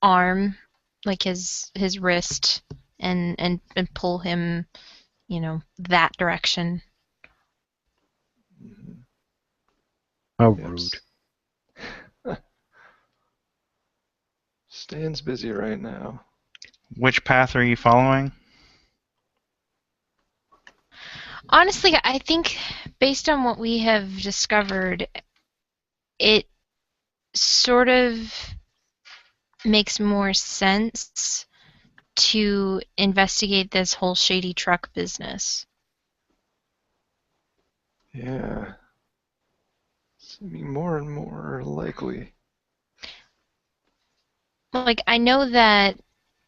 arm, like his wrist, and pull him, that direction. Mhm. How Yep. rude. Stan's busy right now. Which path are you following? Honestly, I think based on what we have discovered, it sort of makes more sense to investigate this whole shady truck business. Yeah. Seeming more and more likely. Like, I know that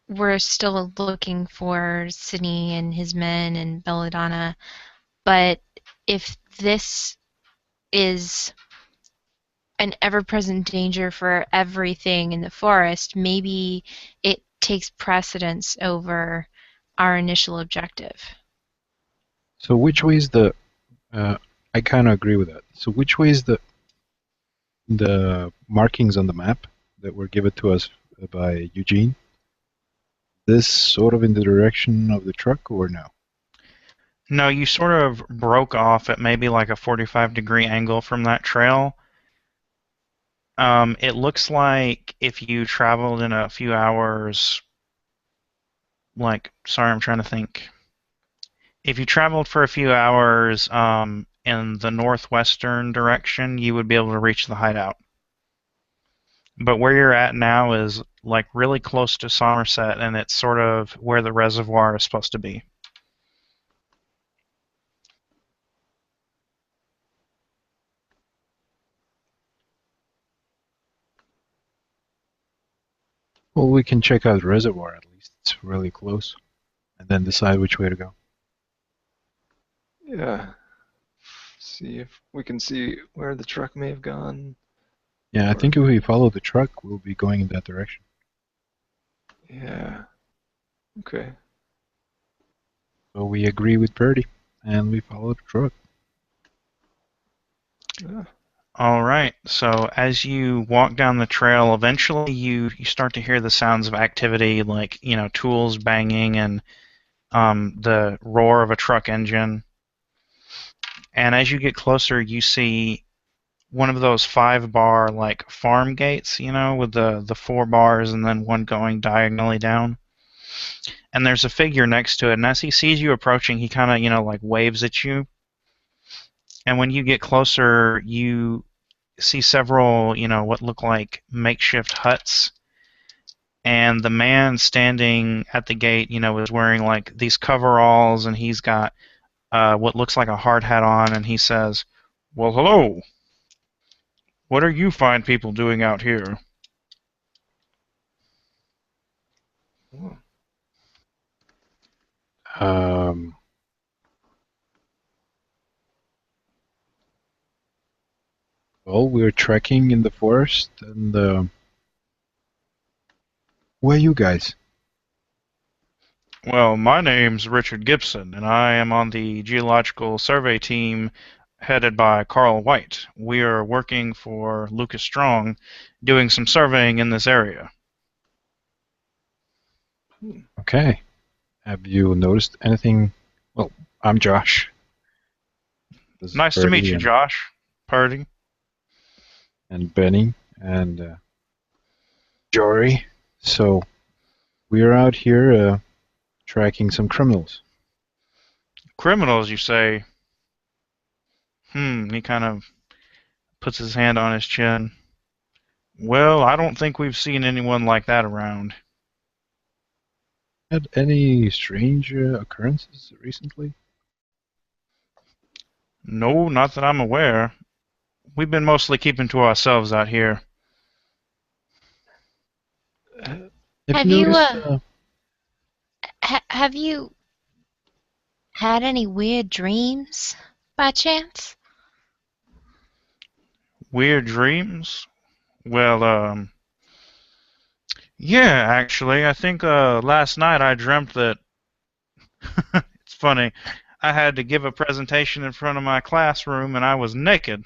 we're still looking for Sydney and his men and Belladonna, but if this is an ever-present danger for everything in the forest, maybe it takes precedence over our initial objective. So which way is the? I kind of agree with that. So which way is the markings on the map that were given to us by Eugene? This sort of in the direction of the truck, or no? No, you sort of broke off at maybe like a 45-degree angle from that trail. It looks like if you traveled in a few hours, sorry, I'm trying to think. If you traveled for a few hours in the northwestern direction, you would be able to reach the hideout. But where you're at now is like really close to Somerset, and it's sort of where the reservoir is supposed to be. Well, we can check out the reservoir at least. It's really close. And then decide which way to go. Yeah. See if we can see where the truck may have gone. Yeah, I think if we follow the truck, we'll be going in that direction. Yeah. Okay. So we agree with Purdy, and we follow the truck. Yeah. All right. So as you walk down the trail, eventually you start to hear the sounds of activity, like tools banging and the roar of a truck engine. And as you get closer, you see one of those 5-bar like farm gates, with the 4 bars and then one going diagonally down. And there's a figure next to it, and as he sees you approaching, he kind of like waves at you. And when you get closer, you see several what look like makeshift huts. And the man standing at the gate, is wearing like these coveralls, and he's got what looks like a hard hat on, and he says, "Well, hello. What are you fine people doing out here?" Oh. Well, we're trekking in the forest, and who are you guys? Well, my name's Richard Gibson, and I am on the geological survey team headed by Carl White. We are working for Lucas Strong, doing some surveying in this area. Okay. Have you noticed anything? Well, I'm Josh. This is Nice to meet Purdy you, Josh. Purdy. and Benny and Jory. So we're out here tracking some criminals. Criminals, you say? He kind of puts his hand on his chin. Well, I don't think we've seen anyone like that around. Had any strange occurrences recently? No, not that I'm aware. We've been mostly keeping to ourselves out here. Have you you, noticed, have you had any weird dreams by chance? Weird dreams? Well, yeah, actually, I think last night I dreamt that it's funny. I had to give a presentation in front of my classroom and I was naked.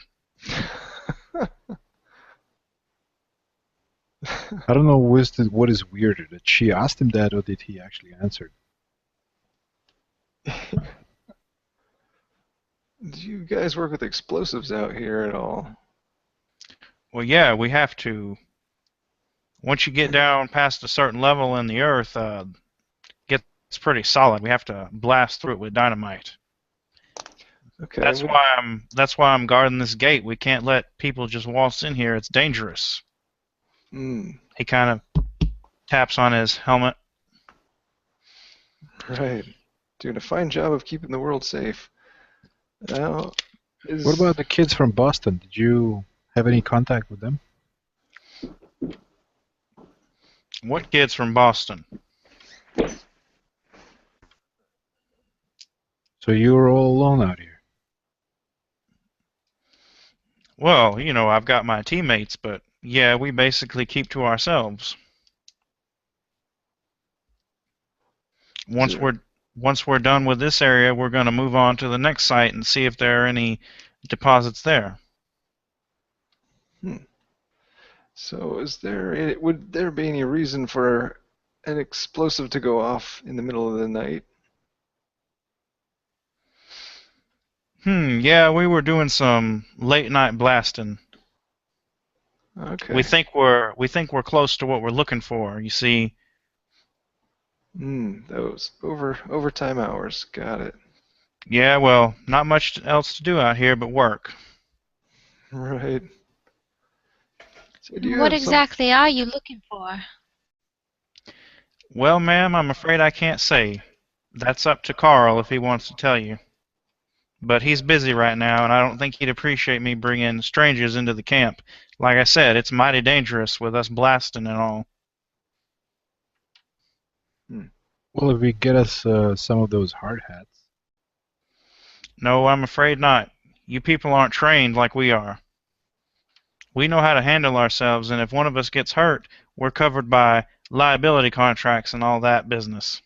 I don't know what is weirder, that she asked him that or did he actually answer? Do you guys work with explosives out here at all? Well, yeah, we have to. Once you get down past a certain level in the earth, gets pretty solid. We have to blast through it with dynamite. Okay. That's why I'm guarding this gate. We can't let people just waltz in here. It's dangerous. He kind of taps on his helmet. Right. Doing a fine job of keeping the world safe. Now, What about the kids from Boston? Did you have any contact with them? What kids from Boston? So you're all alone out here? Well, I've got my teammates, but yeah, we basically keep to ourselves. Once we're done with this area, we're going to move on to the next site and see if there are any deposits there. So would there be any reason for an explosive to go off in the middle of the night? Yeah, we were doing some late night blasting. Okay. We think we're close to what we're looking for. You see. Those overtime hours. Got it. Yeah, well, not much else to do out here but work. Right. So What exactly are you looking for? Well, ma'am, I'm afraid I can't say. That's up to Carl if he wants to tell you. But he's busy right now, and I don't think he'd appreciate me bringing strangers into the camp. Like I said, it's mighty dangerous with us blasting and all. Well, if we get us some of those hard hats. No, I'm afraid not. You people aren't trained like we are. We know how to handle ourselves, and if one of us gets hurt, we're covered by liability contracts and all that business.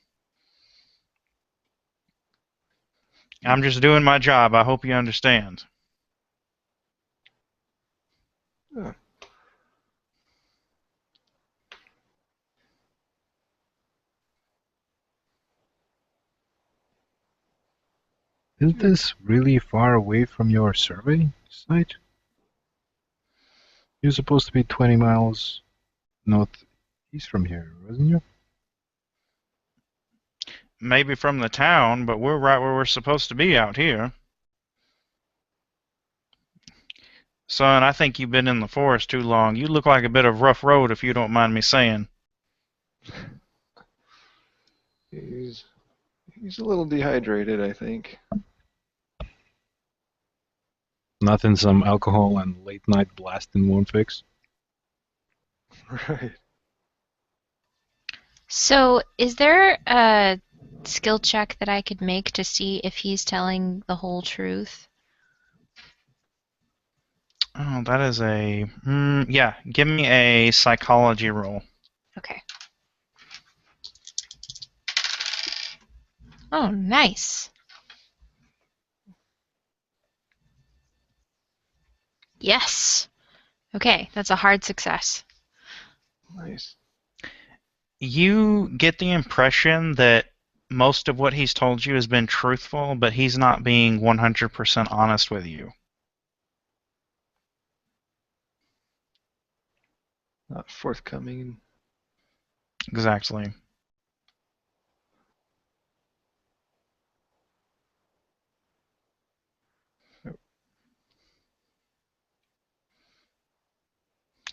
I'm just doing my job. I hope you understand. Yeah. Is this really far away from your survey site? You're supposed to be 20 miles northeast from here, wasn't you? Maybe from the town, but we're right where we're supposed to be out here. Son, I think you've been in the forest too long. You look like a bit of rough road, if you don't mind me saying. He's a little dehydrated, I think. Nothing some alcohol and late night blasting won't fix. Right. So, is there a skill check that I could make to see if he's telling the whole truth? Oh, that is a... yeah, give me a psychology roll. Okay. Oh, nice. Yes. Okay, that's a hard success. Nice. You get the impression that most of what he's told you has been truthful, but he's not being 100% honest with you. Not forthcoming. Exactly.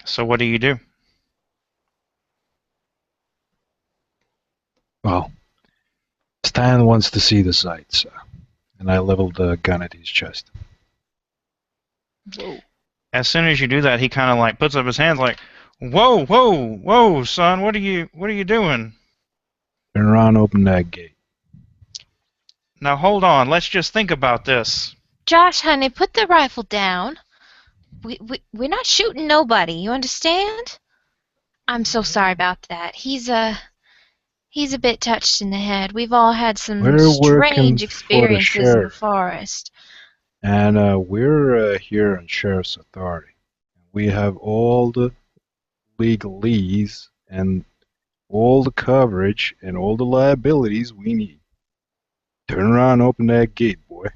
So what do you do? Well, Stan wants to see the sights, and I leveled the gun at his chest. Whoa. As soon as you do that, he kind of like puts up his hands like, "Whoa, whoa, whoa, son! What are you doing? Turn around, open that gate." Now hold on. Let's just think about this." Josh, honey, put the rifle down. We're not shooting nobody, you understand? I'm so sorry about that. He's a bit touched in the head. We've all had some We're working strange for the experiences in the sheriff. forest. And we're here on Sheriff's Authority. We have all the legalese and all the coverage and all the liabilities we need. Turn around, open that gate, boy.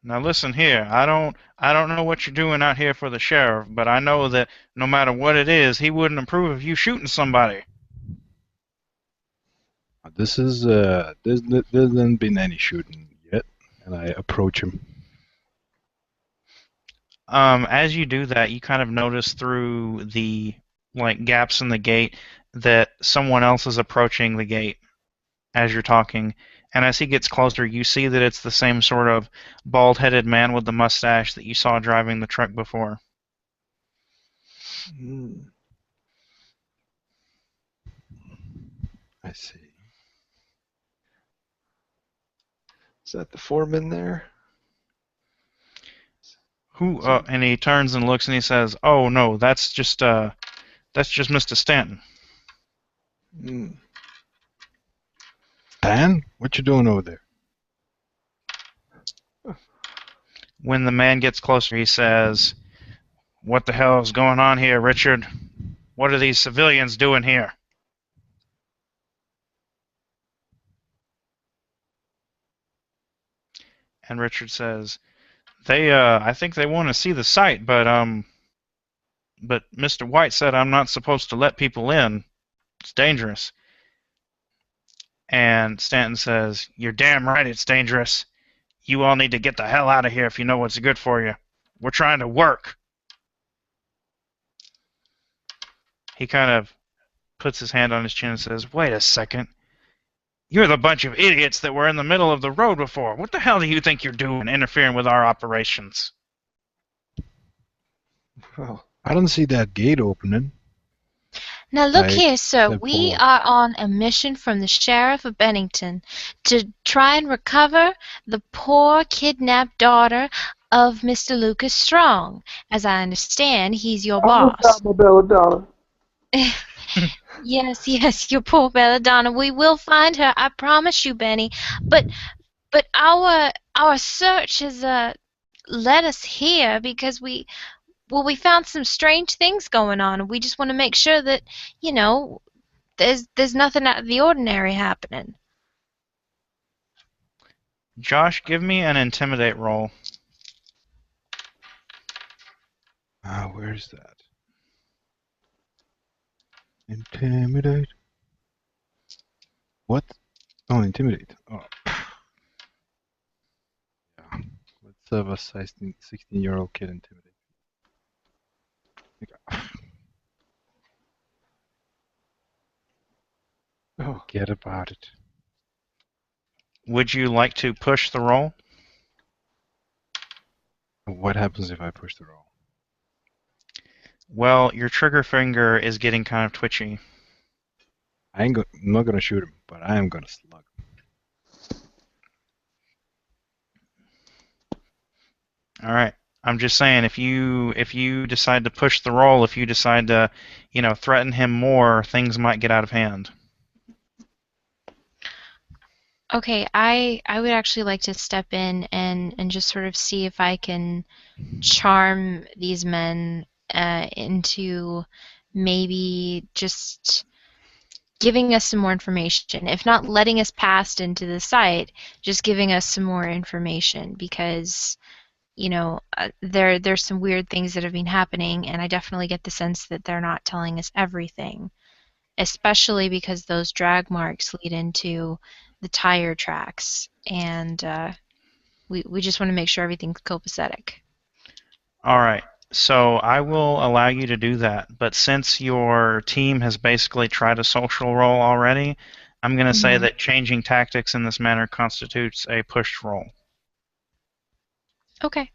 Now listen here. I don't know what you're doing out here for the sheriff, but I know that no matter what it is, he wouldn't approve of you shooting somebody. This is there hasn't been any shooting yet, and I approach him. As you do that, you kind of notice through the like gaps in the gate that someone else is approaching the gate as you're talking. And as he gets closer, you see that it's the same sort of bald-headed man with the mustache that you saw driving the truck before. I see. Is that the foreman there? Who? And he turns and looks and he says, "Oh no, that's just Mr. Stanton." Stan, what you doing over there? When the man gets closer, he says, "What the hell is going on here, Richard? What are these civilians doing here?" And Richard says, I think they want to see the site, but Mr. White said I'm not supposed to let people in. It's dangerous." And Stanton says, "You're damn right it's dangerous. You all need to get the hell out of here if you know what's good for you. We're trying to work." He kind of puts his hand on his chin and says, "Wait a second. You're the bunch of idiots that were in the middle of the road before. What the hell do you think you're doing, interfering with our operations?" Well, I don't see that gate opening. Now look I here, sir. step We forward. are on a mission from the Sheriff of Bennington to try and recover the poor kidnapped daughter of Mr. Lucas Strong. As I understand, he's your I will boss. stop my belladonna. Yes, yes, your poor Belladonna. We will find her. I promise you, Benny. But our search has led us here because we found some strange things going on, and we just want to make sure that you know there's nothing out of the ordinary happening. Josh, give me an intimidate roll. Where's that? Intimidate. What? Oh, intimidate. Oh. Yeah. Let's have a 16-year-old kid intimidate. Okay. Oh, Forget about it. Would you like to push the roll? What happens if I push the roll? Well, your trigger finger is getting kind of twitchy. I'm not gonna shoot him, but I am gonna slug him. All right. I'm just saying, if you decide to push the roll, if you decide to, threaten him more, things might get out of hand. Okay, I would actually like to step in and just sort of see if I can charm these men into maybe just giving us some more information. If not letting us past into the site, just giving us some more information because there's some weird things that have been happening, and I definitely get the sense that they're not telling us everything, especially because those drag marks lead into the tire tracks, and we just want to make sure everything's copacetic. All right. So I will allow you to do that, but since your team has basically tried a social roll already, I'm going to say that changing tactics in this manner constitutes a pushed roll. Okay.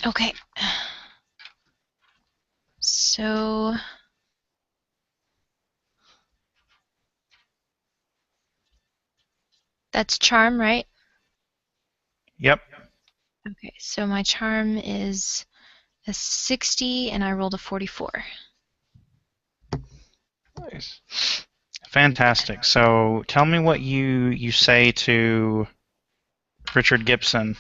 Okay. So that's charm, right? Yep. Okay, so my charm is a 60 and I rolled a 44. nice. Fantastic. So tell me what you say to Richard Gibson,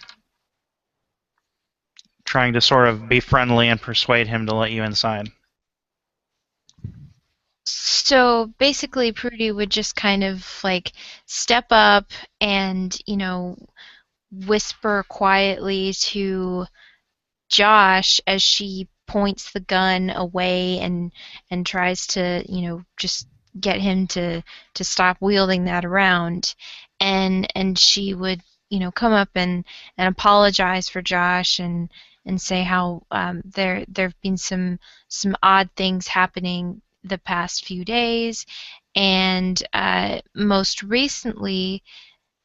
trying to sort of be friendly and persuade him to let you inside. So basically, Prudy would just kind of like step up and, whisper quietly to Josh as she points the gun away and tries to, just get him to stop wielding that around. And she would, come up and apologize for Josh and say how there've been some odd things happening the past few days, and most recently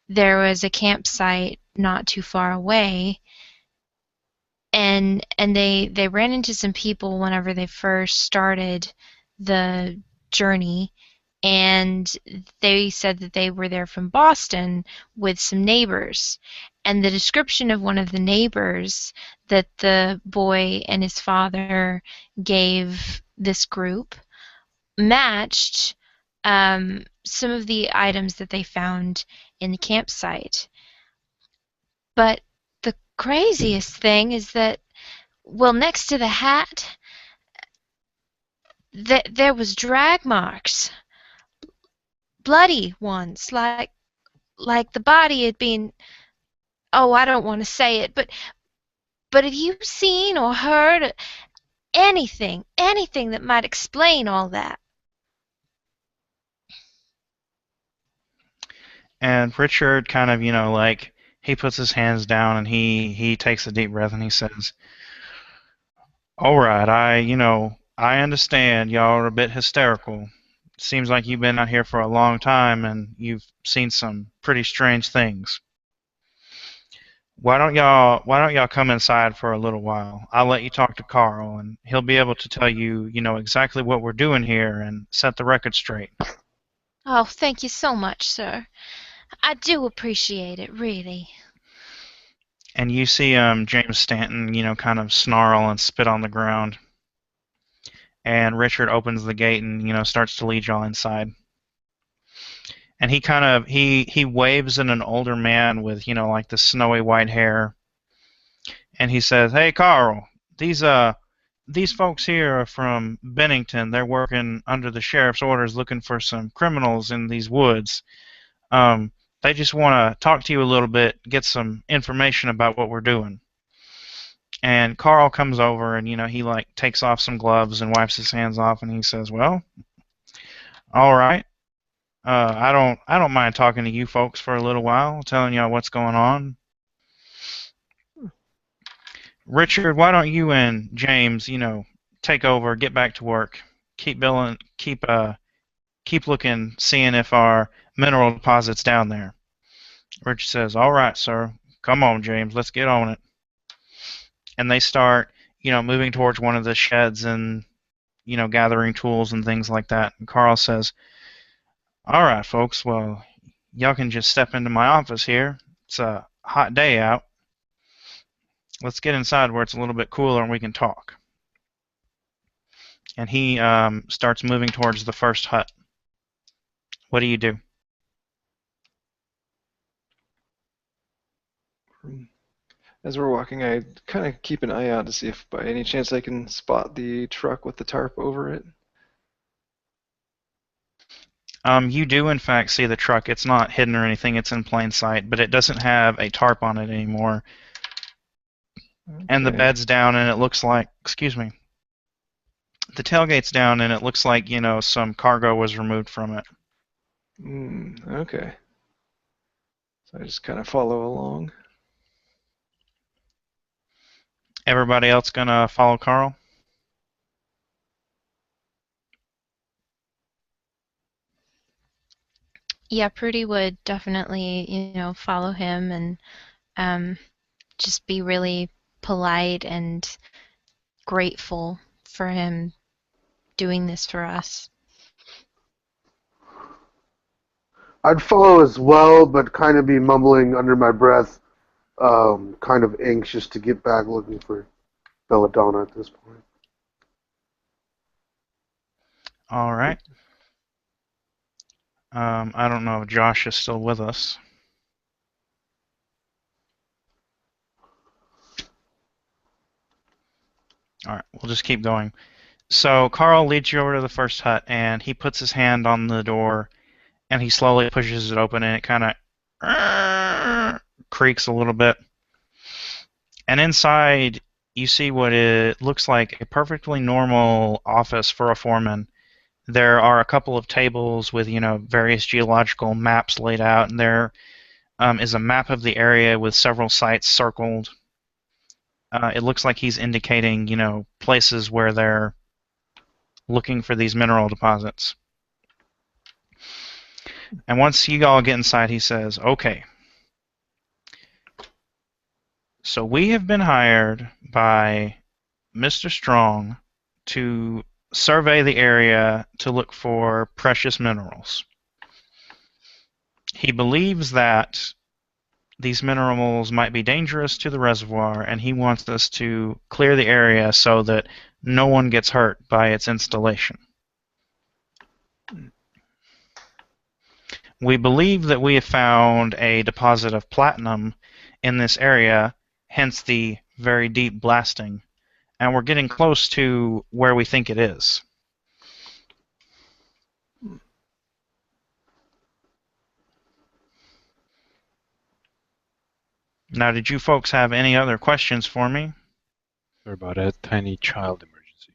there was a campsite not too far away, and they ran into some people whenever they first started the journey, and they said that they were there from Boston with some neighbors, and the description of one of the neighbors that the boy and his father gave this group matched some of the items that they found in the campsite. But the craziest thing is that, well, next to the hat, there was drag marks, bloody ones, like the body had been. Oh, I don't want to say it, but have you seen or heard anything that might explain all that? And Richard kind of, he puts his hands down and he takes a deep breath and he says, "All right, I understand y'all are a bit hysterical. Seems like you've been out here for a long time and you've seen some pretty strange things. Why don't y'all come inside for a little while? I'll let you talk to Carl and he'll be able to tell you, exactly what we're doing here and set the record straight. Oh, thank you so much, sir. I do appreciate it, really. And you see James Stanton, kind of snarl and spit on the ground. And Richard opens the gate and, starts to lead y'all inside. And he kind of he waves at an older man with, like the snowy white hair. And he says, "Hey, Carl, these folks here are from Bennington. They're working under the sheriff's orders looking for some criminals in these woods. They just want to talk to you a little bit, get some information about what we're doing." And Carl comes over and, he like takes off some gloves and wipes his hands off and he says, "Well, all right. I don't mind talking to you folks for a little while, telling y'all what's going on. Richard, why don't you and James, take over, get back to work, keep billing, keep looking, seeing if our mineral deposit's down there." Richard says, "All right, sir. Come on, James, let's get on it." And they start, moving towards one of the sheds and, gathering tools and things like that. And Carl says, "All right, folks, well, y'all can just step into my office here. It's a hot day out. Let's get inside where it's a little bit cooler and we can talk." And he starts moving towards the first hut. What do you do? As we're walking, I kind of keep an eye out to see if by any chance I can spot the truck with the tarp over it. You do, in fact, see the truck. It's not hidden or anything. It's in plain sight, but it doesn't have a tarp on it anymore. Okay. And the bed's down, and it looks like, excuse me, the tailgate's down, and it looks like, some cargo was removed from it. Okay. So I just kind of follow along. Everybody else gonna follow Carl? Yeah, Prudy would definitely, follow him and just be really polite and grateful for him doing this for us. I'd follow as well, but kind of be mumbling under my breath, kind of anxious to get back looking for Belladonna at this point. All right. I don't know if Josh is still with us. All right, we'll just keep going. So Carl leads you over to the first hut, and he puts his hand on the door, and he slowly pushes it open, and it kind of creaks a little bit. And inside, you see what it looks like a perfectly normal office for a foreman. There are a couple of tables with, various geological maps laid out, and there is a map of the area with several sites circled. It looks like he's indicating, places where they're looking for these mineral deposits. And once you all get inside, he says, "Okay. So we have been hired by Mr. Strong to survey the area to look for precious minerals. He believes that these minerals might be dangerous to the reservoir, and he wants us to clear the area so that no one gets hurt by its installation. We believe that we have found a deposit of platinum in this area, hence the very deep blasting, and we're getting close to where we think it is." Now, did you folks have any other questions for me? Or about a tiny child emergency.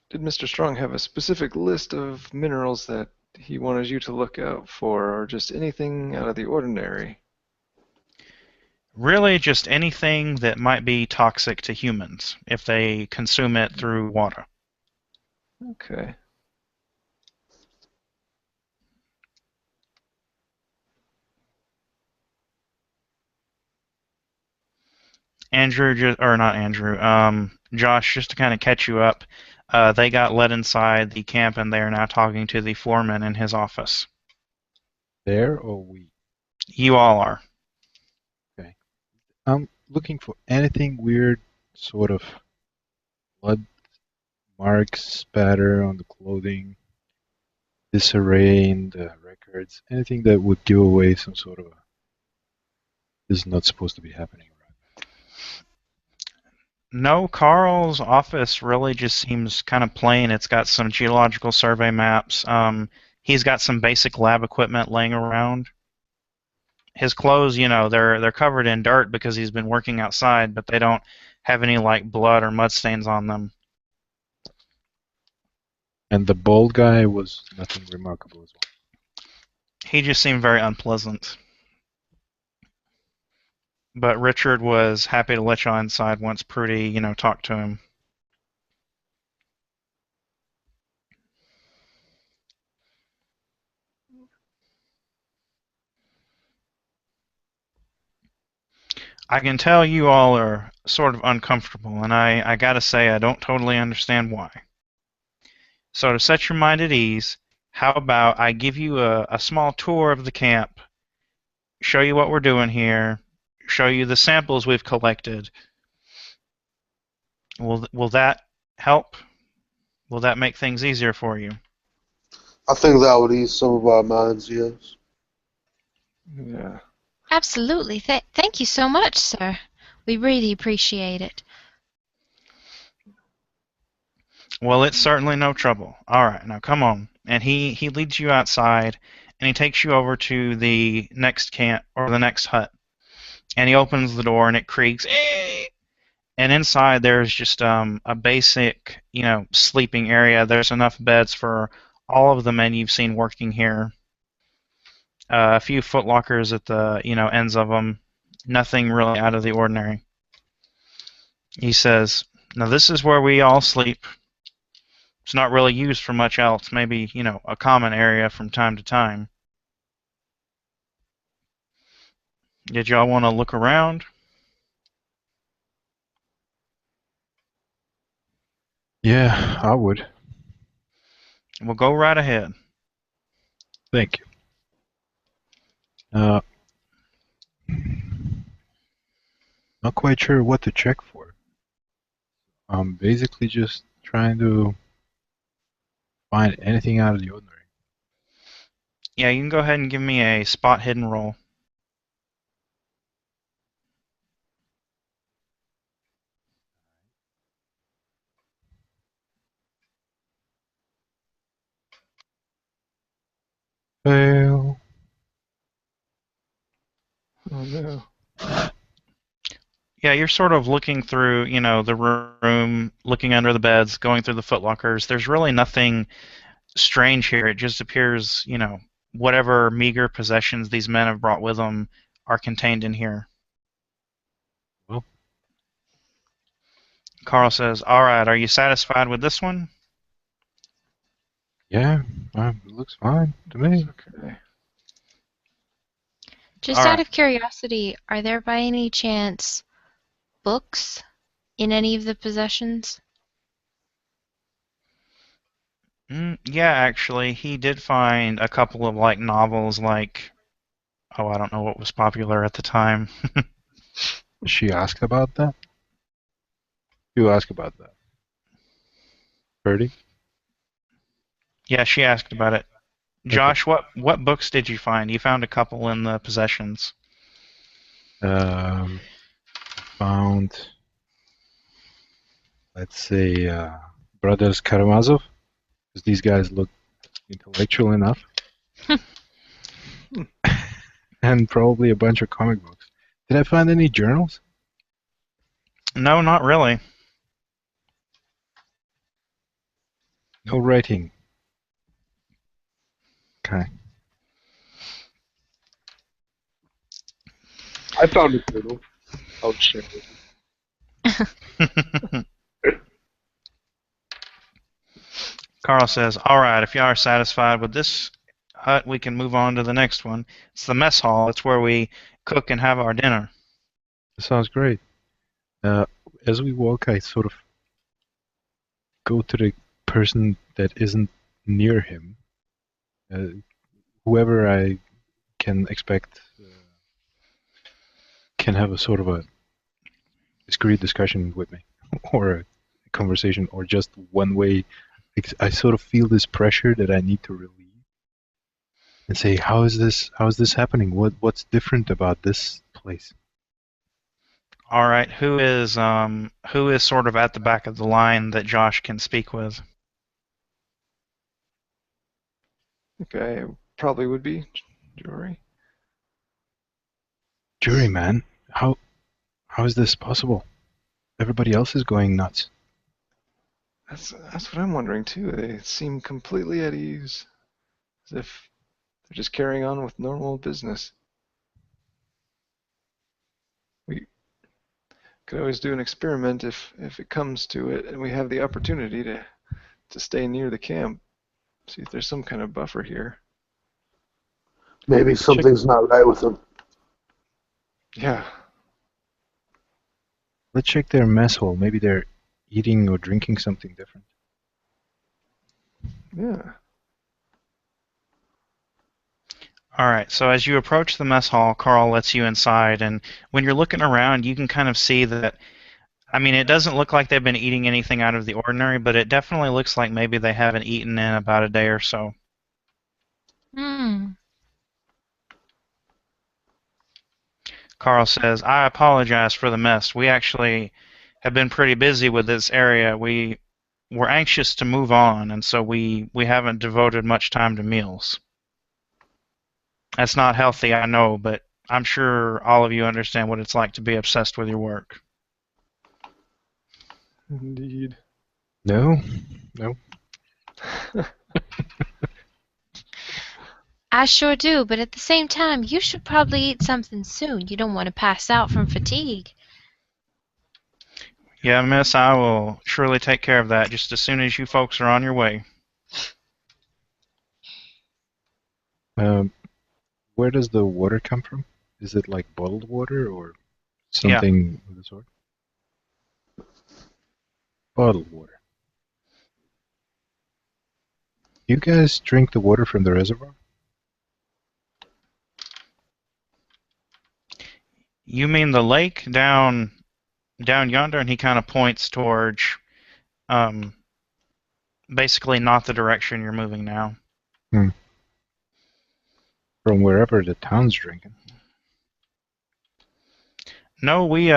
Did Mr. Strong have a specific list of minerals that he wanted you to look out for, or just anything out of the ordinary? Really, just anything that might be toxic to humans if they consume it through water. Okay. Andrew, or not Andrew, Josh, just to kind of catch you up, they got let inside the camp and they are now talking to the foreman in his office. There or we? You all are. Okay. I'm looking for anything weird, sort of blood marks, spatter on the clothing, disarray in the records, anything that would give away some sort of a, this is not supposed to be happening right No, Carl's office really just seems kind of plain. It's got some geological survey maps. He's got some basic lab equipment laying around. His clothes, they're covered in dirt because he's been working outside, but they don't have any like blood or mud stains on them. And the bald guy was nothing remarkable as well. He just seemed very unpleasant. But Richard was happy to let you inside once Prudy, talked to him. I can tell you all are sort of uncomfortable, and I gotta say I don't totally understand why. So to set your mind at ease, how about I give you a small tour of the camp, show you what we're doing here, show you the samples we've collected. Will that help? Will that make things easier for you? I think that would ease some of our minds, yes. Yeah. Absolutely. Thank you so much, sir. We really appreciate it. Well, it's certainly no trouble. All right, now come on. And he leads you outside, and he takes you over to the next camp or the next hut. And he opens the door, and it creaks. And inside there's just a basic, sleeping area. There's enough beds for all of the men you've seen working here. A few foot lockers at the, ends of them. Nothing really out of the ordinary. He says, "Now this is where we all sleep. It's not really used for much else. Maybe, a common area from time to time. Did y'all want to look around?" Yeah, I would. Well, go right ahead. Thank you. Not quite sure what to check for. I'm basically just trying to find anything out of the ordinary. Yeah, you can go ahead and give me a spot hidden roll. Fail. Oh no. Yeah, you're sort of looking through, the room, looking under the beds, going through the footlockers. There's really nothing strange here. It just appears, whatever meager possessions these men have brought with them are contained in here. Well. Carl says, "All right, are you satisfied with this one?" Yeah, it looks fine to me. Okay. Just All out right. of curiosity, are there by any chance books in any of the possessions? Yeah, actually, he did find a couple of like novels, like I don't know what was popular at the time. She asked about that? You asked about that. Birdie? Yeah, she asked about it. Josh, what books did you find? You found a couple in the possessions. Found, let's say, Brothers Karamazov, because these guys look intellectual enough. And probably a bunch of comic books. Did I find any journals? No, not really. No writing. Okay. I found a turtle. I'll share with you. Carl says, "All right, if y'all are satisfied with this hut, we can move on to the next one. It's the mess hall. It's where we cook and have our dinner." Sounds great. As we walk, I sort of go to the person that isn't near him. Whoever I can expect can have a sort of a discreet discussion with me, or a conversation, or just one way. I sort of feel this pressure that I need to relieve and say, how is this happening? What's different about this place? All right, who is sort of at the back of the line that Josh can speak with? Okay, probably would be Jory. Juryman, how is this possible? Everybody else is going nuts. That's what I'm wondering too. They seem completely at ease, as if they're just carrying on with normal business. We could always do an experiment if it comes to it, and we have the opportunity to stay near the camp. See if there's some kind of buffer here. Maybe something's not right with them. Yeah. Let's check their mess hall. Maybe they're eating or drinking something different. Yeah. All right, so as you approach the mess hall, Carl lets you inside, and when you're looking around, you can kind of see that, I mean, it doesn't look like they've been eating anything out of the ordinary, but it definitely looks like maybe they haven't eaten in about a day or so. Hmm. Carl says, "I apologize for the mess. We actually have been pretty busy with this area. We're anxious to move on, and so we haven't devoted much time to meals. That's not healthy, I know, but I'm sure all of you understand what it's like to be obsessed with your work." Indeed. No. I sure do, but at the same time, you should probably eat something soon. You don't want to pass out from fatigue. Yeah, miss, I will surely take care of that just as soon as you folks are on your way. Where does the water come from? Is it like bottled water or Yeah. something of the sort? Bottled water. You guys drink the water from the reservoir? You mean the lake down yonder? And he kind of points towards basically not the direction you're moving now. From wherever the town's drinking. No, we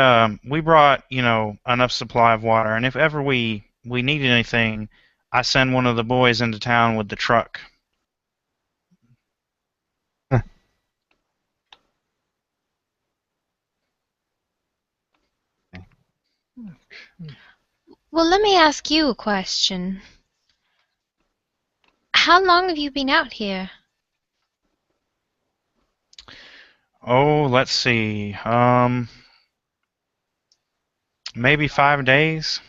brought, enough supply of water, and if ever we need anything, I send one of the boys into town with the truck. Well, let me ask you a question. How long have you been out here? Oh, let's see. Maybe 5 days.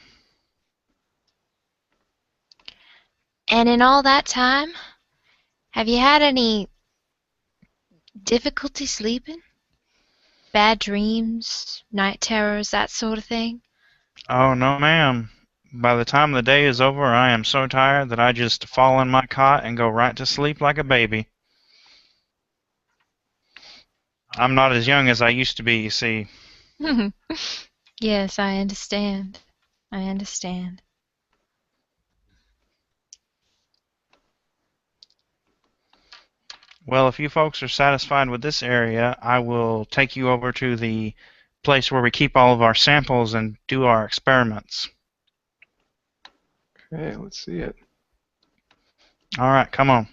And in all that time, have you had any difficulty sleeping? Bad dreams, night terrors, that sort of thing? Oh, no, ma'am. By the time the day is over, I am so tired that I just fall in my cot and go right to sleep like a baby. I'm not as young as I used to be, you see. Yes, I understand. I understand. Well, if you folks are satisfied with this area, I will take you over to the place where we keep all of our samples and do our experiments. Okay, let's see it. All right, come on.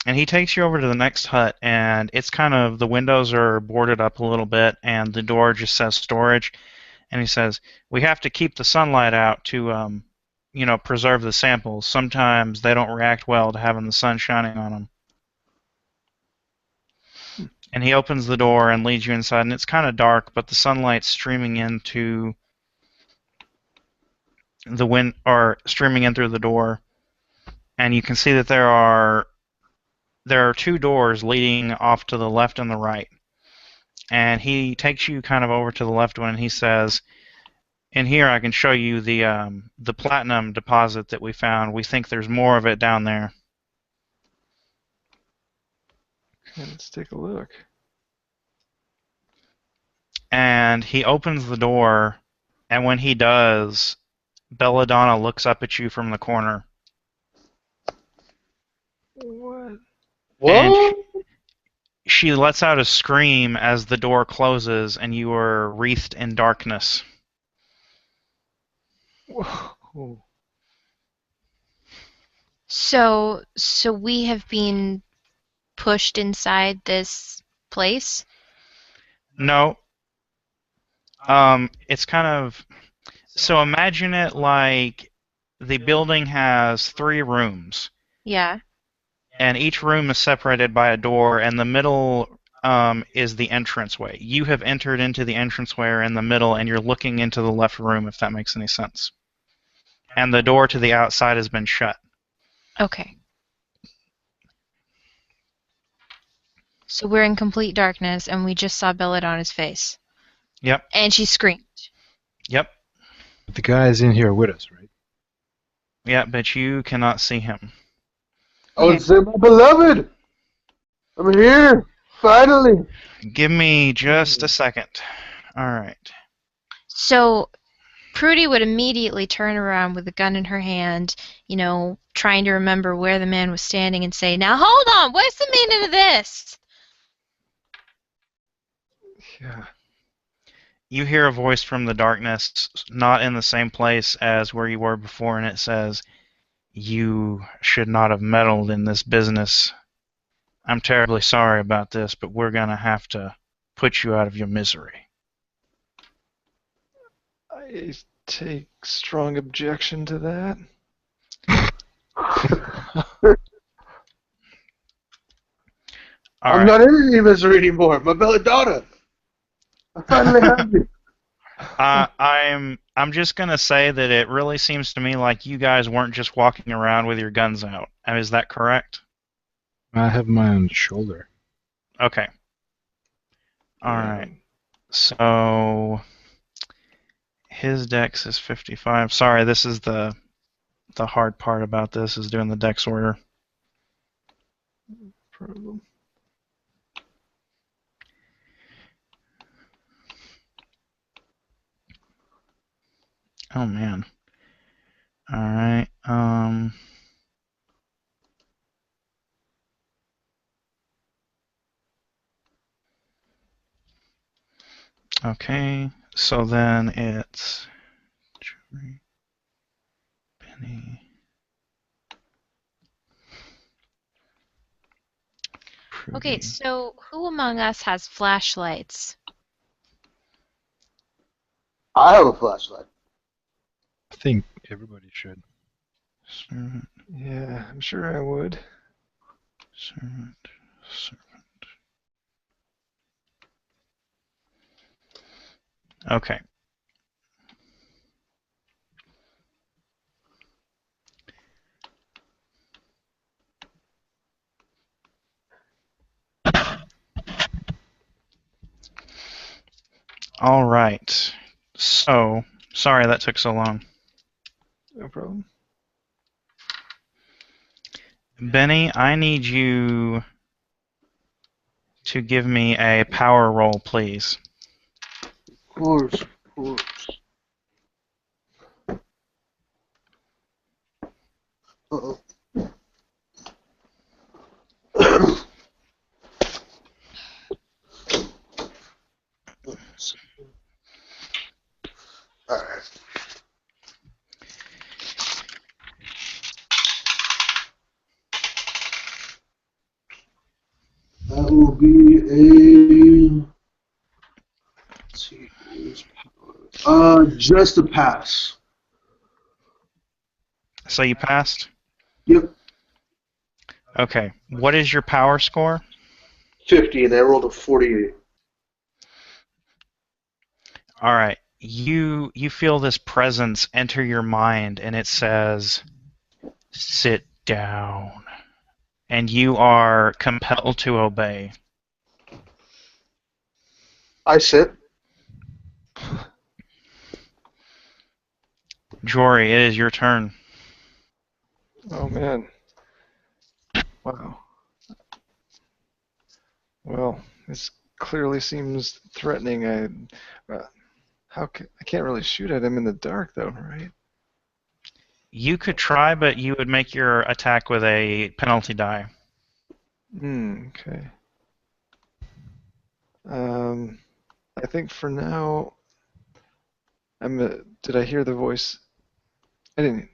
And he takes you over to the next hut, and it's kind of, the windows are boarded up a little bit, and the door just says storage. And he says, "We have to keep the sunlight out to, preserve the samples. Sometimes they don't react well to having the sun shining on them." And he opens the door and leads you inside, and it's kind of dark, but the sunlight's streaming into the wind, or streaming in through the door, and you can see that there are two doors leading off to the left and the right. And he takes you kind of over to the left one, and he says, "In here, I can show you the platinum deposit that we found. We think there's more of it down there." Okay, let's take a look. And he opens the door, and when he does, Belladonna looks up at you from the corner. What? And she lets out a scream as the door closes, and you are wreathed in darkness. Whoa. So we have been pushed inside this place? No. It's kind of... So imagine it like the building has 3 rooms. Yeah. And each room is separated by a door, and the middle is the entranceway. You have entered into the entranceway in the middle, and you're looking into the left room, if that makes any sense. And the door to the outside has been shut. Okay. So we're in complete darkness, and we just saw Belladonna's face. Yep. And she screamed. Yep. But the guy is in here with us, right? Yeah, but you cannot see him. I would say, my beloved, I'm here, finally. Give me just a second. All right. So Prudy would immediately turn around with a gun in her hand, trying to remember where the man was standing, and say, "Now hold on, what's the meaning of this?" Yeah. You hear a voice from the darkness, not in the same place as where you were before, and it says, "You should not have meddled in this business. I'm terribly sorry about this, but we're going to have to put you out of your misery." I take strong objection to that. All I'm right. not in any misery anymore. My belladonna. I finally have you. I'm just going to say that it really seems to me like you guys weren't just walking around with your guns out. Is that correct? I have mine on the shoulder. Okay. All right. So his dex is 55. Sorry, this is the hard part about this, is doing the dex order. Problem. Oh man. All right. Okay. So then it's Jury, Benny, Prudy. Okay, so who among us has flashlights? I have a flashlight. I think everybody should. Servant, Yeah, I'm sure I would. servant, servant. Okay. All right. So, sorry that took so long. No problem. Benny, I need you to give me a power roll, please. Of course, of course. Uh-oh. All right. That will be a. Let's see. Where's power? Just a pass. So you passed? Yep. Okay. What is your power score? 50, and I rolled a 48. All right. You feel this presence enter your mind, and it says, "Sit down." And you are compelled to obey. I sit. Jory, it is your turn. Oh man. Wow. Well, this clearly seems threatening. I can't really shoot at him in the dark though, right? You could try, but you would make your attack with a penalty die. Okay. I think for now, did I hear the voice? I didn't.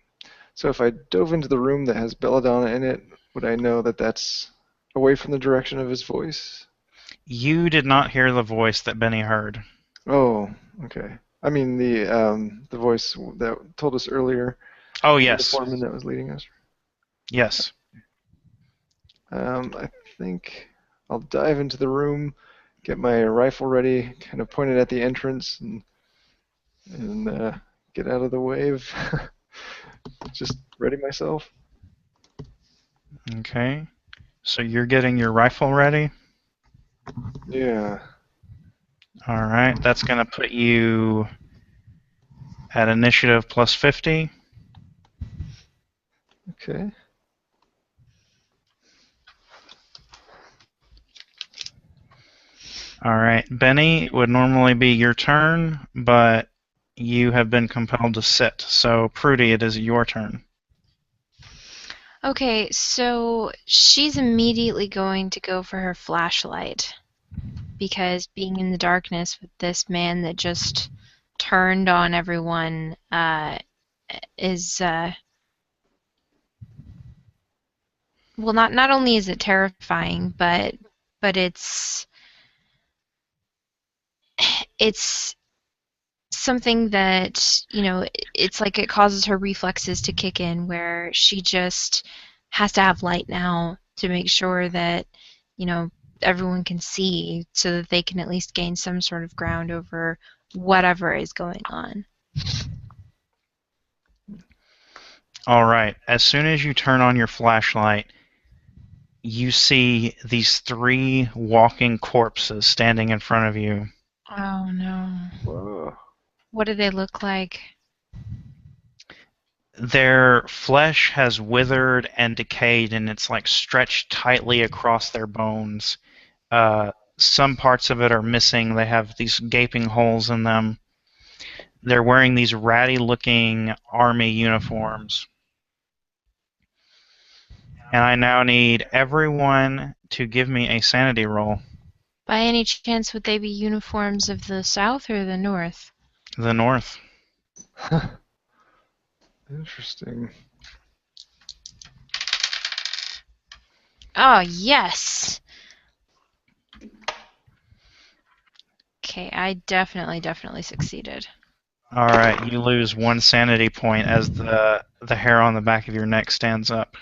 So if I dove into the room that has Belladonna in it, would I know that that's away from the direction of his voice? You did not hear the voice that Benny heard. Oh, okay. I mean the voice that told us earlier. Oh, The yes. foreman that was leading us. Yes. I think I'll dive into the room, get my rifle ready, kind of point it at the entrance, and get out of the way of just ready myself. Okay. So you're getting your rifle ready? Yeah. All right. That's going to put you at initiative plus 50. Okay. All right. Benny, it would normally be your turn, but you have been compelled to sit. So, Prudy, it is your turn. Okay, so she's immediately going to go for her flashlight because being in the darkness with this man that just turned on everyone is well, not only is it terrifying, but it's something that, it's like it causes her reflexes to kick in where she just has to have light now to make sure that, everyone can see so that they can at least gain some sort of ground over whatever is going on. All right. As soon as you turn on your flashlight, you see these 3 walking corpses standing in front of you. Oh no. Whoa. What do they look like? Their flesh has withered and decayed, and it's like stretched tightly across their bones. Some parts of it are missing. They have these gaping holes in them. They're wearing these ratty-looking army uniforms. And I now need everyone to give me a sanity roll. By any chance, would they be uniforms of the South or the North? The North. Interesting. Oh, yes! Okay, I definitely succeeded. All right, you lose 1 sanity point as the hair on the back of your neck stands up.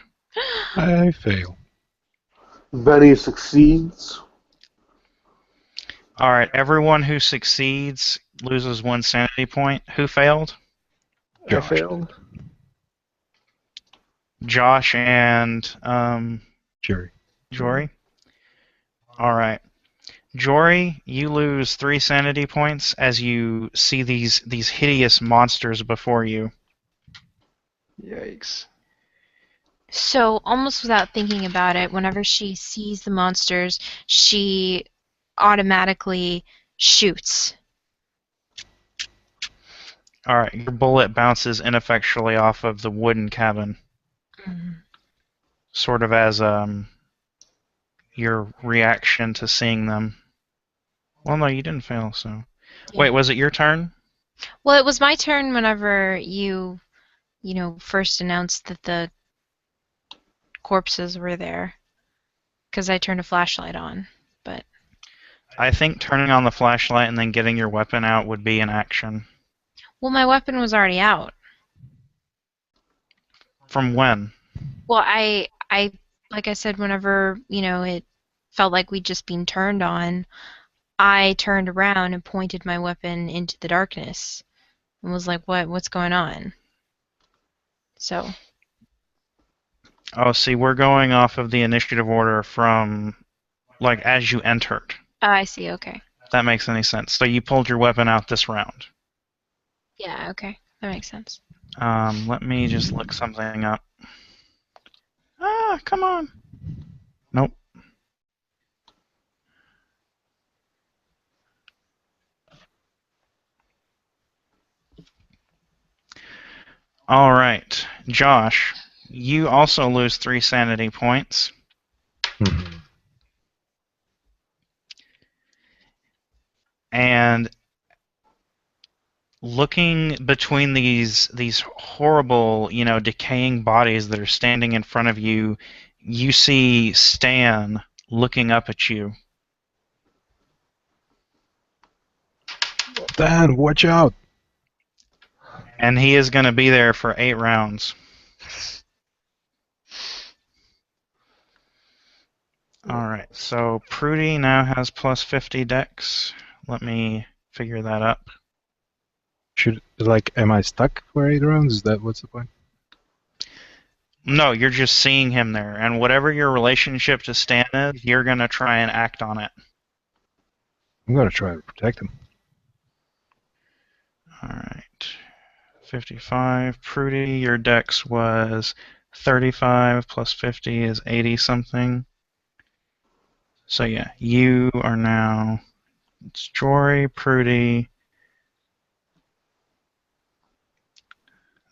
I fail. Benny succeeds. All right, everyone who succeeds loses 1 sanity point. Who failed? I Josh. failed. Josh and Jerry. Jory. All right. Jory, you lose 3 sanity points as you see these hideous monsters before you. Yikes. So, almost without thinking about it, whenever she sees the monsters, she automatically shoots. All right, your bullet bounces ineffectually off of the wooden cabin, sort of as your reaction to seeing them. Well, no, you didn't fail, so. Yeah. Wait, was it your turn? Well, it was my turn whenever you first announced that the corpses were there, because I turned a flashlight on, but... I think turning on the flashlight and then getting your weapon out would be an action. Well, my weapon was already out. From when? Well, I like I said, whenever, it felt like we'd just been turned on, I turned around and pointed my weapon into the darkness and was like, what's going on? So. Oh, see, we're going off of the initiative order from, like, as you entered. I see, okay. If that makes any sense. So you pulled your weapon out this round. Yeah, okay. That makes sense. Let me just look something up. Ah, come on. Nope. All right. Josh, you also lose 3 sanity points. Mhm. And looking between these horrible, decaying bodies that are standing in front of you, you see Stan looking up at you. Dad, watch out! And he is going to be there for 8 rounds. Alright, so Prudy now has plus 50 dex. Let me figure that up. Am I stuck for 8 rounds? Is that what's the point? No, you're just seeing him there, and whatever your relationship to Stan is, you're going to try and act on it. I'm gonna try to protect him. Alright. 55. Prudy, your dex was 35 plus 50 is 80 something. So yeah, you are now, it's Jory, Prudy,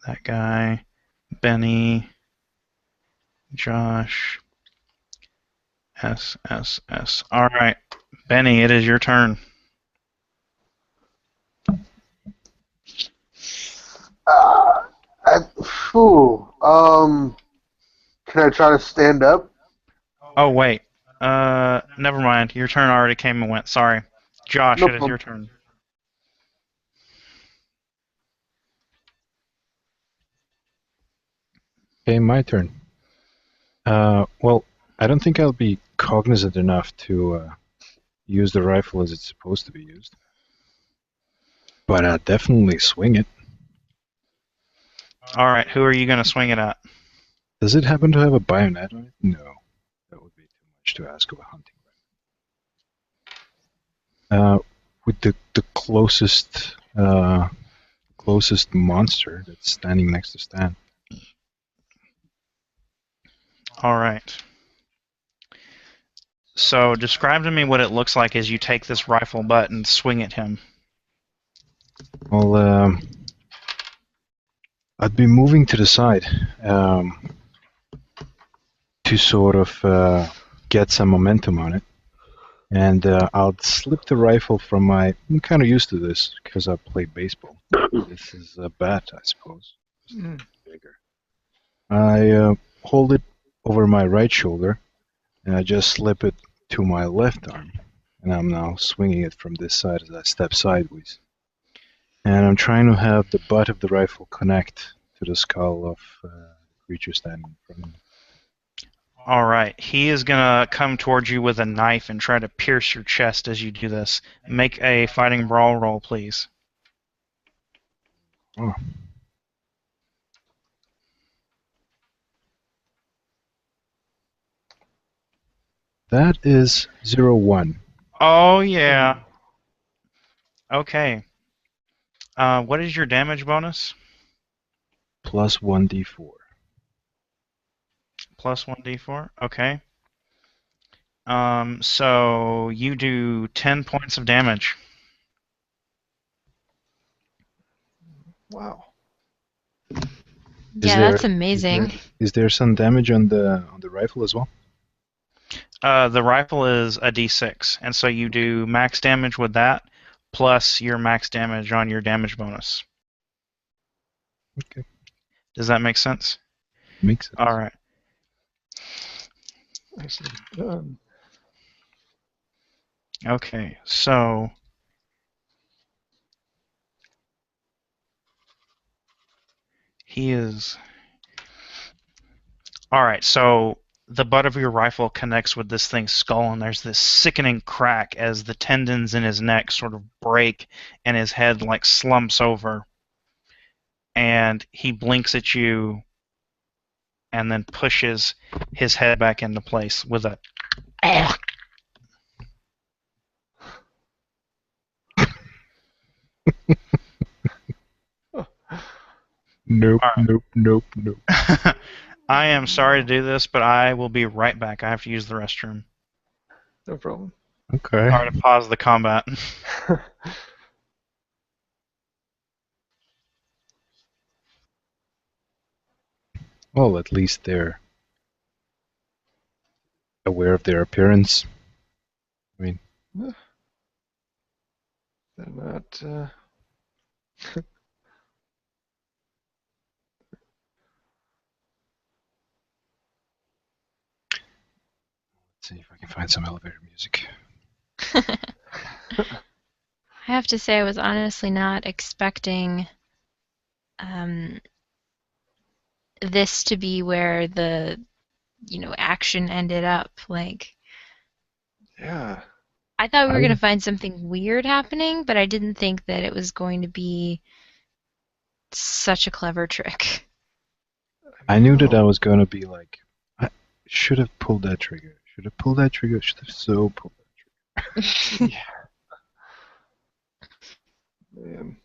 that guy, Benny, Josh, S. Alright, Benny, it is your turn. Can I try to stand up? Oh, wait. Never mind. Your turn already came and went. Sorry. Josh, No it is your problem. turn. Okay, my turn. Well, I don't think I'll be cognizant enough to use the rifle as it's supposed to be used. But I'll definitely swing it. Alright, who are you going to swing it at? Does it happen to have a bayonet on it? No. That would be too much to ask of a hunting rifle. With the closest monster that's standing next to Stan. Alright. So, describe to me what it looks like as you take this rifle butt and swing at him. Well, I'd be moving to the side to sort of get some momentum on it. And I'll slip the rifle from my... I'm kind of used to this because I play baseball. This is a bat, I suppose. Bigger. I hold it over my right shoulder, and I just slip it to my left arm. And I'm now swinging it from this side as I step sideways. And I'm trying to have the butt of the rifle connect to the skull of the creature standing in front of me. Alright, he is going to come towards you with a knife and try to pierce your chest as you do this. Make a fighting brawl roll, please. Oh. That is 0-1. Oh, yeah. Okay. What is your damage bonus? Plus 1d4. Plus 1d4? Okay. So you do 10 points of damage. Wow. Yeah, that's amazing. Is there some damage on the rifle as well? The rifle is a d6, and so you do max damage with that, plus your max damage on your damage bonus. Okay. Does that make sense? Makes sense. All right. Nicely done. Okay, so he is... All right, so the butt of your rifle connects with this thing's skull, and there's this sickening crack as the tendons in his neck sort of break and his head like slumps over. And he blinks at you and then pushes his head back into place with a Nope, All right. nope. I am sorry to do this, but I will be right back. I have to use the restroom. No problem. Okay. Sorry to pause the combat. Well, at least they're aware of their appearance. I mean, They're not. let's see if I can find some elevator music. I have to say I was honestly not expecting this to be where the action ended up. Like, Yeah. I thought we were I going to was- find something weird happening, but I didn't think that it was going to be such a clever trick. I knew that I know. was going to be like, I should have pulled that trigger. Should have pulled that trigger. Should have so pulled that trigger. Yeah. Man.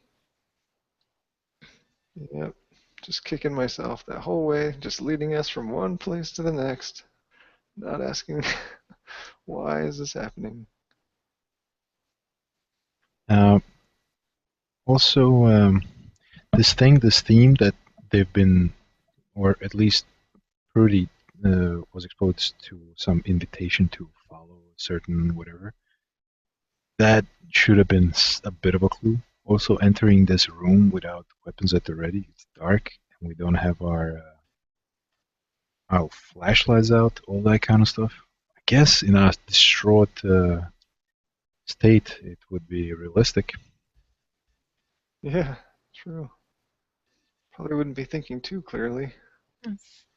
Yep. Just kicking myself that whole way, just leading us from one place to the next, not asking why is this happening. Also, this theme that they've been, or at least Prudy was exposed to some invitation to follow a certain whatever. That should have been a bit of a clue. Also, entering this room without weapons at the ready, it's dark, and we don't have our flashlights out, all that kind of stuff. I guess in a distraught state, it would be realistic. Yeah, true. Probably wouldn't be thinking too clearly.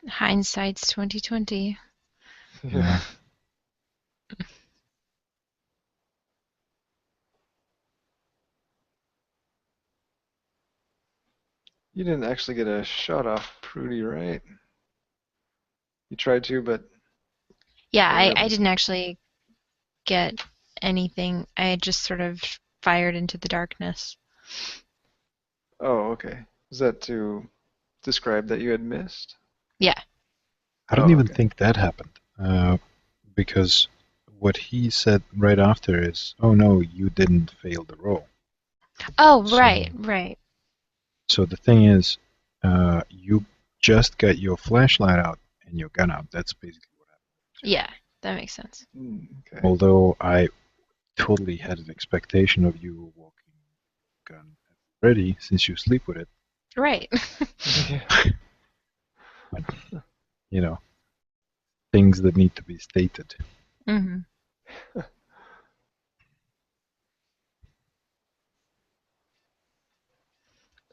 Hindsight's 2020. Yeah. You didn't actually get a shot off Prudy, right? You tried to, but Yeah, I barely. didn't actually get anything. I just sort of fired into the darkness. Oh, okay. Is that to describe that you had missed? Yeah. I don't Oh, even okay. think that happened, because what he said right after is, "Oh no, you didn't fail the roll." Oh, So- right. So the thing is, you just got your flashlight out and your gun out. That's basically what happened. Yeah, that makes sense. Okay. Although I totally had an expectation of you walking gun ready since you sleep with it. Right. Yeah. You know, things that need to be stated. hmm But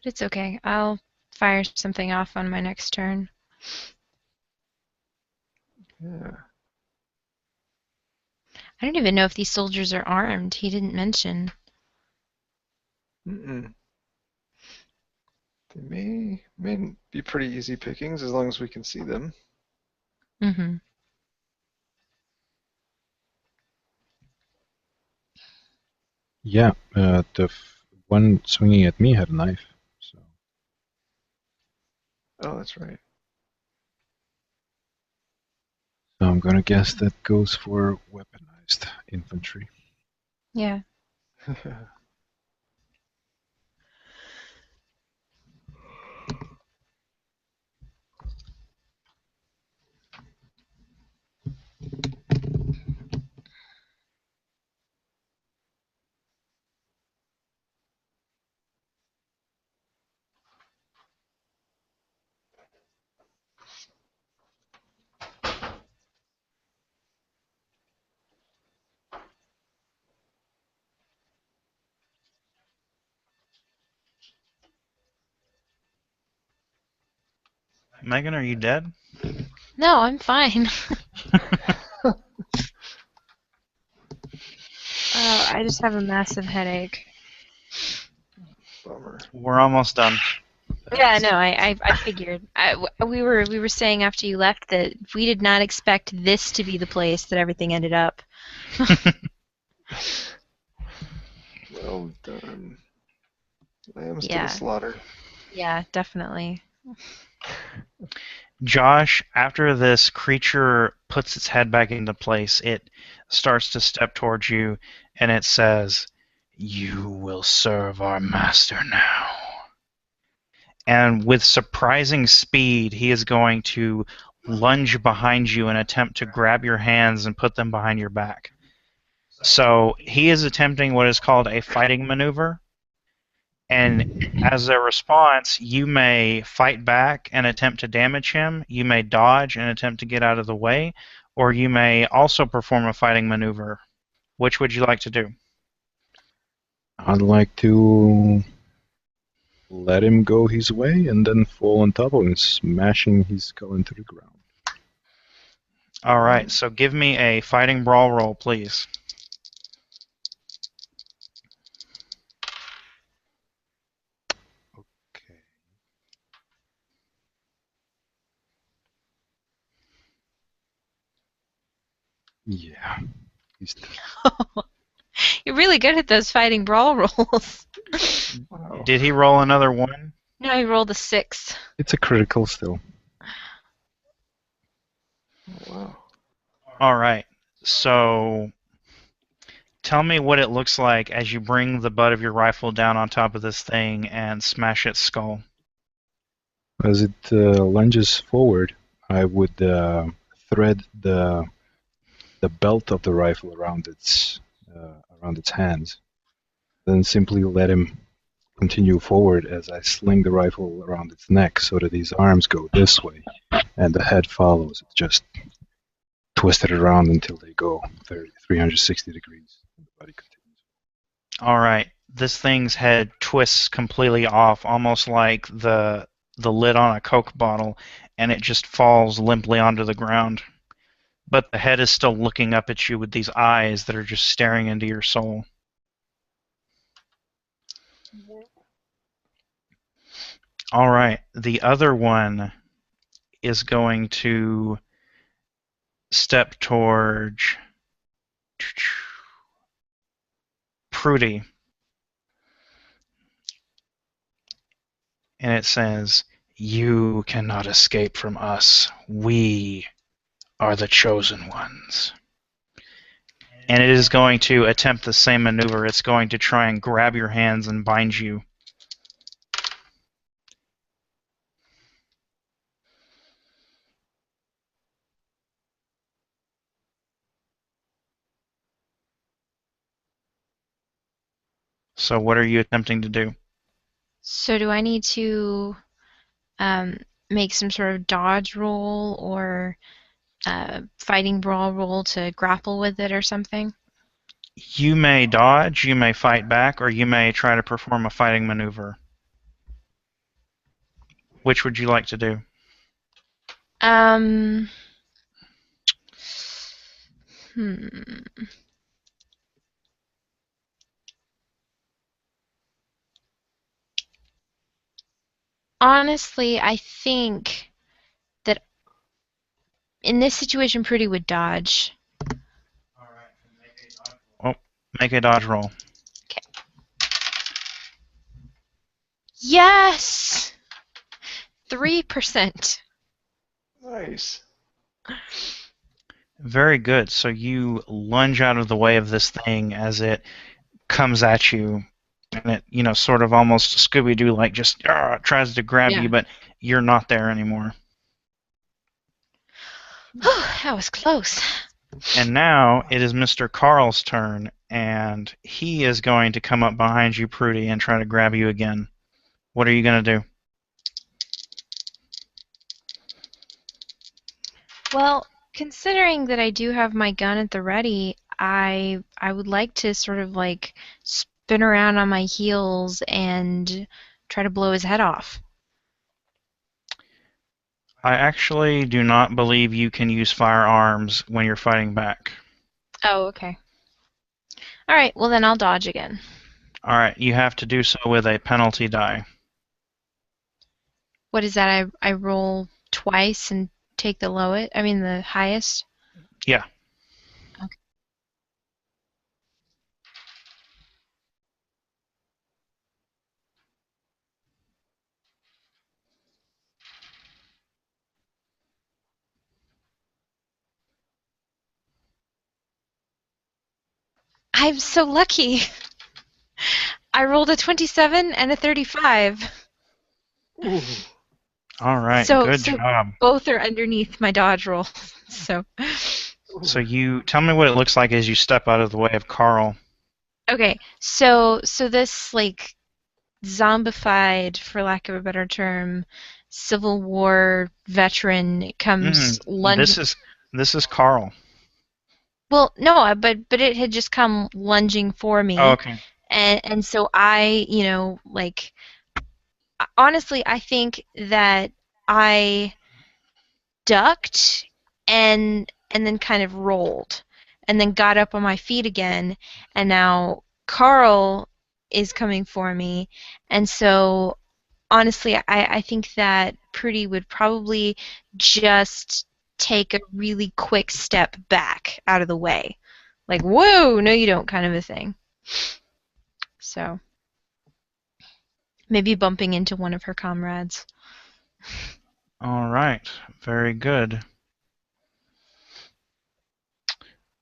it's okay. I'll fire something off on my next turn. Yeah. I don't even know if these soldiers are armed. He didn't mention. Mm-mm. They may be pretty easy pickings as long as we can see them. hmm Yeah, the one swinging at me had a knife. So Oh, that's right. I'm gonna guess that goes for weaponized infantry. Yeah. Megan, are you dead? No, I'm fine. I just have a massive headache. Bummer. We're almost done. Yeah, no, I figured. We were saying after you left that we did not expect this to be the place that everything ended up. Well done. Lambs to the Yeah, slaughter. yeah, definitely. Josh, after this creature puts its head back into place, it starts to step towards you and it says, "You will serve our master now." And with surprising speed, he is going to lunge behind you and attempt to grab your hands and put them behind your back. So he is attempting what is called a fighting maneuver. And as a response, you may fight back and attempt to damage him, you may dodge and attempt to get out of the way, or you may also perform a fighting maneuver. Which would you like to do? I'd like to let him go his way and then fall on top of him, smashing his skull into the ground. All right, so give me a fighting brawl roll, please. Okay. Yeah. He's You're really good at those fighting brawl rolls. Wow. Did he roll another one? No, he rolled a 6. It's a critical still. Oh, wow. All right, so tell me what it looks like as you bring the butt of your rifle down on top of this thing and smash its skull. As it lunges forward, I would thread the belt of the rifle around its hands, then simply let him continue forward as I sling the rifle around its neck so that his arms go this way and the head follows. It's just twisted around until they go 360 degrees. And the body continues. All right, this thing's head twists completely off, almost like the lid on a Coke bottle, and it just falls limply onto the ground. But the head is still looking up at you with these eyes that are just staring into your soul. All right, the other one is going to step towards Prudy, and it says, "You cannot escape from us. We are the chosen ones." And it is going to attempt the same maneuver. It's going to try and grab your hands and bind you. So what are you attempting to do? So do I need to make some sort of dodge roll or fighting brawl roll to grapple with it or something? You may dodge, you may fight back, or you may try to perform a fighting maneuver. Which would you like to do? Hmm. Honestly, I think that in this situation, Prudy would dodge. Oh, make a dodge roll. Okay. Yes! 3%. Nice. Very good. So you lunge out of the way of this thing as it comes at you, and it, sort of almost Scooby-Doo like just tries to grab Yeah. you, but you're not there anymore. That was close. And now it is Mr. Carl's turn, and he is going to come up behind you, Prudy, and try to grab you again. What are you going to do? Well, considering that I do have my gun at the ready, I would like to sort of like spin around on my heels and try to blow his head off. I actually do not believe you can use firearms when you're fighting back. Oh, okay. All right. Well, then I'll dodge again. All right, you have to do so with a penalty die. What is that? I roll twice and take the lowest. I mean the highest. Yeah. Okay. I'm so lucky. I rolled a 27 and a 35. Ooh. All right, So good job. both are underneath my dodge roll. So So you tell me what it looks like as you step out of the way of Carl. okay. So this like zombified, for lack of a better term, Civil War veteran comes lunging. This is Carl. Well, no, but it had just come lunging for me, Oh, okay. and so I, like honestly, I think that I ducked and then kind of rolled and then got up on my feet again, and now Carl is coming for me, and so honestly, I think that Prudy would probably just take a really quick step back out of the way. Like, whoa, no you don't kind of a thing. So maybe bumping into one of her comrades. All right, very good.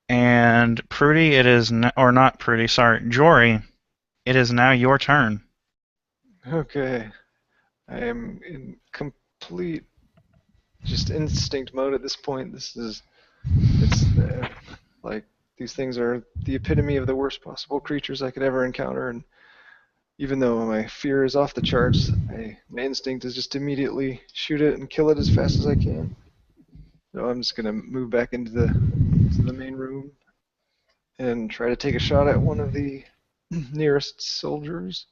And Prudy, it is or not Prudy, sorry, Jory. It is now your turn. Okay. I am in complete just instinct mode at this point. It's like these things are the epitome of the worst possible creatures I could ever encounter, and even though my fear is off the charts, my instinct is just immediately shoot it and kill it as fast as I can. So I'm just gonna move back into the main room and try to take a shot at one of the nearest soldiers.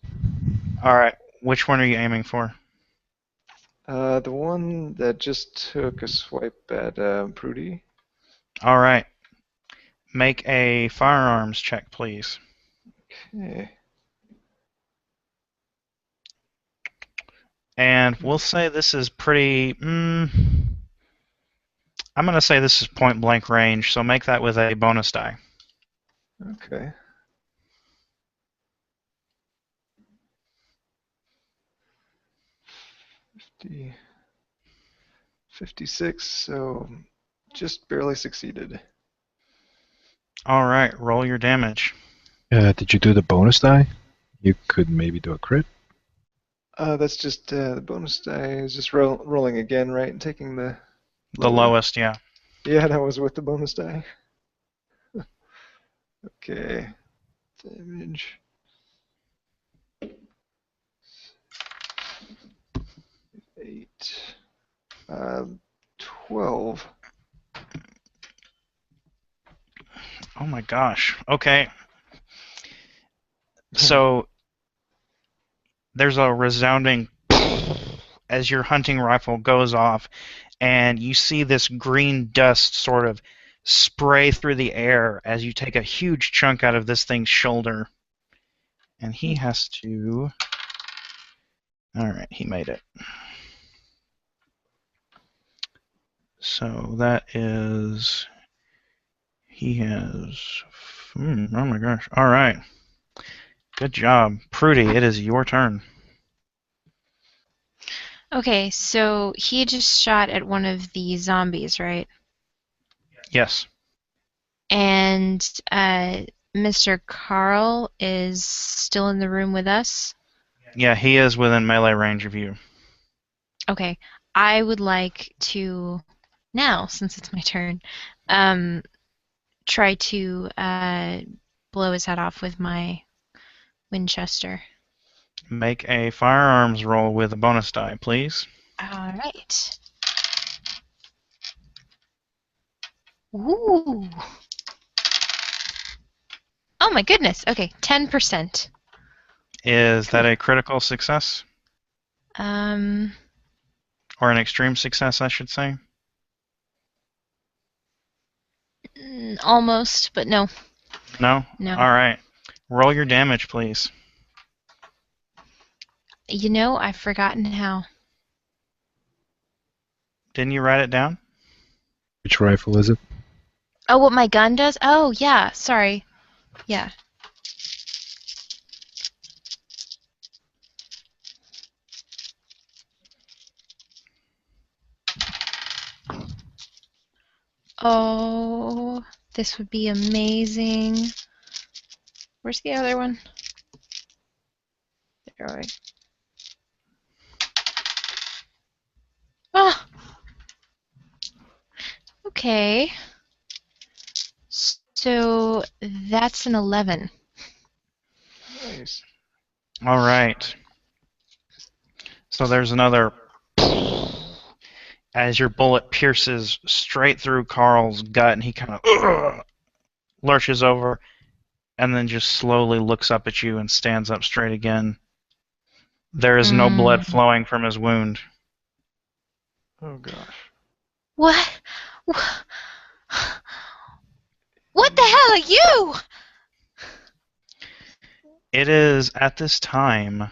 All right, which one are you aiming for? The one that just took a swipe at Prudy. All right. Make a firearms check, please. Okay. And we'll say this is pretty. I'm going to say this is point blank range, so make that with a bonus die. Okay. $50, 56, so just barely succeeded. All right, roll your damage. Did you do the bonus die? You could maybe do a crit. That's just the bonus die is just rolling again, right? And taking the The lowest, yeah. Yeah, that was with the bonus die. Okay. Damage. 8. 12. Oh my gosh. Okay. So there's a resounding as your hunting rifle goes off, and you see this green dust sort of spray through the air as you take a huge chunk out of this thing's shoulder. And he has to. All right, he made it. So that is. He has. Oh my gosh. All right. Good job. Prudy, it is your turn. Okay, so he just shot at one of the zombies, right? Yes. And Mr. Carl is still in the room with us? Yeah, he is within melee range of you. Okay, I would like to, now, since it's my turn, try to blow his head off with my Winchester. Make a firearms roll with a bonus die, please. All right. Ooh. Oh my goodness. Okay, 10%. Is that a critical success? Or an extreme success, I should say. Almost, but no. No? No. All right. Roll your damage, please. You know, I've forgotten how. Didn't you write it down? Which rifle is it? Oh, what my gun does? Oh, yeah. Sorry. Yeah. Oh, this would be amazing. Where's the other one? There we go. Ah! Okay. So that's an 11. Nice. All right. So there's another as your bullet pierces straight through Carl's gut, and he kind of lurches over and then just slowly looks up at you and stands up straight again. There is no blood flowing from his wound. Oh gosh. What? What the hell are you? It is at this time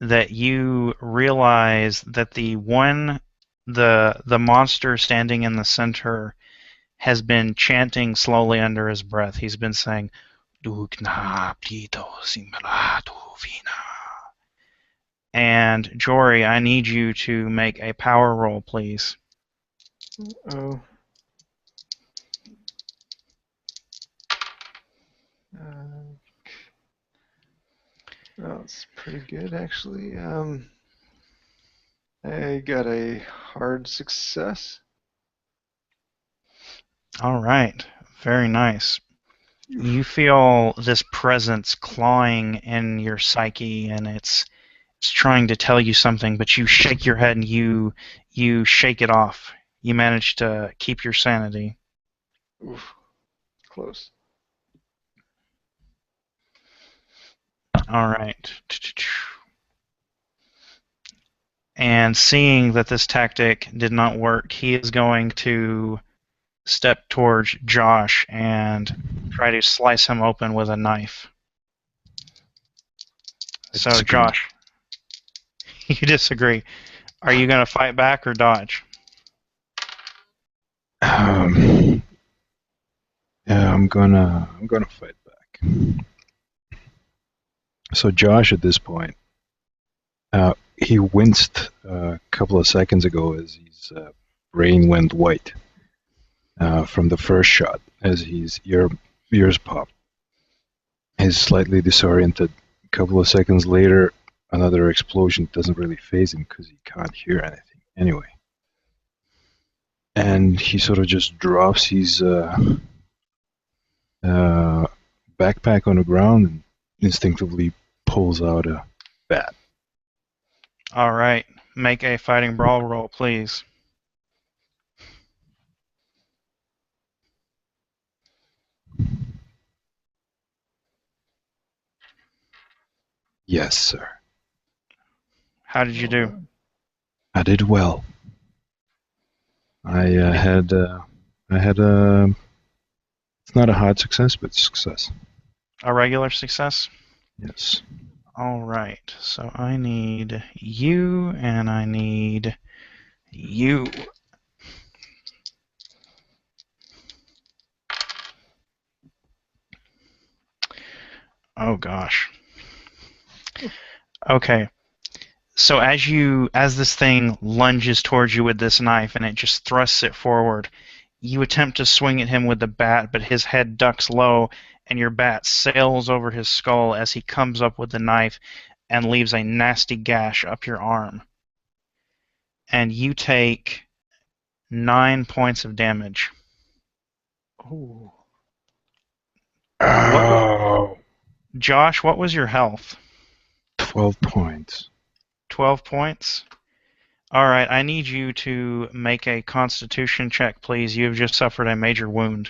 that you realize that the monster standing in the center has been chanting slowly under his breath. He's been saying, and Jory, I need you to make a power roll, please. Oh. That's pretty good, actually. I got a hard success. All right, very nice. You feel this presence clawing in your psyche, and it's trying to tell you something, but you shake your head and you shake it off. You manage to keep your sanity. Oof. Close. All right. And seeing that this tactic did not work, he is going to step towards Josh and try to slice him open with a knife. So, Josh, you disagree. Are you going to fight back or dodge? Yeah, I'm gonna fight back. So Josh, at this point, he winced a couple of seconds ago as his brain went white from the first shot, as his ears popped. He's slightly disoriented. A couple of seconds later, another explosion doesn't really faze him because he can't hear anything anyway. And he sort of just drops his backpack on the ground and instinctively pulls out a bat. All right. Make a fighting brawl roll, please. Yes, sir. How did you do? I did well. I had it's not a hard success, but success. A regular success? Yes. All right. So I need you, and I need you. Oh gosh. Okay. So as this thing lunges towards you with this knife and it just thrusts it forward, you attempt to swing at him with the bat, but his head ducks low and your bat sails over his skull as he comes up with the knife and leaves a nasty gash up your arm. And you take 9 points of damage. Oh. Oh. Josh, what was your health? 12 points. 12 points? All right, I need you to make a constitution check, please. You have just suffered a major wound.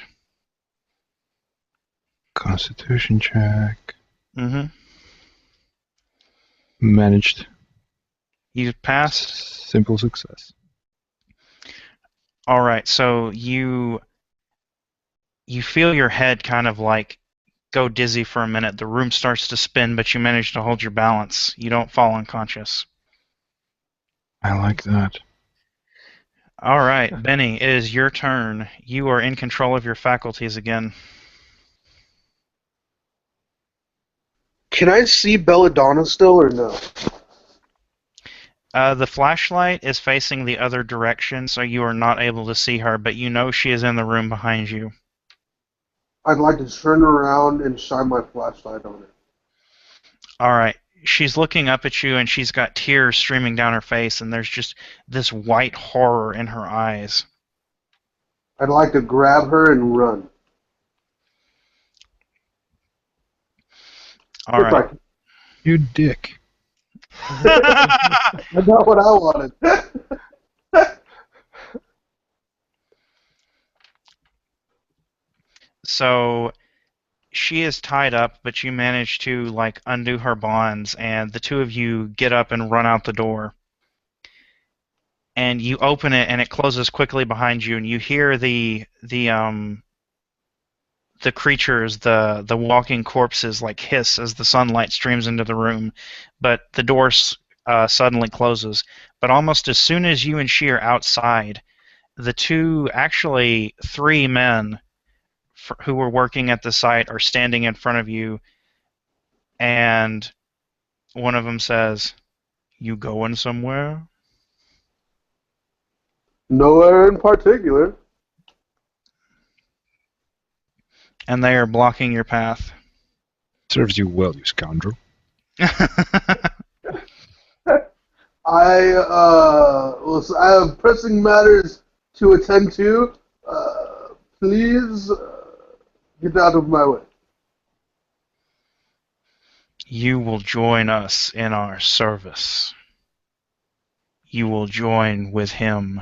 Constitution check. Mm-hmm. Managed. You passed? Simple success. All right, so you feel your head kind of like go dizzy for a minute. The room starts to spin, but you manage to hold your balance. You don't fall unconscious. I like that. All right, Benny, it is your turn. You are in control of your faculties again. Can I see Belladonna still or no? The flashlight is facing the other direction, so you are not able to see her, but you know she is in the room behind you. I'd like to turn around and shine my flashlight on her. All right. She's looking up at you, and she's got tears streaming down her face, and there's just this white horror in her eyes. I'd like to grab her and run. All If right. You dick. I got what I wanted. So she is tied up, but you manage to like undo her bonds, and the two of you get up and run out the door. And you open it, and it closes quickly behind you, and you hear the creatures, the walking corpses, like hiss as the sunlight streams into the room. But the door suddenly closes. But almost as soon as you and she are outside, the two, actually 3 men who were working at the site are standing in front of you, and one of them says, "You going somewhere?" Nowhere in particular. And they are blocking your path. Serves you well, you scoundrel. I have pressing matters to attend to. Please get out of my way. You will join us in our service. You will join with him.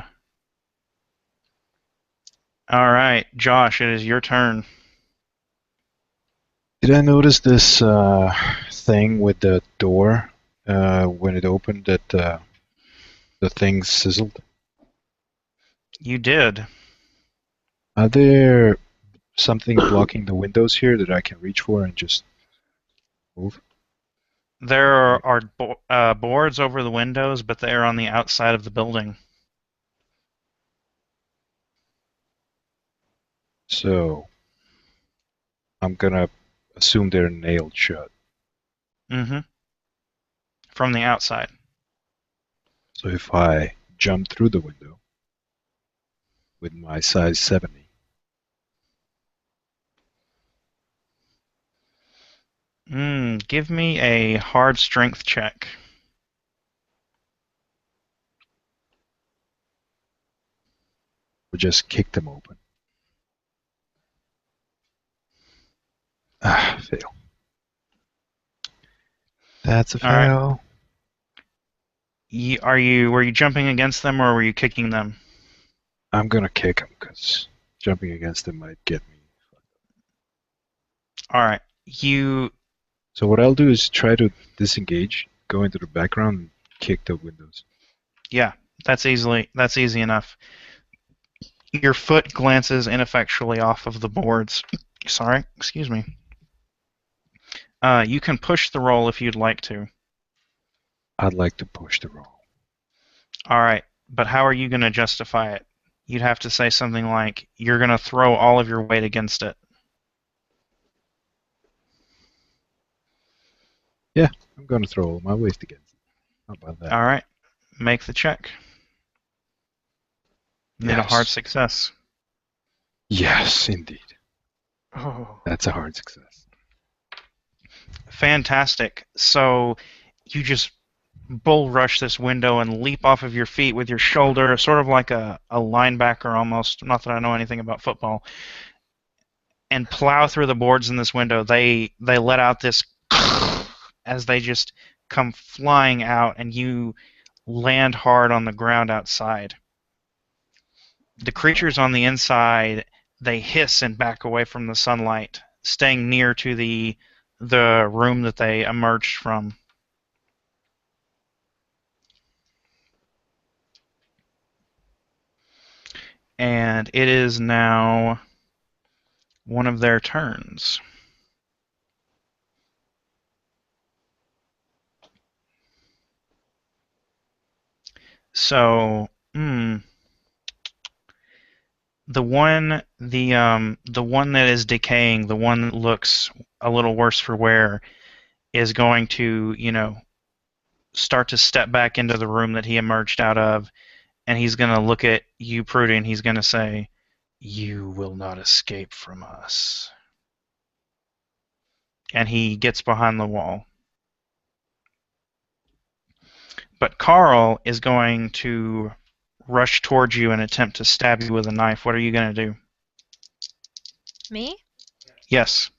All right, Josh, it is your turn. Did I notice this thing with the door when it opened that the thing sizzled? You did. Are there something blocking the windows here that I can reach for and just move? There are boards over the windows, but they are on the outside of the building. So I'm gonna assume they're nailed shut. Mm-hmm. From the outside. So if I jump through the window with my size 70, Give me a hard strength check. or just kick them open. Fail. That's a All right. fail. Were you jumping against them or were you kicking them? I'm gonna kick them because jumping against them might get me. All right. So what I'll do is try to disengage, go into the background, and kick the windows. Yeah, that's easy enough. Your foot glances ineffectually off of the boards. Sorry, excuse me. You can push the roll if you'd like to. I'd like to push the roll. All right, but how are you going to justify it? You'd have to say something like, you're going to throw all of your weight against it. Yeah, I'm gonna throw all my weight against it. How about that? All right, make the check. Need a hard Yes. success. Yes, indeed. Oh. That's a hard success. Fantastic. So you just bull rush this window and leap off of your feet with your shoulder, sort of like a linebacker almost, not that I know anything about football, and plow through the boards in this window. They let out this as they just come flying out, and you land hard on the ground outside. The creatures on the inside, they hiss and back away from the sunlight, staying near to the room that they emerged from. And it is now one of their turns. So, the one that is decaying, the one that looks a little worse for wear, is going to, start to step back into the room that he emerged out of, and he's going to look at you, Prudy, and he's going to say, "You will not escape from us." And he gets behind the wall. But Carl is going to rush towards you and attempt to stab you with a knife. What are you going to do? Me? Yes.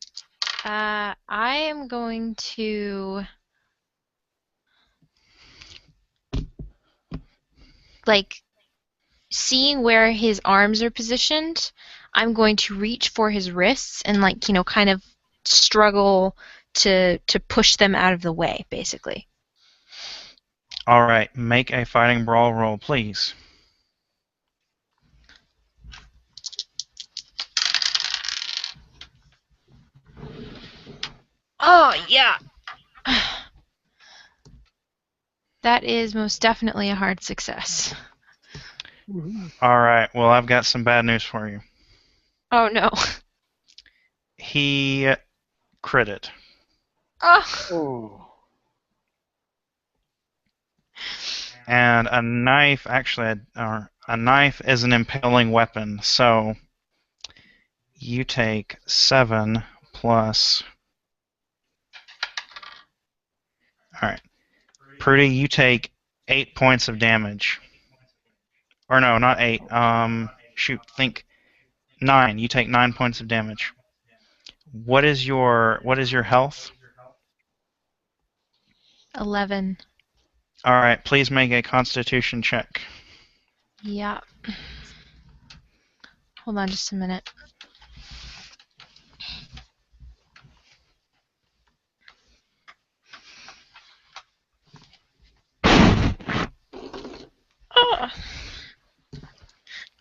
I am going to seeing where his arms are positioned, I'm going to reach for his wrists and kind of struggle to push them out of the way, basically. All right, make a fighting brawl roll, please. Oh, yeah. That is most definitely a hard success. All right, well, I've got some bad news for you. Oh, no. He critted. Oh. And a knife, actually, a knife is an impaling weapon, so you take 7 plus. All right, Prudy, you take 8 points of damage. Or no, not 8. Think 9. You take 9 points of damage. What is your health? 11. All right, please make a Constitution check. Yeah. Hold on just a minute.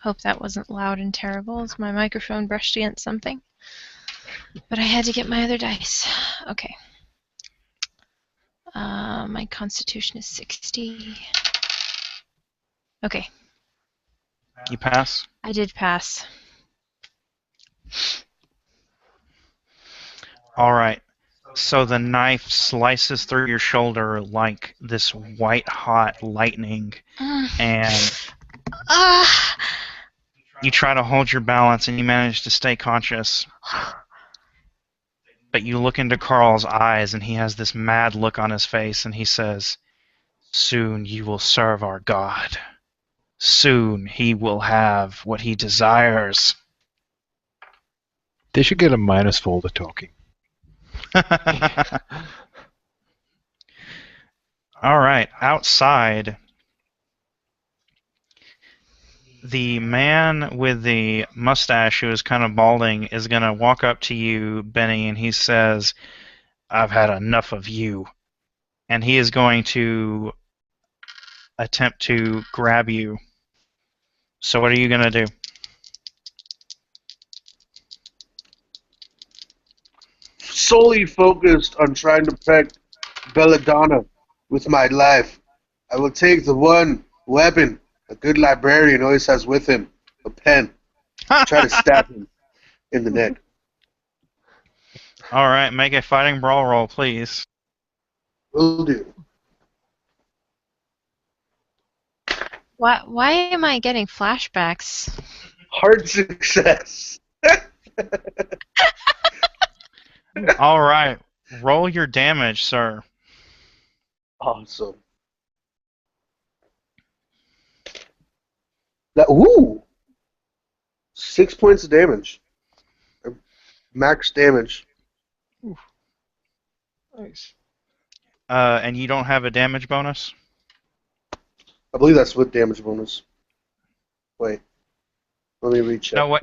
Hope that wasn't loud and terrible as my microphone brushed against something. But I had to get my other dice. Okay. My Constitution is 60. Okay. You pass? I did pass. All right. So the knife slices through your shoulder like this white-hot lightning, and you try to hold your balance and you manage to stay conscious. But you look into Carl's eyes and he has this mad look on his face and he says, "Soon you will serve our God. Soon he will have what he desires." They should get a minus for all the talking. All right, outside, the man with the mustache who is kind of balding is going to walk up to you, Benny, and he says, "I've had enough of you." And he is going to attempt to grab you. So what are you going to do? Solely focused on trying to protect Belladonna with my life. I will take the one weapon a good librarian always has with him, a pen. Try to stab him in the neck. All right, make a fighting brawl roll, please. Will do. Why am I getting flashbacks? Hard success. All right, roll your damage, sir. Awesome. Ooh! 6 points of damage. Max damage. Nice. And you don't have a damage bonus? I believe that's with damage bonus. Wait. Let me recheck. No,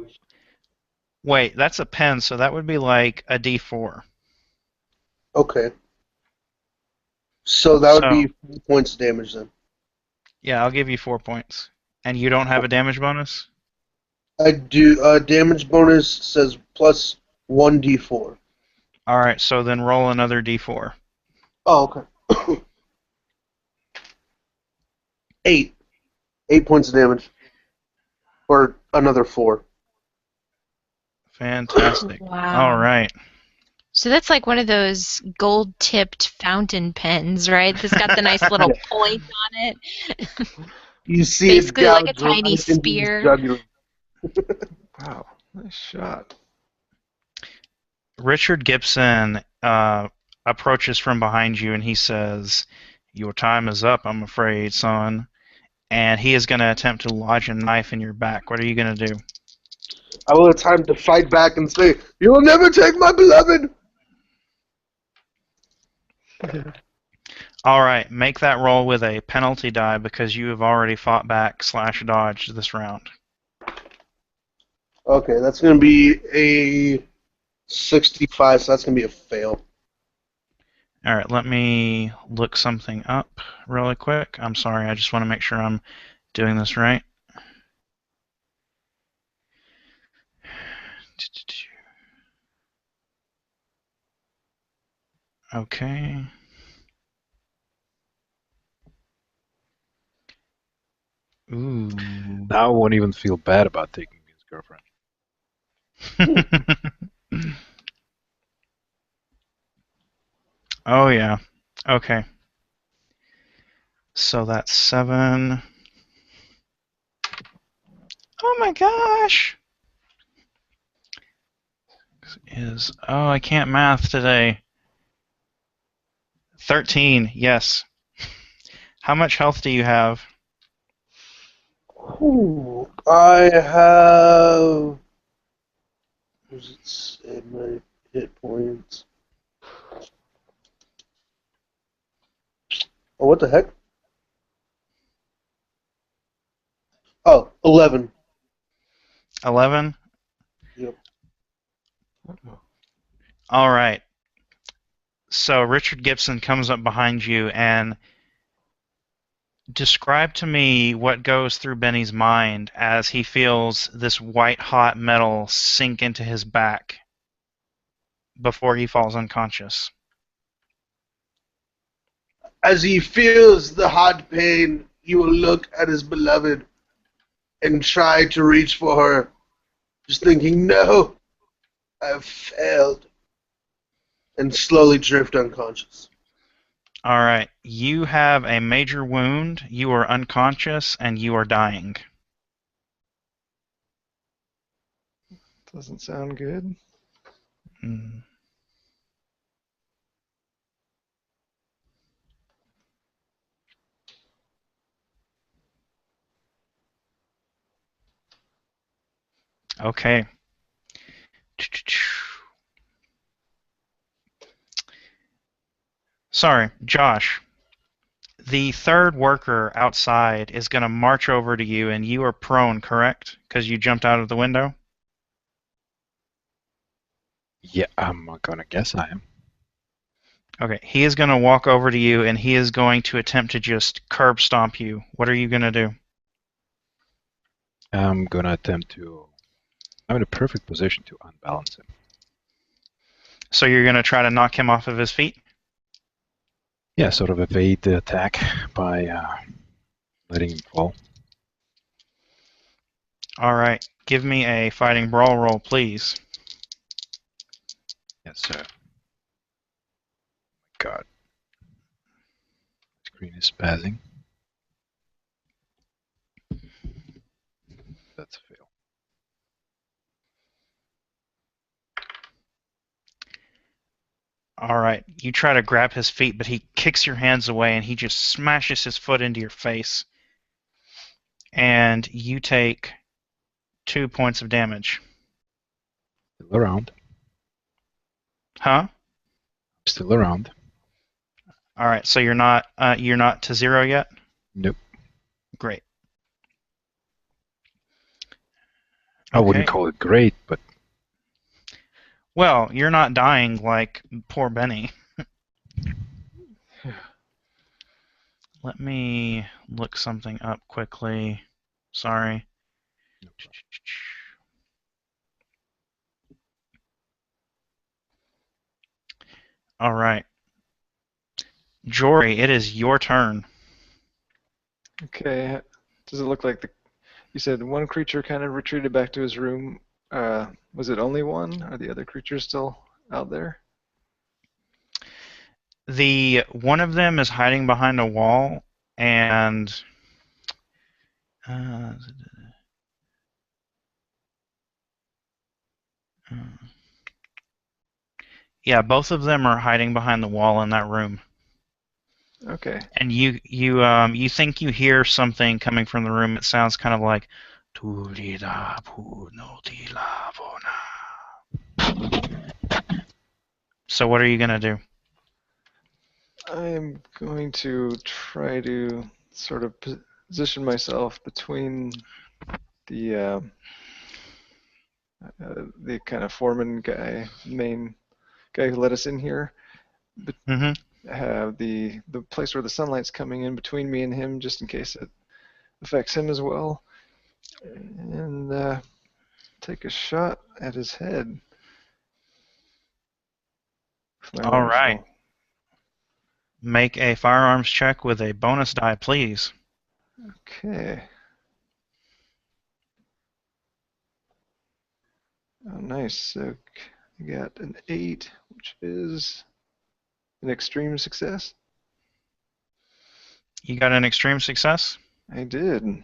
wait, that's a pen, so that would be like a D4. Okay. So that would be 4 points of damage then. Yeah, I'll give you 4 points. And you don't have a damage bonus? I do. Damage bonus says plus 1d4. All right, so then roll another d4. Oh, okay. 8. 8 points of damage. Or another 4. Fantastic. Wow. All right. So that's like one of those gold-tipped fountain pens, right? That's got the nice little point on it. You see Basically it like a gouge tiny right into his spear. jugular. Wow, nice shot. Richard Gibson approaches from behind you and he says, "Your time is up, I'm afraid, son." And he is going to attempt to lodge a knife in your back. What are you going to do? I will have time to fight back and say, "You will never take my beloved!" All right, make that roll with a penalty die because you have already fought back / dodged this round. Okay, that's going to be a 65, so that's going to be a fail. All right, let me look something up really quick. I'm sorry, I just want to make sure I'm doing this right. Okay. Ooh. Now I won't even feel bad about taking his girlfriend. Oh, yeah. Okay. So that's 7. Oh my gosh! I can't math today. 13, yes. How much health do you have? Ooh, I have. What does it say? My hit points. Oh, what the heck? Oh, 11. 11? Yep. All right. So Richard Gibson comes up behind you and describe to me what goes through Benny's mind as he feels this white hot metal sink into his back before he falls unconscious. As he feels the hot pain, he will look at his beloved and try to reach for her, just thinking, "No, I've failed," and slowly drift unconscious. All right. You have a major wound, you are unconscious, and you are dying. Doesn't sound good. Hmm. Okay. Sorry, Josh. The third worker outside is going to march over to you, and you are prone, correct? Because you jumped out of the window? Yeah, I'm gonna guess I am. Okay, he is going to walk over to you, and he is going to attempt to just curb stomp you. What are you going to do? I'm gonna attempt to. I'm in a perfect position to unbalance him. So you're going to try to knock him off of his feet? Yeah, sort of evade the attack by letting him fall. All right, give me a fighting brawl roll, please. Yes, sir. God. Screen is spazzing. That's a fail. All right, you try to grab his feet, but he kicks your hands away, and he just smashes his foot into your face. And you take 2 points of damage. Still around. Huh? Still around. All right, so you're not to 0 yet? Nope. Great. I wouldn't Okay. call it great, but Well, you're not dying like poor Benny. Let me look something up quickly. Sorry. All right. Jory, it is your turn. Okay. Does it look like you said one creature kind of retreated back to his room? Was it only one? Are the other creatures still out there? The one of them is hiding behind a wall, and uh, yeah, both of them are hiding behind the wall in that room. Okay. And you think you hear something coming from the room. It sounds kind of like "Tulida pu no tila bona." So what are you gonna do? I'm going to try to sort of position myself between the kind of foreman guy, main guy who let us in here, Mm-hmm. have the place where the sunlight's coming in between me and him, just in case it affects him as well, and take a shot at his head with my All right. rifle. Make a firearms check with a bonus die, please. Okay. Oh, nice. So I got an 8, which is an extreme success. You got an extreme success? I did.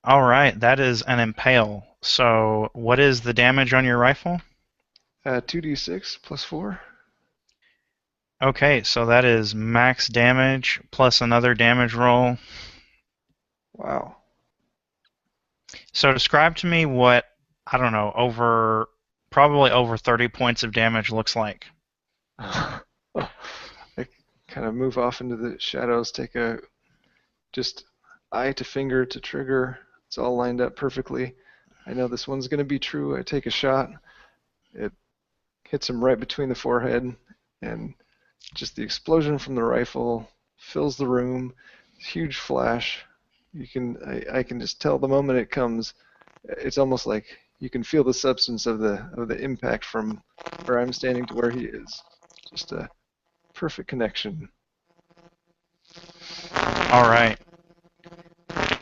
All right, that is an impale. So what is the damage on your rifle? 2d6 plus 4. Okay, so that is max damage plus another damage roll. Wow. So describe to me what, I don't know, probably over 30 points of damage looks like. I kind of move off into the shadows, take just eye to finger to trigger. It's all lined up perfectly. I know this one's going to be true. I take a shot. It hits him right between the forehead, and just the explosion from the rifle fills the room. Huge flash. I can just tell the moment it comes. It's almost like you can feel the substance of the impact from where I'm standing to where he is. Just a perfect connection. All right.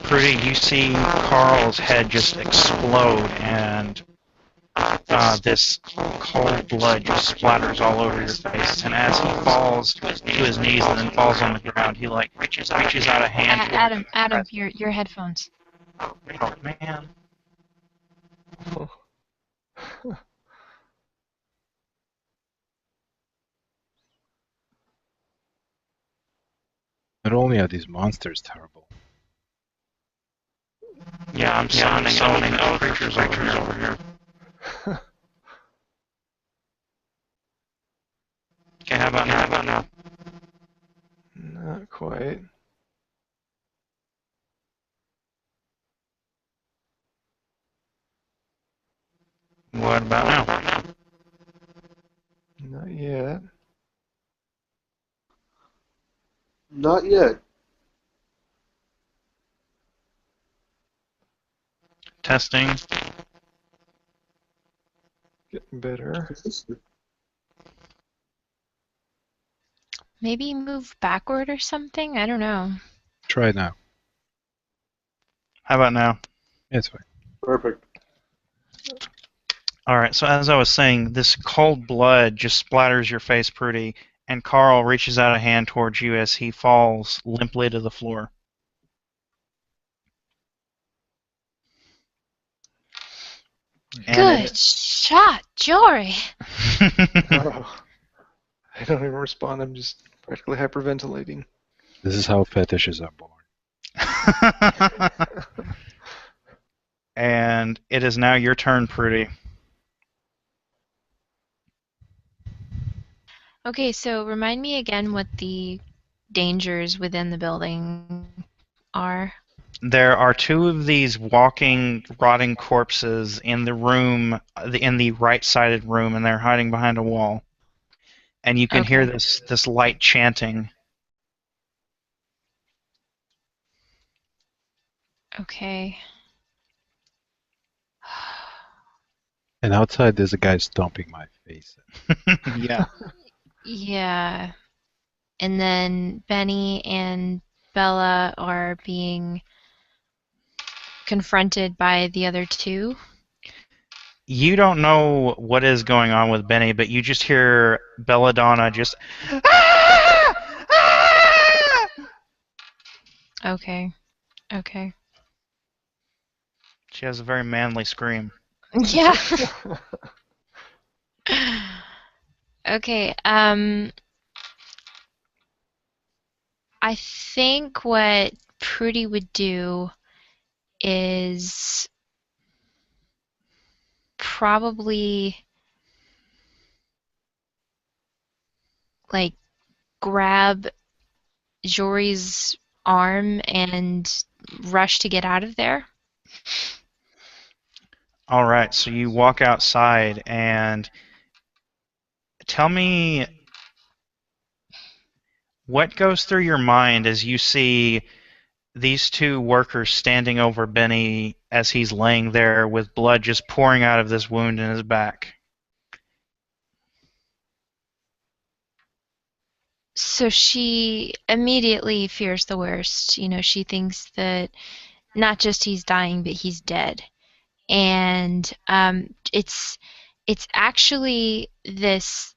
Prudy, you see Carl's head just explode, and this cold blood just splatters all over your face. And as he falls to his knees and then falls on the ground, he like reaches out a hand. Adam, your headphones. Oh man. Not only are these monsters terrible, Yeah, I'm summoning other creatures over here. Okay, how about now? Not quite. What about now? Not yet. Not yet. Testing. Getting better. Maybe move backward or something? I don't know. try it now. How about now? Yeah, it's fine. Perfect. All right, so as I was saying, this cold blood just splatters your face, Prudy, and Carl reaches out a hand towards you as he falls limply to the floor. Good shot, Jory. Oh, I don't even respond. I'm just practically hyperventilating. This is how fetishes are born. And it is now your turn, Prudy. Okay, so remind me again what the dangers within the building are. There are two of these walking, rotting corpses in the room, in the right-sided room, and they're hiding behind a wall. And you can hear this light chanting. Okay. And outside, there's a guy stomping my face. Yeah. Yeah. And then Benny and Bella are being confronted by the other two. You don't know what is going on with Benny, but you just hear Belladonna just. "Ah! Ah!" Okay. Okay. She has a very manly scream. Yeah. Okay. I think what Prudy would do is probably like grab Jory's arm and rush to get out of there. All right, so you walk outside and tell me what goes through your mind as you see these two workers standing over Benny as he's laying there with blood just pouring out of this wound in his back. So she immediately fears the worst. You know, she thinks that not just he's dying, but he's dead. And it's actually this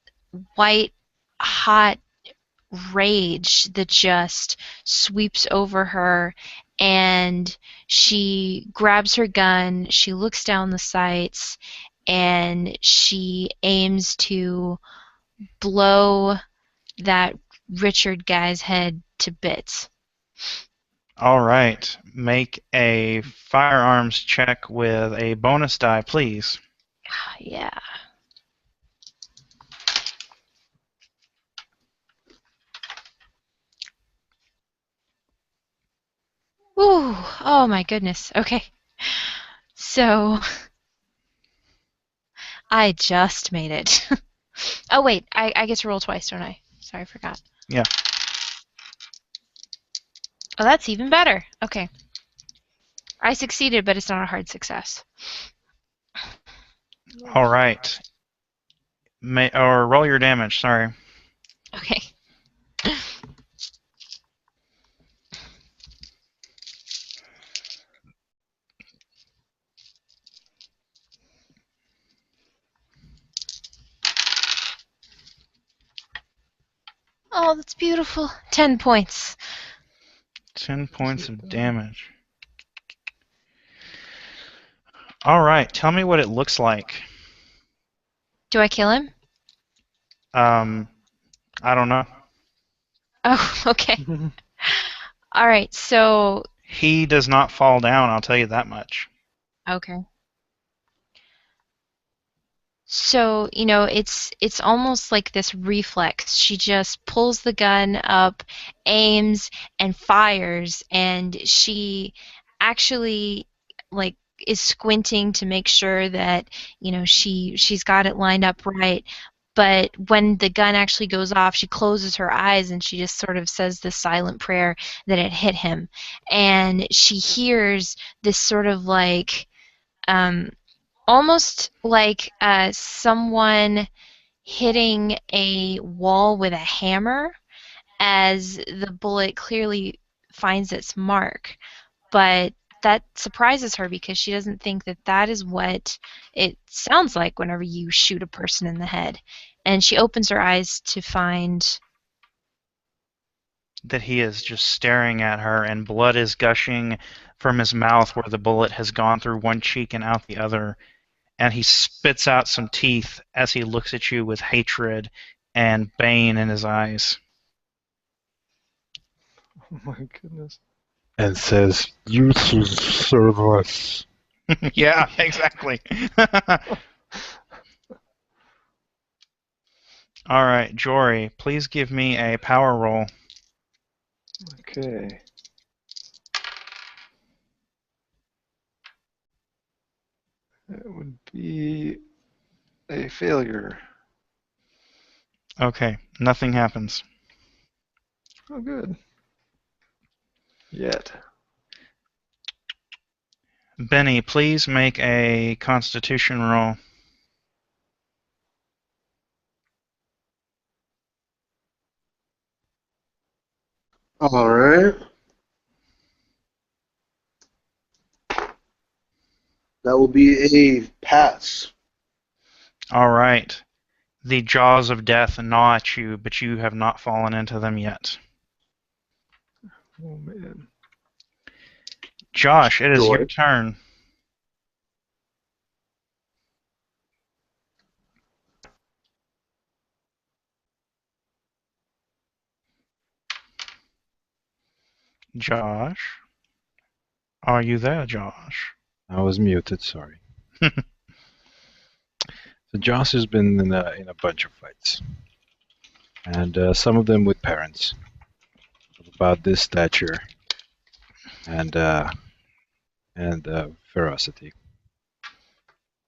white hot rage that just sweeps over her, and she grabs her gun, she looks down the sights, and she aims to blow that Richard guy's head to bits. All right, make a firearms check with a bonus die, please. Yeah. Woo! Oh my goodness. Okay. So I just made it. Oh wait, I get to roll twice, don't I? Sorry, I forgot. Yeah. Oh, that's even better. Okay. I succeeded, but it's not a hard success. All right. Or roll your damage, sorry. Okay. Oh, that's beautiful. 10 points. 10 points of damage. All right, tell me what it looks like. Do I kill him? I don't know. Oh, okay. All right, so He does not fall down, I'll tell you that much. okay. So, you know, it's almost like this reflex. She just pulls the gun up, aims, and fires, and she actually like is squinting to make sure that, you know, she's got it lined up right. But when the gun actually goes off, she closes her eyes and she just sort of says this silent prayer that it hit him. And she hears this sort of like almost like someone hitting a wall with a hammer as the bullet clearly finds its mark. But that surprises her because she doesn't think that that is what it sounds like whenever you shoot a person in the head. And she opens her eyes to find That he is just staring at her, and blood is gushing from his mouth where the bullet has gone through one cheek and out the other. And he spits out some teeth as he looks at you with hatred and bane in his eyes. Oh my goodness. And says, "You should serve us." Yeah, exactly. All right, Jory, please give me a power roll. Okay. It would be a failure. Okay, nothing happens. Oh, good. Yet. Benny, please make a constitution roll. All right. That will be a pass. All right. The jaws of death gnaw at you, but you have not fallen into them yet. Oh man. Josh, it is your Joy. turn. Josh? Are you there, Josh? I was muted, sorry. So Joss has been in a bunch of fights, and some of them with parents of about this stature and ferocity.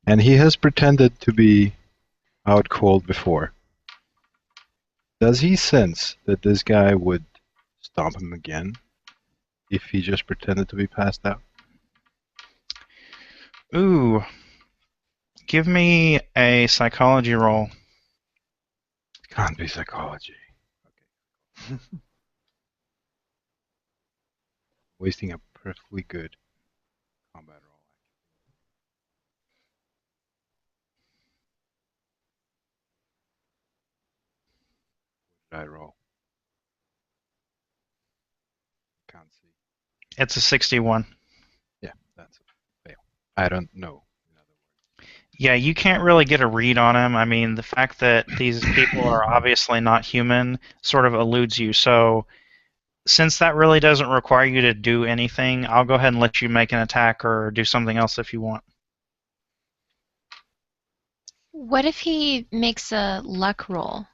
And he has pretended to be out cold before. Does he sense that this guy would stomp him again if he just pretended to be passed out? Ooh. Give me a psychology roll. It can't be psychology. Okay. Wasting a perfectly good combat roll. What did I roll? Can't see. It's a 61. Yeah, that's a fail. I don't know. In other words. Yeah, you can't really get a read on him. I mean, the fact that these people are obviously not human sort of eludes you. So, since that really doesn't require you to do anything, I'll go ahead and let you make an attack or do something else if you want. What if he makes a luck roll?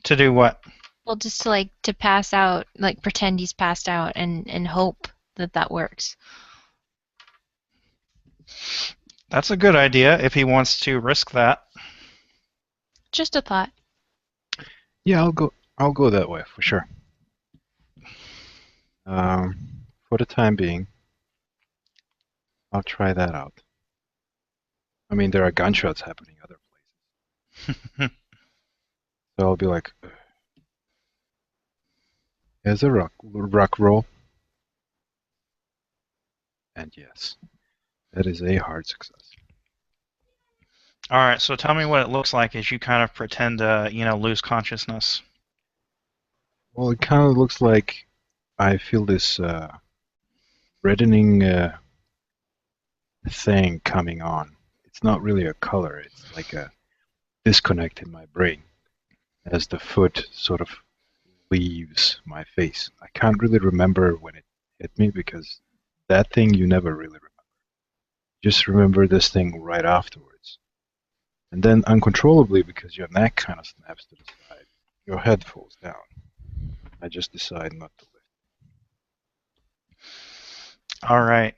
To do what? Well, just to like to pass out, like pretend he's passed out and hope that that works. That's a good idea if he wants to risk that. Just a thought. Yeah, I'll go that way for sure. For the time being, I'll try that out. I mean, there are gunshots happening other places, so I'll be like, "Here's a rock roll," and yes, that is a hard success. All right, so tell me what it looks like as you kind of pretend to, lose consciousness. Well, it kind of looks like I feel this reddening thing coming on. It's not really a color, it's like a disconnect in my brain as the foot sort of leaves my face. I can't really remember when it hit me because that thing you never really remember. Just remember this thing right afterwards. And then uncontrollably, because your neck kind of snaps to the side, your head falls down. I just decide not to lift. All right.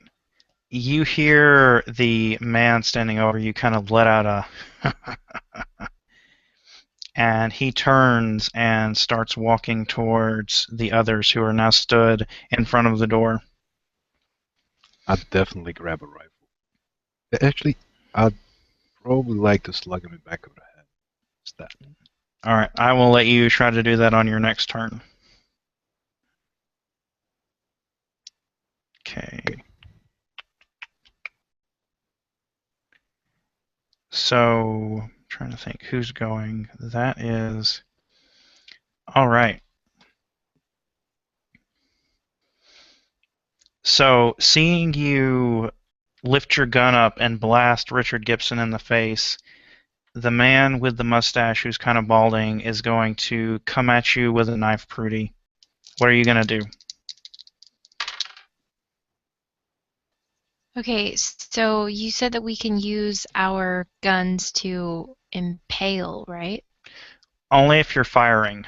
You hear the man standing over you kind of let out a and he turns and starts walking towards the others who are now stood in front of the door. I'd definitely grab a rifle. Actually, I'd probably like to slug him in the back of the head. Stab. All right, I will let you try to do that on your next turn. Okay. So, I'm trying to think who's going. That is. All right. So, seeing you lift your gun up and blast Richard Gibson in the face, the man with the mustache who's kind of balding is going to come at you with a knife, Prudy. What are you going to do? Okay, so you said that we can use our guns to impale, right? Only if you're firing.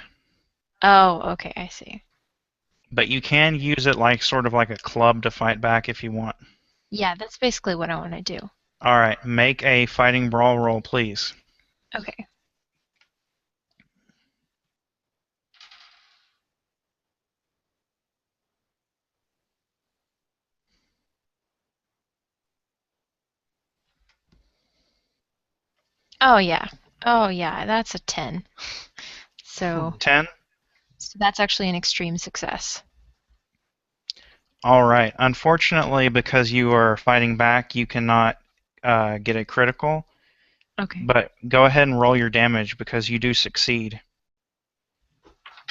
Oh, okay, I see. But you can use it like sort of like a club to fight back if you want. Yeah, that's basically what I want to do. All right, make a fighting brawl roll, please. Okay. Oh yeah. Oh yeah, that's a 10. So 10? So that's actually an extreme success. All right. Unfortunately, because you are fighting back, you cannot get a critical. Okay. But go ahead and roll your damage because you do succeed.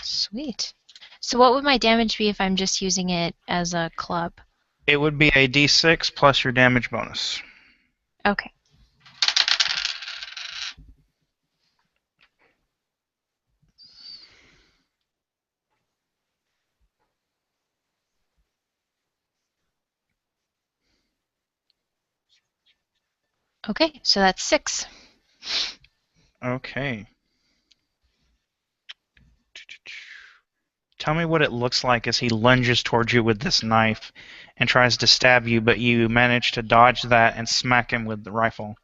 Sweet. So what would my damage be if I'm just using it as a club? It would be a d6 plus your damage bonus. Okay. Okay, so that's 6. Okay. Tell me what it looks like as he lunges towards you with this knife and tries to stab you, but you manage to dodge that and smack him with the rifle.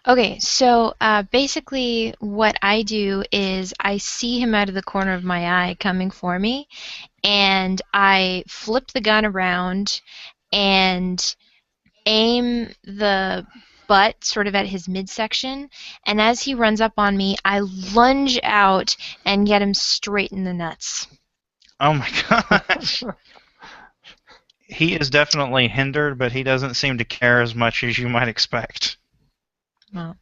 Okay, so basically what I do is I see him out of the corner of my eye coming for me, and I flip the gun around and aim the butt sort of at his midsection, and as he runs up on me, I lunge out and get him straight in the nuts. Oh my gosh. He is definitely hindered, but he doesn't seem to care as much as you might expect. Well,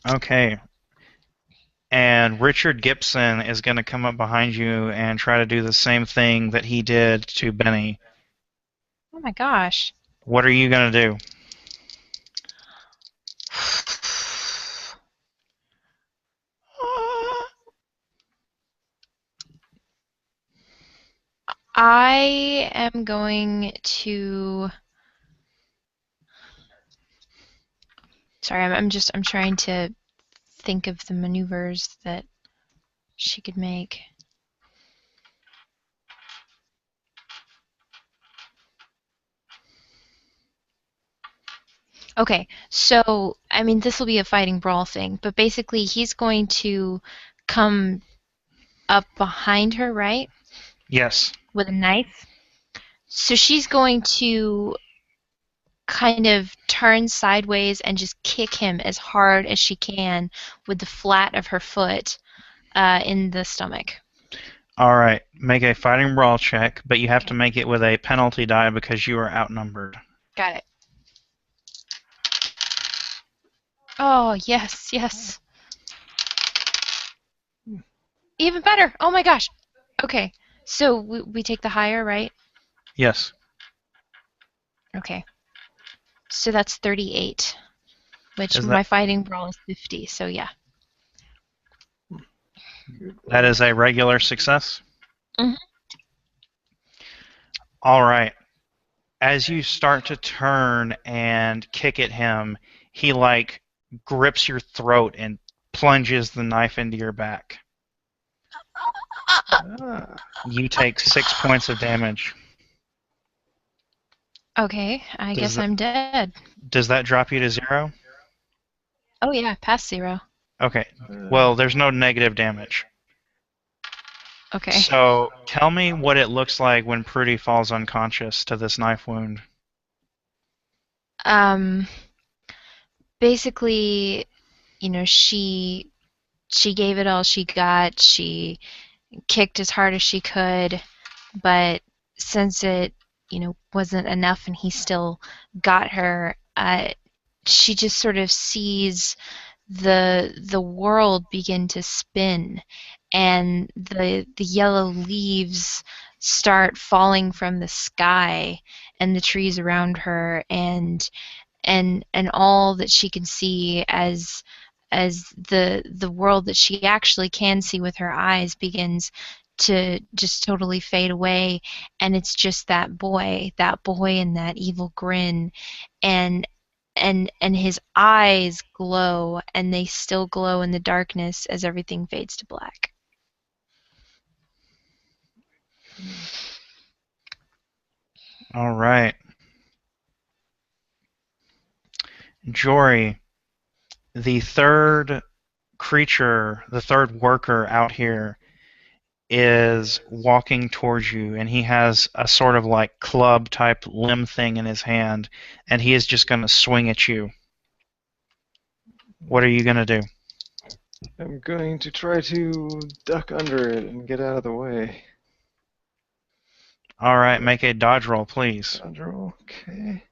Okay. And Richard Gibson is going to come up behind you and try to do the same thing that he did to Benny. oh my gosh. What are you going to do? I am going to. Sorry, I'm trying to think of the maneuvers that she could make. Okay, so I mean this will be a fighting brawl thing, but basically he's going to come up behind her, right? Yes. With a knife. So she's going to kind of turn sideways and just kick him as hard as she can with the flat of her foot in the stomach. All right. Make a fighting brawl check, but you have to make it with a penalty die because you are outnumbered. Got it. Oh, yes, yes. Even better. Oh my gosh. Okay. So we take the higher, right? Yes. Okay. So that's 38, which Is my that fighting brawl is 50, so yeah. that is a regular success? Mhm. All right. As you start to turn and kick at him, he like grips your throat and plunges the knife into your back. You take 6 points of damage. Okay, I Does guess that, I'm dead. does that drop you to 0? Oh yeah, past 0. Okay. Well, there's no negative damage. Okay. So tell me what it looks like when Prudy falls unconscious to this knife wound. Um, basically, you know, she gave it all she got. She kicked as hard as she could, but since it, wasn't enough and he still got her, she just sort of sees the world begin to spin, and the yellow leaves start falling from the sky and the trees around her, and all that she can see as the world that she actually can see with her eyes begins to just totally fade away, and it's just that boy and that evil grin, and and his eyes glow, and they still glow in the darkness as everything fades to black. All right. Jory, the third creature, the third worker out here is walking towards you, and he has a sort of like club type limb thing in his hand, and he is just going to swing at you. What are you going to do? I'm going to try to duck under it and get out of the way. All right, make a dodge roll, please. Dodge roll, okay.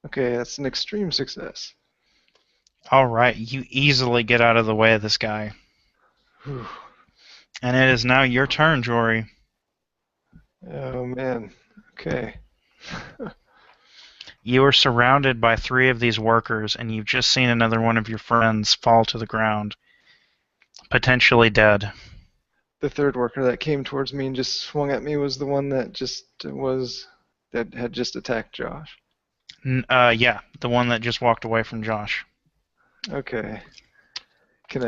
Okay, that's an extreme success. All right, you easily get out of the way of this guy. Whew. And it is now your turn, Jory. Oh man. Okay. You are surrounded by 3 of these workers, and you've just seen another one of your friends fall to the ground, potentially dead. The third worker that came towards me and just swung at me was the one that had just attacked Josh. Yeah, the one that just walked away from Josh. Okay. Can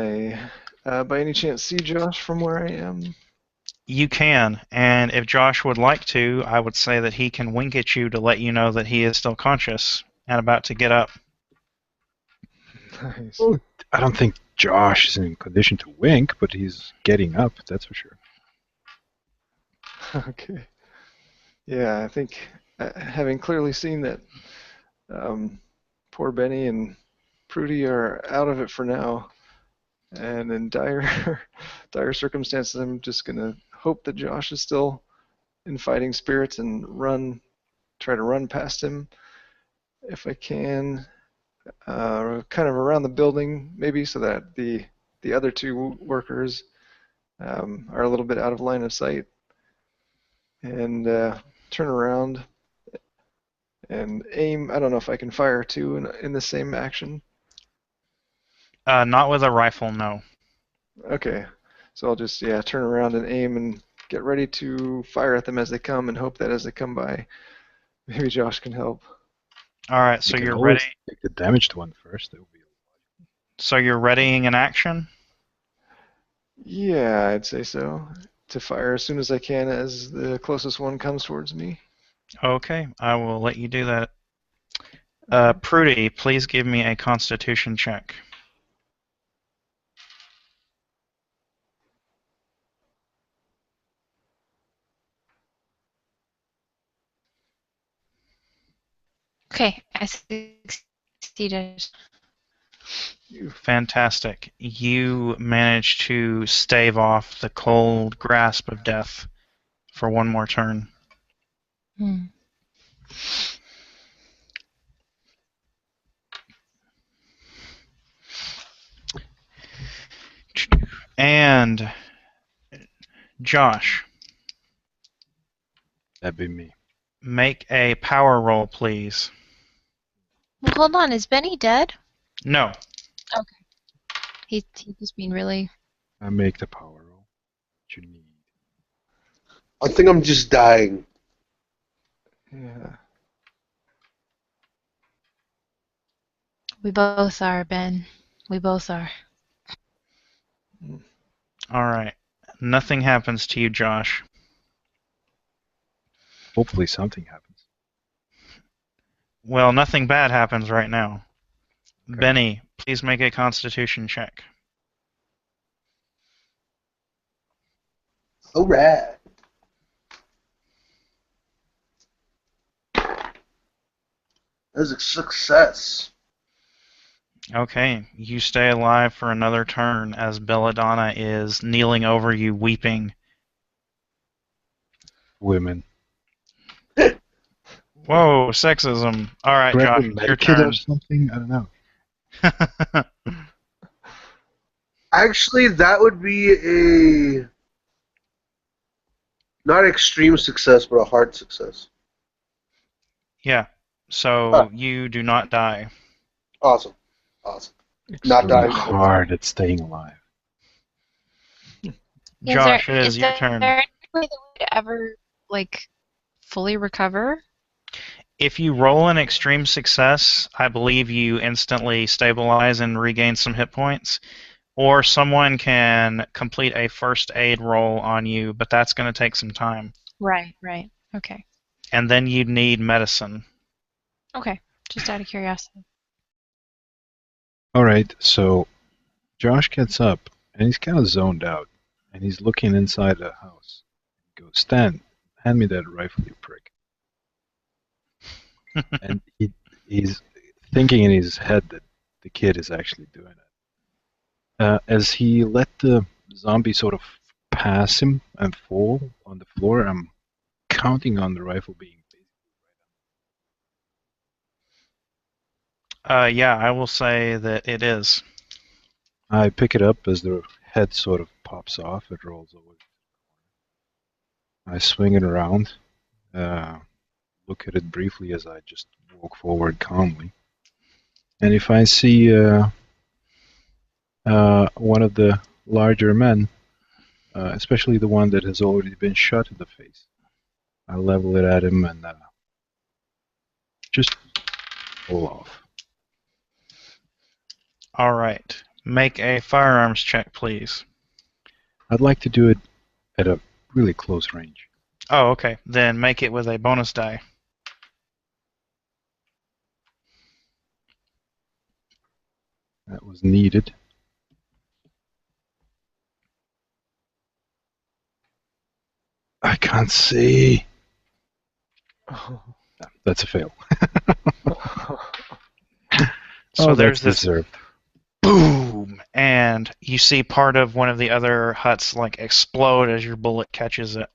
I, by any chance, see Josh from where I am? You can, and if Josh would like to, I would say that he can wink at you to let you know that he is still conscious and about to get up. Nice. Oh, I don't think Josh is in condition to wink, but he's getting up, that's for sure. Okay. Yeah, I think having clearly seen that poor Benny and Prudy are out of it for now, and in dire circumstances, I'm just gonna hope that Josh is still in fighting spirits and try to run past him if I can, kind of around the building maybe, so that the other 2 workers are a little bit out of line of sight, and turn around and aim. I don't know if I can fire 2 in the same action. Not with a rifle, no. Okay, so I'll just turn around and aim and get ready to fire at them as they come, and hope that as they come by, maybe Josh can help. All right, so You can you're always ready. take the damaged one first. That would be. So you're readying an action. Yeah, I'd say so. To fire as soon as I can as the closest one comes towards me. Okay, I will let you do that. Prudy, please give me a Constitution check. Okay, I succeeded. Fantastic. You managed to stave off the cold grasp of death for one more turn. Hmm. And Josh, That'd be me. make a power roll, please. Well, hold on, is Benny dead? No. He's just being really... I make the power roll. What you need. I think I'm just dying. Yeah. We both are, Ben. We both are. All right. Nothing happens to you, Josh. Hopefully something happens. Well, nothing bad happens right now. Okay. Benny, please make a Constitution check. All right. That's a success. Okay, you stay alive for another turn as Belladonna is kneeling over you, weeping. Women. Whoa, sexism. All right, Josh, Grab a it's your medkit turn. or something? I don't know. Actually, that would be a not extreme success, but a hard success. Yeah, so Huh. you do not die. Awesome. Not I'm dying. hard at staying alive. Josh, it is your turn. Is there any way that we could ever, like, fully recover? If you roll an extreme success, I believe you instantly stabilize and regain some hit points. Or someone can complete a first aid roll on you, but that's going to take some time. Right. Okay. And then you'd need medicine. Okay, just out of curiosity. Alright, so Josh gets up and he's kind of zoned out. and he's looking inside the house. He goes, Stan, hand me that rifle, you prick. And he's thinking in his head that the kid is actually doing it. As he let the zombie sort of pass him and fall on the floor, I'm counting on the rifle being Yeah, I will say that it is. I pick it up as the head sort of pops off. It rolls over. I swing it around, look at it briefly as I just walk forward calmly. And if I see one of the larger men, especially the one that has already been shot in the face, I level it at him and just pull off. All right. Make a firearms check, please. I'd like to do it at a really close range. Oh, okay. Then make it with a bonus die. That was needed. I can't see. That's a fail. So there's that's this deserved. boom, and you see part of one of the other huts like explode as your bullet catches it.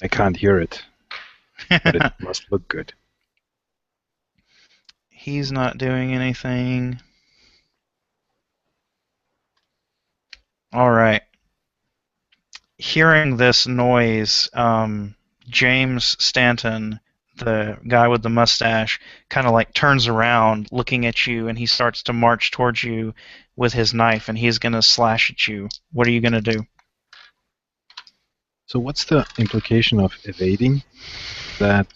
I can't hear it, but it must look good. He's not doing anything. All right. Hearing this noise, James Stanton, the guy with the mustache, kind of like turns around looking at you, and he starts to march towards you with his knife, and he's going to slash at you. What are you going to do? So what's the implication of evading? That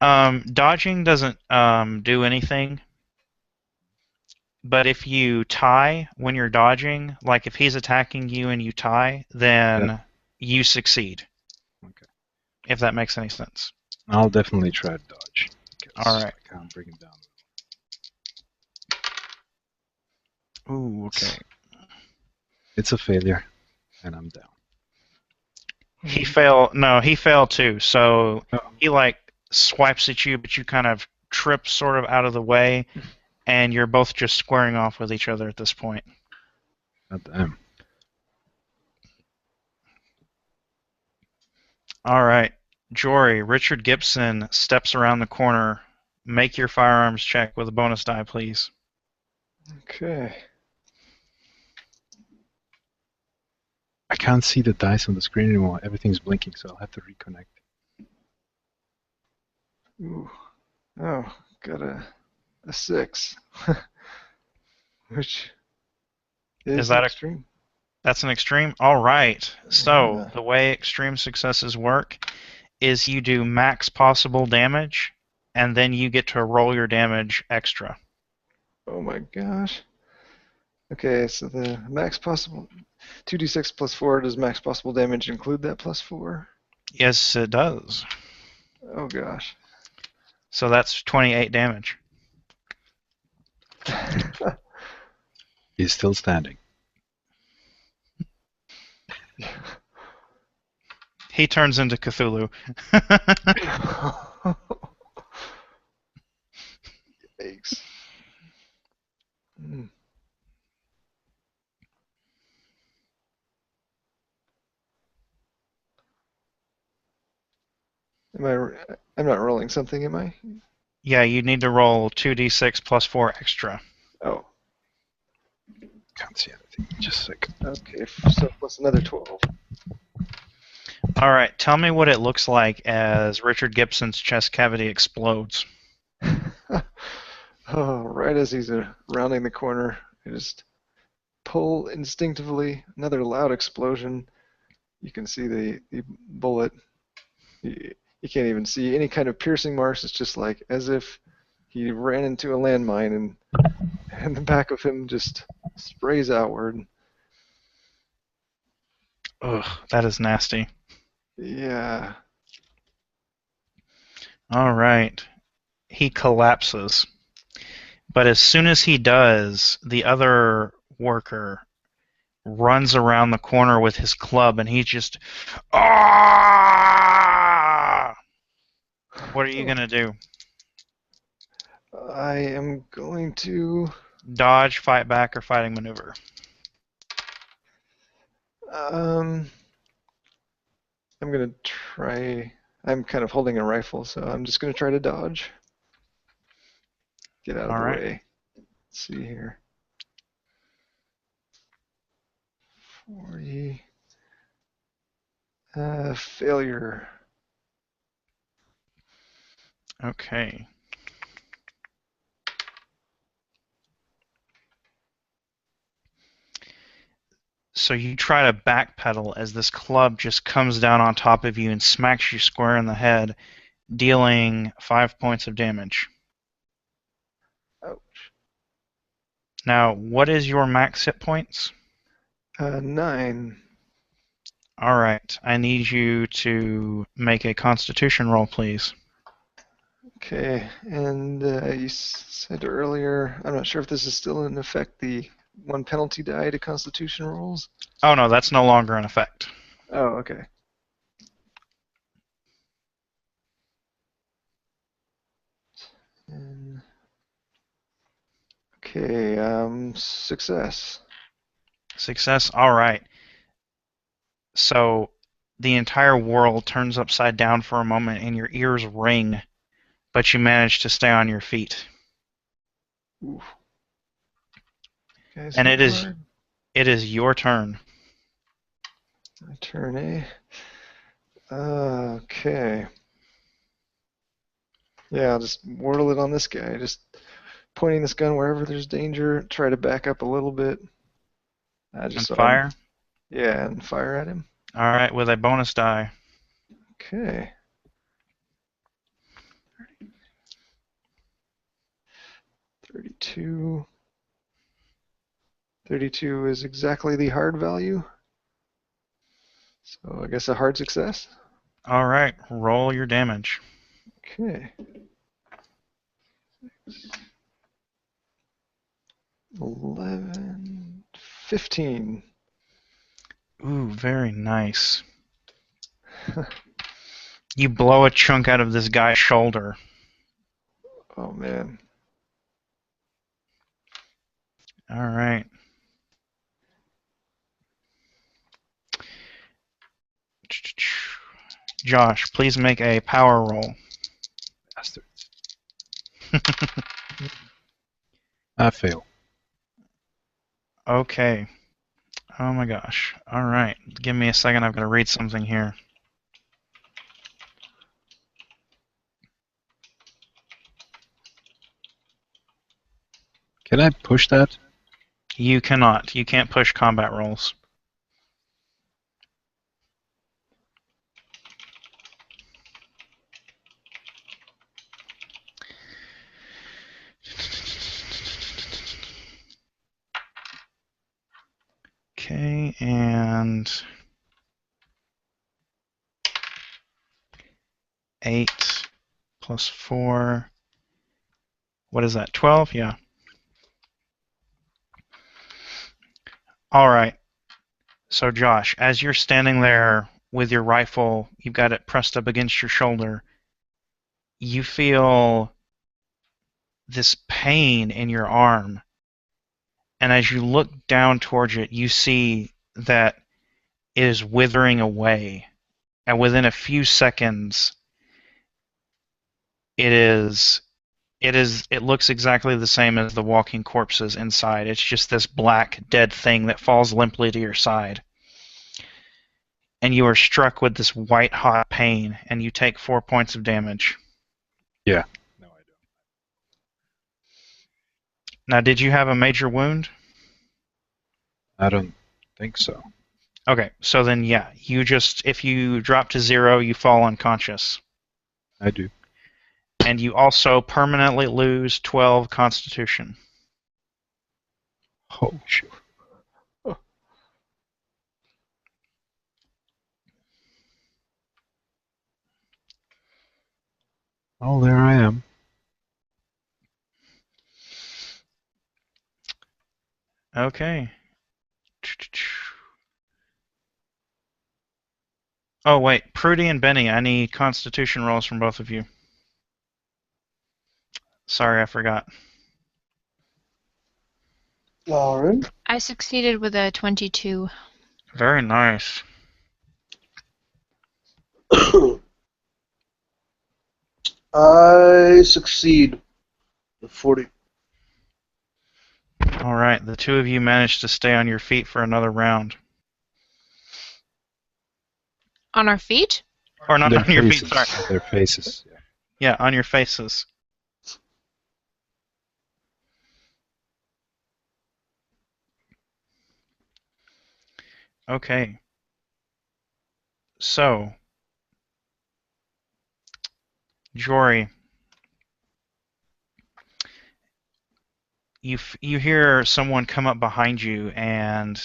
Dodging doesn't do anything. But if you tie when you're dodging, like if he's attacking you and you tie, then you succeed. Okay. If that makes any sense. I'll definitely try to dodge. All right. I can't bring him down. Ooh, okay. It's a failure, and I'm down. He failed. No, he failed too. So Oh. he like swipes at you, but you kind of trip sort of out of the way, and you're both just squaring off with each other at this point. God damn. All right. Jory, Richard Gibson steps around the corner. Make your firearms check with a bonus die, please. Okay. I can't see the dice on the screen anymore. Everything's blinking, so I'll have to reconnect. Ooh. Oh, got a 6. Which is that extreme. That's an extreme? All right. So Yeah. the way extreme successes work is you do max possible damage, and then you get to roll your damage extra. Oh my gosh. Okay, so the max possible 2d6 plus 4, does max possible damage include that plus 4? Yes, it does. Oh gosh. So that's 28 damage. He's still standing. He turns into Cthulhu. Yikes. I'm not rolling something, am I? Yeah, you need to roll 2d6 plus 4 extra. Oh, Can't see anything. Just a second. okay, so plus another 12. All right, tell me what it looks like as Richard Gibson's chest cavity explodes. Oh, right as he's rounding the corner, I just pull instinctively. Another loud explosion. You can see the bullet. You can't even see any kind of piercing marks. It's just like as if he ran into a landmine, and the back of him just sprays outward. Ugh, that is nasty. Yeah. All right. He collapses. But as soon as he does, the other worker runs around the corner with his club, and he just, ah! What are you gonna do? I am going to. Dodge, fight back, or fighting maneuver? I'm gonna try. I'm kind of holding a rifle, so I'm just gonna try to dodge. Get out of All the right. way. Let's see here. 40. Failure. Okay. So you try to backpedal as this club just comes down on top of you and smacks you square in the head, dealing 5 points of damage. Ouch. Now, what is your max hit points? 9. All right. I need you to make a Constitution roll, please. Okay, and you said earlier, I'm not sure if this is still in effect, the 1 penalty die to Constitution rolls. Oh no, that's no longer in effect. Oh, okay. And, okay, success. Success. All right. So the entire world turns upside down for a moment and your ears ring, but you manage to stay on your feet. Oof. Guys, And hit hard. it is your turn. My turn, eh? Okay. Yeah, I'll just wordle it on this guy. Just pointing this gun wherever there's danger. Try to back up a little bit. And Just so fire. yeah, and fire at him. All right, with a bonus die. Okay. 32. 32 is exactly the hard value. So I guess a hard success. All right, roll your damage. Okay. 11, 15. Ooh, very nice. You blow a chunk out of this guy's shoulder. Oh man. All right. Josh, please make a power roll. Bastards. I fail. Okay. Oh my gosh. All right. Give me a second. I've got to read something here. Can I push that? You cannot. You can't push combat rolls. Okay, and 8 plus 4. What is that? 12? Yeah. All right. So, Josh, as you're standing there with your rifle, you've got it pressed up against your shoulder, you feel this pain in your arm. And as you look down towards it, you see that it is withering away. And within a few seconds, it looks exactly the same as the walking corpses inside. It's just this black, dead thing that falls limply to your side. And you are struck with this white hot pain, and you take 4 points of damage. Yeah. No, I don't. Now, did you have a major wound? I don't think so. Okay, so then yeah, if you drop to 0, you fall unconscious. I do. And you also permanently lose 12 constitution. Oh shit. Well, there I am. Okay. Oh, wait. Prudy and Benny, I need constitution rolls from both of you. Sorry, I forgot. All right. I succeeded with a 22. Very nice. I succeed. The 40. All right, the two of you managed to stay on your feet for another round. On our feet? Or not Their on your feet, faces. sorry. On their faces. Yeah. Yeah, on your faces. Okay. So, Jory, you hear someone come up behind you, and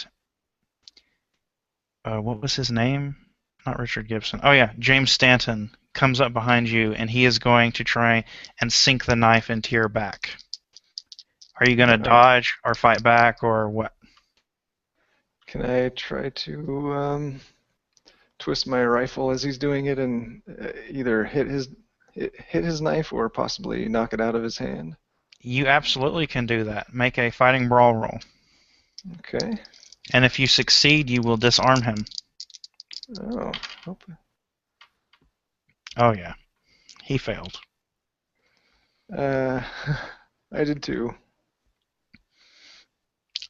what was his name? Not Richard Gibson. Oh yeah, James Stanton comes up behind you, and he is going to try and sink the knife into your back. Are you going to dodge or fight back or what? Can I try to twist my rifle as he's doing it and either hit his knife or possibly knock it out of his hand? You absolutely can do that. Make a fighting brawl roll. Okay. And if you succeed, you will disarm him. Oh. Oh yeah, he failed. I did too.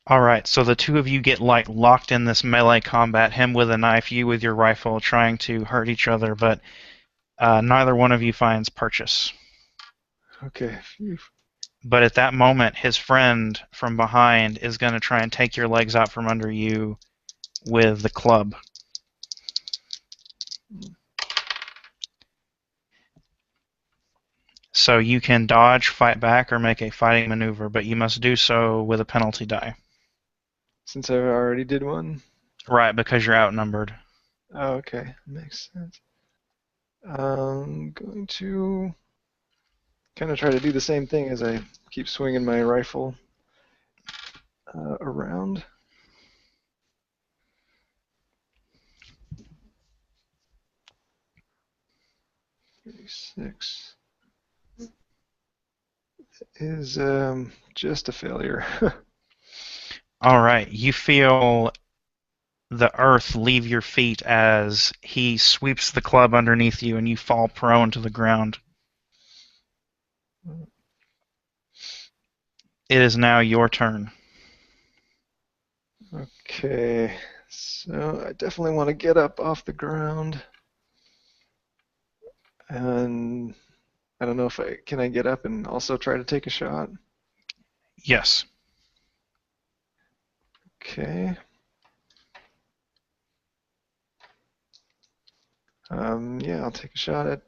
All right, so the two of you get like locked in this melee combat. Him with a knife, you with your rifle, trying to hurt each other, but neither one of you finds purchase. Okay. Phew. But at that moment, his friend from behind is going to try and take your legs out from under you with the club. So you can dodge, fight back, or make a fighting maneuver, but you must do so with a penalty die. Since I already did one? Right, because you're outnumbered. Oh, okay. Makes sense. I'm going to kind of try to do the same thing as I keep swinging my rifle around. 36 is just a failure. All right, you feel the earth leave your feet as he sweeps the club underneath you and you fall prone to the ground. It is now your turn. Okay, so I definitely want to get up off the ground. And I don't know if can I get up and also try to take a shot? Yes. Okay. Yeah, I'll take a shot at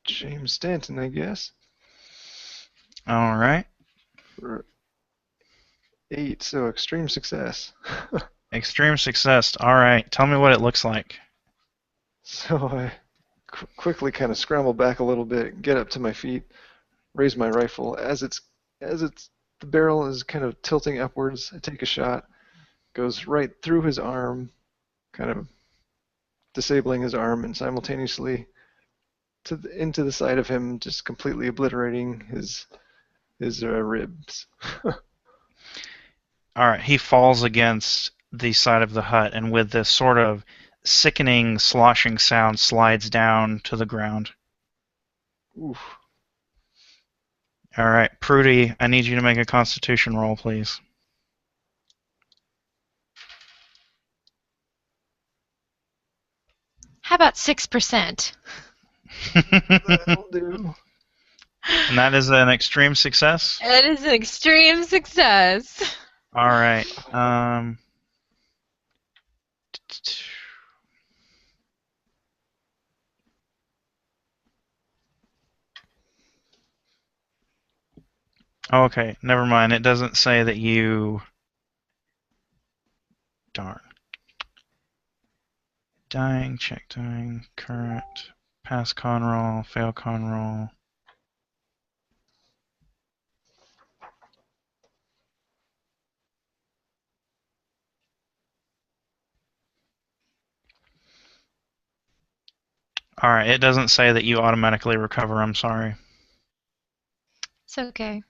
James Stanton, I guess. All right. For 8, so extreme success. Extreme success. All right. Tell me what it looks like. So I quickly kind of scramble back a little bit, get up to my feet, raise my rifle. As the barrel is kind of tilting upwards, I take a shot, goes right through his arm, kind of disabling his arm, and simultaneously into the side of him, just completely obliterating his ribs. All right. He falls against the side of the hut and with this sort of sickening, sloshing sound slides down to the ground. Oof. All right. Prudy, I need you to make a constitution roll, please. How about 6%? That'll do. And that is an extreme success? It is an extreme success. All right. Okay, never mind. It doesn't say that you... Darn. Dying, check dying, current, pass con roll, fail con roll. Alright, it doesn't say that you automatically recover, I'm sorry. It's okay.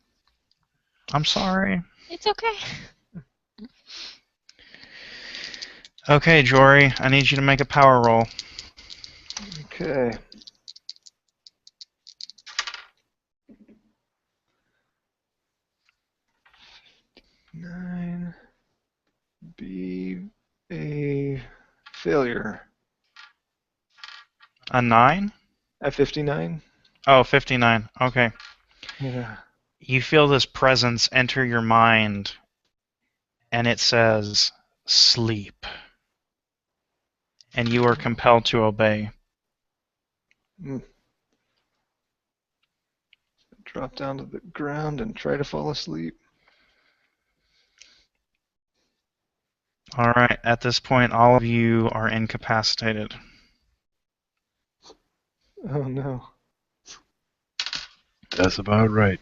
I'm sorry. It's okay. Okay, Jory, I need you to make a power roll. Okay. Nine. Be a failure. A 9? At 59? Oh, 59. Okay. Yeah. You feel this presence enter your mind, and it says, sleep. And you are compelled to obey. Drop down to the ground and try to fall asleep. Alright, at this point, all of you are incapacitated. Oh no. That's about right.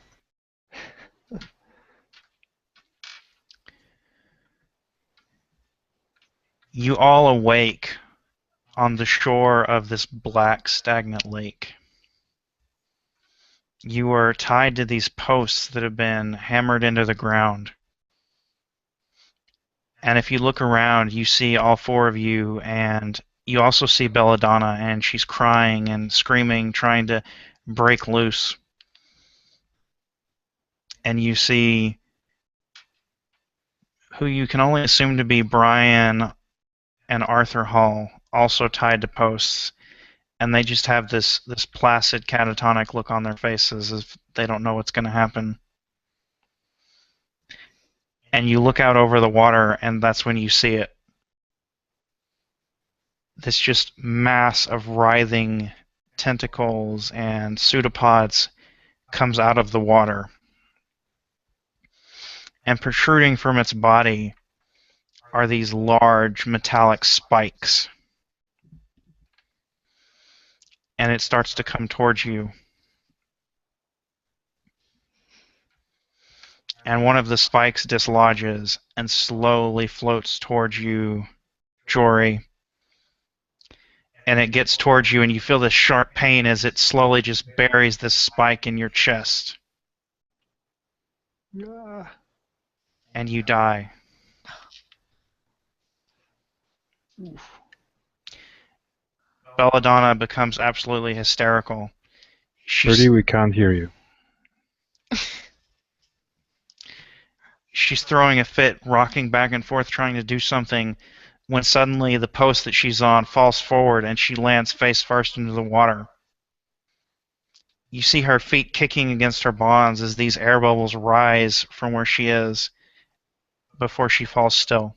You all awake on the shore of this black, stagnant lake. You are tied to these posts that have been hammered into the ground. And if you look around, you see all four of you, and you also see Belladonna, and she's crying and screaming, trying to break loose. And you see who you can only assume to be Brian and Arthur Hall, also tied to posts. And they just have this placid, catatonic look on their faces as if they don't know what's going to happen. And you look out over the water, and that's when you see it. This just mass of writhing tentacles and pseudopods comes out of the water. And protruding from its body are these large metallic spikes. And it starts to come towards you. And one of the spikes dislodges and slowly floats towards you, Jory. And it gets towards you, and you feel this sharp pain as it slowly just buries this spike in your chest. Yeah. And you die. Oof. Belladonna becomes absolutely hysterical. Birdie, we can't hear you. She's throwing a fit, rocking back and forth, trying to do something, when suddenly the post that she's on falls forward and she lands face first into the water. You see her feet kicking against her bonds as these air bubbles rise from where she is before she falls still.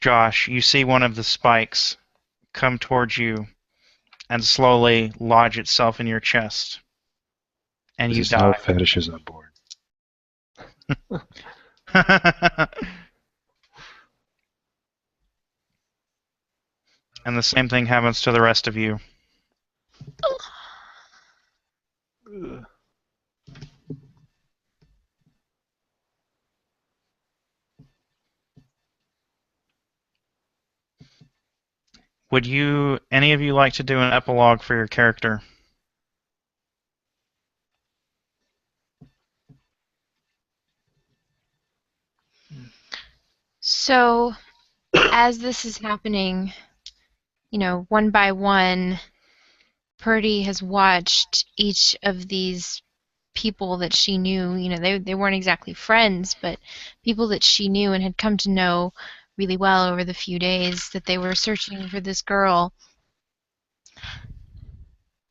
Josh, you see one of the spikes come towards you and slowly lodge itself in your chest. And you This is how die. fetishes are born. And the same thing happens to the rest of you. Ugh. Would any of you like to do an epilogue for your character? So, as this is happening, one by one, Purdy has watched each of these people that she knew. They weren't exactly friends, but people that she knew and had come to know really well over the few days that they were searching for this girl,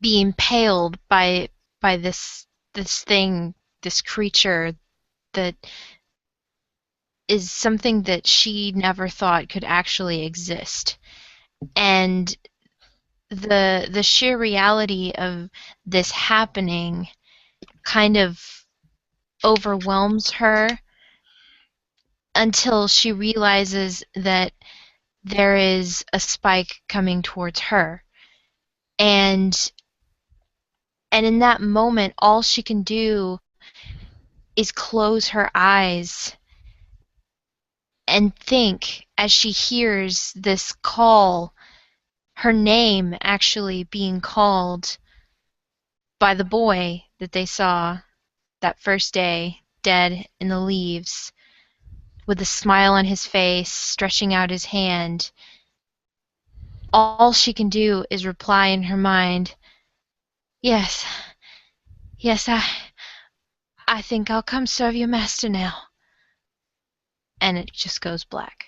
be impaled by this thing, this creature that is something that she never thought could actually exist. And the sheer reality of this happening kind of overwhelms her until she realizes that there is a spike coming towards her. And in that moment, all she can do is close her eyes and think, as she hears this call her name actually being called by the boy that they saw that first day dead in the leaves, with a smile on his face, stretching out his hand. All she can do is reply in her mind, "Yes, yes, I think I'll come serve your master now." And it just goes black.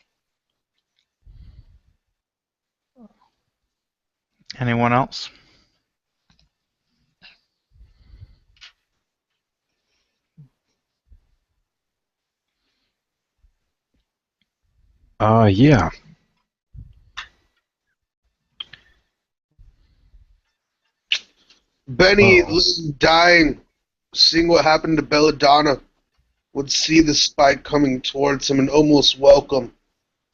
Anyone else? Yeah. Benny, Oh. dying, seeing what happened to Belladonna, would see the spike coming towards him and almost welcome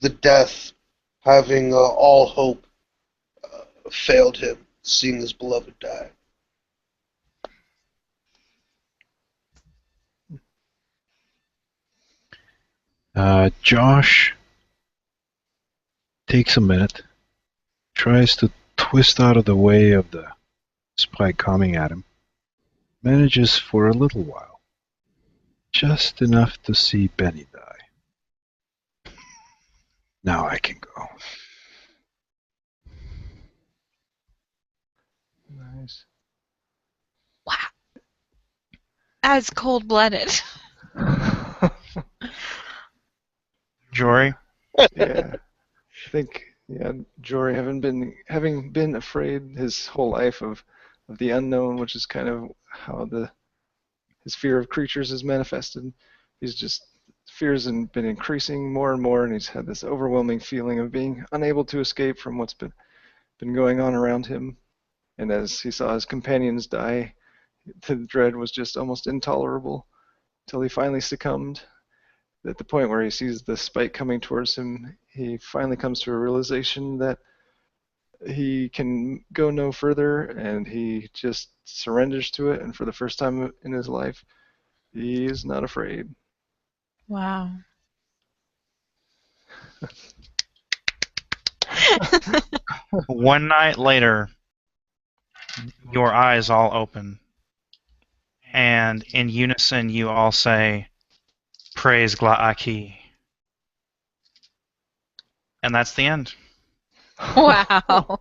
the death, having all hope failed him, seeing his beloved die. Josh takes a minute, tries to twist out of the way of the spike coming at him, manages for a little while, just enough to see Benny die. Now I can go. Nice. Wow. As cold-blooded. Jory? Yeah. I think Jory having been afraid his whole life of the unknown, which is kind of how his fear of creatures is manifested. He's just fears have been increasing more and more, and he's had this overwhelming feeling of being unable to escape from what's been going on around him. And as he saw his companions die, the dread was just almost intolerable until he finally succumbed. At the point where he sees the spike coming towards him, he finally comes to a realization that he can go no further, and he just surrenders to it. And for the first time in his life, he is not afraid. Wow. One night later, your eyes all open, and in unison you all say, "Praise Gla'aki." And that's the end. Wow.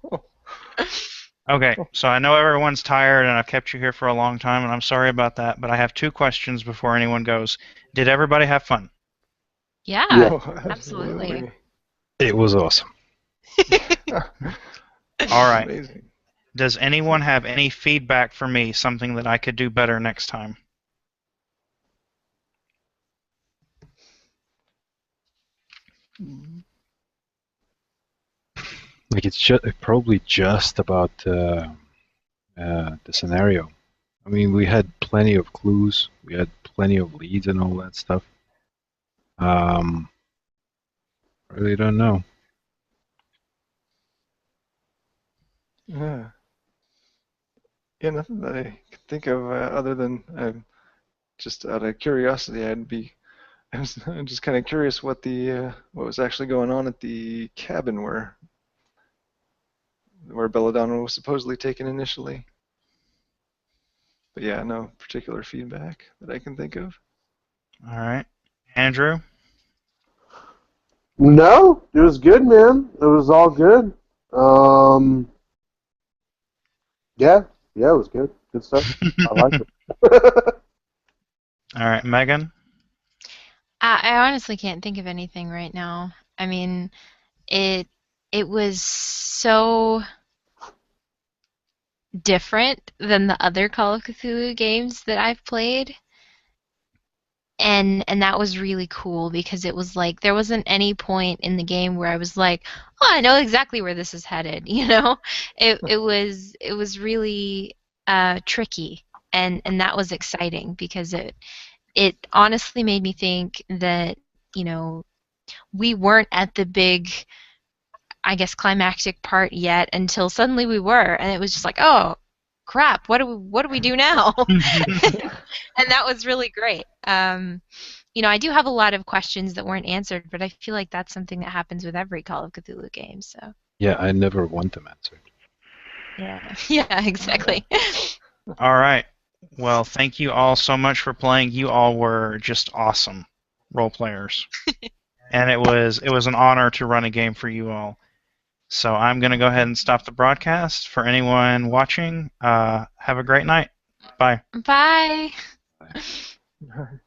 Okay, so I know everyone's tired and I've kept you here for a long time, and I'm sorry about that, but I have 2 questions before anyone goes. Did everybody have fun? Yeah, Oh, absolutely. It was awesome. All right. Amazing. Does anyone have any feedback for me, something that I could do better next time? Like it's probably just about the scenario. I mean, we had plenty of clues, we had plenty of leads and all that stuff. Really don't know. Yeah. Yeah, nothing that I can think of other than just out of curiosity, I'm just kind of curious what what was actually going on at the cabin where Belladonna was supposedly taken initially. But yeah, no particular feedback that I can think of. All right. Andrew? No, it was good, man. It was all good. Yeah, it was good. Good stuff. I liked it. All right, Megan? I honestly can't think of anything right now. I mean, it was so different than the other Call of Cthulhu games that I've played. And that was really cool because it was like there wasn't any point in the game where I was like, "Oh, I know exactly where this is headed," you know? It was really tricky, and that was exciting because it honestly made me think that, you know, we weren't at the big, I guess, climactic part yet until suddenly we were, and it was just like, oh crap, what do we do now? And that was really great. You know, I do have a lot of questions that weren't answered, but I feel like that's something that happens with every Call of Cthulhu game. So Yeah, I never want them answered. Yeah. Yeah, exactly. All right. Well, thank you all so much for playing. You all were just awesome role players, and it was an honor to run a game for you all. So I'm going to go ahead and stop the broadcast. For anyone watching, have a great night. Bye. Bye. Bye.